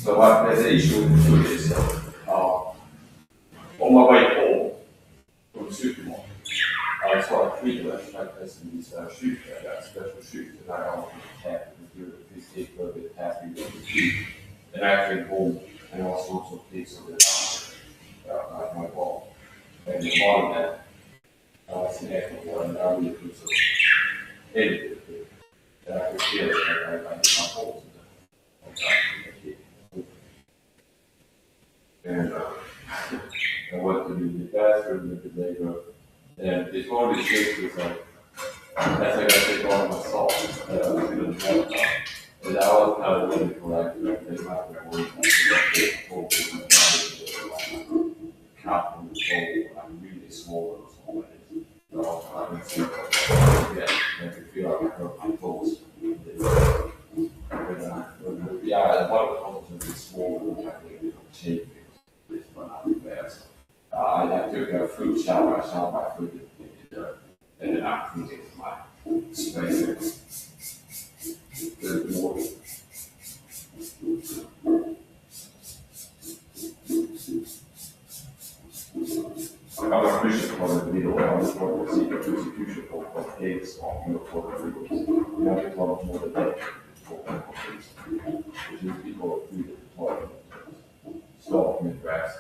So what the issue is, on my way home from the supermarket, I saw a tree that has these shoes, special shoes, and I always have to do this take a little bit happy with the tree. And I came home and all sorts of things on the top, like my wall. And the bottom that it's an echo one, and I really put some edit it. And I could feel it, I did my holes in and I went to the bathroom a bit later, and this one of the things was like, as I got to take all my salt, and I was going to have and I was kind of waiting for like, they might be worried about the whole thing, count on the whole, I'm really small and small, so I can see that, I can feel like I hurt my toes. Yeah, one of the comments is small, and I think it's shaking. I took a fruit shower, I showered my fruit in the dirt, and then I cleaned my space. Good morning. I was pushing for the middle, I was going to see the prosecution for case on the court of legals. You have to talk more than that for case, which is people who do the toilet, stop and grass.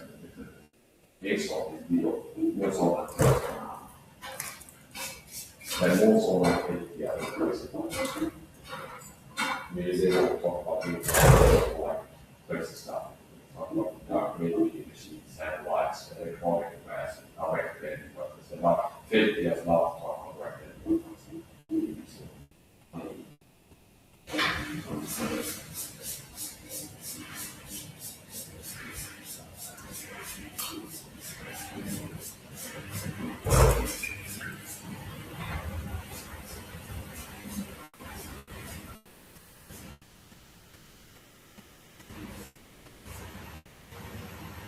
Case law is legal. That's all that tells me. Men motståndarna är viktiga. We don't talk about things like crazy stuff. We talk about community machines, satellites, electronic advancement, recommended weapons. They're not 50 as not talking about recommended weapons.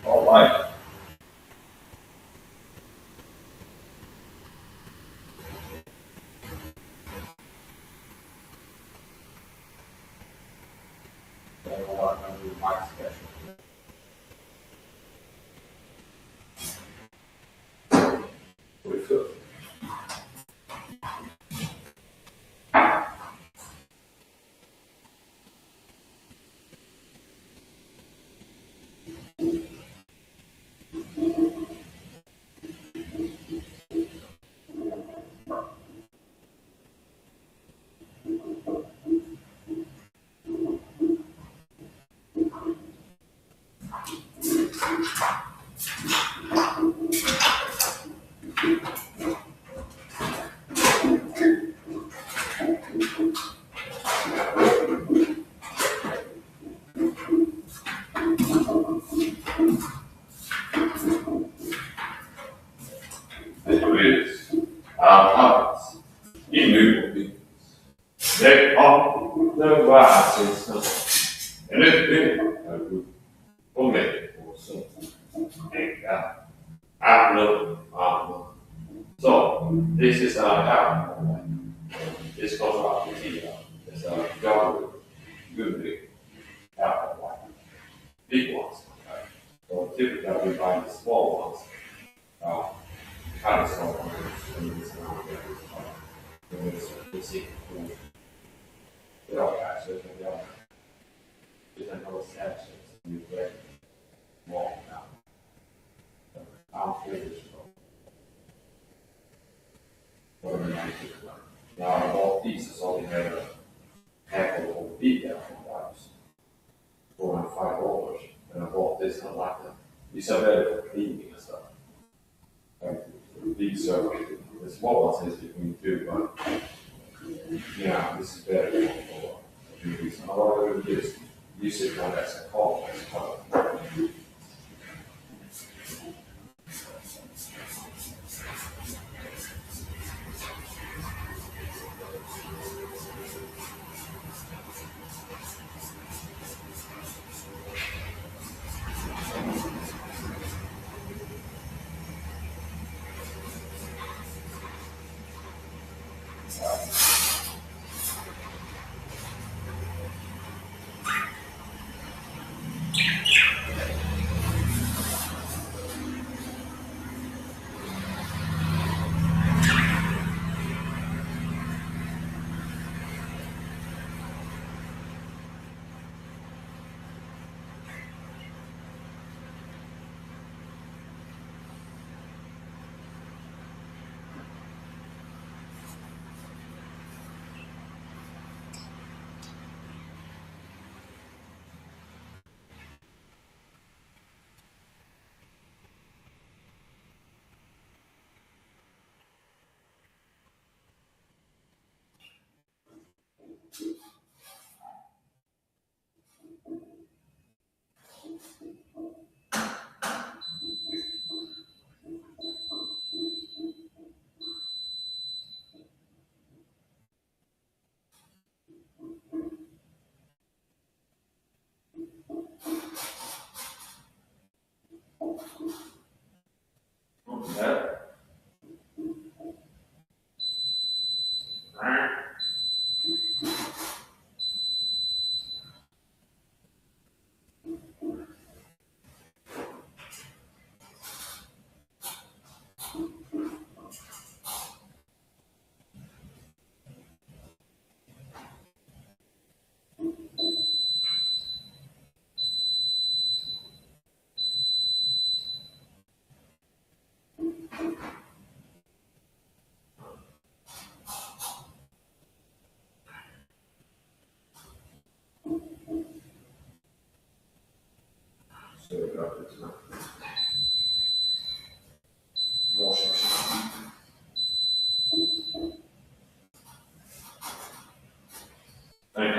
All right. Det var en utbildning på mig och så so this is this goes out to here. It's a government good big ones. Okay? So typically we buy the small ones. Kind of small ones and this actually different little sections you get more now. I'm finished. Now all pieces only have a half of a beat down from lives. $405. And I bought this and I like it. These are better for cleaning and stuff. These are the small ones is between two, but yeah, this is better for reason. A lot of it is use it when that's a call as well.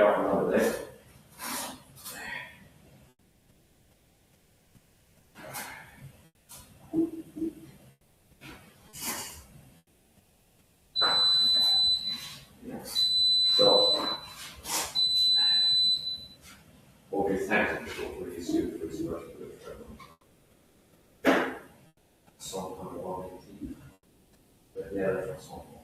off another day. So, we'll be thankful for these students for this much good. Sometime along 18. But yeah, that's all.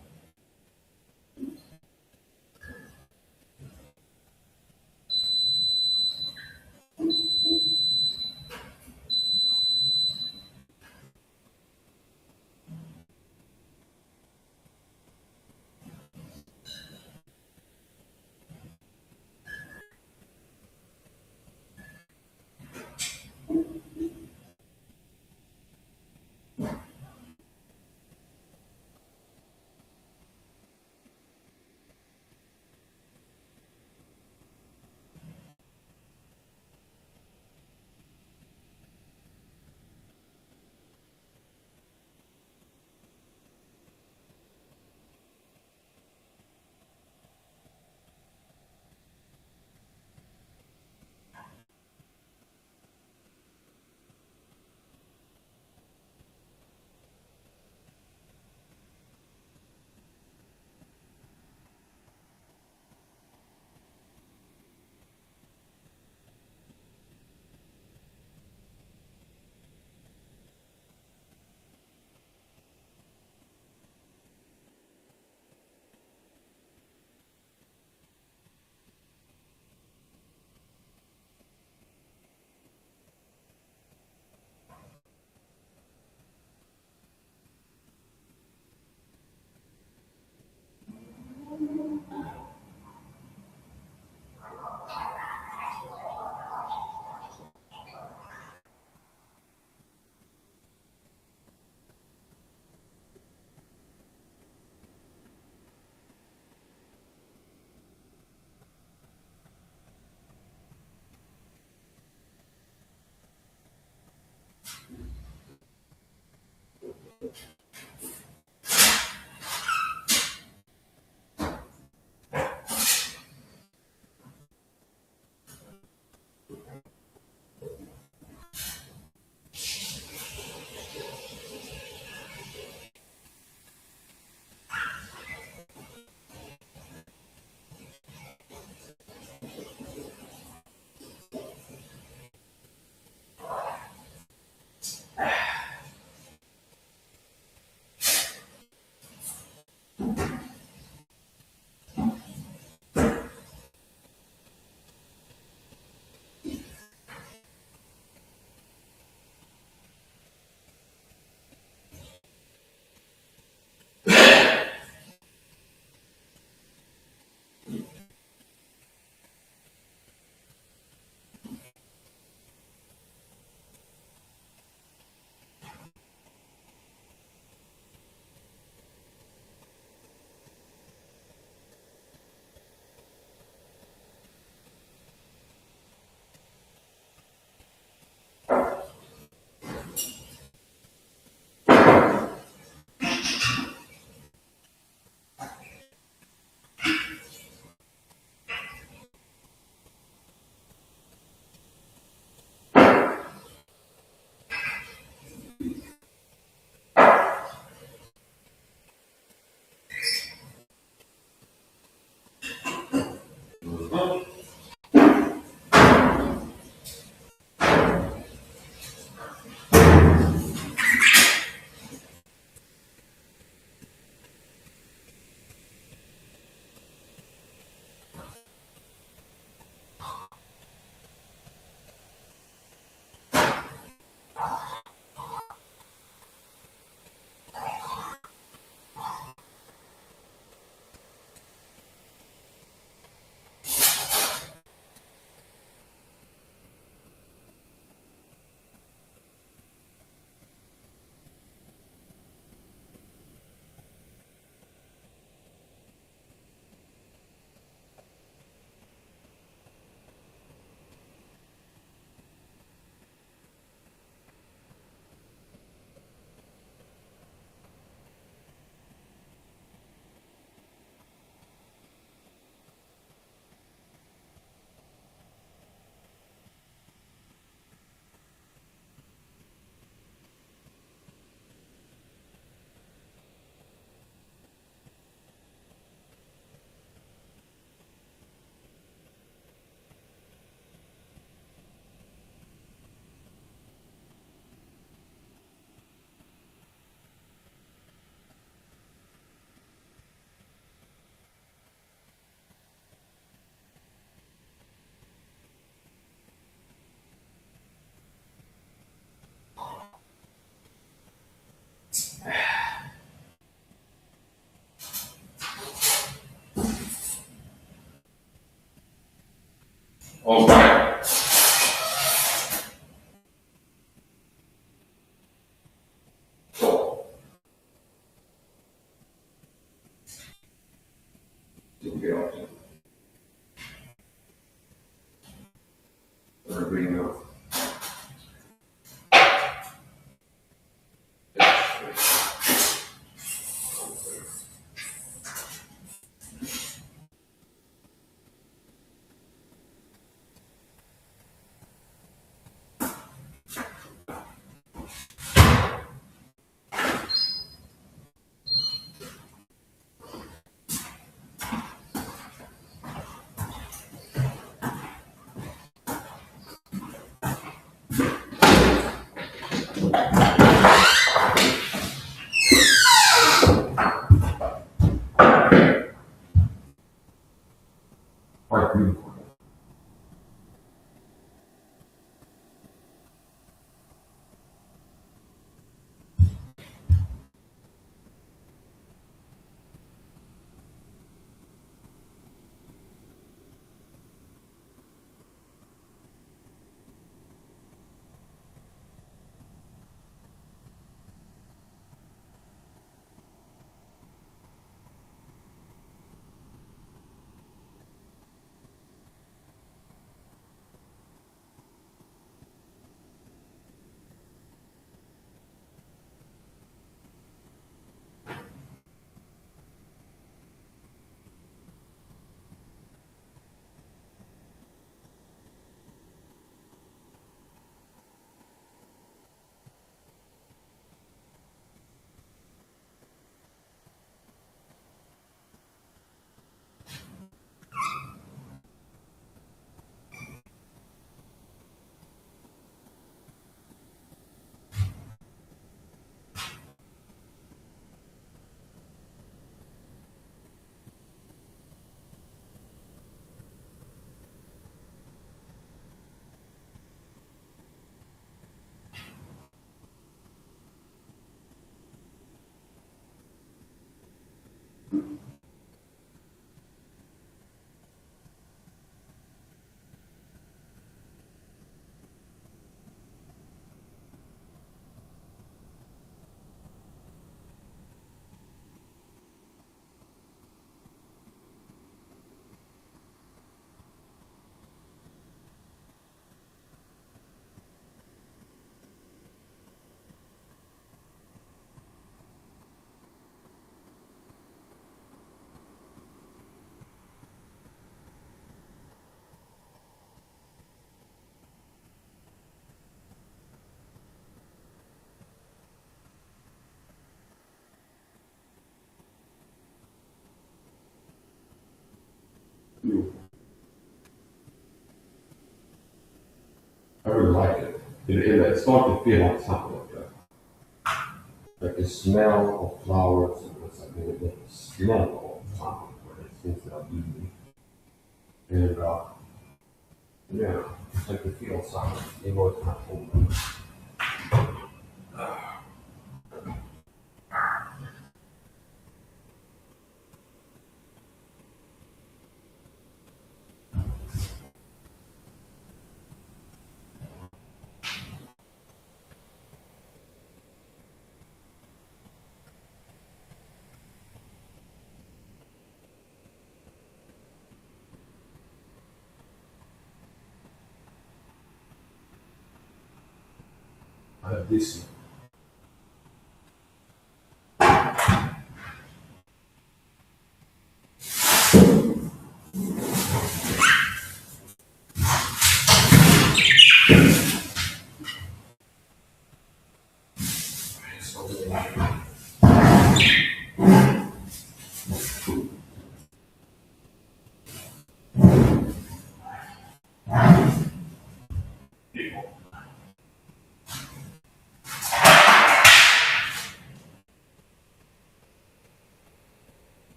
All right. Quite beautiful. I really like it. It's starting to feel like something like that. Like the smell of flowers, and it's like the smell of something, but it seems to have evening. And yeah, it's like you feel something, even though it's not home. I have this.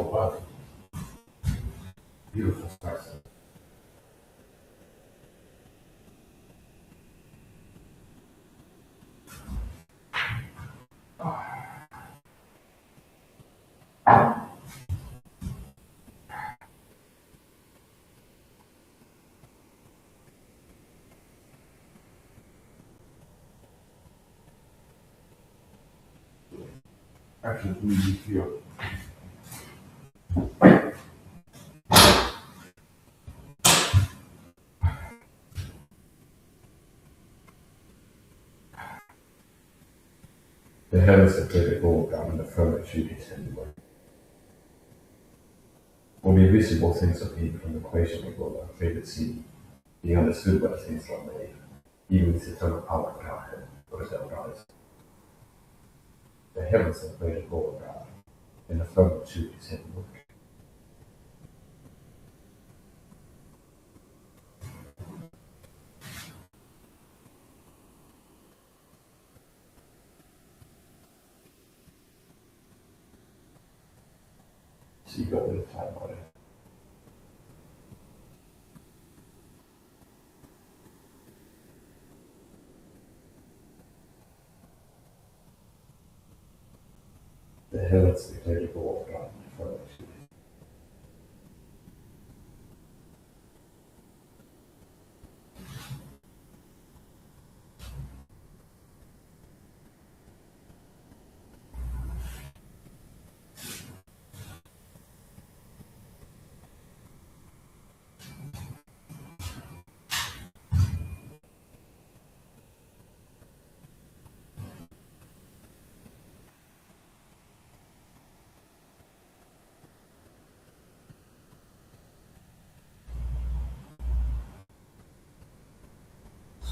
body. Beautiful person. Actually, really feel. The heavens have played a role down the firmament duties anyway. Only visible things are hidden from the equation of God are favored seen, being understood by the things are made, even its eternal power and Godhead, or as otherwise. The heavens have played a role of God, and the firmament duties hidden work. So you got a little time on it. The heavens declare the glory of God and the firmament duties.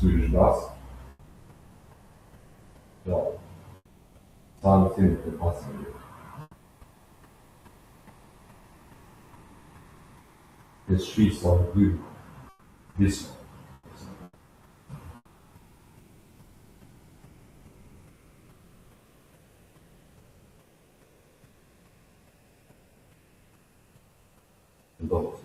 Swedish bass. Ja. Samma film för passande. The streets are blue. This one. And those.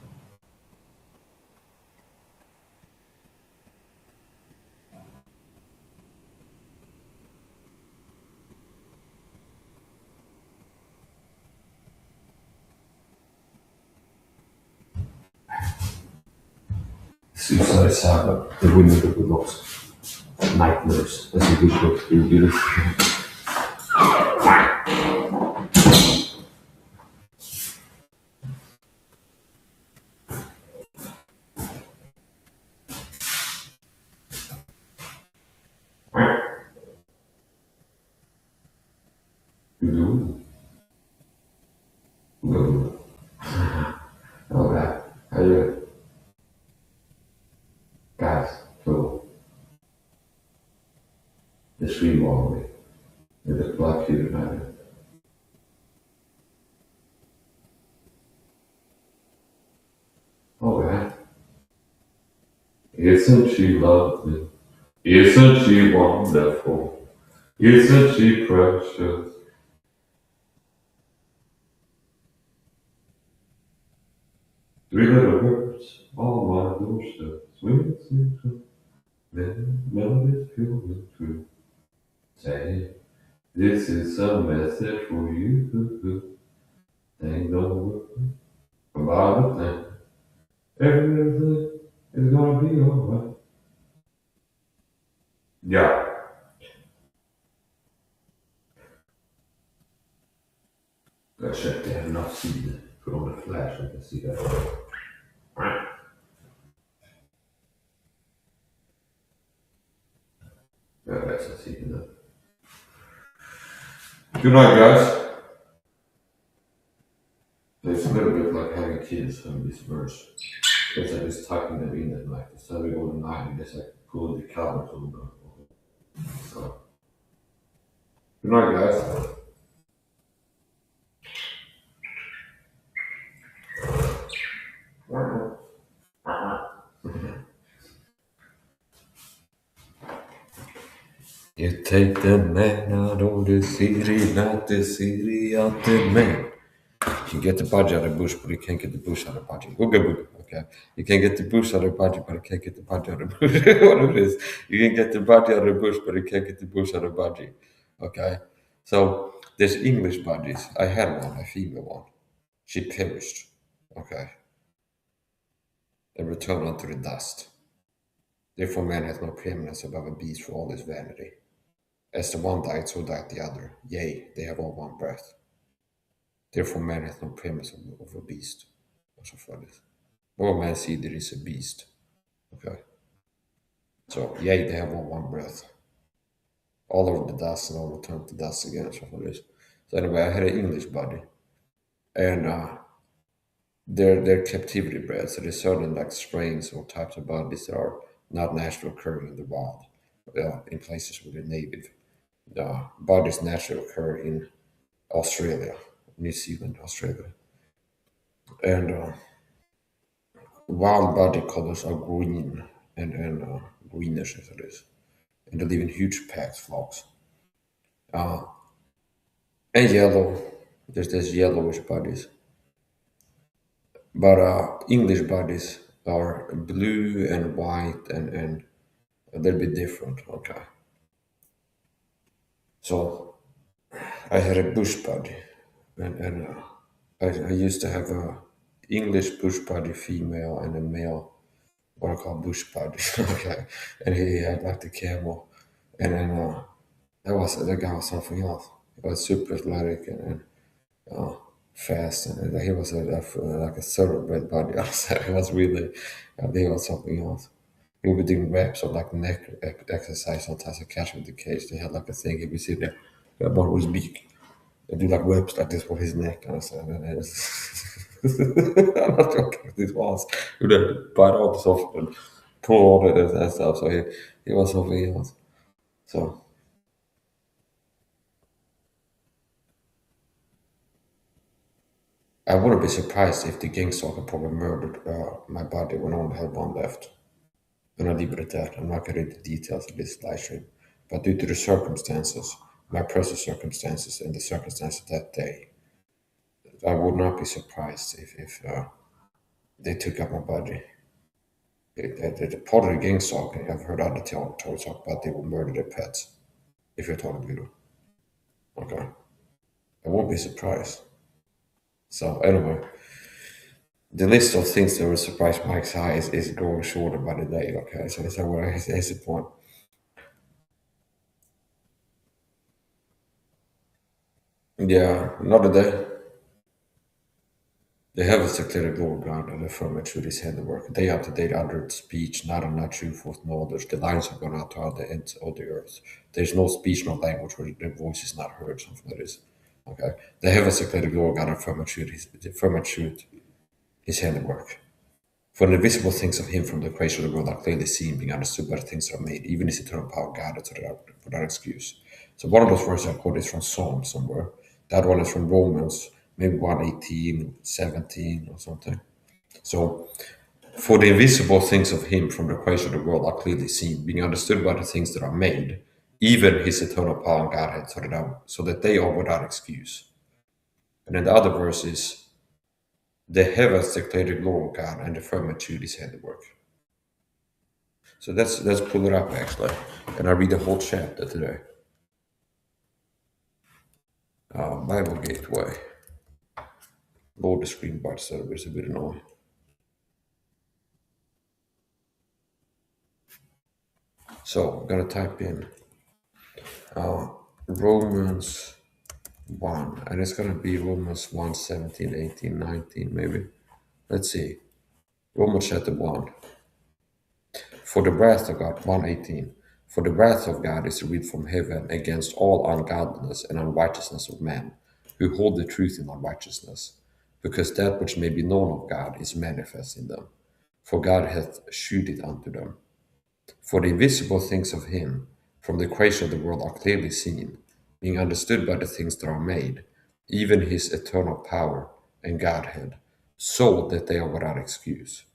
Suicide SAHA, the women that were lost. Nightmares. That's a good book. You'll do this. Good. Good. Alright. How you doing? Guys, so the stream all the way with the black human man. Alright. Isn't she lovely? Isn't she wonderful? Isn't she precious? Three little birds on my doorstep, sweet, sweet, sweet. Melodies pure and true. Say, this is a message for you. Ain't no worry about a thing. Everything is gonna be alright. Yeah. Jag checkade hennes sida från en flash och see that. Yeah, that's a secret. Good night, guys. It's a little bit like having kids on this verse. It's like just tucking them in at night. Instead of going to night and just like pulling the covers over. So, good night, guys. You take the man out of the city, not the city out the man. can get the budgie out of the bush, but you can't get the bush out of the budgie. Booga booga. Okay. You can get the bush out of the budgie, but you can't get the budgie out of the bush. What it is. You can get the budgie out of the bush, but you can't get the bush out of the budgie. Okay. So there's English budgies. I had one, a female one. She perished. Okay. And returned unto the dust. Therefore man hath no preeminence above a beast for all his vanity. As the one died, so died the other. Yea, they have all one breath. Therefore man hath no preeminence of a beast. Also for this. All man see there is a beast. Okay. So yea, they have all one breath. All over the dust and all return to dust again. So for this. So anyway, I had an English buddy. And they're captivity bred, so there's certain like strains or types of bodies that are not naturally occurring in the wild. In places where they're native. The bodies naturally occur in Australia, New Zealand, Australia. And wild body colors are green and greenish as it is. And they live in huge packs, flocks. And yellow, there's yellowish bodies. But English bodies are blue and white and a little bit different, okay. So I had a bush buddy, and I used to have a English bush buddy female and a male, what I call bush buddy. Okay, and he had like the camel, and then that guy was something else. He was super athletic and fast, and he was like a thoroughbred buddy. He was really, he was something else. He would be doing reps or like neck exercise sometimes. I catch him in the cage. They had like a thing. He would sit there, about his beak, and do like reps like this for his neck. And I said, I'm not joking. This was he would bite all this off and pull all that stuff. So he was something else. So I wouldn't be surprised if the gang stalker probably murdered my body when I only had one left. And I'll leave it at that. I'm not going to read the details of this live stream. But due to the circumstances, my present circumstances and the circumstances that day, I would not be surprised if they took up my body. The part of the gang stalking, I've heard other stories about they will murder their pets. If you're talking video. Okay. I won't be surprised. So anyway, the list of things that will surprise Mike's eyes is growing shorter by the day. Okay, so that's what I here's the point. Yeah, another day. The heavens declare the glory of God, and the firmament through his handiwork. Day after day uttered speech, neither not true forth nor others. The lines have gone out to all the ends of the earth. There is no speech nor language where the voice is not heard, something like this. Okay. The heavens declare the glory of God, and the firmament through his handiwork. For the invisible things of him from the creation of the world are clearly seen, being understood by the things that are made, even his eternal power guarded without excuse. So one of those verses I quote is from Psalm somewhere. That one is from Romans, maybe 1:18, 17 or something. So, for the invisible things of him from the creation of the world are clearly seen, being understood by the things that are made, even his eternal power and Godhead, so that they are without excuse. And then the other verse is, the heavens declare the glory of God, and the firmament his handiwork. So let's pull it up actually, and I read the whole chapter today. Bible Gateway. Load the screen bar server is a bit annoying. So I'm gonna type in Romans 1, and it's gonna be Romans 1, 17, 18, 19 maybe. Let's see. Romans chapter 1. For the wrath of God, 1:18. For the wrath of God is revealed from heaven against all ungodliness and unrighteousness of men, who hold the truth in unrighteousness, because that which may be known of God is manifest in them. For God hath shewed it unto them. For the invisible things of him from the creation of the world are clearly seen, being understood by the things that are made, even his eternal power and Godhead, so that they are without excuse.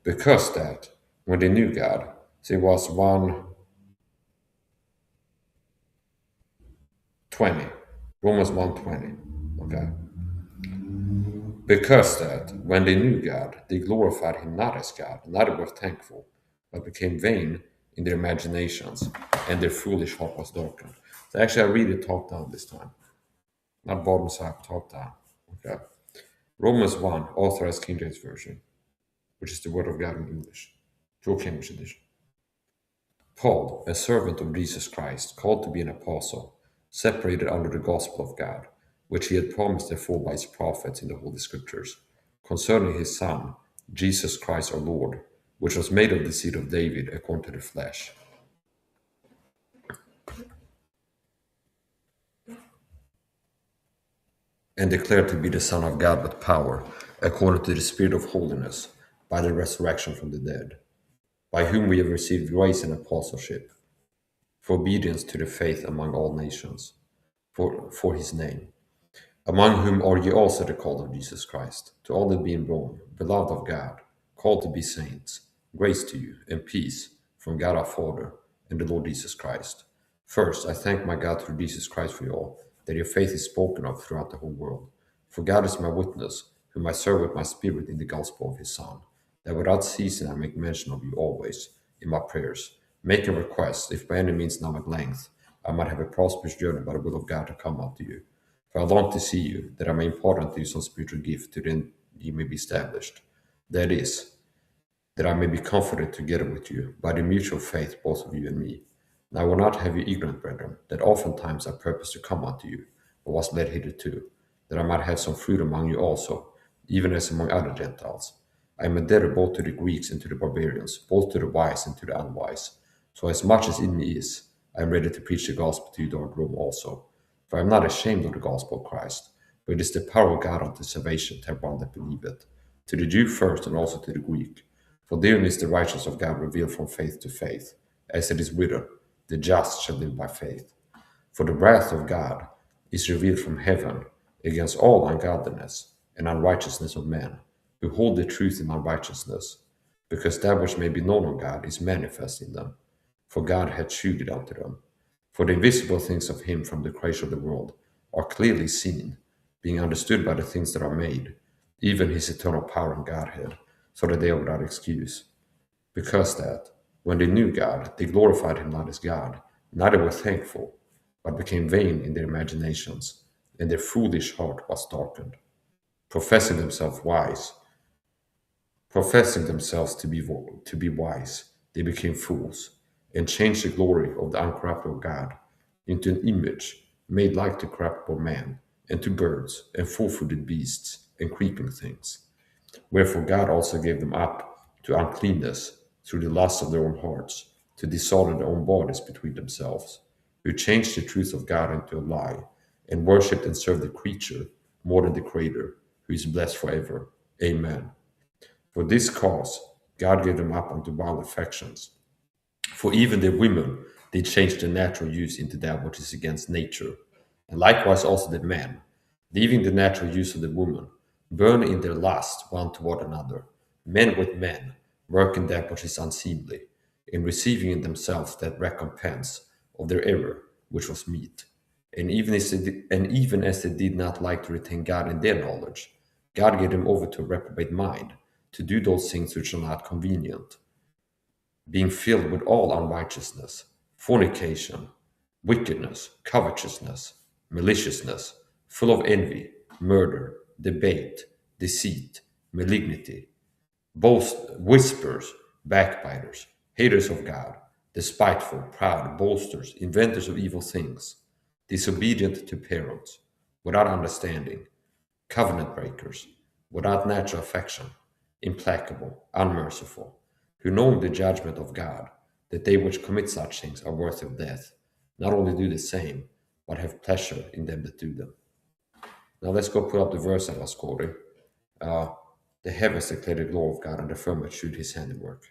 Because that, when they knew God, so it was 1:20, Romans 1:20, okay? Because that, when they knew God, they glorified him not as God, neither were thankful, but became vain in their imaginations, and their foolish heart was darkened. So actually, I read it top down this time. Not bottom side, top down. Okay. Romans 1, authorized King James Version, which is the Word of God in English. Joe Cambridge edition. Paul, a servant of Jesus Christ, called to be an apostle, separated under the gospel of God, which he had promised afore by his prophets in the Holy Scriptures, concerning his Son, Jesus Christ our Lord, which was made of the seed of David according to the flesh. And declared to be the Son of God with power, according to the Spirit of holiness, by the resurrection from the dead, by whom we have received grace and apostleship, for obedience to the faith among all nations, for his name, among whom are ye also the called of Jesus Christ, to all that be in Rome, beloved of God, called to be saints, grace to you and peace from God our Father and the Lord Jesus Christ. First, I thank my God through Jesus Christ for you all, that your faith is spoken of throughout the whole world. For God is my witness, whom I serve with my spirit in the gospel of his Son, that without ceasing I make mention of you always in my prayers, making requests, if by any means now at length I might have a prosperous journey by the will of God to come unto you. For I long to see you, that I may impart unto you some spiritual gift, to then ye may be established. That is, that I may be comforted together with you by the mutual faith both of you and me. And I will not have you ignorant, brethren, that oftentimes I purposed to come unto you, but was led hitherto, that I might have some fruit among you also, even as among other Gentiles. I am a debtor both to the Greeks and to the barbarians, both to the wise and to the unwise. So as much as in me is, I am ready to preach the gospel to you toward Rome also. For I am not ashamed of the gospel of Christ, for it is the power of God unto salvation to everyone that believeth, to the Jew first and also to the Greek. For therein is the righteousness of God revealed from faith to faith, as it is written, the just shall live by faith. For the wrath of God is revealed from heaven against all ungodliness and unrighteousness of men, who hold the truth in unrighteousness, because that which may be known of God is manifest in them, for God hath shewed it unto them. For the invisible things of him from the creation of the world are clearly seen, being understood by the things that are made, even his eternal power and Godhead, so that they are without excuse. Because that, when they knew God, they glorified him not as God, neither were thankful, but became vain in their imaginations, and their foolish heart was darkened. Professing themselves to be wise, they became fools, and changed the glory of the uncorruptible God into an image made like to corruptible man, and to birds, and four-footed beasts, and creeping things. Wherefore God also gave them up to uncleanness through the lust of their own hearts, to dishonor their own bodies between themselves, who changed the truth of God into a lie, and worshipped and served the creature more than the Creator, who is blessed forever. Amen. For this cause God gave them up unto wild affections. For even the women did change the natural use into that which is against nature, and likewise also the men, leaving the natural use of the woman, burn in their lust one toward another, men with men, working that which is unseemly, in receiving in themselves that recompense of their error which was meet. And even as they did not like to retain God in their knowledge, God gave them over to a reprobate mind, to do those things which are not convenient, being filled with all unrighteousness, fornication, wickedness, covetousness, maliciousness, full of envy, murder, debate, deceit, malignity, whispers, backbiters, haters of God, despiteful, proud, boasters, inventors of evil things, disobedient to parents, without understanding, covenant breakers, without natural affection, implacable, unmerciful, who know the judgment of God, that they which commit such things are worthy of death, not only do the same, but have pleasure in them that do them. Now let's go put up the verse I was quoting. The heavens declare the glory of God, and the firmament shewed his handiwork.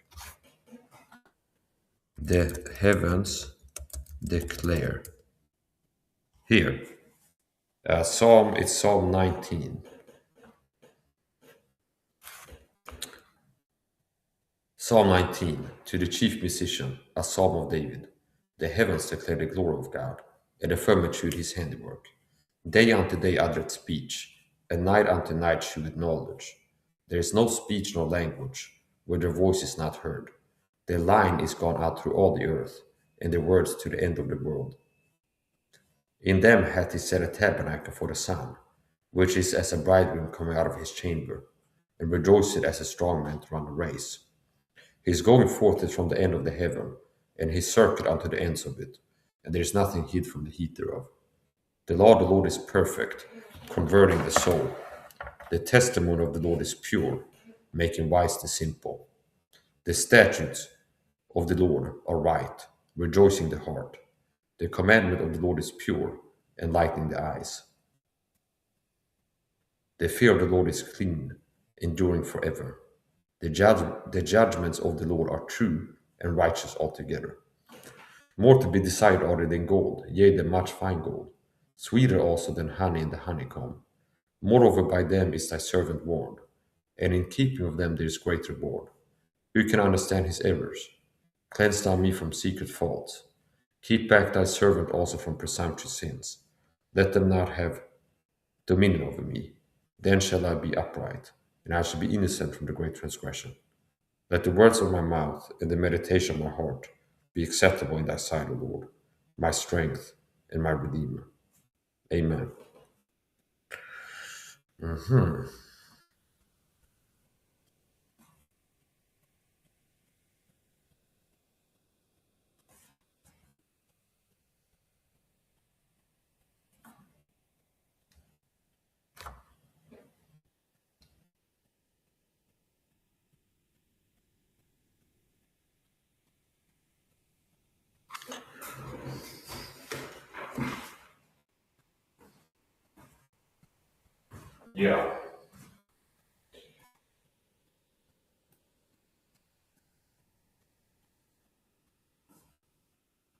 The heavens declare. Here, it's Psalm 19. Psalm 19, to the chief musician, a psalm of David. The heavens declare the glory of God, and the firmament shewed his handiwork. Day unto day uttereth speech, and night unto night sheweth knowledge. There is no speech nor language, where their voice is not heard. Their line is gone out through all the earth, and their words to the end of the world. In them hath he set a tabernacle for the sun, which is as a bridegroom coming out of his chamber, and rejoiceth as a strong man to run a race. His going forth is from the end of the heaven, and his circuit unto the ends of it, and there is nothing hid from the heat thereof. The law of the Lord is perfect, converting the soul. The testimony of the Lord is pure, making wise the simple. The statutes of the Lord are right, rejoicing the heart. The commandment of the Lord is pure, enlightening the eyes. The fear of the Lord is clean, enduring forever. The judgments of the Lord are true and righteous altogether. More to be desired are they than gold, yea, than much fine gold, sweeter also than honey in the honeycomb. Moreover, by them is thy servant warned, and in keeping of them there is great reward. Who can understand his errors? Cleanse thou me from secret faults. Keep back thy servant also from presumptuous sins. Let them not have dominion over me. Then shall I be upright, and I shall be innocent from the great transgression. Let the words of my mouth and the meditation of my heart be acceptable in thy sight, O Lord, my strength and my Redeemer. Amen. Yeah.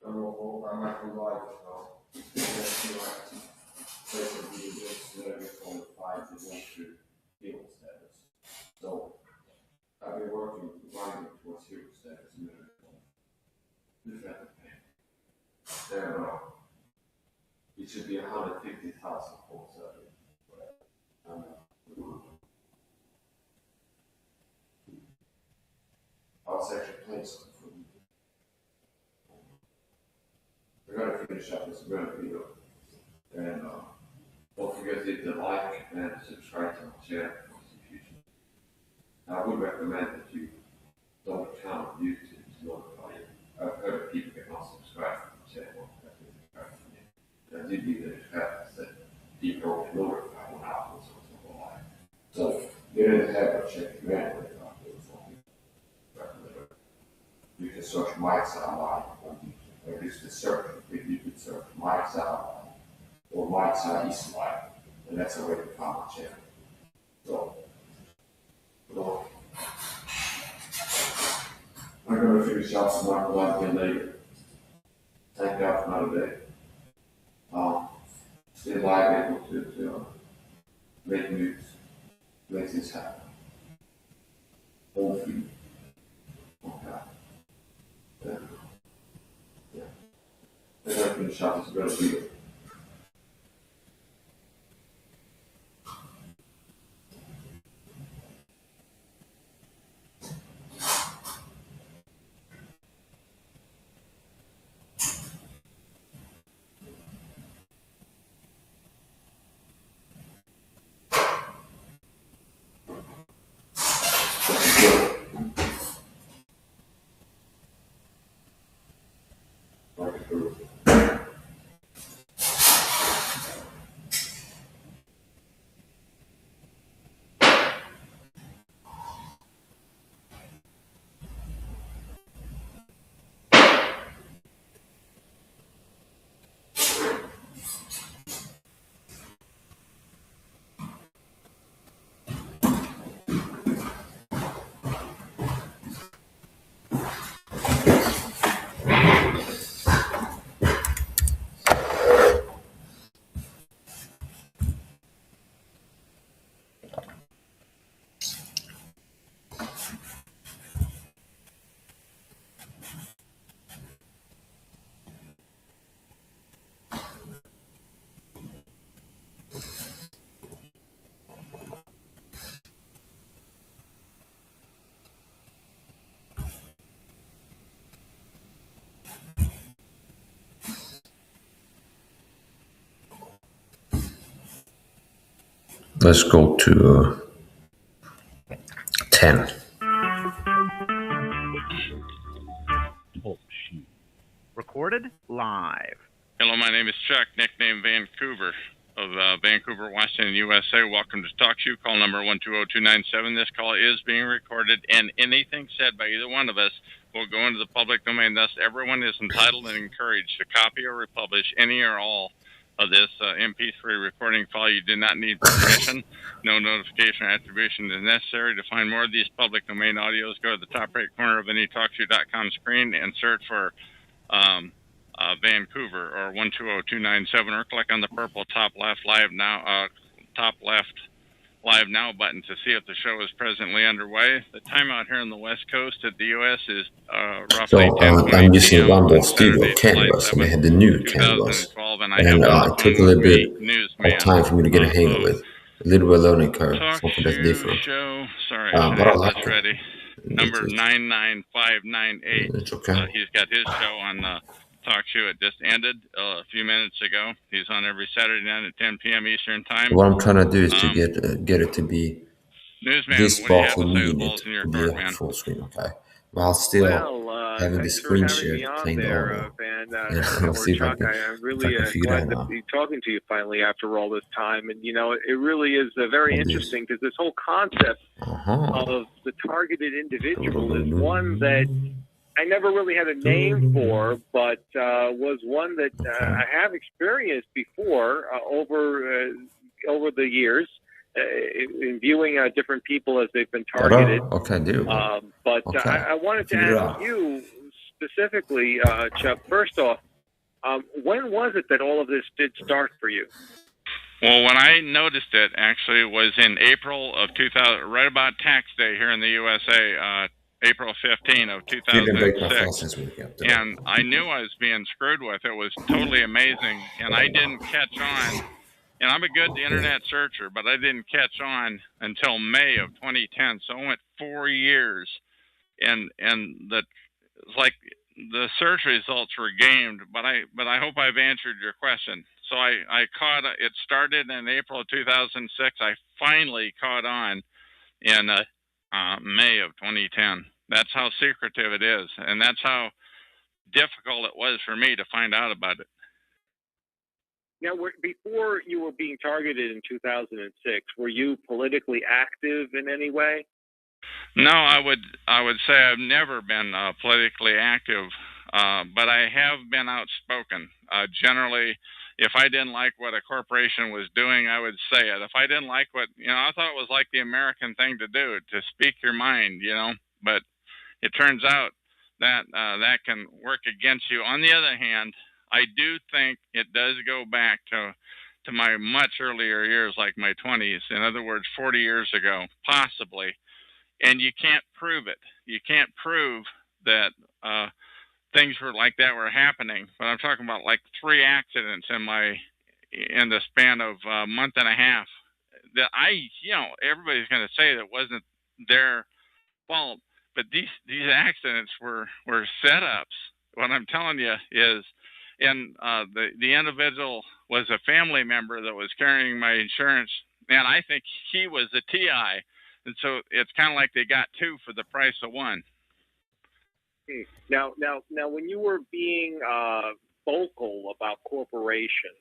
I'm not gonna lie, status. So I've been working towards hero status in the there, it should be 150,000 for I was actually playing something for you. We're going to finish up this video. And don't forget to hit the like and subscribe to my channel for the future. Now, I would recommend that you don't count on YouTube to notify you. I've heard of people get not subscribed to the channel. I did leave the fact that people can notify when I upload something live. So get in the habit of checking manually if I upload something. You can search Mike's Live on YouTube. Or just to search, if you can search Mike's Live or Mike's East Live, and that's a way to find my channel. So, I'm going to finish up some Michael Live again later. Thank God for another day. Stay live, able to make news, make things happen. Hold free. Okay. Yeah. I'm going to finish up this video. Let's go to 10. Recorded live. Hello, my name is Chuck, nickname Vancouver of Vancouver, Washington, USA. Welcome to Talk Show, call number 120297. This call is being recorded, and anything said by either one of us will go into the public domain. Thus, everyone is entitled and encouraged to copy or republish any or all of this MP3 recording file. You do not need permission. No notification or attribution is necessary. To find more of these public domain audios, go to the top right corner of any TalkShoe.com screen and search for Vancouver or 120297, or click on the purple top left live now button to see if the show is presently underway. The time out here on the west coast of the U.S. is roughly 10:20 I'm using p.m. Rumble on Studio Saturday, canvas, and I had the new canvas, 2012, and and it took a little bit of time for me to get a hang of it. A little bit of learning curve, something that's different. Show. Sorry, But I like it. ready. Number 99598. It's okay. He's got his show on Talk Show. It just ended a few minutes ago. He's on every Saturday night at 10 p.m. Eastern Time. What I'm trying to do is to get it to be Newsman, this what do you far have for to say? me The to ball's in your be court, a man. full screen, okay? While still having the thanks screen for having me share on playing the there, audio. Van. I'll see if I Chuck, can, I'm really figure glad that to out. be talking to you finally after all this time. And, you know, it really is very interesting because this whole concept of the targeted individual is one that I never really had a name for, but was one that I have experienced before over the years in viewing different people as they've been targeted. I wanted to ask you specifically, Chuck, first off, when was it that all of this did start for you? Well, when I noticed it, actually, was in April of 2000, right about tax day here in the USA, April 15 of 2006. And I knew I was being screwed with. It was totally amazing, and I didn't catch on. And I'm a good internet searcher, but I didn't catch on until May of 2010. So I went 4 years, and it's like the search results were gamed. But I hope I've answered your question. So I caught it. Started in April of 2006. I finally caught on in May of 2010. That's how secretive it is, and that's how difficult it was for me to find out about it. Now, before you were being targeted in 2006, were you politically active in any way? No, I would say I've never been politically active, but I have been outspoken. Generally, if I didn't like what a corporation was doing, I would say it. If I didn't like what, I thought it was like the American thing to do, to speak your mind, but it turns out that that can work against you. On the other hand, I do think it does go back to my much earlier years, like my 20s. In other words, 40 years ago, possibly. And you can't prove it. You can't prove that things were like that were happening. But I'm talking about like 3 accidents in the span of a month and a half. That everybody's going to say that it wasn't their fault, but these accidents were setups. What I'm telling you is. And the individual was a family member that was carrying my insurance, and I think he was a TI. And so it's kind of like they got 2 for the price of 1. Now, when you were being vocal about corporations,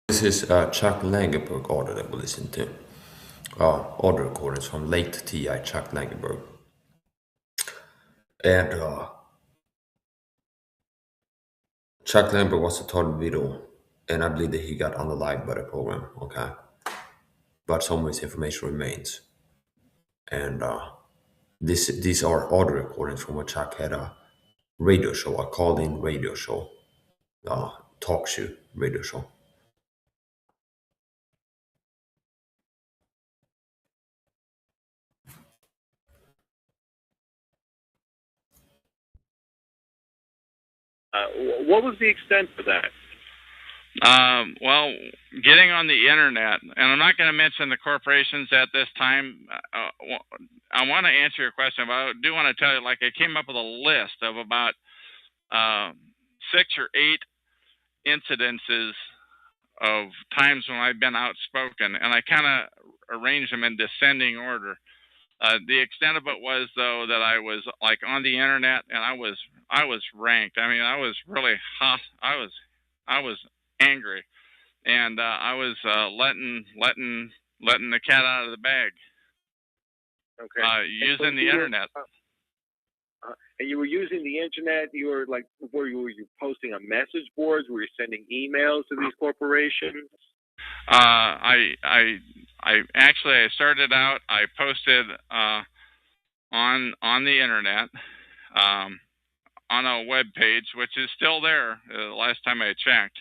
this is Chuck Langenberg audio that we listen to. Audio recordings from late TI Chuck Langenberg. And Chuck Langenberg was a target video, and I believe that he got unalived by the program, okay? But some of his information remains. And these are audio recordings from when Chuck had a radio show, a call-in radio show, talk show radio show. what was the extent of that? Well, getting on the internet, and I'm not going to mention the corporations at this time. I want to answer your question, but I do want to tell you, like, I came up with a list of about 6 or 8 incidences times when I've been outspoken, and I kind of arranged them in descending order. The extent of it was, though, that I was like on the internet, and I was ranked. I mean, I was really hot. I was angry, and I was letting the cat out of the bag. Okay. Using the internet. And you were using the internet. You were like, were you posting on message boards? Were you sending emails to these corporations? I started out. I posted on the internet on a web page, which is still there. The last time I checked,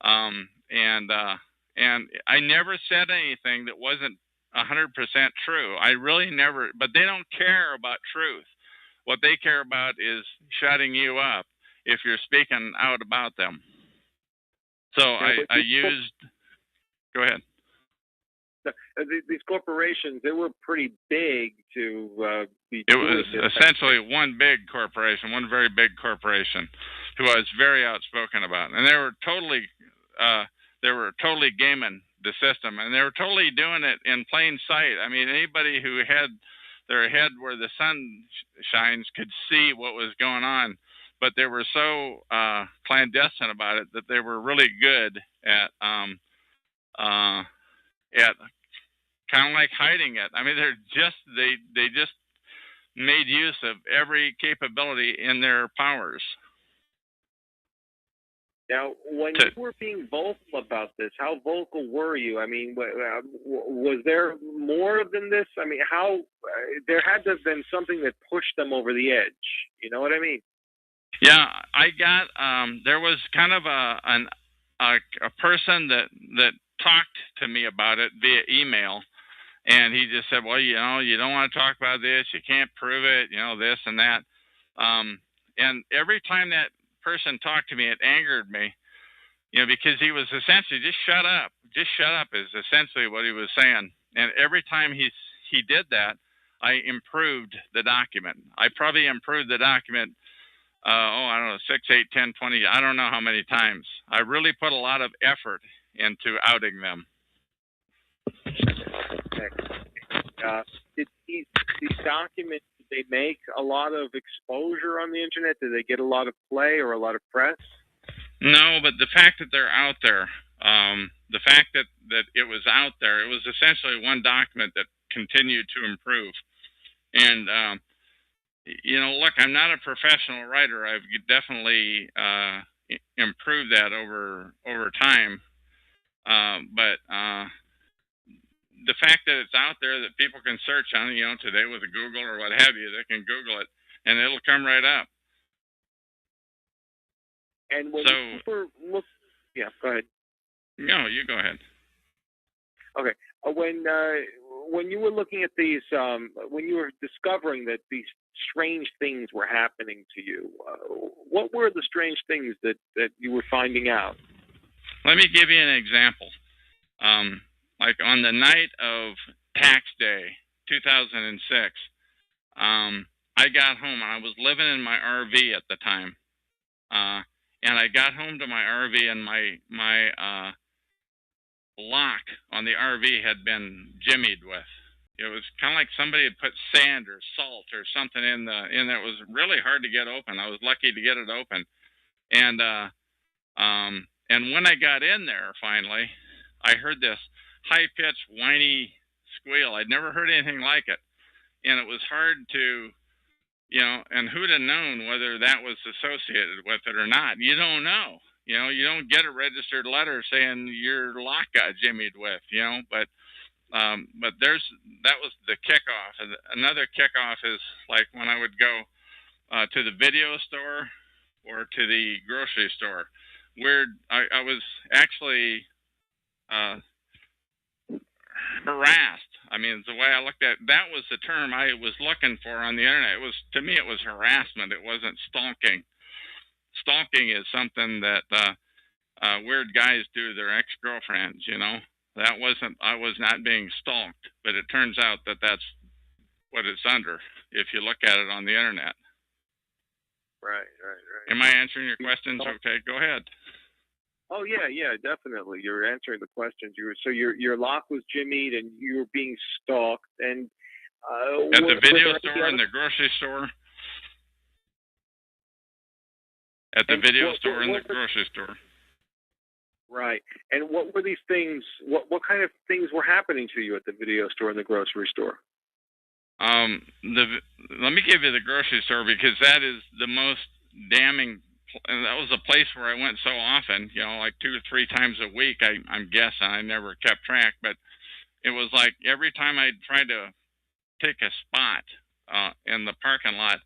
and I never said anything that wasn't 100% true. I really never. But they don't care about truth. What they care about is shutting you up if you're speaking out about them. So I used. Go ahead. These corporations, they were pretty big to be. It was essentially one big corporation, one very big corporation, who I was very outspoken about, and they were totally gaming the system, and they were totally doing it in plain sight. I mean, anybody who had their head where the sun shines could see what was going on, but they were so clandestine about it that they were really good at kind of like hiding it. I mean, they just made use of every capability in their powers. Now, when you were being vocal about this, how vocal were you? I mean, was there more than this? I mean, there had to have been something that pushed them over the edge. You know what I mean? Yeah, I got. There was kind of a person that talked to me about it via email, and he just said, well, you don't want to talk about this, you can't prove it, this and that. And every time that person talked to me, it angered me, because he was essentially just shut up is essentially what he was saying. And every time he did that, I improved the document. I probably improved the document I don't know, 6, 8, 10, 20, I don't know how many times. I really put a lot of effort into outing them. Did these documents, did they make a lot of exposure on the internet? Did they get a lot of play or a lot of press? No, but the fact that they're out there, the fact that it was out there, it was essentially one document that continued to improve. And, look, I'm not a professional writer. I've definitely improved that over time. But the fact that it's out there, that people can search on it, today with a Google or what have you, they can Google it, and it'll come right up. And when people look, yeah, go ahead. No, you go ahead. Okay. When you were looking at these, when you were discovering that these strange things were happening to you, what were the strange things that you were finding out? Let me give you an example. Like on the night of tax day, 2006, I got home. I was living in my RV at the time, and I got home to my RV, and my lock on the RV had been jimmied with. It was kind of like somebody had put sand or salt or something in it was really hard to get open. I was lucky to get it open, and when I got in there finally, I heard this high-pitched, whiny squeal. I'd never heard anything like it, and it was hard to, and who'd have known whether that was associated with it or not? You don't know. You don't get a registered letter saying your lock got jimmied with, but that was the kickoff. Another kickoff is like when I would go to the video store or to the grocery store, where I was actually harassed. I mean, the way I looked at it, that was the term I was looking for on the internet. To me, it was harassment. It wasn't stalking. Stalking is something that weird guys do to their ex-girlfriends, I was not being stalked, but it turns out that that's what it's under if you look at it on the internet. Right. Am I answering your questions? Okay, go ahead. Oh yeah, definitely. You're answering the questions. Your lock was jimmied and you were being stalked. And at the video store and the grocery store. At the video store and the grocery store. Right. And what were these things? What kind of things were happening to you at the video store and the grocery store? Let me give you the grocery store because that is the most damning. And that was a place where I went so often, like 2 or 3 times a week. I'm guessing. I never kept track, but it was like every time I tried to take a spot in the parking lot,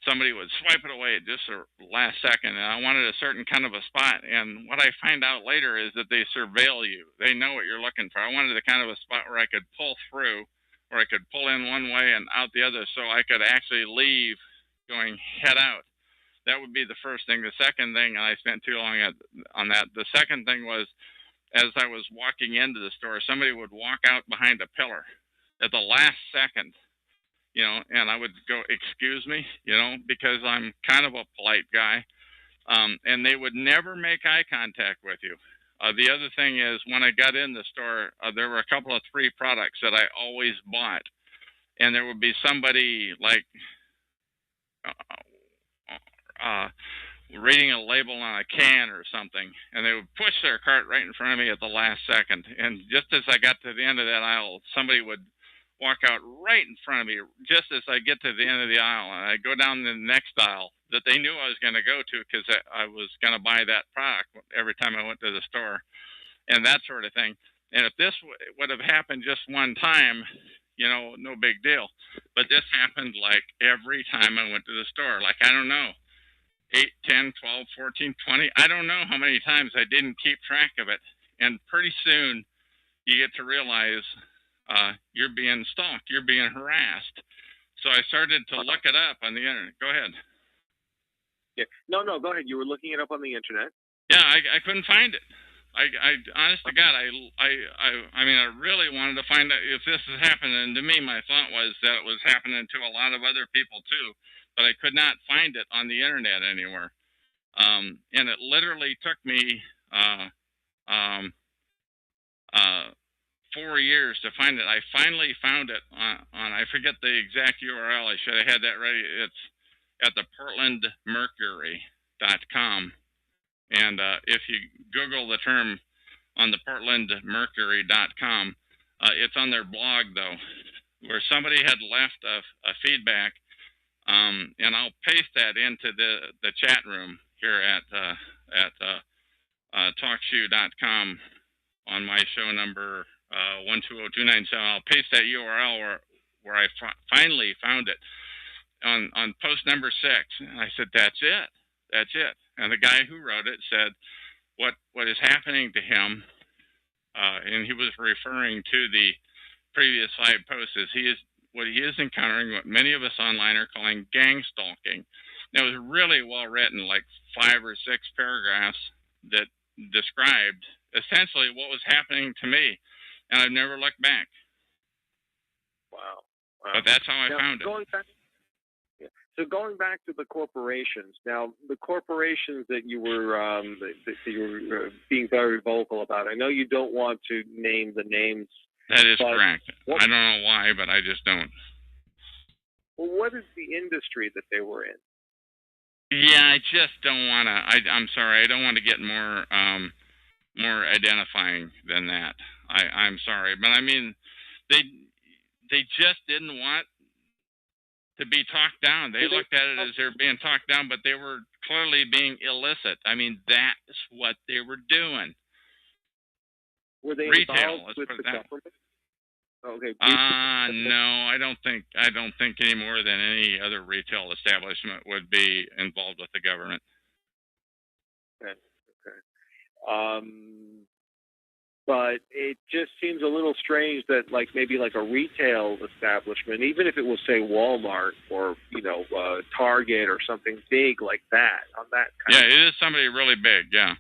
somebody would swipe it away at just the last second, and I wanted a certain kind of a spot. And what I find out later is that they surveil you. They know what you're looking for. I wanted the kind of a spot where I could pull through, where I could pull in one way and out the other, so I could actually leave going head out. That would be the first thing. The second thing, and I spent too long on that, the second thing was as I was walking into the store, somebody would walk out behind a pillar at the last second, and I would go, excuse me, because I'm kind of a polite guy. And they would never make eye contact with you. The other thing is when I got in the store, there were a couple of 3 products that I always bought. And there would be somebody like reading a label on a can or something, and they would push their cart right in front of me at the last second. And just as I got to the end of that aisle, somebody would walk out right in front of me just as I get to the end of the aisle, and I go down the next aisle that they knew I was going to go to because I was going to buy that product every time I went to the store, and that sort of thing. And if this would have happened just one time, no big deal. But this happened like every time I went to the store. Like, I don't know, 8, 10, 12, 14, 20. I don't know how many times I didn't keep track of it. And pretty soon you get to realize you're being stalked, you're being harassed. So I started to look it up on the internet. Go ahead. Yeah. No, go ahead. You were looking it up on the internet. Yeah, I couldn't find it. I honest to God, I mean, I really wanted to find out if this is happening to me. My thought was that it was happening to a lot of other people too, but I could not find it on the internet anywhere. And it literally took me 4 years to find it. I finally found it on I forget the exact URL. I should have had that ready. It's at the portlandmercury.com. And if you Google the term on the portlandmercury.com, it's on their blog, though, where somebody had left a feedback, and I'll paste that into the chat room here at talkshoe.com on my show number 120297. I'll paste that URL where I finally found it on post number 6. And I said, that's it. And the guy who wrote it said what is happening to him, and he was referring to the previous 5 posts, is he is encountering what many of us online are calling gang stalking. Now, it was really well written, like 5 or 6 paragraphs that described essentially what was happening to me, and I've never looked back. Wow. But that's how I found it. So going back to the corporations, now the corporations that you were being very vocal about, I know you don't want to name the names. That is correct. I don't know why, but I just don't. Well, what is the industry that they were in? Yeah, I just don't want to. I'm sorry, I don't want to get more identifying than that. I'm sorry, but I mean, they just didn't want to be talked down. They looked at it as they're being talked down, but they were clearly being illicit. I mean, that's what they were doing. Were they retail involved with the government? Okay. No, I don't think any more than any other retail establishment would be involved with the government. Okay. But it just seems a little strange that maybe a retail establishment, even if it was, say, Walmart or, Target or something big like that, on that kind of... Yeah, it is somebody really big, yeah.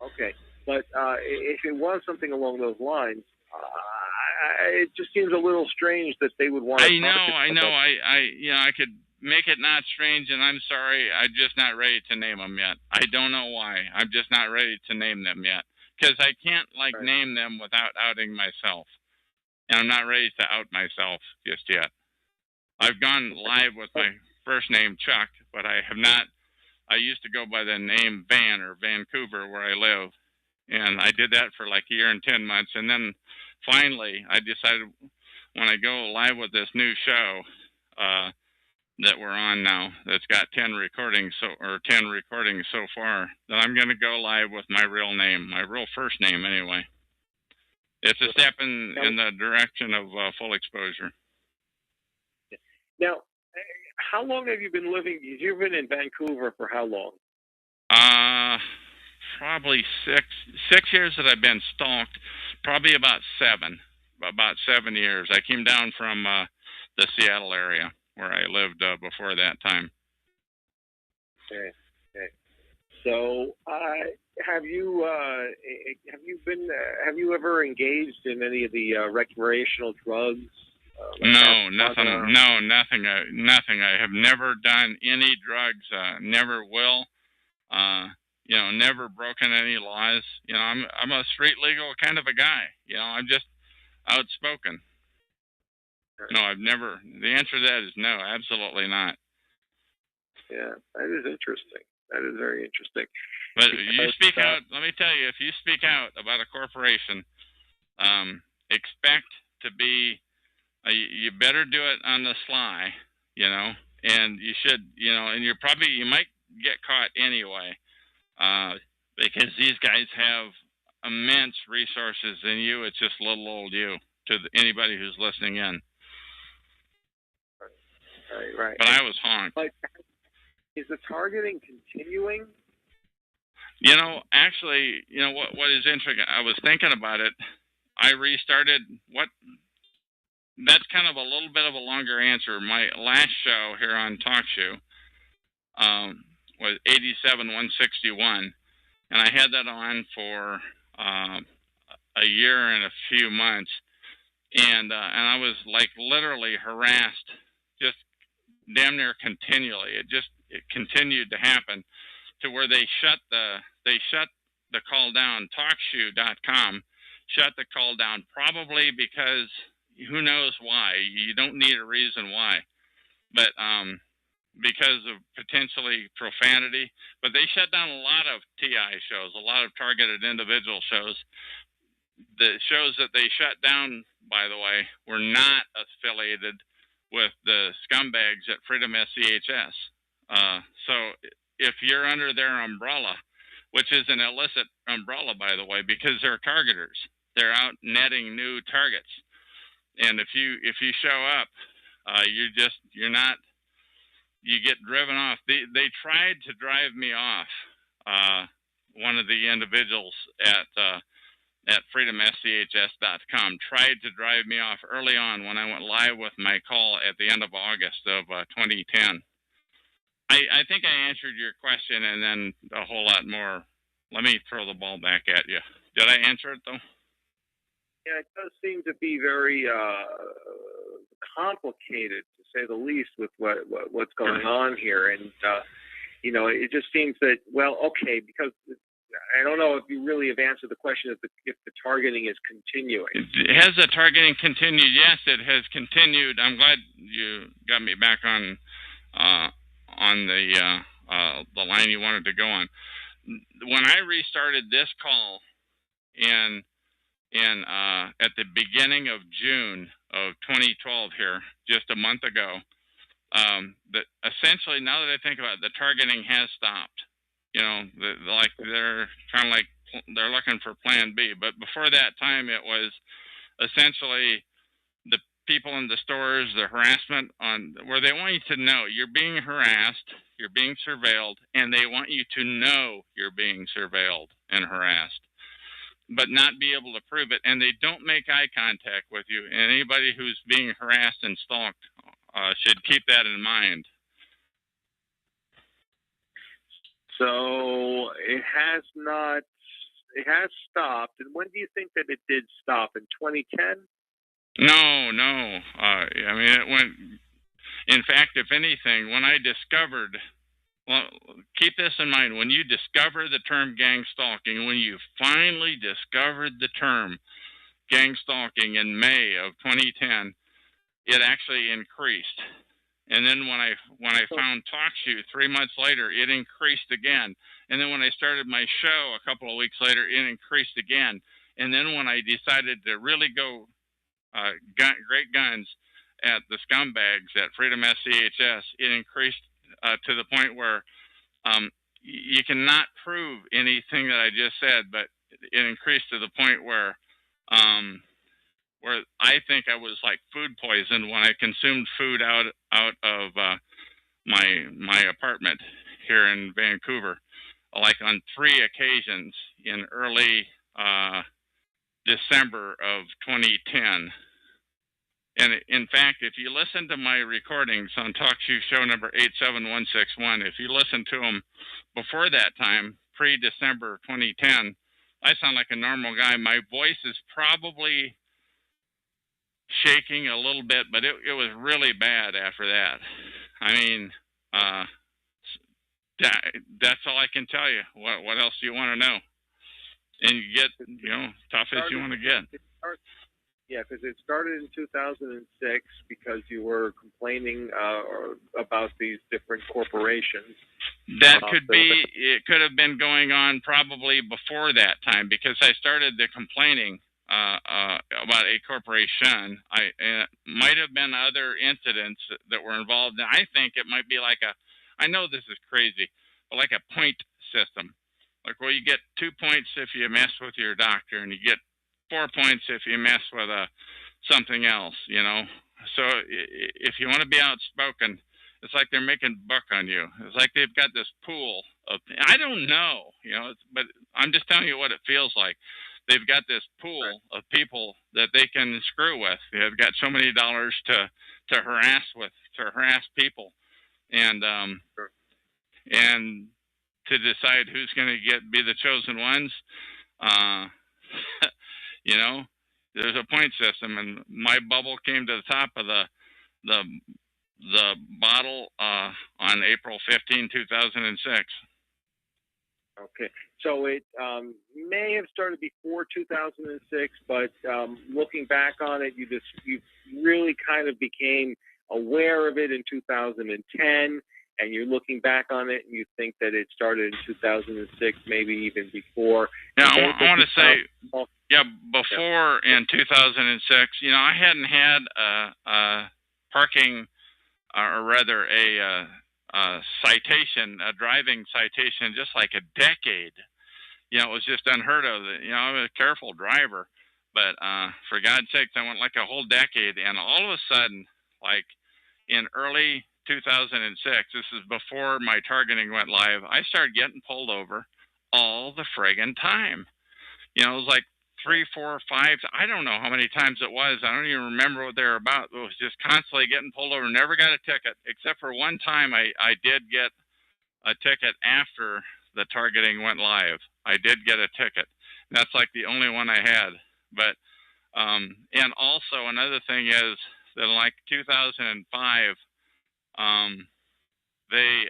Okay. But if it was something along those lines, it just seems a little strange that they would want to... I know. I make it not strange, and I'm sorry, I'm just not ready to name them yet. I don't know why. I'm just not ready to name them yet. Because I can't, name them without outing myself. And I'm not ready to out myself just yet. I've gone live with my first name, Chuck, but I have not. I used to go by the name Van or Vancouver, where I live. And I did that for like a year and 10 months. And then finally, I decided when I go live with this new show that we're on now, that's got 10 recordings so far, that I'm going to go live with my real name, my real first name anyway. It's a step in the direction of full exposure. Now, how long have you been living? You've been in Vancouver for how long? Probably six years that I've been stalked. Probably about 7 years. I came down from the Seattle area where I lived before that time. Okay. So, have you ever engaged in any of the recreational drugs? No, nothing. No, nothing. Nothing. I have never done any drugs. Never will. Never broken any laws. I'm a street legal kind of a guy. I'm just outspoken. No, I've never. The answer to that is no, absolutely not. Yeah, that is interesting. That is very interesting. But you speak out. Let me tell you, if you speak out about a corporation, expect to be. You better do it on the sly, and you should, and you might get caught anyway, because these guys have immense resources, and it's just little old you to anybody who's listening in. Right. But I was honked. Is the targeting continuing? Actually, what is interesting, I was thinking about it. I restarted that's kind of a little bit of a longer answer. My last show here on TalkShoe was 87-161, and I had that on for a year and a few months, and I was literally harassed, just damn near continually. It continued to happen to where they shut the call down. TalkShoe.com shut the call down, probably because who knows why. You don't need a reason why, but because of potentially profanity. But they shut down a lot of TI shows, a lot of targeted individual shows. The shows that they shut down, by the way, were not affiliated with the scumbags at Freedom SCHS. So if you're under their umbrella, which is an illicit umbrella, by the way, because they're targeters, they're out netting new targets. And if you show up, you get driven off. They tried to drive me off. One of the individuals at freedomschs.com tried to drive me off early on when I went live with my call at the end of August of 2010. I think I answered your question and then a whole lot more. Let me throw the ball back at you. Did I answer it, though? Yeah, it does seem to be very complicated, to say the least, with what's going on here. And, it just seems that, because I don't know if you really have answered the question if the targeting is continuing. Has the targeting continued? Yes, it has continued. I'm glad you got me back on the line you wanted to go on. When I restarted this call at the beginning of June of 2012 here, just a month ago, that essentially, now that I think about it, the targeting has stopped. They're kind of like they're looking for Plan B. But before that time, it was essentially the people in the stores, the harassment where they want you to know you're being harassed, you're being surveilled, and they want you to know you're being surveilled and harassed, but not be able to prove it. And they don't make eye contact with you. And anybody who's being harassed and stalked should keep that in mind. So it has stopped. And when do you think that it did stop? In 2010? No. In fact, if anything, when I discovered, well, keep this in mind, when you discover the term gang stalking, when you finally discovered the term gang stalking in May of 2010, it actually increased. And then when I found TalkShoe 3 months later, it increased again. And then when I started my show a couple of weeks later, it increased again. And then when I decided to really go great guns at the scumbags at Freedom SCHS, it increased to the point where you cannot prove anything that I just said, but it increased to the point where I think I was like food poisoned when I consumed food out of my apartment here in Vancouver, like on 3 occasions in early December of 2010. And in fact, if you listen to my recordings on TalkShoe show number 87161, if you listen to them before that time, pre-December 2010, I sound like a normal guy. My voice is probably shaking a little bit, but it was really bad after that. I mean, that's all I can tell you. What else do you want to know? And you get, tough as you want to get. Yeah, because it started in 2006 because you were complaining about these different corporations. That could be, it could have been going on probably before that time, because I started the complaining about a corporation. It might have been other incidents that were involved. And I think it might be like I know this is crazy, but like a point system. Like where you get 2 points if you mess with your doctor, and you get 4 points if you mess with something else, So if you want to be outspoken, it's like they're making buck on you. It's like they've got this pool of, I don't know, but I'm just telling you what it feels like. They've got this pool of people that they can screw with. They've got so many dollars to harass people, and to decide who's going to be the chosen ones. There's a point system, and my bubble came to the top of the bottle on April 15, 2006. Okay, so it may have started before 2006, but looking back on it, you really kind of became aware of it in 2010, and you're looking back on it and you think that it started in 2006, maybe even before. Yeah, I want to say, before in 2006, I hadn't had a parking, or rather a citation, a driving citation, just like a decade. It was just unheard of. I was a careful driver, but for God's sakes, I went like a whole decade, and all of a sudden, like in early 2006, this is before my targeting went live, I started getting pulled over all the friggin' time. It was like 3, 4, 5, I don't know how many times it was. I don't even remember what they were about. It was just constantly getting pulled over. Never got a ticket, except for one time I did get a ticket after the targeting went live. I did get a ticket. That's like the only one I had. But, and also another thing is that in like 2005, the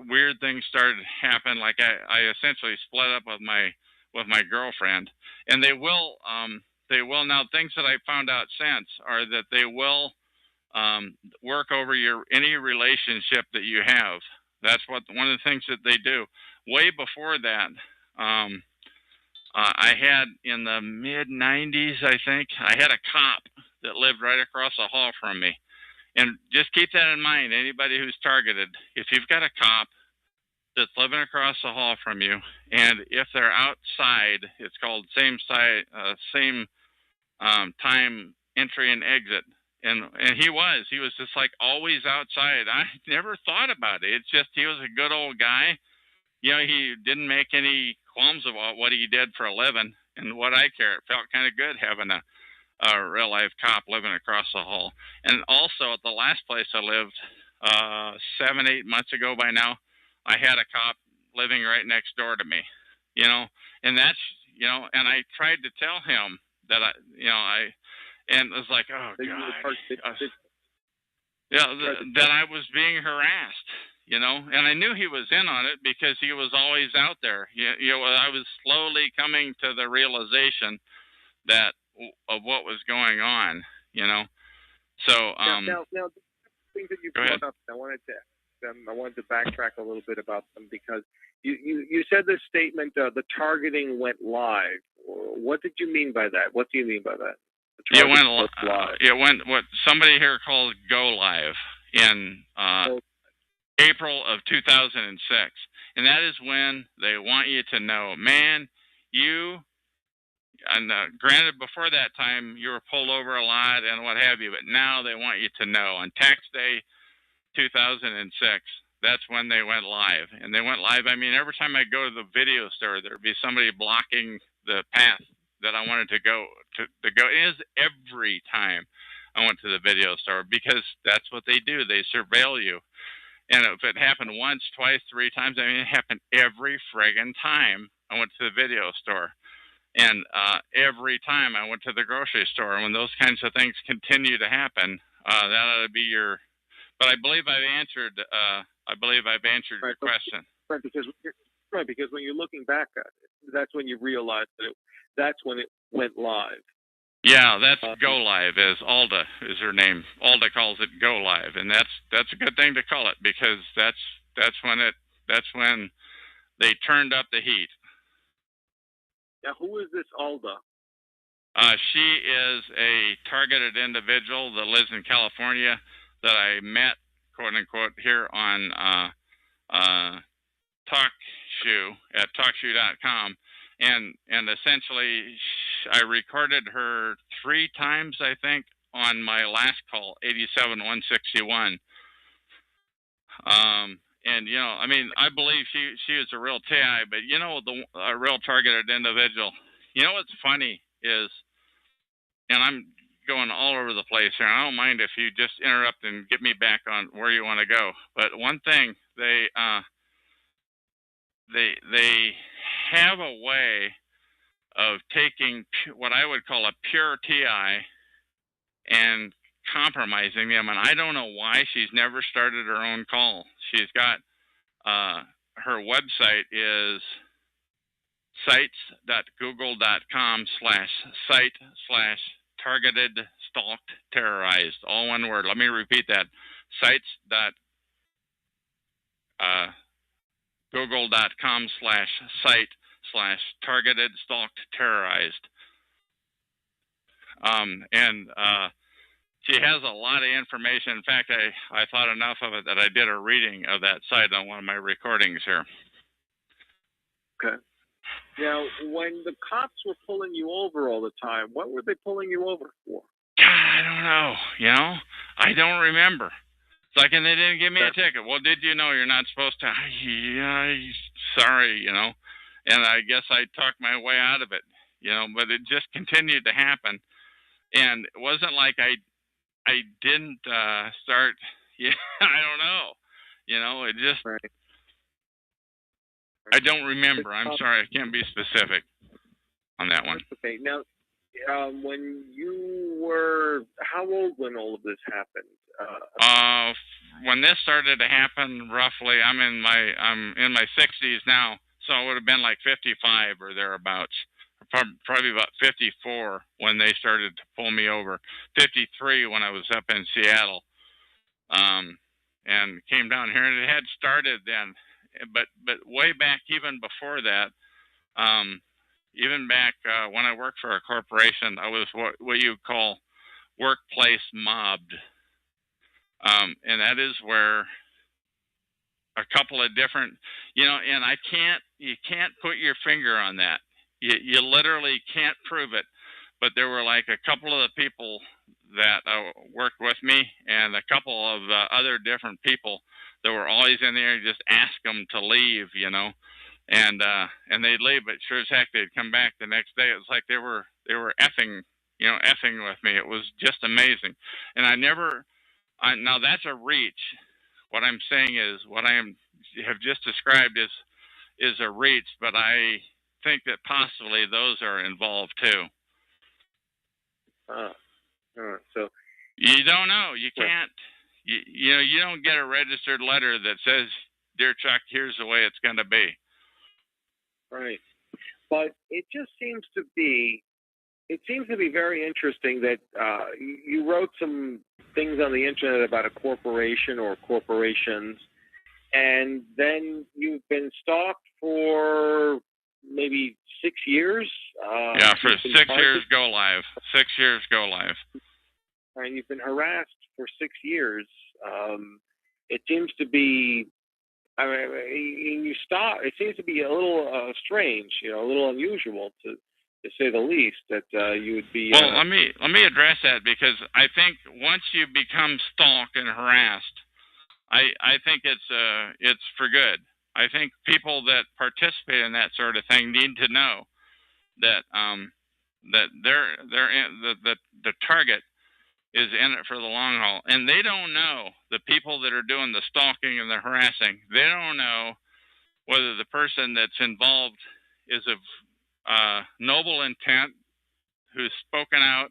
weird things started to happen. Like I essentially split up with my girlfriend, and they will now, things that I found out since are that they will work over any relationship that you have. That's one of the things that they do. Way before that, I had in the mid 90s, I think, I had a cop that lived right across the hall from me. And just keep that in mind, anybody who's targeted, if you've got a cop that's living across the hall from you, and if they're outside, it's called same time entry and exit. And he was just like always outside. I never thought about it. It's just, he was a good old guy. He didn't make any qualms about what he did for a living and what I care. It felt kind of good having a real life cop living across the hall. And also at the last place I lived, 7, 8 months ago by now, I had a cop living right next door to me, and that's, and I tried to tell him that And it was like, oh, That you were God. part- That I was being harassed, you know, and I knew he was in on it because he was always out there. You know, I was slowly coming to the realization that of what was going on, you know. So now things that you brought up, I wanted to backtrack a little bit about them because you said this statement, the targeting went live. What did you mean by that? What do you mean by that? It went what somebody here calls go live in April of 2006, and that is when they want you to know, man, and granted, before that time, you were pulled over a lot and what have you, but now they want you to know. On tax day 2006, that's when they went live. And they went live, I mean, every time I go to the video store, there'd be somebody blocking the path that I wanted to go. It is every time I went to the video store because that's what they do. They surveil you. And if it happened once, twice, 3 times, I mean, it happened every friggin' time I went to the video store. And every time I went to the grocery store, and when those kinds of things continue to happen, that ought to be your. But I believe I've answered. Your question. Right, because when you're looking back at it, that's when you realize that's when it went live. Yeah, that's Go Live. As Alda is her name. Alda calls it Go Live, and that's a good thing to call it because that's when they turned up the heat. Now, who is this Alda? She is a targeted individual that lives in California that I met, quote unquote, here on TalkShoe at TalkShoe.com, and essentially I recorded her 3 times, I think, on my last call, 87-161. And you know, I mean, I believe she is a real TI, but you know, a real targeted individual. You know what's funny is, and I'm going all over the place here. I don't mind if you just interrupt and get me back on where you want to go. But one thing, they have a way of taking what I would call a pure TI and compromising them, and I don't know why she's never started her own call. She's got her website is sites.google.com/site/targeted stalked terrorized, all one word. Let me repeat that: sites.google.com/site/targeted stalked terrorized. And she has a lot of information. In fact, I thought enough of it that I did a reading of that site on one of my recordings here. Okay. Now, when the cops were pulling you over all the time, what were they pulling you over for? I don't know. You know, I don't remember. It's like, and they didn't give me a ticket. Well, did you know you're not supposed to? Yeah, sorry, you know. And I guess I talked my way out of it, you know, but it just continued to happen. And it wasn't like I didn't start, yeah, I don't know. You know, it just, I don't remember. I'm sorry, I can't be specific on that one. Okay, now, when you were, how old when all of this happened? When this started to happen, roughly, I'm in my 60s now, so I would have been like 55 or thereabouts. Probably about 54 when they started to pull me over. 53 when I was up in Seattle, and came down here. And it had started then, but way back, even before that, even back when I worked for a corporation, I was what you call workplace mobbed, and that is where a couple of different, you know, and you can't put your finger on that. You literally can't prove it, but there were like a couple of the people that worked with me and a couple of other different people that were always in there. Just ask them to leave, you know, and they'd leave, but sure as heck they'd come back the next day. It was like they were effing with me. It was just amazing, and now that's a reach. What I'm saying is what I have just described is a reach, but I think that possibly those are involved too. So you don't know. You can't. You don't get a registered letter that says, "Dear Chuck, here's the way it's going to be." Right. But it just seems to be. It seems to be very interesting that you wrote some things on the internet about a corporation or corporations, and then you've been stalked for maybe 6 years. Yeah, for 6 years, go live. 6 years, go live. And you've been harassed for 6 years. It seems to be. I mean, you stop. It seems to be a little strange, a little unusual to say the least, that you would be. Well, let me address that, because I think once you become stalked and harassed, I think it's for good. I think people that participate in that sort of thing need to know that that the target is in it for the long haul, and they don't know, the people that are doing the stalking and the harassing, they don't know whether the person that's involved is of noble intent, who's spoken out,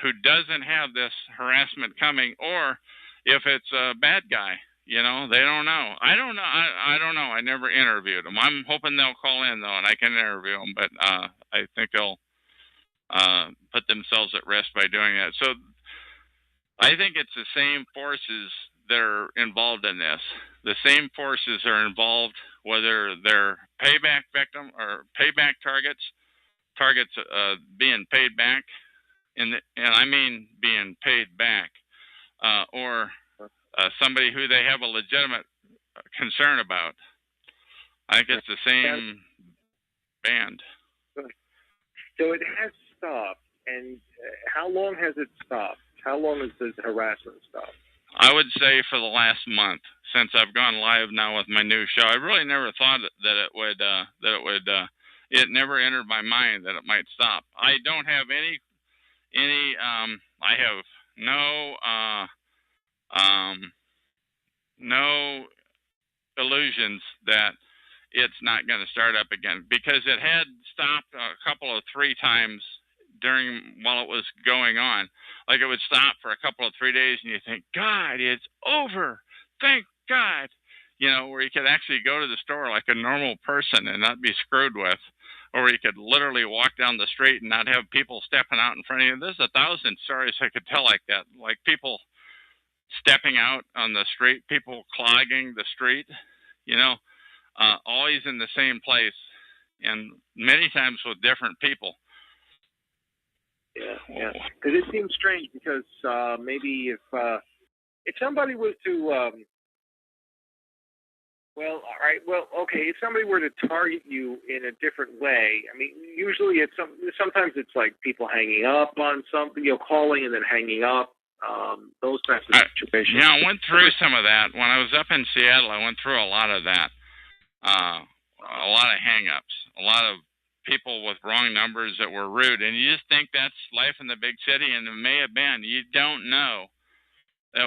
who doesn't have this harassment coming, or if it's a bad guy. They don't know. I don't know. I don't know. I never interviewed them. I'm hoping they'll call in, though, and I can interview them, but I think they'll put themselves at risk by doing that. So I think it's the same forces that are involved in this. The same forces are involved, whether they're payback victim or payback targets being paid back, and I mean being paid back, or somebody who they have a legitimate concern about. I think it's the same band. So it has stopped, and how long has it stopped? How long has this harassment stopped? I would say for the last month, since I've gone live now with my new show. I really never thought that it would. It never entered my mind that it might stop. I don't have any. I have no illusions that it's not going to start up again, because it had stopped three times while it was going on. Like, it would stop for a couple of 3 days, and you think, God, it's over. Thank God. Where you could actually go to the store like a normal person and not be screwed with, or you could literally walk down the street and not have people stepping out in front of you. There's 1,000 stories I could tell like that, like people stepping out on the street, people clogging the street, always in the same place, and many times with different people. Yeah. Because it seems strange, because maybe if somebody was to, if somebody were to target you in a different way, I mean, usually sometimes it's like people hanging up on something, calling and then hanging up, those types of situations. Yeah, I went through some of that. When I was up in Seattle, I went through a lot of that. A lot of hang-ups, a lot of people with wrong numbers that were rude, and you just think that's life in the big city, and it may have been. You don't know.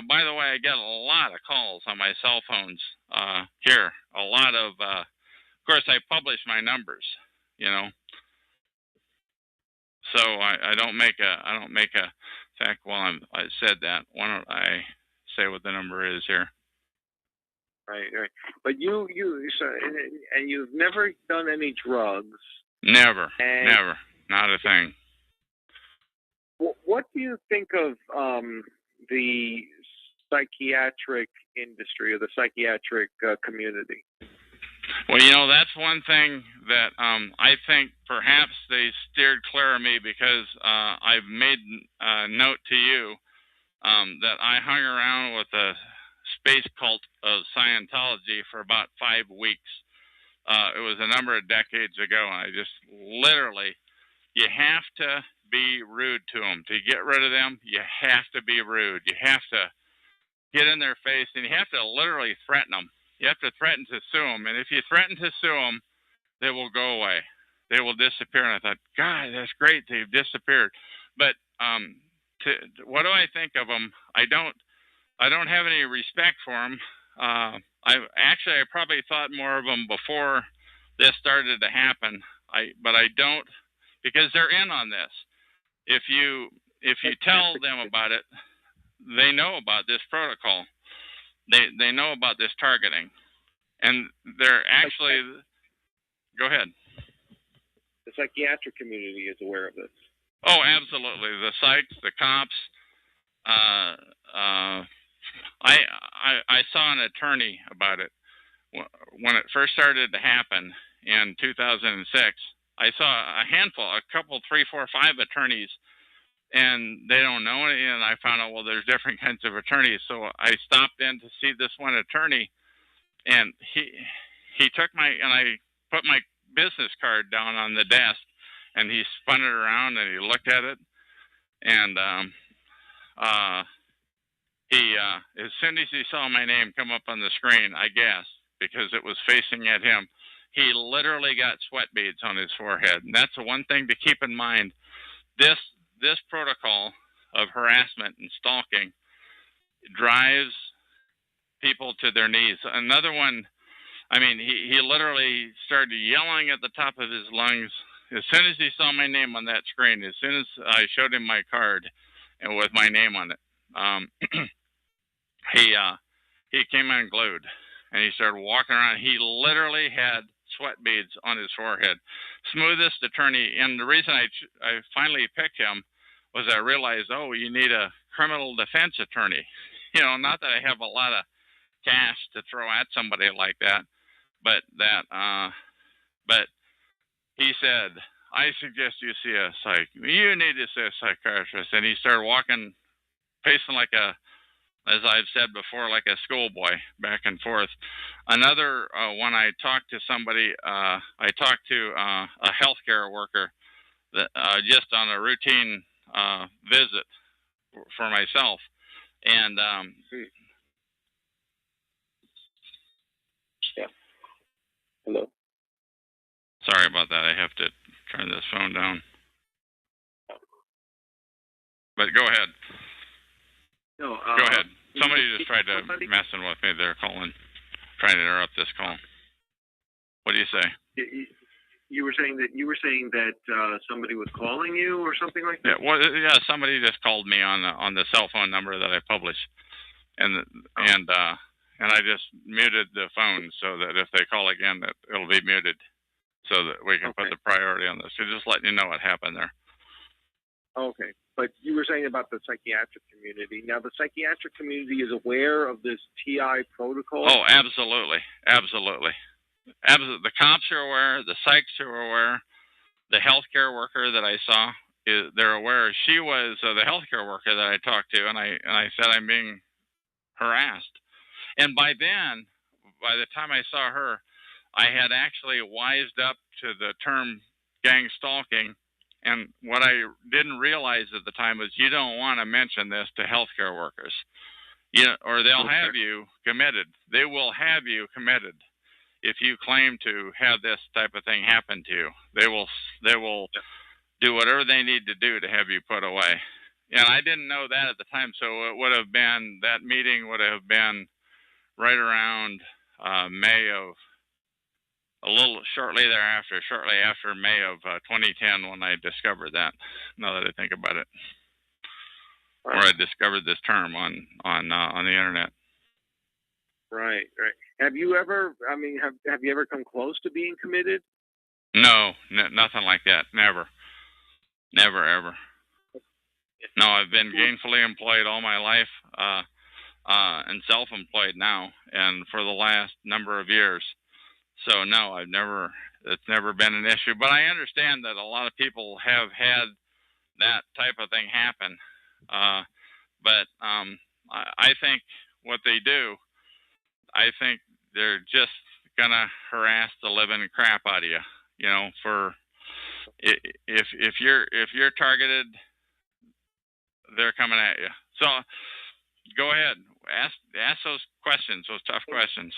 By the way, I get a lot of calls on my cell phones here. A lot of course, I publish my numbers, So I don't make a. In fact, while I said that, why don't I say what the number is here? Right. But and you've never done any drugs. Never, not a thing. What do you think of the psychiatric industry or the psychiatric community? Well, that's one thing that I think perhaps they steered clear of me, because I've made a note to you that I hung around with a space cult of Scientology for about 5 weeks. It was a number of decades ago, and I just literally, you have to be rude to them. To get rid of them, you have to be rude. You have to get in their face, and you have to literally threaten them. You have to threaten to sue them, and if you threaten to sue them, they will go away. They will disappear. And I thought, God, that's great. They've disappeared. But what do I think of them? I don't have any respect for them. I probably thought more of them before this started to happen. But I don't, because they're in on this. if you tell them about it, they know about this protocol. They know about this targeting, and they're actually. Go ahead. The psychiatric community is aware of this. Oh, absolutely. The psychs, the cops. I saw an attorney about it when it first started to happen in 2006. I saw a handful, a couple, 3, 4, 5 attorneys, and they don't know it. And I found out, well, there's different kinds of attorneys. So I stopped in to see this one attorney, and he took and I put my business card down on the desk, and he spun it around and he looked at it, and he as soon as he saw my name come up on the screen, I guessed, because it was facing at him, he literally got sweat beads on his forehead. And that's the one thing to keep in mind. This protocol of harassment and stalking drives people to their knees. Another one, I mean, he literally started yelling at the top of his lungs as soon as he saw my name on that screen. As soon as I showed him my card and with my name on it, he came unglued and he started walking around. He literally had sweat beads on his forehead. Smoothest attorney, and the reason I finally picked him was I realized, oh, you need a criminal defense attorney. You know, not that I have a lot of cash to throw at somebody like that, but he said, I suggest you see a you need to see a psychiatrist. And he started walking, pacing like as I've said before, like a schoolboy, back and forth. Another when I talked to somebody, I talked to a healthcare worker that just on a routine visit for myself, and yeah. Hello. Sorry about that. I have to turn this phone down. But go ahead. No. Go ahead. Somebody just tried to messing with me. They're trying to interrupt this call. What do you say? You were saying that somebody was calling you or something like that. Yeah. Well, yeah. Somebody just called me on the cell phone number that I published, and I just muted the phone so that if they call again, that it'll be muted, so that we can put the priority on this. So just letting you know what happened there. Okay. But you were saying about the psychiatric community. Now, the psychiatric community is aware of this TI protocol? Oh, absolutely. Absolutely. Absolutely. The cops are aware. The psychs are aware. The healthcare worker that I saw, they're aware. She was the healthcare worker that I talked to, and I said, I'm being harassed. And by the time I saw her, I had actually wised up to the term gang stalking. And what I didn't realize at the time was you don't want to mention this to healthcare workers, or they'll have you committed. They will have you committed if you claim to have this type of thing happen to you. They will do whatever they need to do to have you put away. And I didn't know that at the time, so that meeting would have been right around May of. A little shortly after May of 2010, when I discovered that. Now that I think about it, or I discovered this term on the internet. Right. Have you ever? I mean, have you ever come close to being committed? No, nothing like that. Never, ever. No, I've been gainfully employed all my life, and self-employed now, and for the last number of years. So no, it's never been an issue. But I understand that a lot of people have had that type of thing happen. But I think what they do, I think they're just gonna harass the living crap out of you. You know, for if you're targeted, they're coming at you. So go ahead, ask those questions, those tough questions.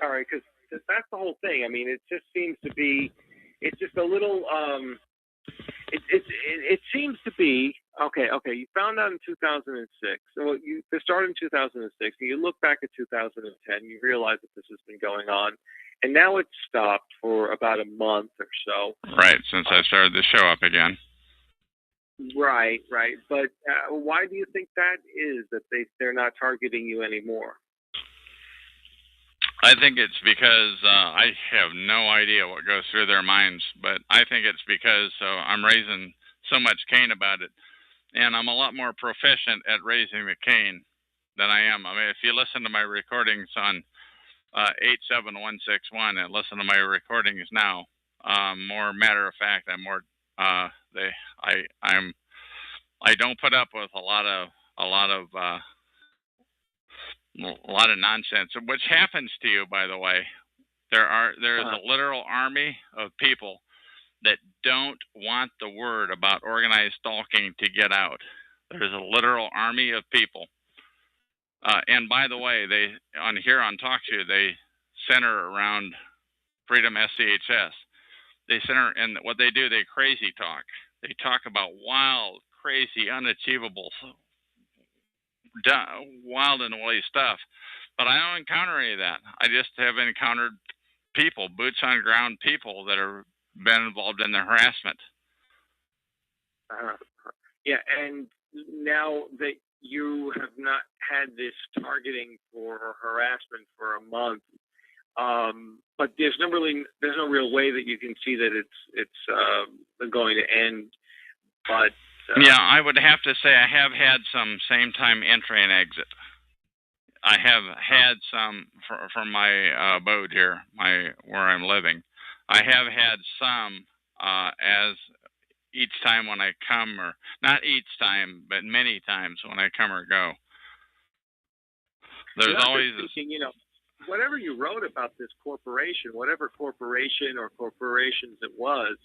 All right, because that's the whole thing. I mean, it just seems to be, it's just a little, it seems to be, okay, you found out in 2006, so you started in 2006, and you look back at 2010, you realize that this has been going on, and now it's stopped for about a month or so. Right, since I started the show up again. Right, right. But why do you think that is, that they're not targeting you anymore? I think it's because I have no idea what goes through their minds, but I think it's because I'm raising so much cane about it, and I'm a lot more proficient at raising the cane than I am. I mean, if you listen to my recordings on 87161 and listen to my recordings now, more matter of fact, I'm more I don't put up with a lot of nonsense, which happens to you, by the way. There is a literal army of people that don't want the word about organized stalking to get out. There's a literal army of people. And by the way, they on TalkShoe, they center around Freedom SCHS. They center, and what they do, they crazy talk. They talk about wild, crazy, unachievable, wild and woolly stuff. But I don't encounter any of that. I just have encountered people, boots on ground people that have been involved in the harassment. Yeah, and now that you have not had this targeting for harassment for a month, but there's no real way that you can see that it's going to end. But yeah, I would have to say I have had some same time entry and exit. I have had some from my abode here, where I'm living. I have had some as each time when I come, or not each time, but many times when I come or go. There's always thinking, whatever you wrote about this corporation, whatever corporation or corporations it was,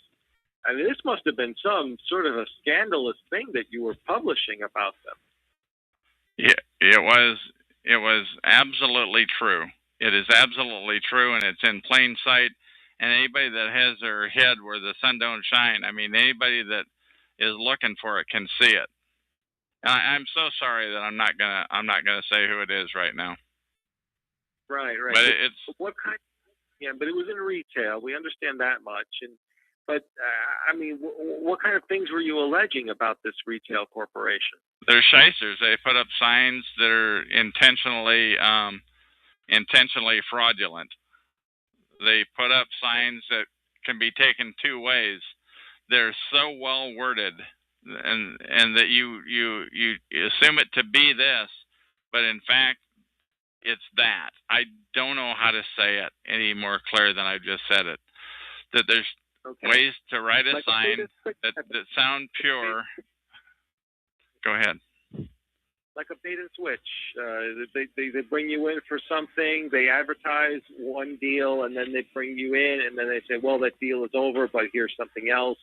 I mean, this must have been some sort of a scandalous thing that you were publishing about them. Yeah, it was absolutely true. It is absolutely true, and it's in plain sight. And anybody that has their head where the sun don't shine, I mean, anybody that is looking for it can see it. I'm so sorry that I'm not gonna say who it is right now. Right. But it's what kind? Yeah, but it was in retail. We understand that much. But I mean, what kind of things were you alleging about this retail corporation? They're shysters. They put up signs that are intentionally fraudulent. They put up signs that can be taken two ways. They're so well worded, and that you assume it to be this, but in fact, it's that. I don't know how to say it any more clear than I just said it. That there's ways to write a sign that sound pure. Go ahead. Like a bait and switch. They bring you in for something, they advertise one deal, and then they bring you in, and then they say, well, that deal is over, but here's something else.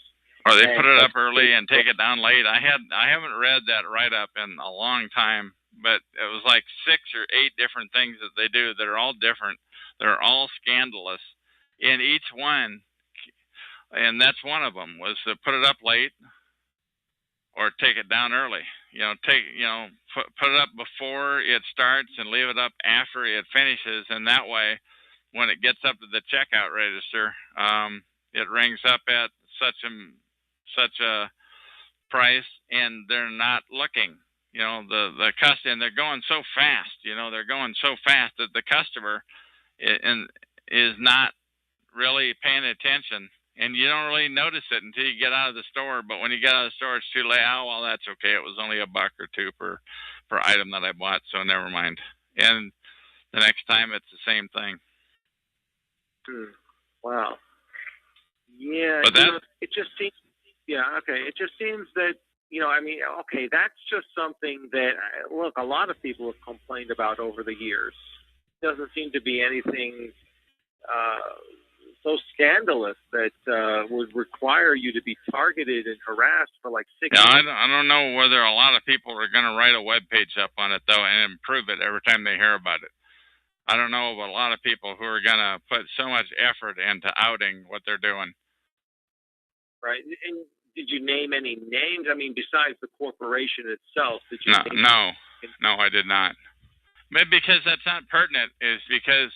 Or they put it up early and take it down late. I haven't read that write-up in a long time, but it was like 6 or 8 different things that they do that are all different. They're all scandalous in each one, and that's one of them, was to put it up late or take it down early. Put it up before it starts and leave it up after it finishes, and that way, when it gets up to the checkout register, it rings up at such a price, and they're not looking. The customer, and they're going so fast. They're going so fast that the customer is not really paying attention. And you don't really notice it until you get out of the store. But when you get out of the store, it's too late. Oh, well, that's okay. It was only $1 or $2 per item that I bought, so never mind. And the next time, it's the same thing. Wow. Yeah. But it just seems. Yeah. Okay. It just seems that I mean, okay, that's just something that look, a lot of people have complained about over the years. It doesn't seem to be anything so scandalous that would require you to be targeted and harassed for like 6 years. I don't know whether a lot of people are going to write a web page up on it, though, and improve it every time they hear about it. I don't know of a lot of people who are going to put so much effort into outing what they're doing. Right. And did you name any names? I mean, besides the corporation itself, did you? No, I did not. But because that's not pertinent, is because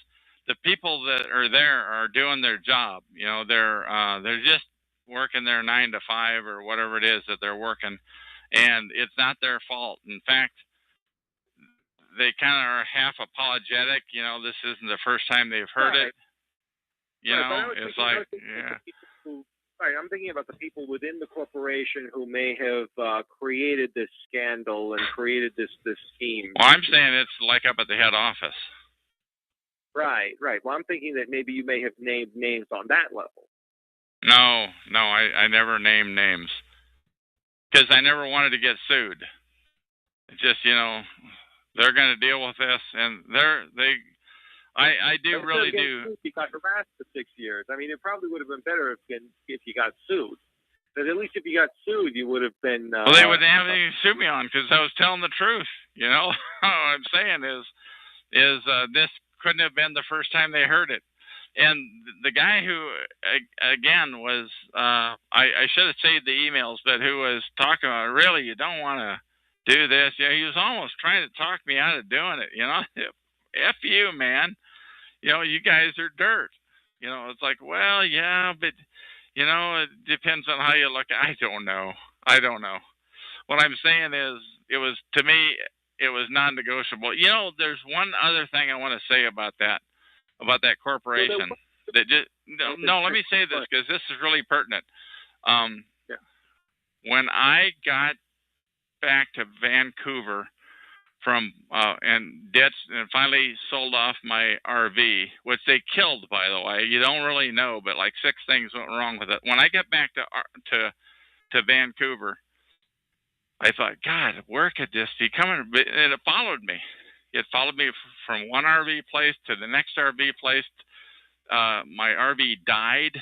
the people that are there are doing their job. They're just working their 9 to 5 or whatever it is that they're working, and it's not their fault. In fact, they kind of are half apologetic. You know, this isn't the first time they've heard it. You know, it's like, yeah. Right, I'm thinking about the people within the corporation who may have created this scandal and created this scheme. Well, I'm saying it's like up at the head office. Right. Well, I'm thinking that maybe you may have named names on that level. No, I never named names because I never wanted to get sued. It's just, you know, they're going to deal with this, and I do really do. You got harassed for 6 years. I mean, it probably would have been better if you got sued. Because at least if you got sued, you would have been. Well, they wouldn't have anything to sue me on because I was telling the truth. You know, what I'm saying is this couldn't have been the first time they heard it. And the guy who, again, was I should have saved the emails, but who was talking about, really, you don't want to do this. Yeah, he was almost trying to talk me out of doing it. You know, F you, man. You know, you guys are dirt. You know, it's like, well, yeah, but, you know, it depends on how you look at it. I don't know. What I'm saying is, to me, it was non-negotiable. You know, there's one other thing I want to say about that corporation. Let me say this because this is really pertinent. When I got back to Vancouver from and finally sold off my RV, which they killed, by the way. You don't really know, but like 6 things went wrong with it. When I got back to Vancouver, I thought, God, where could this be coming? And it followed me. It followed me from one RV place to the next RV place. My RV died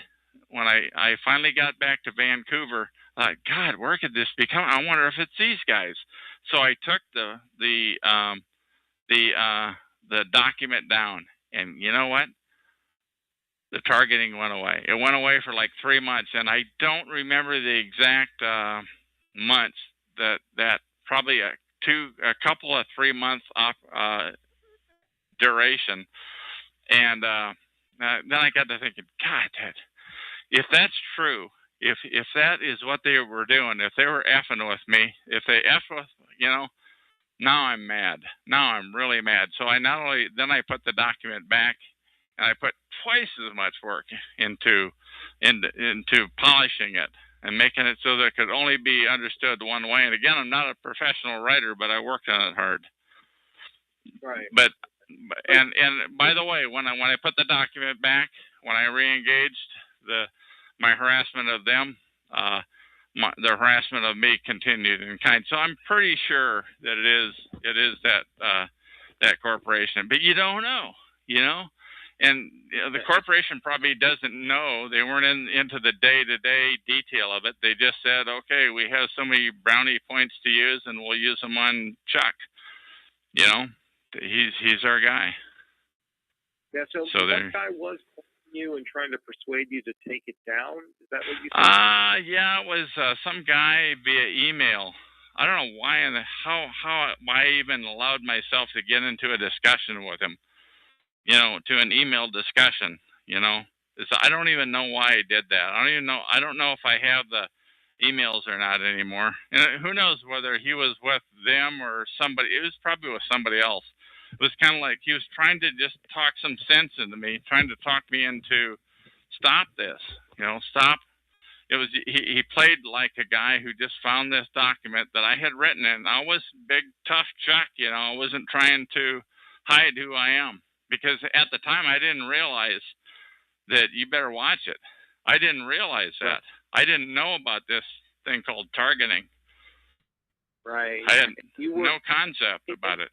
when I finally got back to Vancouver. I thought, God, where could this be coming? I wonder if it's these guys. So I took the document down, and you know what? The targeting went away. It went away for like 3 months, and I don't remember the exact months. That probably a couple of 3 months duration, and then I got to thinking, God, if that's true. If that is what they were doing, if they were effing with me, if they F with, you know, now I'm mad. Now I'm really mad. So then I put the document back, and I put twice as much work into polishing it and making it so that it could only be understood one way. And again, I'm not a professional writer, but I worked on it hard. Right. But by the way, when I put the document back, when I reengaged my harassment of them, the harassment of me continued in kind. So I'm pretty sure that it is that corporation, but you don't know, you know. And the corporation probably doesn't know. They weren't into the day-to-day detail of it. They just said, okay, we have so many brownie points to use, and we'll use them on Chuck. You know, he's our guy. Yeah, so that guy was you and trying to persuade you to take it down? Is that what you said? Yeah, it was some guy via email. I don't know why and how I even allowed myself to get into a discussion with him. You know, to an email discussion. You know, I don't even know why I did that. I don't know if I have the emails or not anymore. And who knows whether he was with them or somebody. It was probably with somebody else. It was kind of like he was trying to just talk some sense into me, trying to talk me into stop this, you know, stop. It was he played like a guy who just found this document that I had written, and I was big, tough Chuck, you know. I wasn't trying to hide who I am because at the time I didn't realize that you better watch it. I didn't realize that. I didn't know about this thing called targeting. Right. I had no concept about it.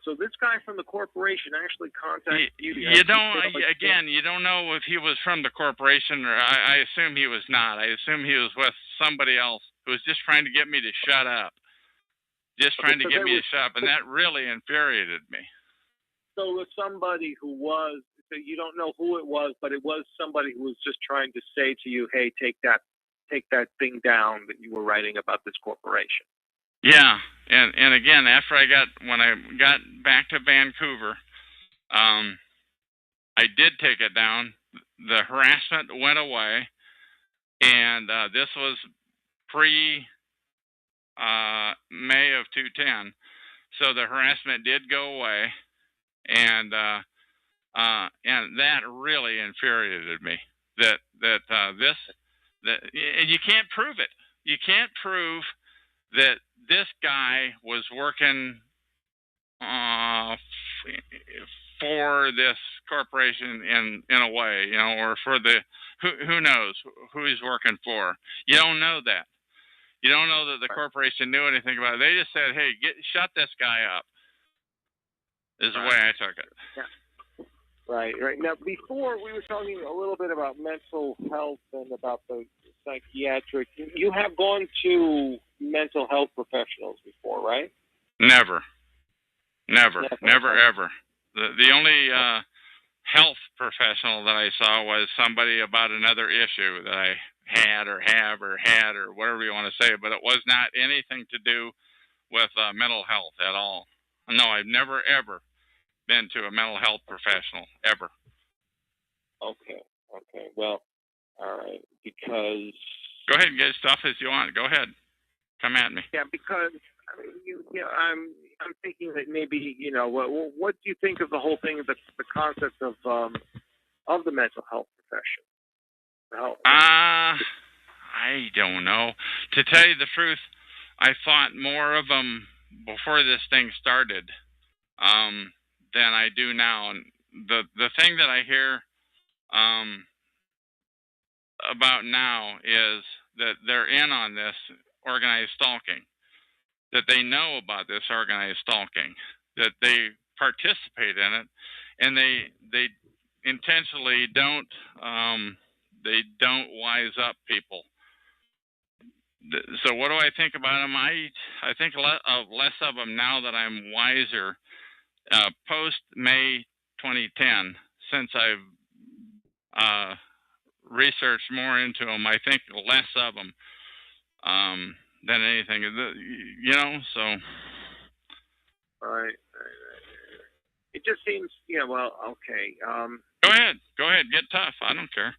So this guy from the corporation actually contacted you. You don't know if he was from the corporation, or I assume he was not. I assume he was with somebody else who was just trying to get me to shut up. Trying to get me to shut up, and that really infuriated me. So it was somebody who was, so you don't know who it was, but it was somebody who was just trying to say to you, hey, take that thing down that you were writing about this corporation. Yeah, and again, when I got back to Vancouver, I did take it down. The harassment went away. And this was pre May of 2010, so the harassment did go away, and that really infuriated me. That and you can't prove it. You can't prove that this guy was working for this corporation in a way, or for the who knows who he's working for. You don't know that. You don't know that the corporation knew anything about it. They just said, "Hey, shut this guy up." Is the way I took it. Yeah. Right. Now, before we were talking a little bit about mental health and about the psychiatric. You have gone to mental health professionals before, right? Never, ever. The only health professional that I saw was somebody about another issue that I had or whatever you want to say, but it was not anything to do with mental health at all. No, I've never ever been to a mental health professional ever. Okay. Well, all right. Because go ahead and get stuff as you want. Go ahead, come at me. Yeah, because I'm thinking that maybe what do you think of the whole thing, the concept of the mental health profession? I don't know. To tell you the truth, I thought more of them before this thing started than I do now. And the thing that I hear about now is that they're in on this organized stalking, that they know about this organized stalking, that they participate in it, and they intentionally don't wise up people. So what do I think about them? I think less of them now that I'm wiser. Post May 2010, since I've researched more into them, I think less of them than anything. So. All right. It just seems, well, okay. Go ahead, get tough. I don't care.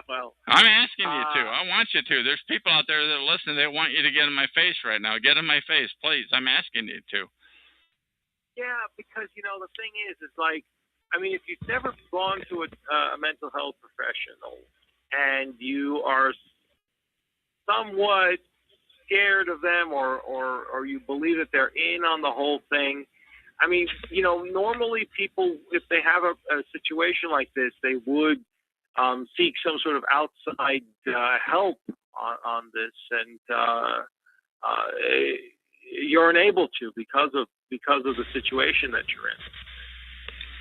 Well, I'm asking you to. I want you to. There's people out there that are listening. They want you to get in my face right now. Get in my face, please. I'm asking you to. Yeah, because the thing is like, if you've never gone to a mental health professional and you are somewhat scared of them, or you believe that they're in on the whole thing. Normally people, if they have a situation like this, they would seek some sort of outside help on this, and you're unable to because of the situation that you're in.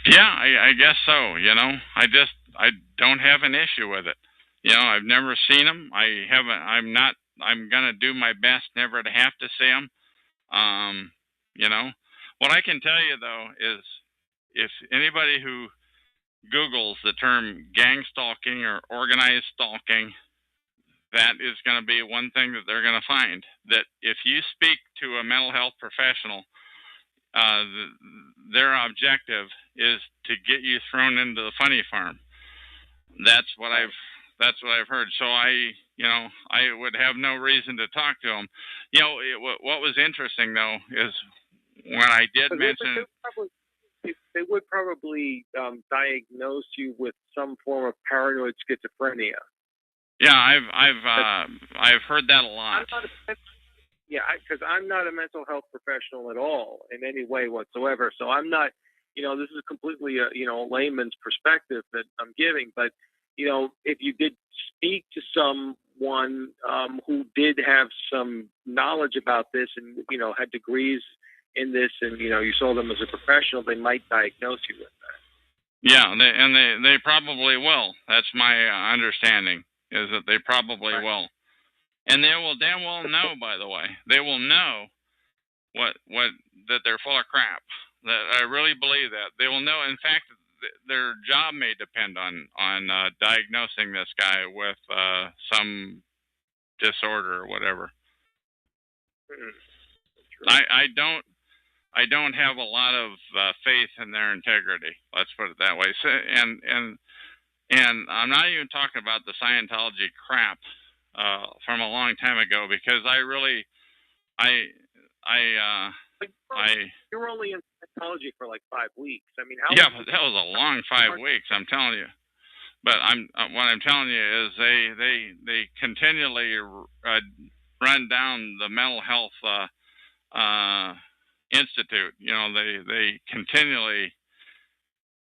Yeah, I guess so. I don't have an issue with it. I've never seen them. I'm gonna do my best never to have to see them. What I can tell you though is, if anybody who Googles the term gang stalking or organized stalking, that is going to be one thing that they're going to find. That if you speak to a mental health professional, their objective is to get you thrown into the funny farm. That's what I've heard. So I would have no reason to talk to them. What was interesting though is when I did mention. They would probably diagnose you with some form of paranoid schizophrenia. Yeah, I've heard that a lot. Because I'm not a mental health professional at all in any way whatsoever. So I'm not, this is completely a layman's perspective that I'm giving. But if you did speak to someone who did have some knowledge about this and had degrees in this, and you saw them as a professional, they might diagnose you with that. Yeah, they probably will. That's my understanding, is that they probably will, and they will damn well know. By the way, they will know what that they're full of crap. That I really believe that they will know. In fact, their job may depend on diagnosing this guy with some disorder or whatever. I don't have a lot of faith in their integrity. Let's put it that way. So, and And I'm not even talking about the Scientology crap from a long time ago, because I really, you were only in Scientology for like 5 weeks. I mean, yeah, but that was a long 5 weeks. I'm telling you. But what I'm telling you is they continually run down the mental health institute. You know, they continually,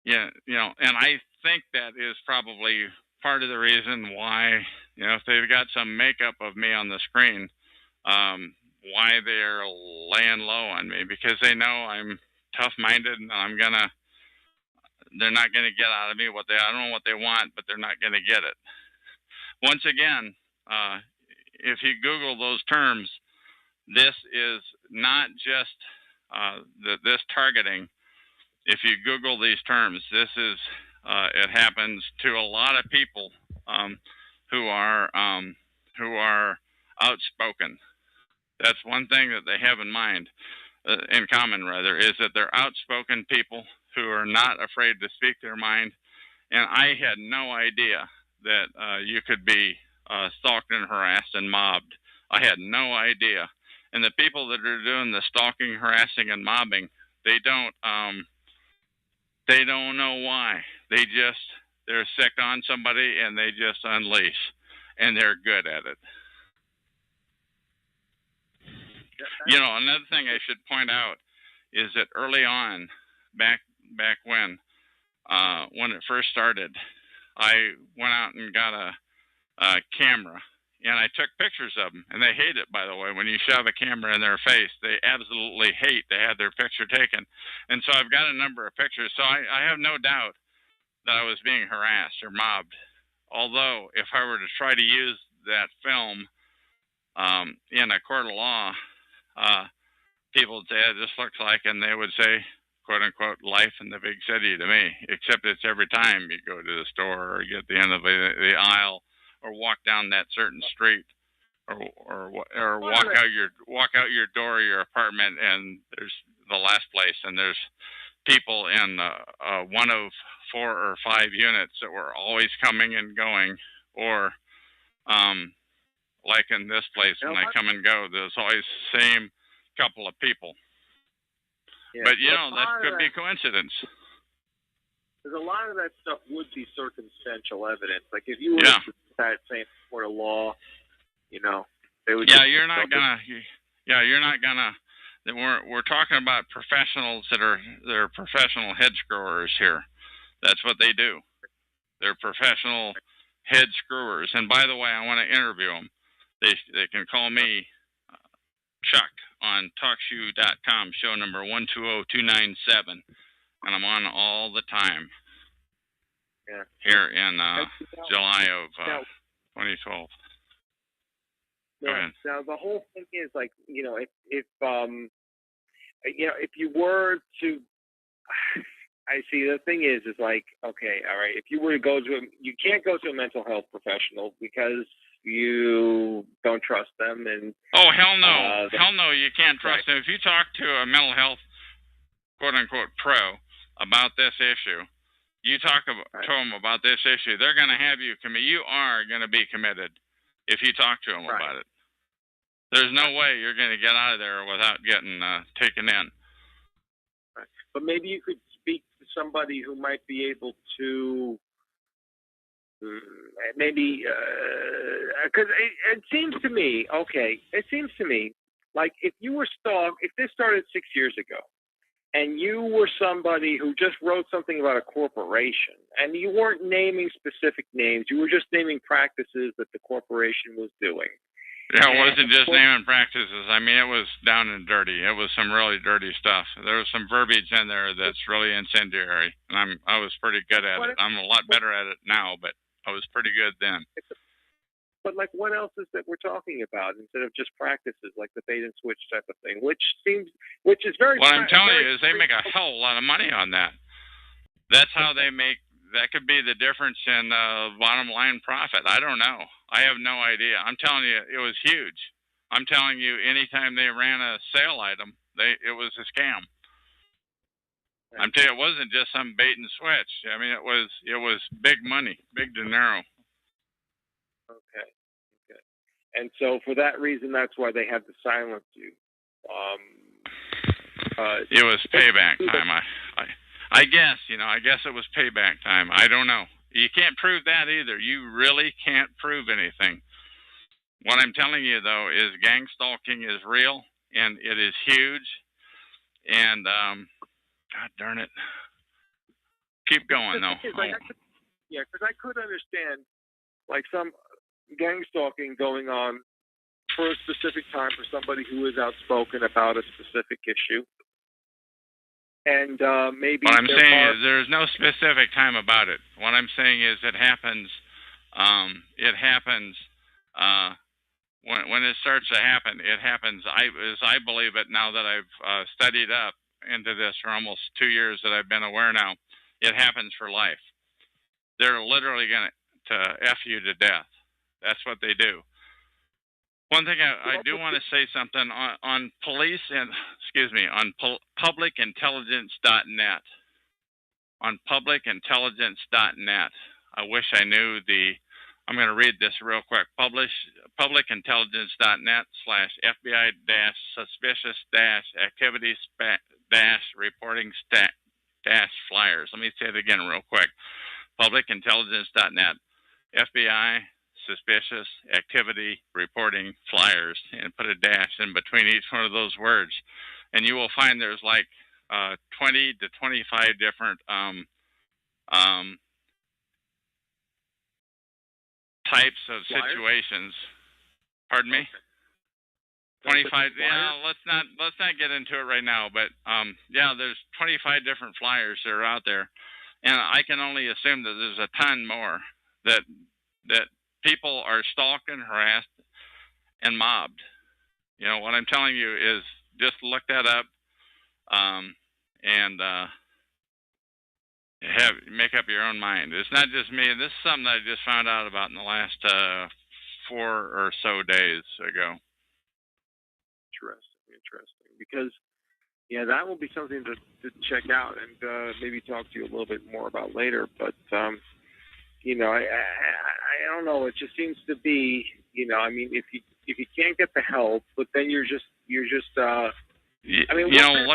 yeah, you know, and I think that is probably part of the reason why, you know, if they've got some makeup of me on the screen, why they're laying low on me, because they know I'm tough-minded and they're not gonna get out of me I don't know what they want, but they're not gonna get it. Once again, if you Google those terms, this is not just this targeting. If you Google these terms, this is it happens to a lot of people who are outspoken. That's one thing that they have in mind, in common rather, is that they're outspoken people who are not afraid to speak their mind. And I had no idea that you could be stalked and harassed and mobbed. I had no idea. And the people that are doing the stalking, harassing, and mobbing, they don't know why. They're sick on somebody and they just unleash, and they're good at it. You know, another thing I should point out is that early on, back when it first started, I went out and got a camera, and I took pictures of them. And they hate it, by the way. When you shove a camera in their face, they absolutely hate to have their picture taken. And so I've got a number of pictures. So I have no doubt that I was being harassed or mobbed. Although, if I were to try to use that film in a court of law, people would say, this looks like, and they would say, quote unquote, life in the big city to me, except it's every time you go to the store or get to the end of the aisle or walk down that certain street or walk out your door of your apartment, and there's the last place, and there's people in one of 4 or 5 units that were always coming and going, or like in this place, when I come and go, there's always the same couple of people. Yeah, but you know, that could be coincidence. Because a lot of that stuff would be circumstantial evidence. Like if you were to start saying court of law, you know, they would. Yeah, you're not gonna. We're talking about professionals they're professional head screwers here. That's what they do. They're professional head screwers. And by the way, I want to interview them. They can call me Chuck on TalkShoe.com, show number 120297, and I'm on all the time. Yeah. Here in July of 2012. Go ahead. Now the whole thing is like, you know, if you were to, I see the thing is like, okay, all right, if you were to go to you can't go to a mental health professional because you don't trust them. And oh, hell no. Hell no, you can't trust them. If you talk to a mental health quote unquote pro about this issue, you talk to them about this issue, they're going to have you commit. You are going to be committed if you talk to them about it. There's no way you're going to get out of there without getting taken in. Right. But maybe you could speak to somebody who might be able to, maybe, because it seems to me, like if you were stalked, if this started 6 years ago, and you were somebody who just wrote something about a corporation, and you weren't naming specific names, you were just naming practices that the corporation was doing. Yeah, it wasn't just naming practices. I mean, it was down and dirty. It was some really dirty stuff. There was some verbiage in there that's really incendiary, and I was pretty good at it. I'm a lot better at it now, but I was pretty good then. But like, what else is that we're talking about instead of just practices like the bait and switch type of thing, which is very. What I'm telling you is they make a hell of a lot of money on that. That's how they make. That could be the difference in bottom line profit. I don't know. I have no idea. I'm telling you, it was huge. I'm telling you, anytime they ran a sale item, it was a scam. I'm telling you, it wasn't just some bait and switch. I mean, it was big money, big dinero. Okay. And so for that reason, that's why they had to silence you. It was payback time. I guess, I guess it was payback time. I don't know. You can't prove that either. You really can't prove anything. What I'm telling you, though, is gang stalking is real, and it is huge. And, God darn it. Keep going, though. Because I could understand, like, some gang stalking going on for a specific time for somebody who is outspoken about a specific issue. And maybe what I'm saying is there's no specific time about it. What I'm saying is it happens. When it starts to happen. It happens. As I believe it now that I've studied up into this for almost 2 years that I've been aware now. It happens for life. They're literally going to F you to death. That's what they do. One thing I do want to say something on police and, on publicintelligence.net. On publicintelligence.net. I wish I knew I'm going to read this real quick. publicintelligence.net/FBI-suspicious-activities-reporting-flyers. Let me say it again real quick. publicintelligence.net. FBI suspicious activity reporting flyers, and put a dash in between each one of those words. And you will find there's like 20 to 25 different types of situations. Pardon me? 25. Yeah, let's not get into it right now. But there's 25 different flyers that are out there, and I can only assume that there's a ton more that people are stalked and harassed and mobbed. What I'm telling you is just look that up, and make up your own mind. It's not just me. This is something that I just found out about in the last 4 or so days ago. Interesting. Because, that will be something to check out and maybe talk to you a little bit more about later. But, I don't know. It just seems to be, I mean, if you can't get the help, but then you're just. Let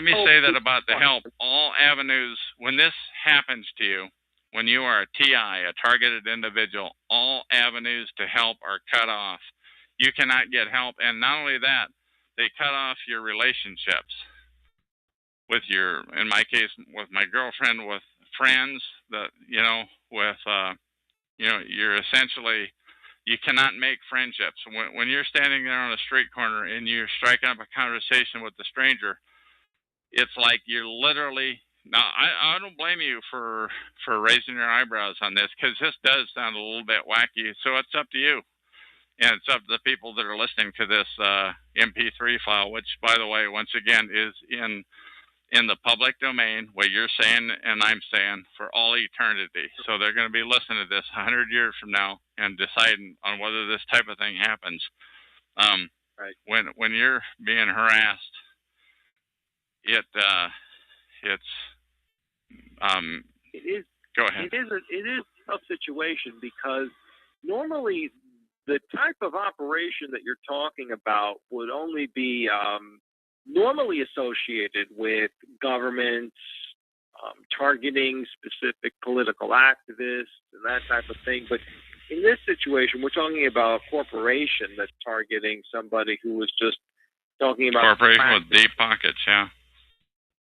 me say that about the help. All avenues, when this happens to you, when you are a TI, a targeted individual, all avenues to help are cut off. You cannot get help. And not only that, they cut off your relationships with in my case, with my girlfriend, with friends, you're essentially, you cannot make friendships. When you're standing there on a street corner and you're striking up a conversation with a stranger, it's like you're literally, now I don't blame you for raising your eyebrows on this, because this does sound a little bit wacky. So it's up to you. And it's up to the people that are listening to this MP3 file, which, by the way, once again, is in the public domain, what you're saying and I'm saying, for all eternity. So they're going to be listening to this 100 years from now and deciding on whether this type of thing happens. Right. When you're being harassed, it's go ahead. It is a tough situation, because normally the type of operation that you're talking about would only be normally associated with governments targeting specific political activists and that type of thing. But in this situation, we're talking about a corporation that's targeting somebody who was just talking about corporation with deep pockets, yeah.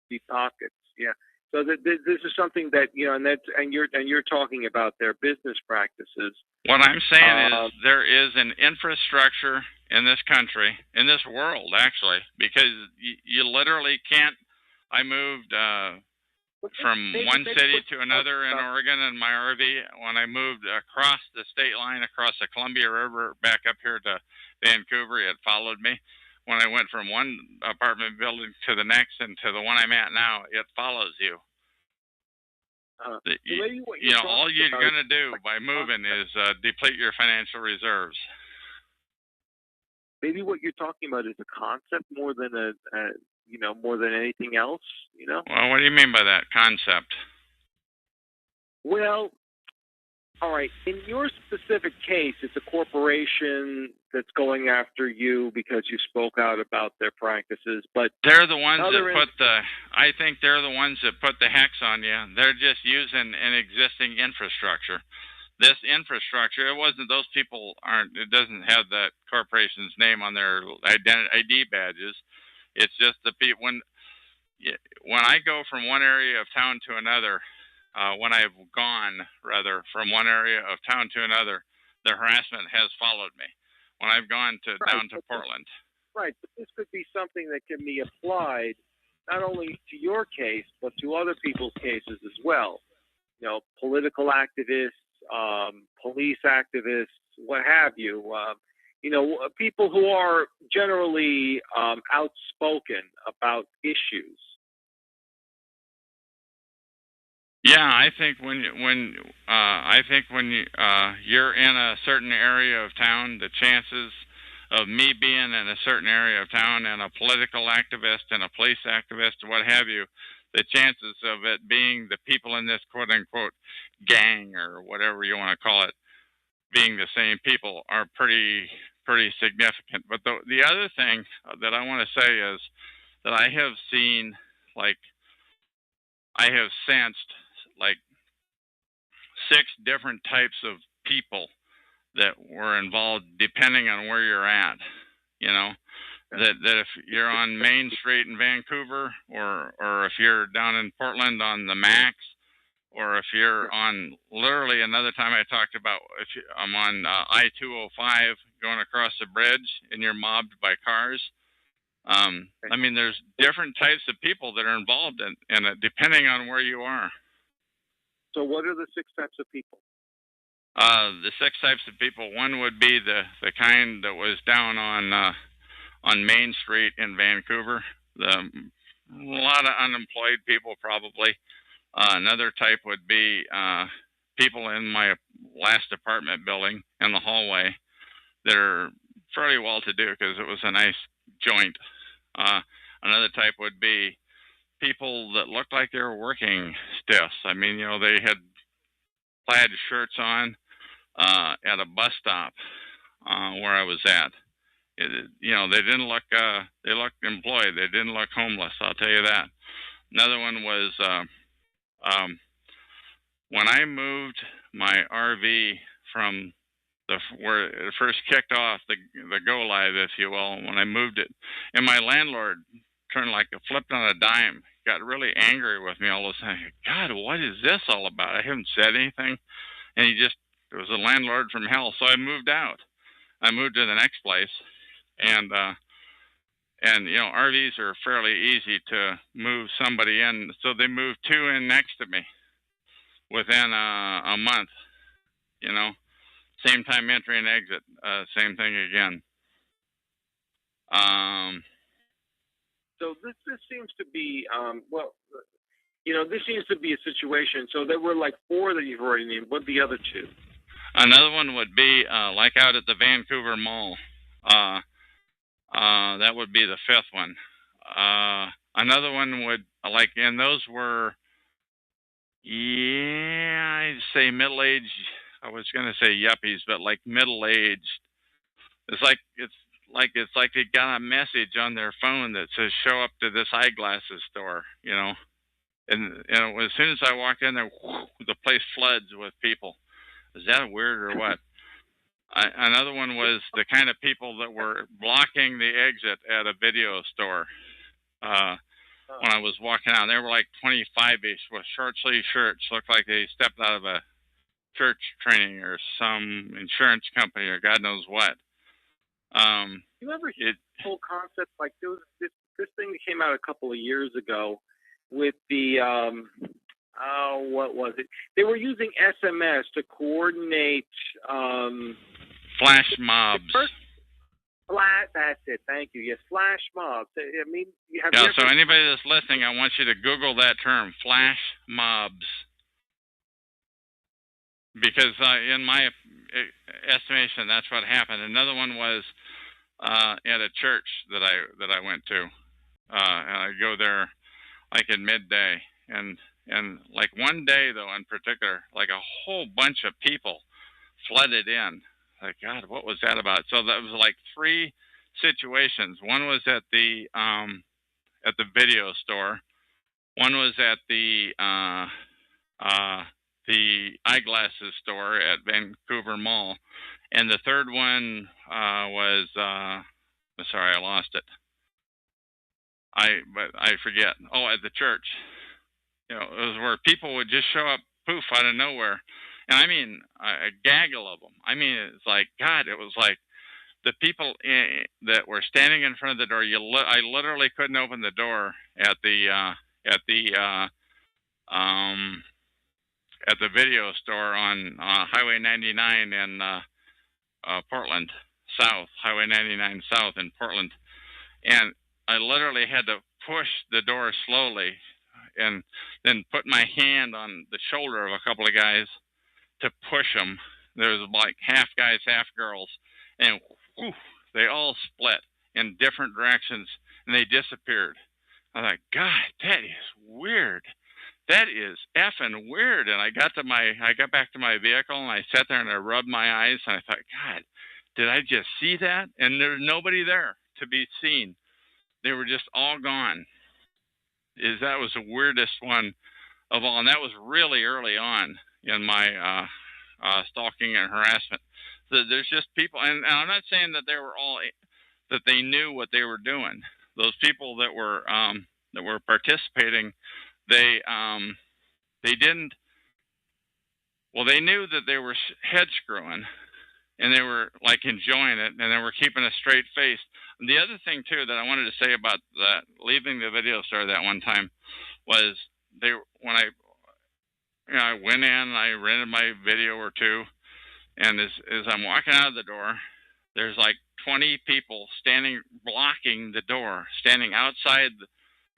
Deep pockets, yeah. So this is something that and you're talking about their business practices. What I'm saying is there is an infrastructure in this country, in this world, actually, because you literally can't. I moved from one city to another in Oregon in my RV. When I moved across the state line, across the Columbia River, back up here to Vancouver, it followed me. When I went from one apartment building to the next and to the one I'm at now, it follows you. All you're going to do by moving is deplete your financial reserves. Maybe what you're talking about is a concept more than more than anything else. Well, what do you mean by that concept? Well, all right. In your specific case, it's a corporation that's going after you because you spoke out about their practices. But they're the ones that put I think they're the ones that put the hex on you. They're just using an existing infrastructure. This infrastructure, it wasn't, those people aren't, it doesn't have that corporation's name on their ID badges. It's just the people, when I go from one area of town to another, when I've gone, rather, from one area of town to another, the harassment has followed me. When I've gone down to Portland. Right, but this could be something that can be applied not only to your case, but to other people's cases as well. Political activists, police activists, what have you. People who are generally outspoken about issues. Yeah, I think when you're in a certain area of town, the chances of me being in a certain area of town and a political activist and a police activist, what have you, the chances of it being the people in this quote unquote gang or whatever you want to call it being the same people are pretty significant. But the other thing that I want to say is that I have seen, I have sensed 6 different types of people that were involved depending on where you're at. That if you're on Main Street in Vancouver, or if you're down in Portland on the Max, or if you're on, literally another time I talked about, I'm on I-205 going across the bridge and you're mobbed by cars. There's different types of people that are involved in it depending on where you are. So what are the 6 types of people? The 6 types of people, one would be the kind that was down on Main Street in Vancouver. A lot of unemployed people probably. Another type would be people in my last apartment building in the hallway that are fairly well-to-do because it was a nice joint. Another type would be people that looked like they were working stiffs. They had plaid shirts on at a bus stop where I was at. They didn't look, they looked employed. They didn't look homeless, I'll tell you that. Another one was when I moved my RV from where it first kicked off, the go live, if you will, when I moved it, and my landlord turned flipped on a dime, got really angry with me all of a sudden. God, what is this all about? I haven't said anything. And it was a landlord from hell. So I moved out. I moved to the next place. And RVs are fairly easy to move somebody in. So they moved 2 in next to me within a month, Same time entry and exit, same thing again. So this seems to be, this seems to be a situation. So there were 4 that you've already named. What are the other 2? Another one would be out at the Vancouver Mall. That would be the 5th one. Another one would, and those were, I'd say middle-aged. I was going to say yuppies, but middle-aged. It's like they got a message on their phone that says, show up to this eyeglasses store, And as soon as I walked in there, the place floods with people. Is that weird or what? Another one was the kind of people that were blocking the exit at a video store. When I was walking out, they were 25-ish with short-sleeve shirts, looked like they stepped out of a church training or some insurance company or God knows what. You ever hear the whole concept? There was this thing that came out a couple of years ago with the what was it? They were using SMS to coordinate flash mobs. That's it. Thank you. Yes, flash mobs. So anybody that's listening, I want you to Google that term, flash mobs, because in my estimation, that's what happened. Another one was at a church that I went to. and I go there like at midday, and like one day though in particular, like a whole bunch of people flooded in. Like, God, what was that about? So that was like three situations. One was at the video store. One was at the eyeglasses store at Vancouver Mall, and the third one was sorry, I lost it. But I forget. Oh, at the church. You know, it was where people would just show up, poof, out of nowhere, and I mean a gaggle of them. I mean, it's like, God, it was like the people that were standing in front of the door. I literally couldn't open the door at the video store on Highway 99 in Portland South, Highway 99 South in Portland, and I literally had to push the door slowly and then put my hand on the shoulder of a couple of guys to push them. There was like half guys, half girls, and whew, they all split in different directions, and they disappeared. I thought, God, that is weird. That is effing weird. And I got back to my vehicle, and I sat there and I rubbed my eyes, and I thought, God, did I just see that? And there's nobody there to be seen. They were just all gone. That was the weirdest one of all, and that was really early on in my stalking and harassment. So there's just people, and I'm not saying that that they knew what they were doing. Those people that were participating, they didn't. Well, they knew that they were head screwing, and they were like enjoying it, and they were keeping a straight face. And the other thing too that I wanted to say about that leaving the video store that one time was when I went in, I rented my video or two, and as I'm walking out of the door, there's like 20 people blocking the door, standing outside,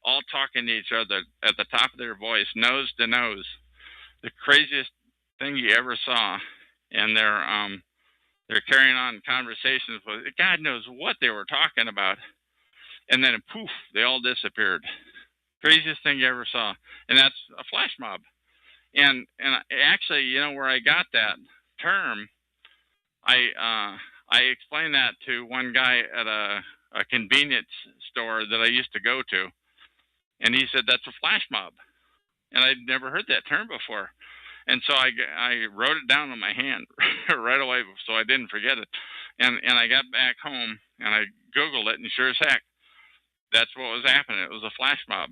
all talking to each other at the top of their voice, nose to nose. The craziest thing you ever saw, and they're carrying on conversations with God knows what they were talking about, and then poof, they all disappeared. Craziest thing you ever saw, and that's a flash mob. And actually, you know where I got that term? I explained that to one guy at a convenience store that I used to go to, and he said that's a flash mob, and I'd never heard that term before. And so I wrote it down on my hand right away so I didn't forget it. And I got back home and I Googled it, and sure as heck, that's what was happening. It was a flash mob.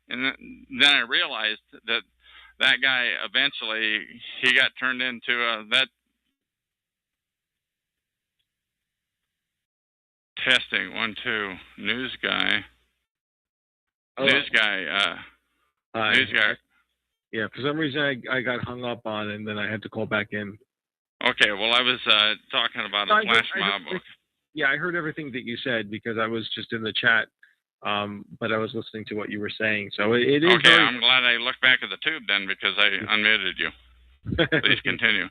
And then I realized that guy eventually, he got turned into that testing 1 2 news guy. News guy. Yeah, for some reason I got hung up on, and then I had to call back in. Okay, well, I was talking about a flash mob. Yeah, I heard everything that you said because I was just in the chat, but I was listening to what you were saying. So it is. Okay, I'm glad I looked back at the tube then because I unmuted you. Please continue.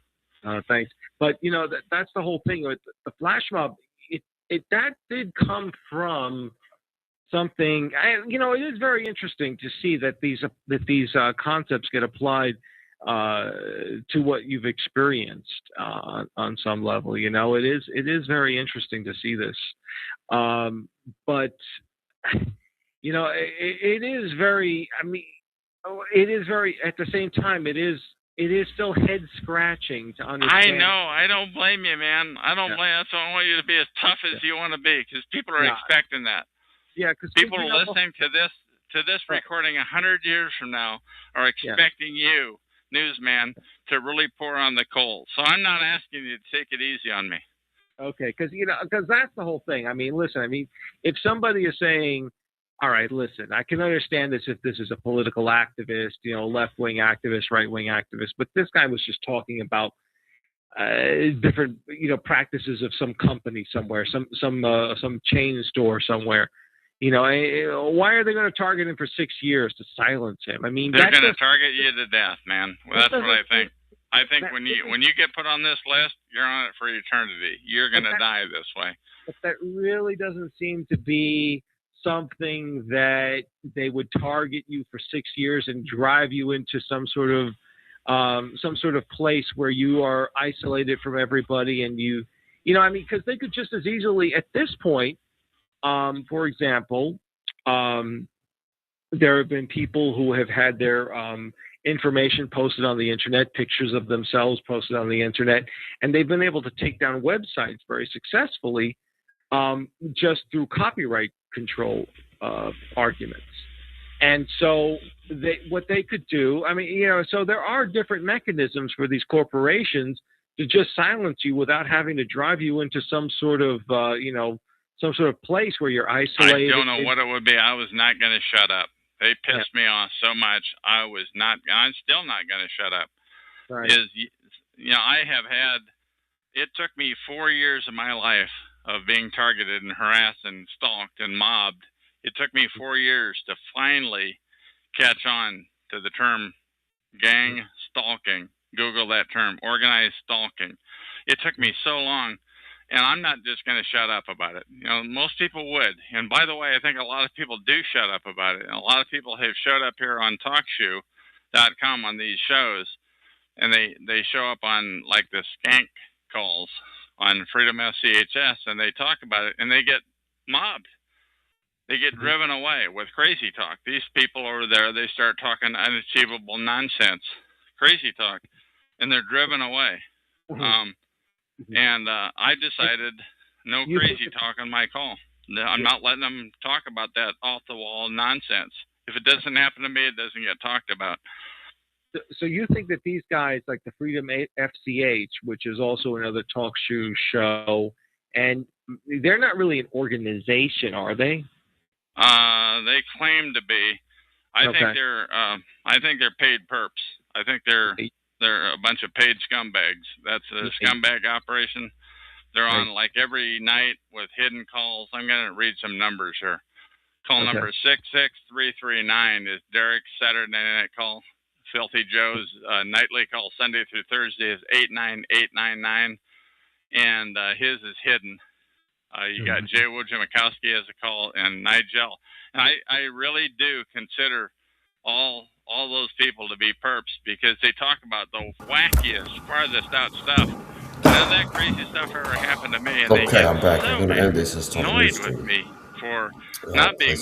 Thanks. But, you know, that's the whole thing. The flash mob, that did come from something. You know, it is very interesting to see that these concepts get applied to what you've experienced on some level. You know, it is very interesting to see this. But you know, it is very. I mean, it is very. At the same time, it is still head scratching to understand. I know. I don't blame you, man. I don't blame. So I want you to be as tough as you want to be, because people are expecting that. Yeah, because people are listening to this recording 100 years from now are expecting you, newsman, to really pour on the coal. So I'm not asking you to take it easy on me. Okay, because that's the whole thing. I mean, listen. I mean, if somebody is saying, all right, listen, I can understand this if this is a political activist, you know, left-wing activist, right-wing activist, but this guy was just talking about different, you know, practices of some company somewhere, some chain store somewhere. You know, why are they going to target him for 6 years to silence him? I mean, they're going to target you to death, man. Well, that's what I think. I think when you get put on this list, you're on it for eternity. You're going to die this way. But that really doesn't seem to be something that they would target you for 6 years and drive you into some sort of place where you are isolated from everybody, and because they could just as easily at this point, for example, there have been people who have had their information posted on the internet, pictures of themselves posted on the internet, and they've been able to take down websites very successfully just through copyright control arguments. And so what they could do, so there are different mechanisms for these corporations to just silence you without having to drive you into some sort of place where you're isolated. I don't know what it would be. I was not going to shut up. They pissed me off so much. I'm still not going to shut up. Right. I have had, it took me 4 years of my life of being targeted and harassed and stalked and mobbed. It took me 4 years to finally catch on to the term gang stalking. Google that term, organized stalking. It took me so long, and I'm not just going to shut up about it. Most people would. And by the way, I think a lot of people do shut up about it. And a lot of people have showed up here on TalkShoe.com on these shows, and they show up on like the skank calls on Freedom FCHS, and they talk about it, and they get mobbed. They get driven away with crazy talk. These people over there, they start talking unachievable nonsense, crazy talk, and they're driven away. And I decided no crazy talk on my call. I'm not letting them talk about that off-the-wall nonsense. If it doesn't happen to me, it doesn't get talked about. So you think that these guys, like the Freedom FCH, which is also another talk show, and they're not really an organization, are they? They claim to be. I think they're paid perps. I think they're a bunch of paid scumbags. That's a scumbag operation. They're on like every night with hidden calls. I'm going to read some numbers here. Call number 66339 is Derek's Saturday night call. Filthy Joe's nightly call Sunday through Thursday is 89899, and his is hidden. You got Jay Wojciechowski as a call, and Nigel. And I really do consider all those people to be perps because they talk about the wackiest, farthest out stuff. None of that crazy stuff ever happened to me, and they get I'm back. so I'm going to end this as annoyed with me for not being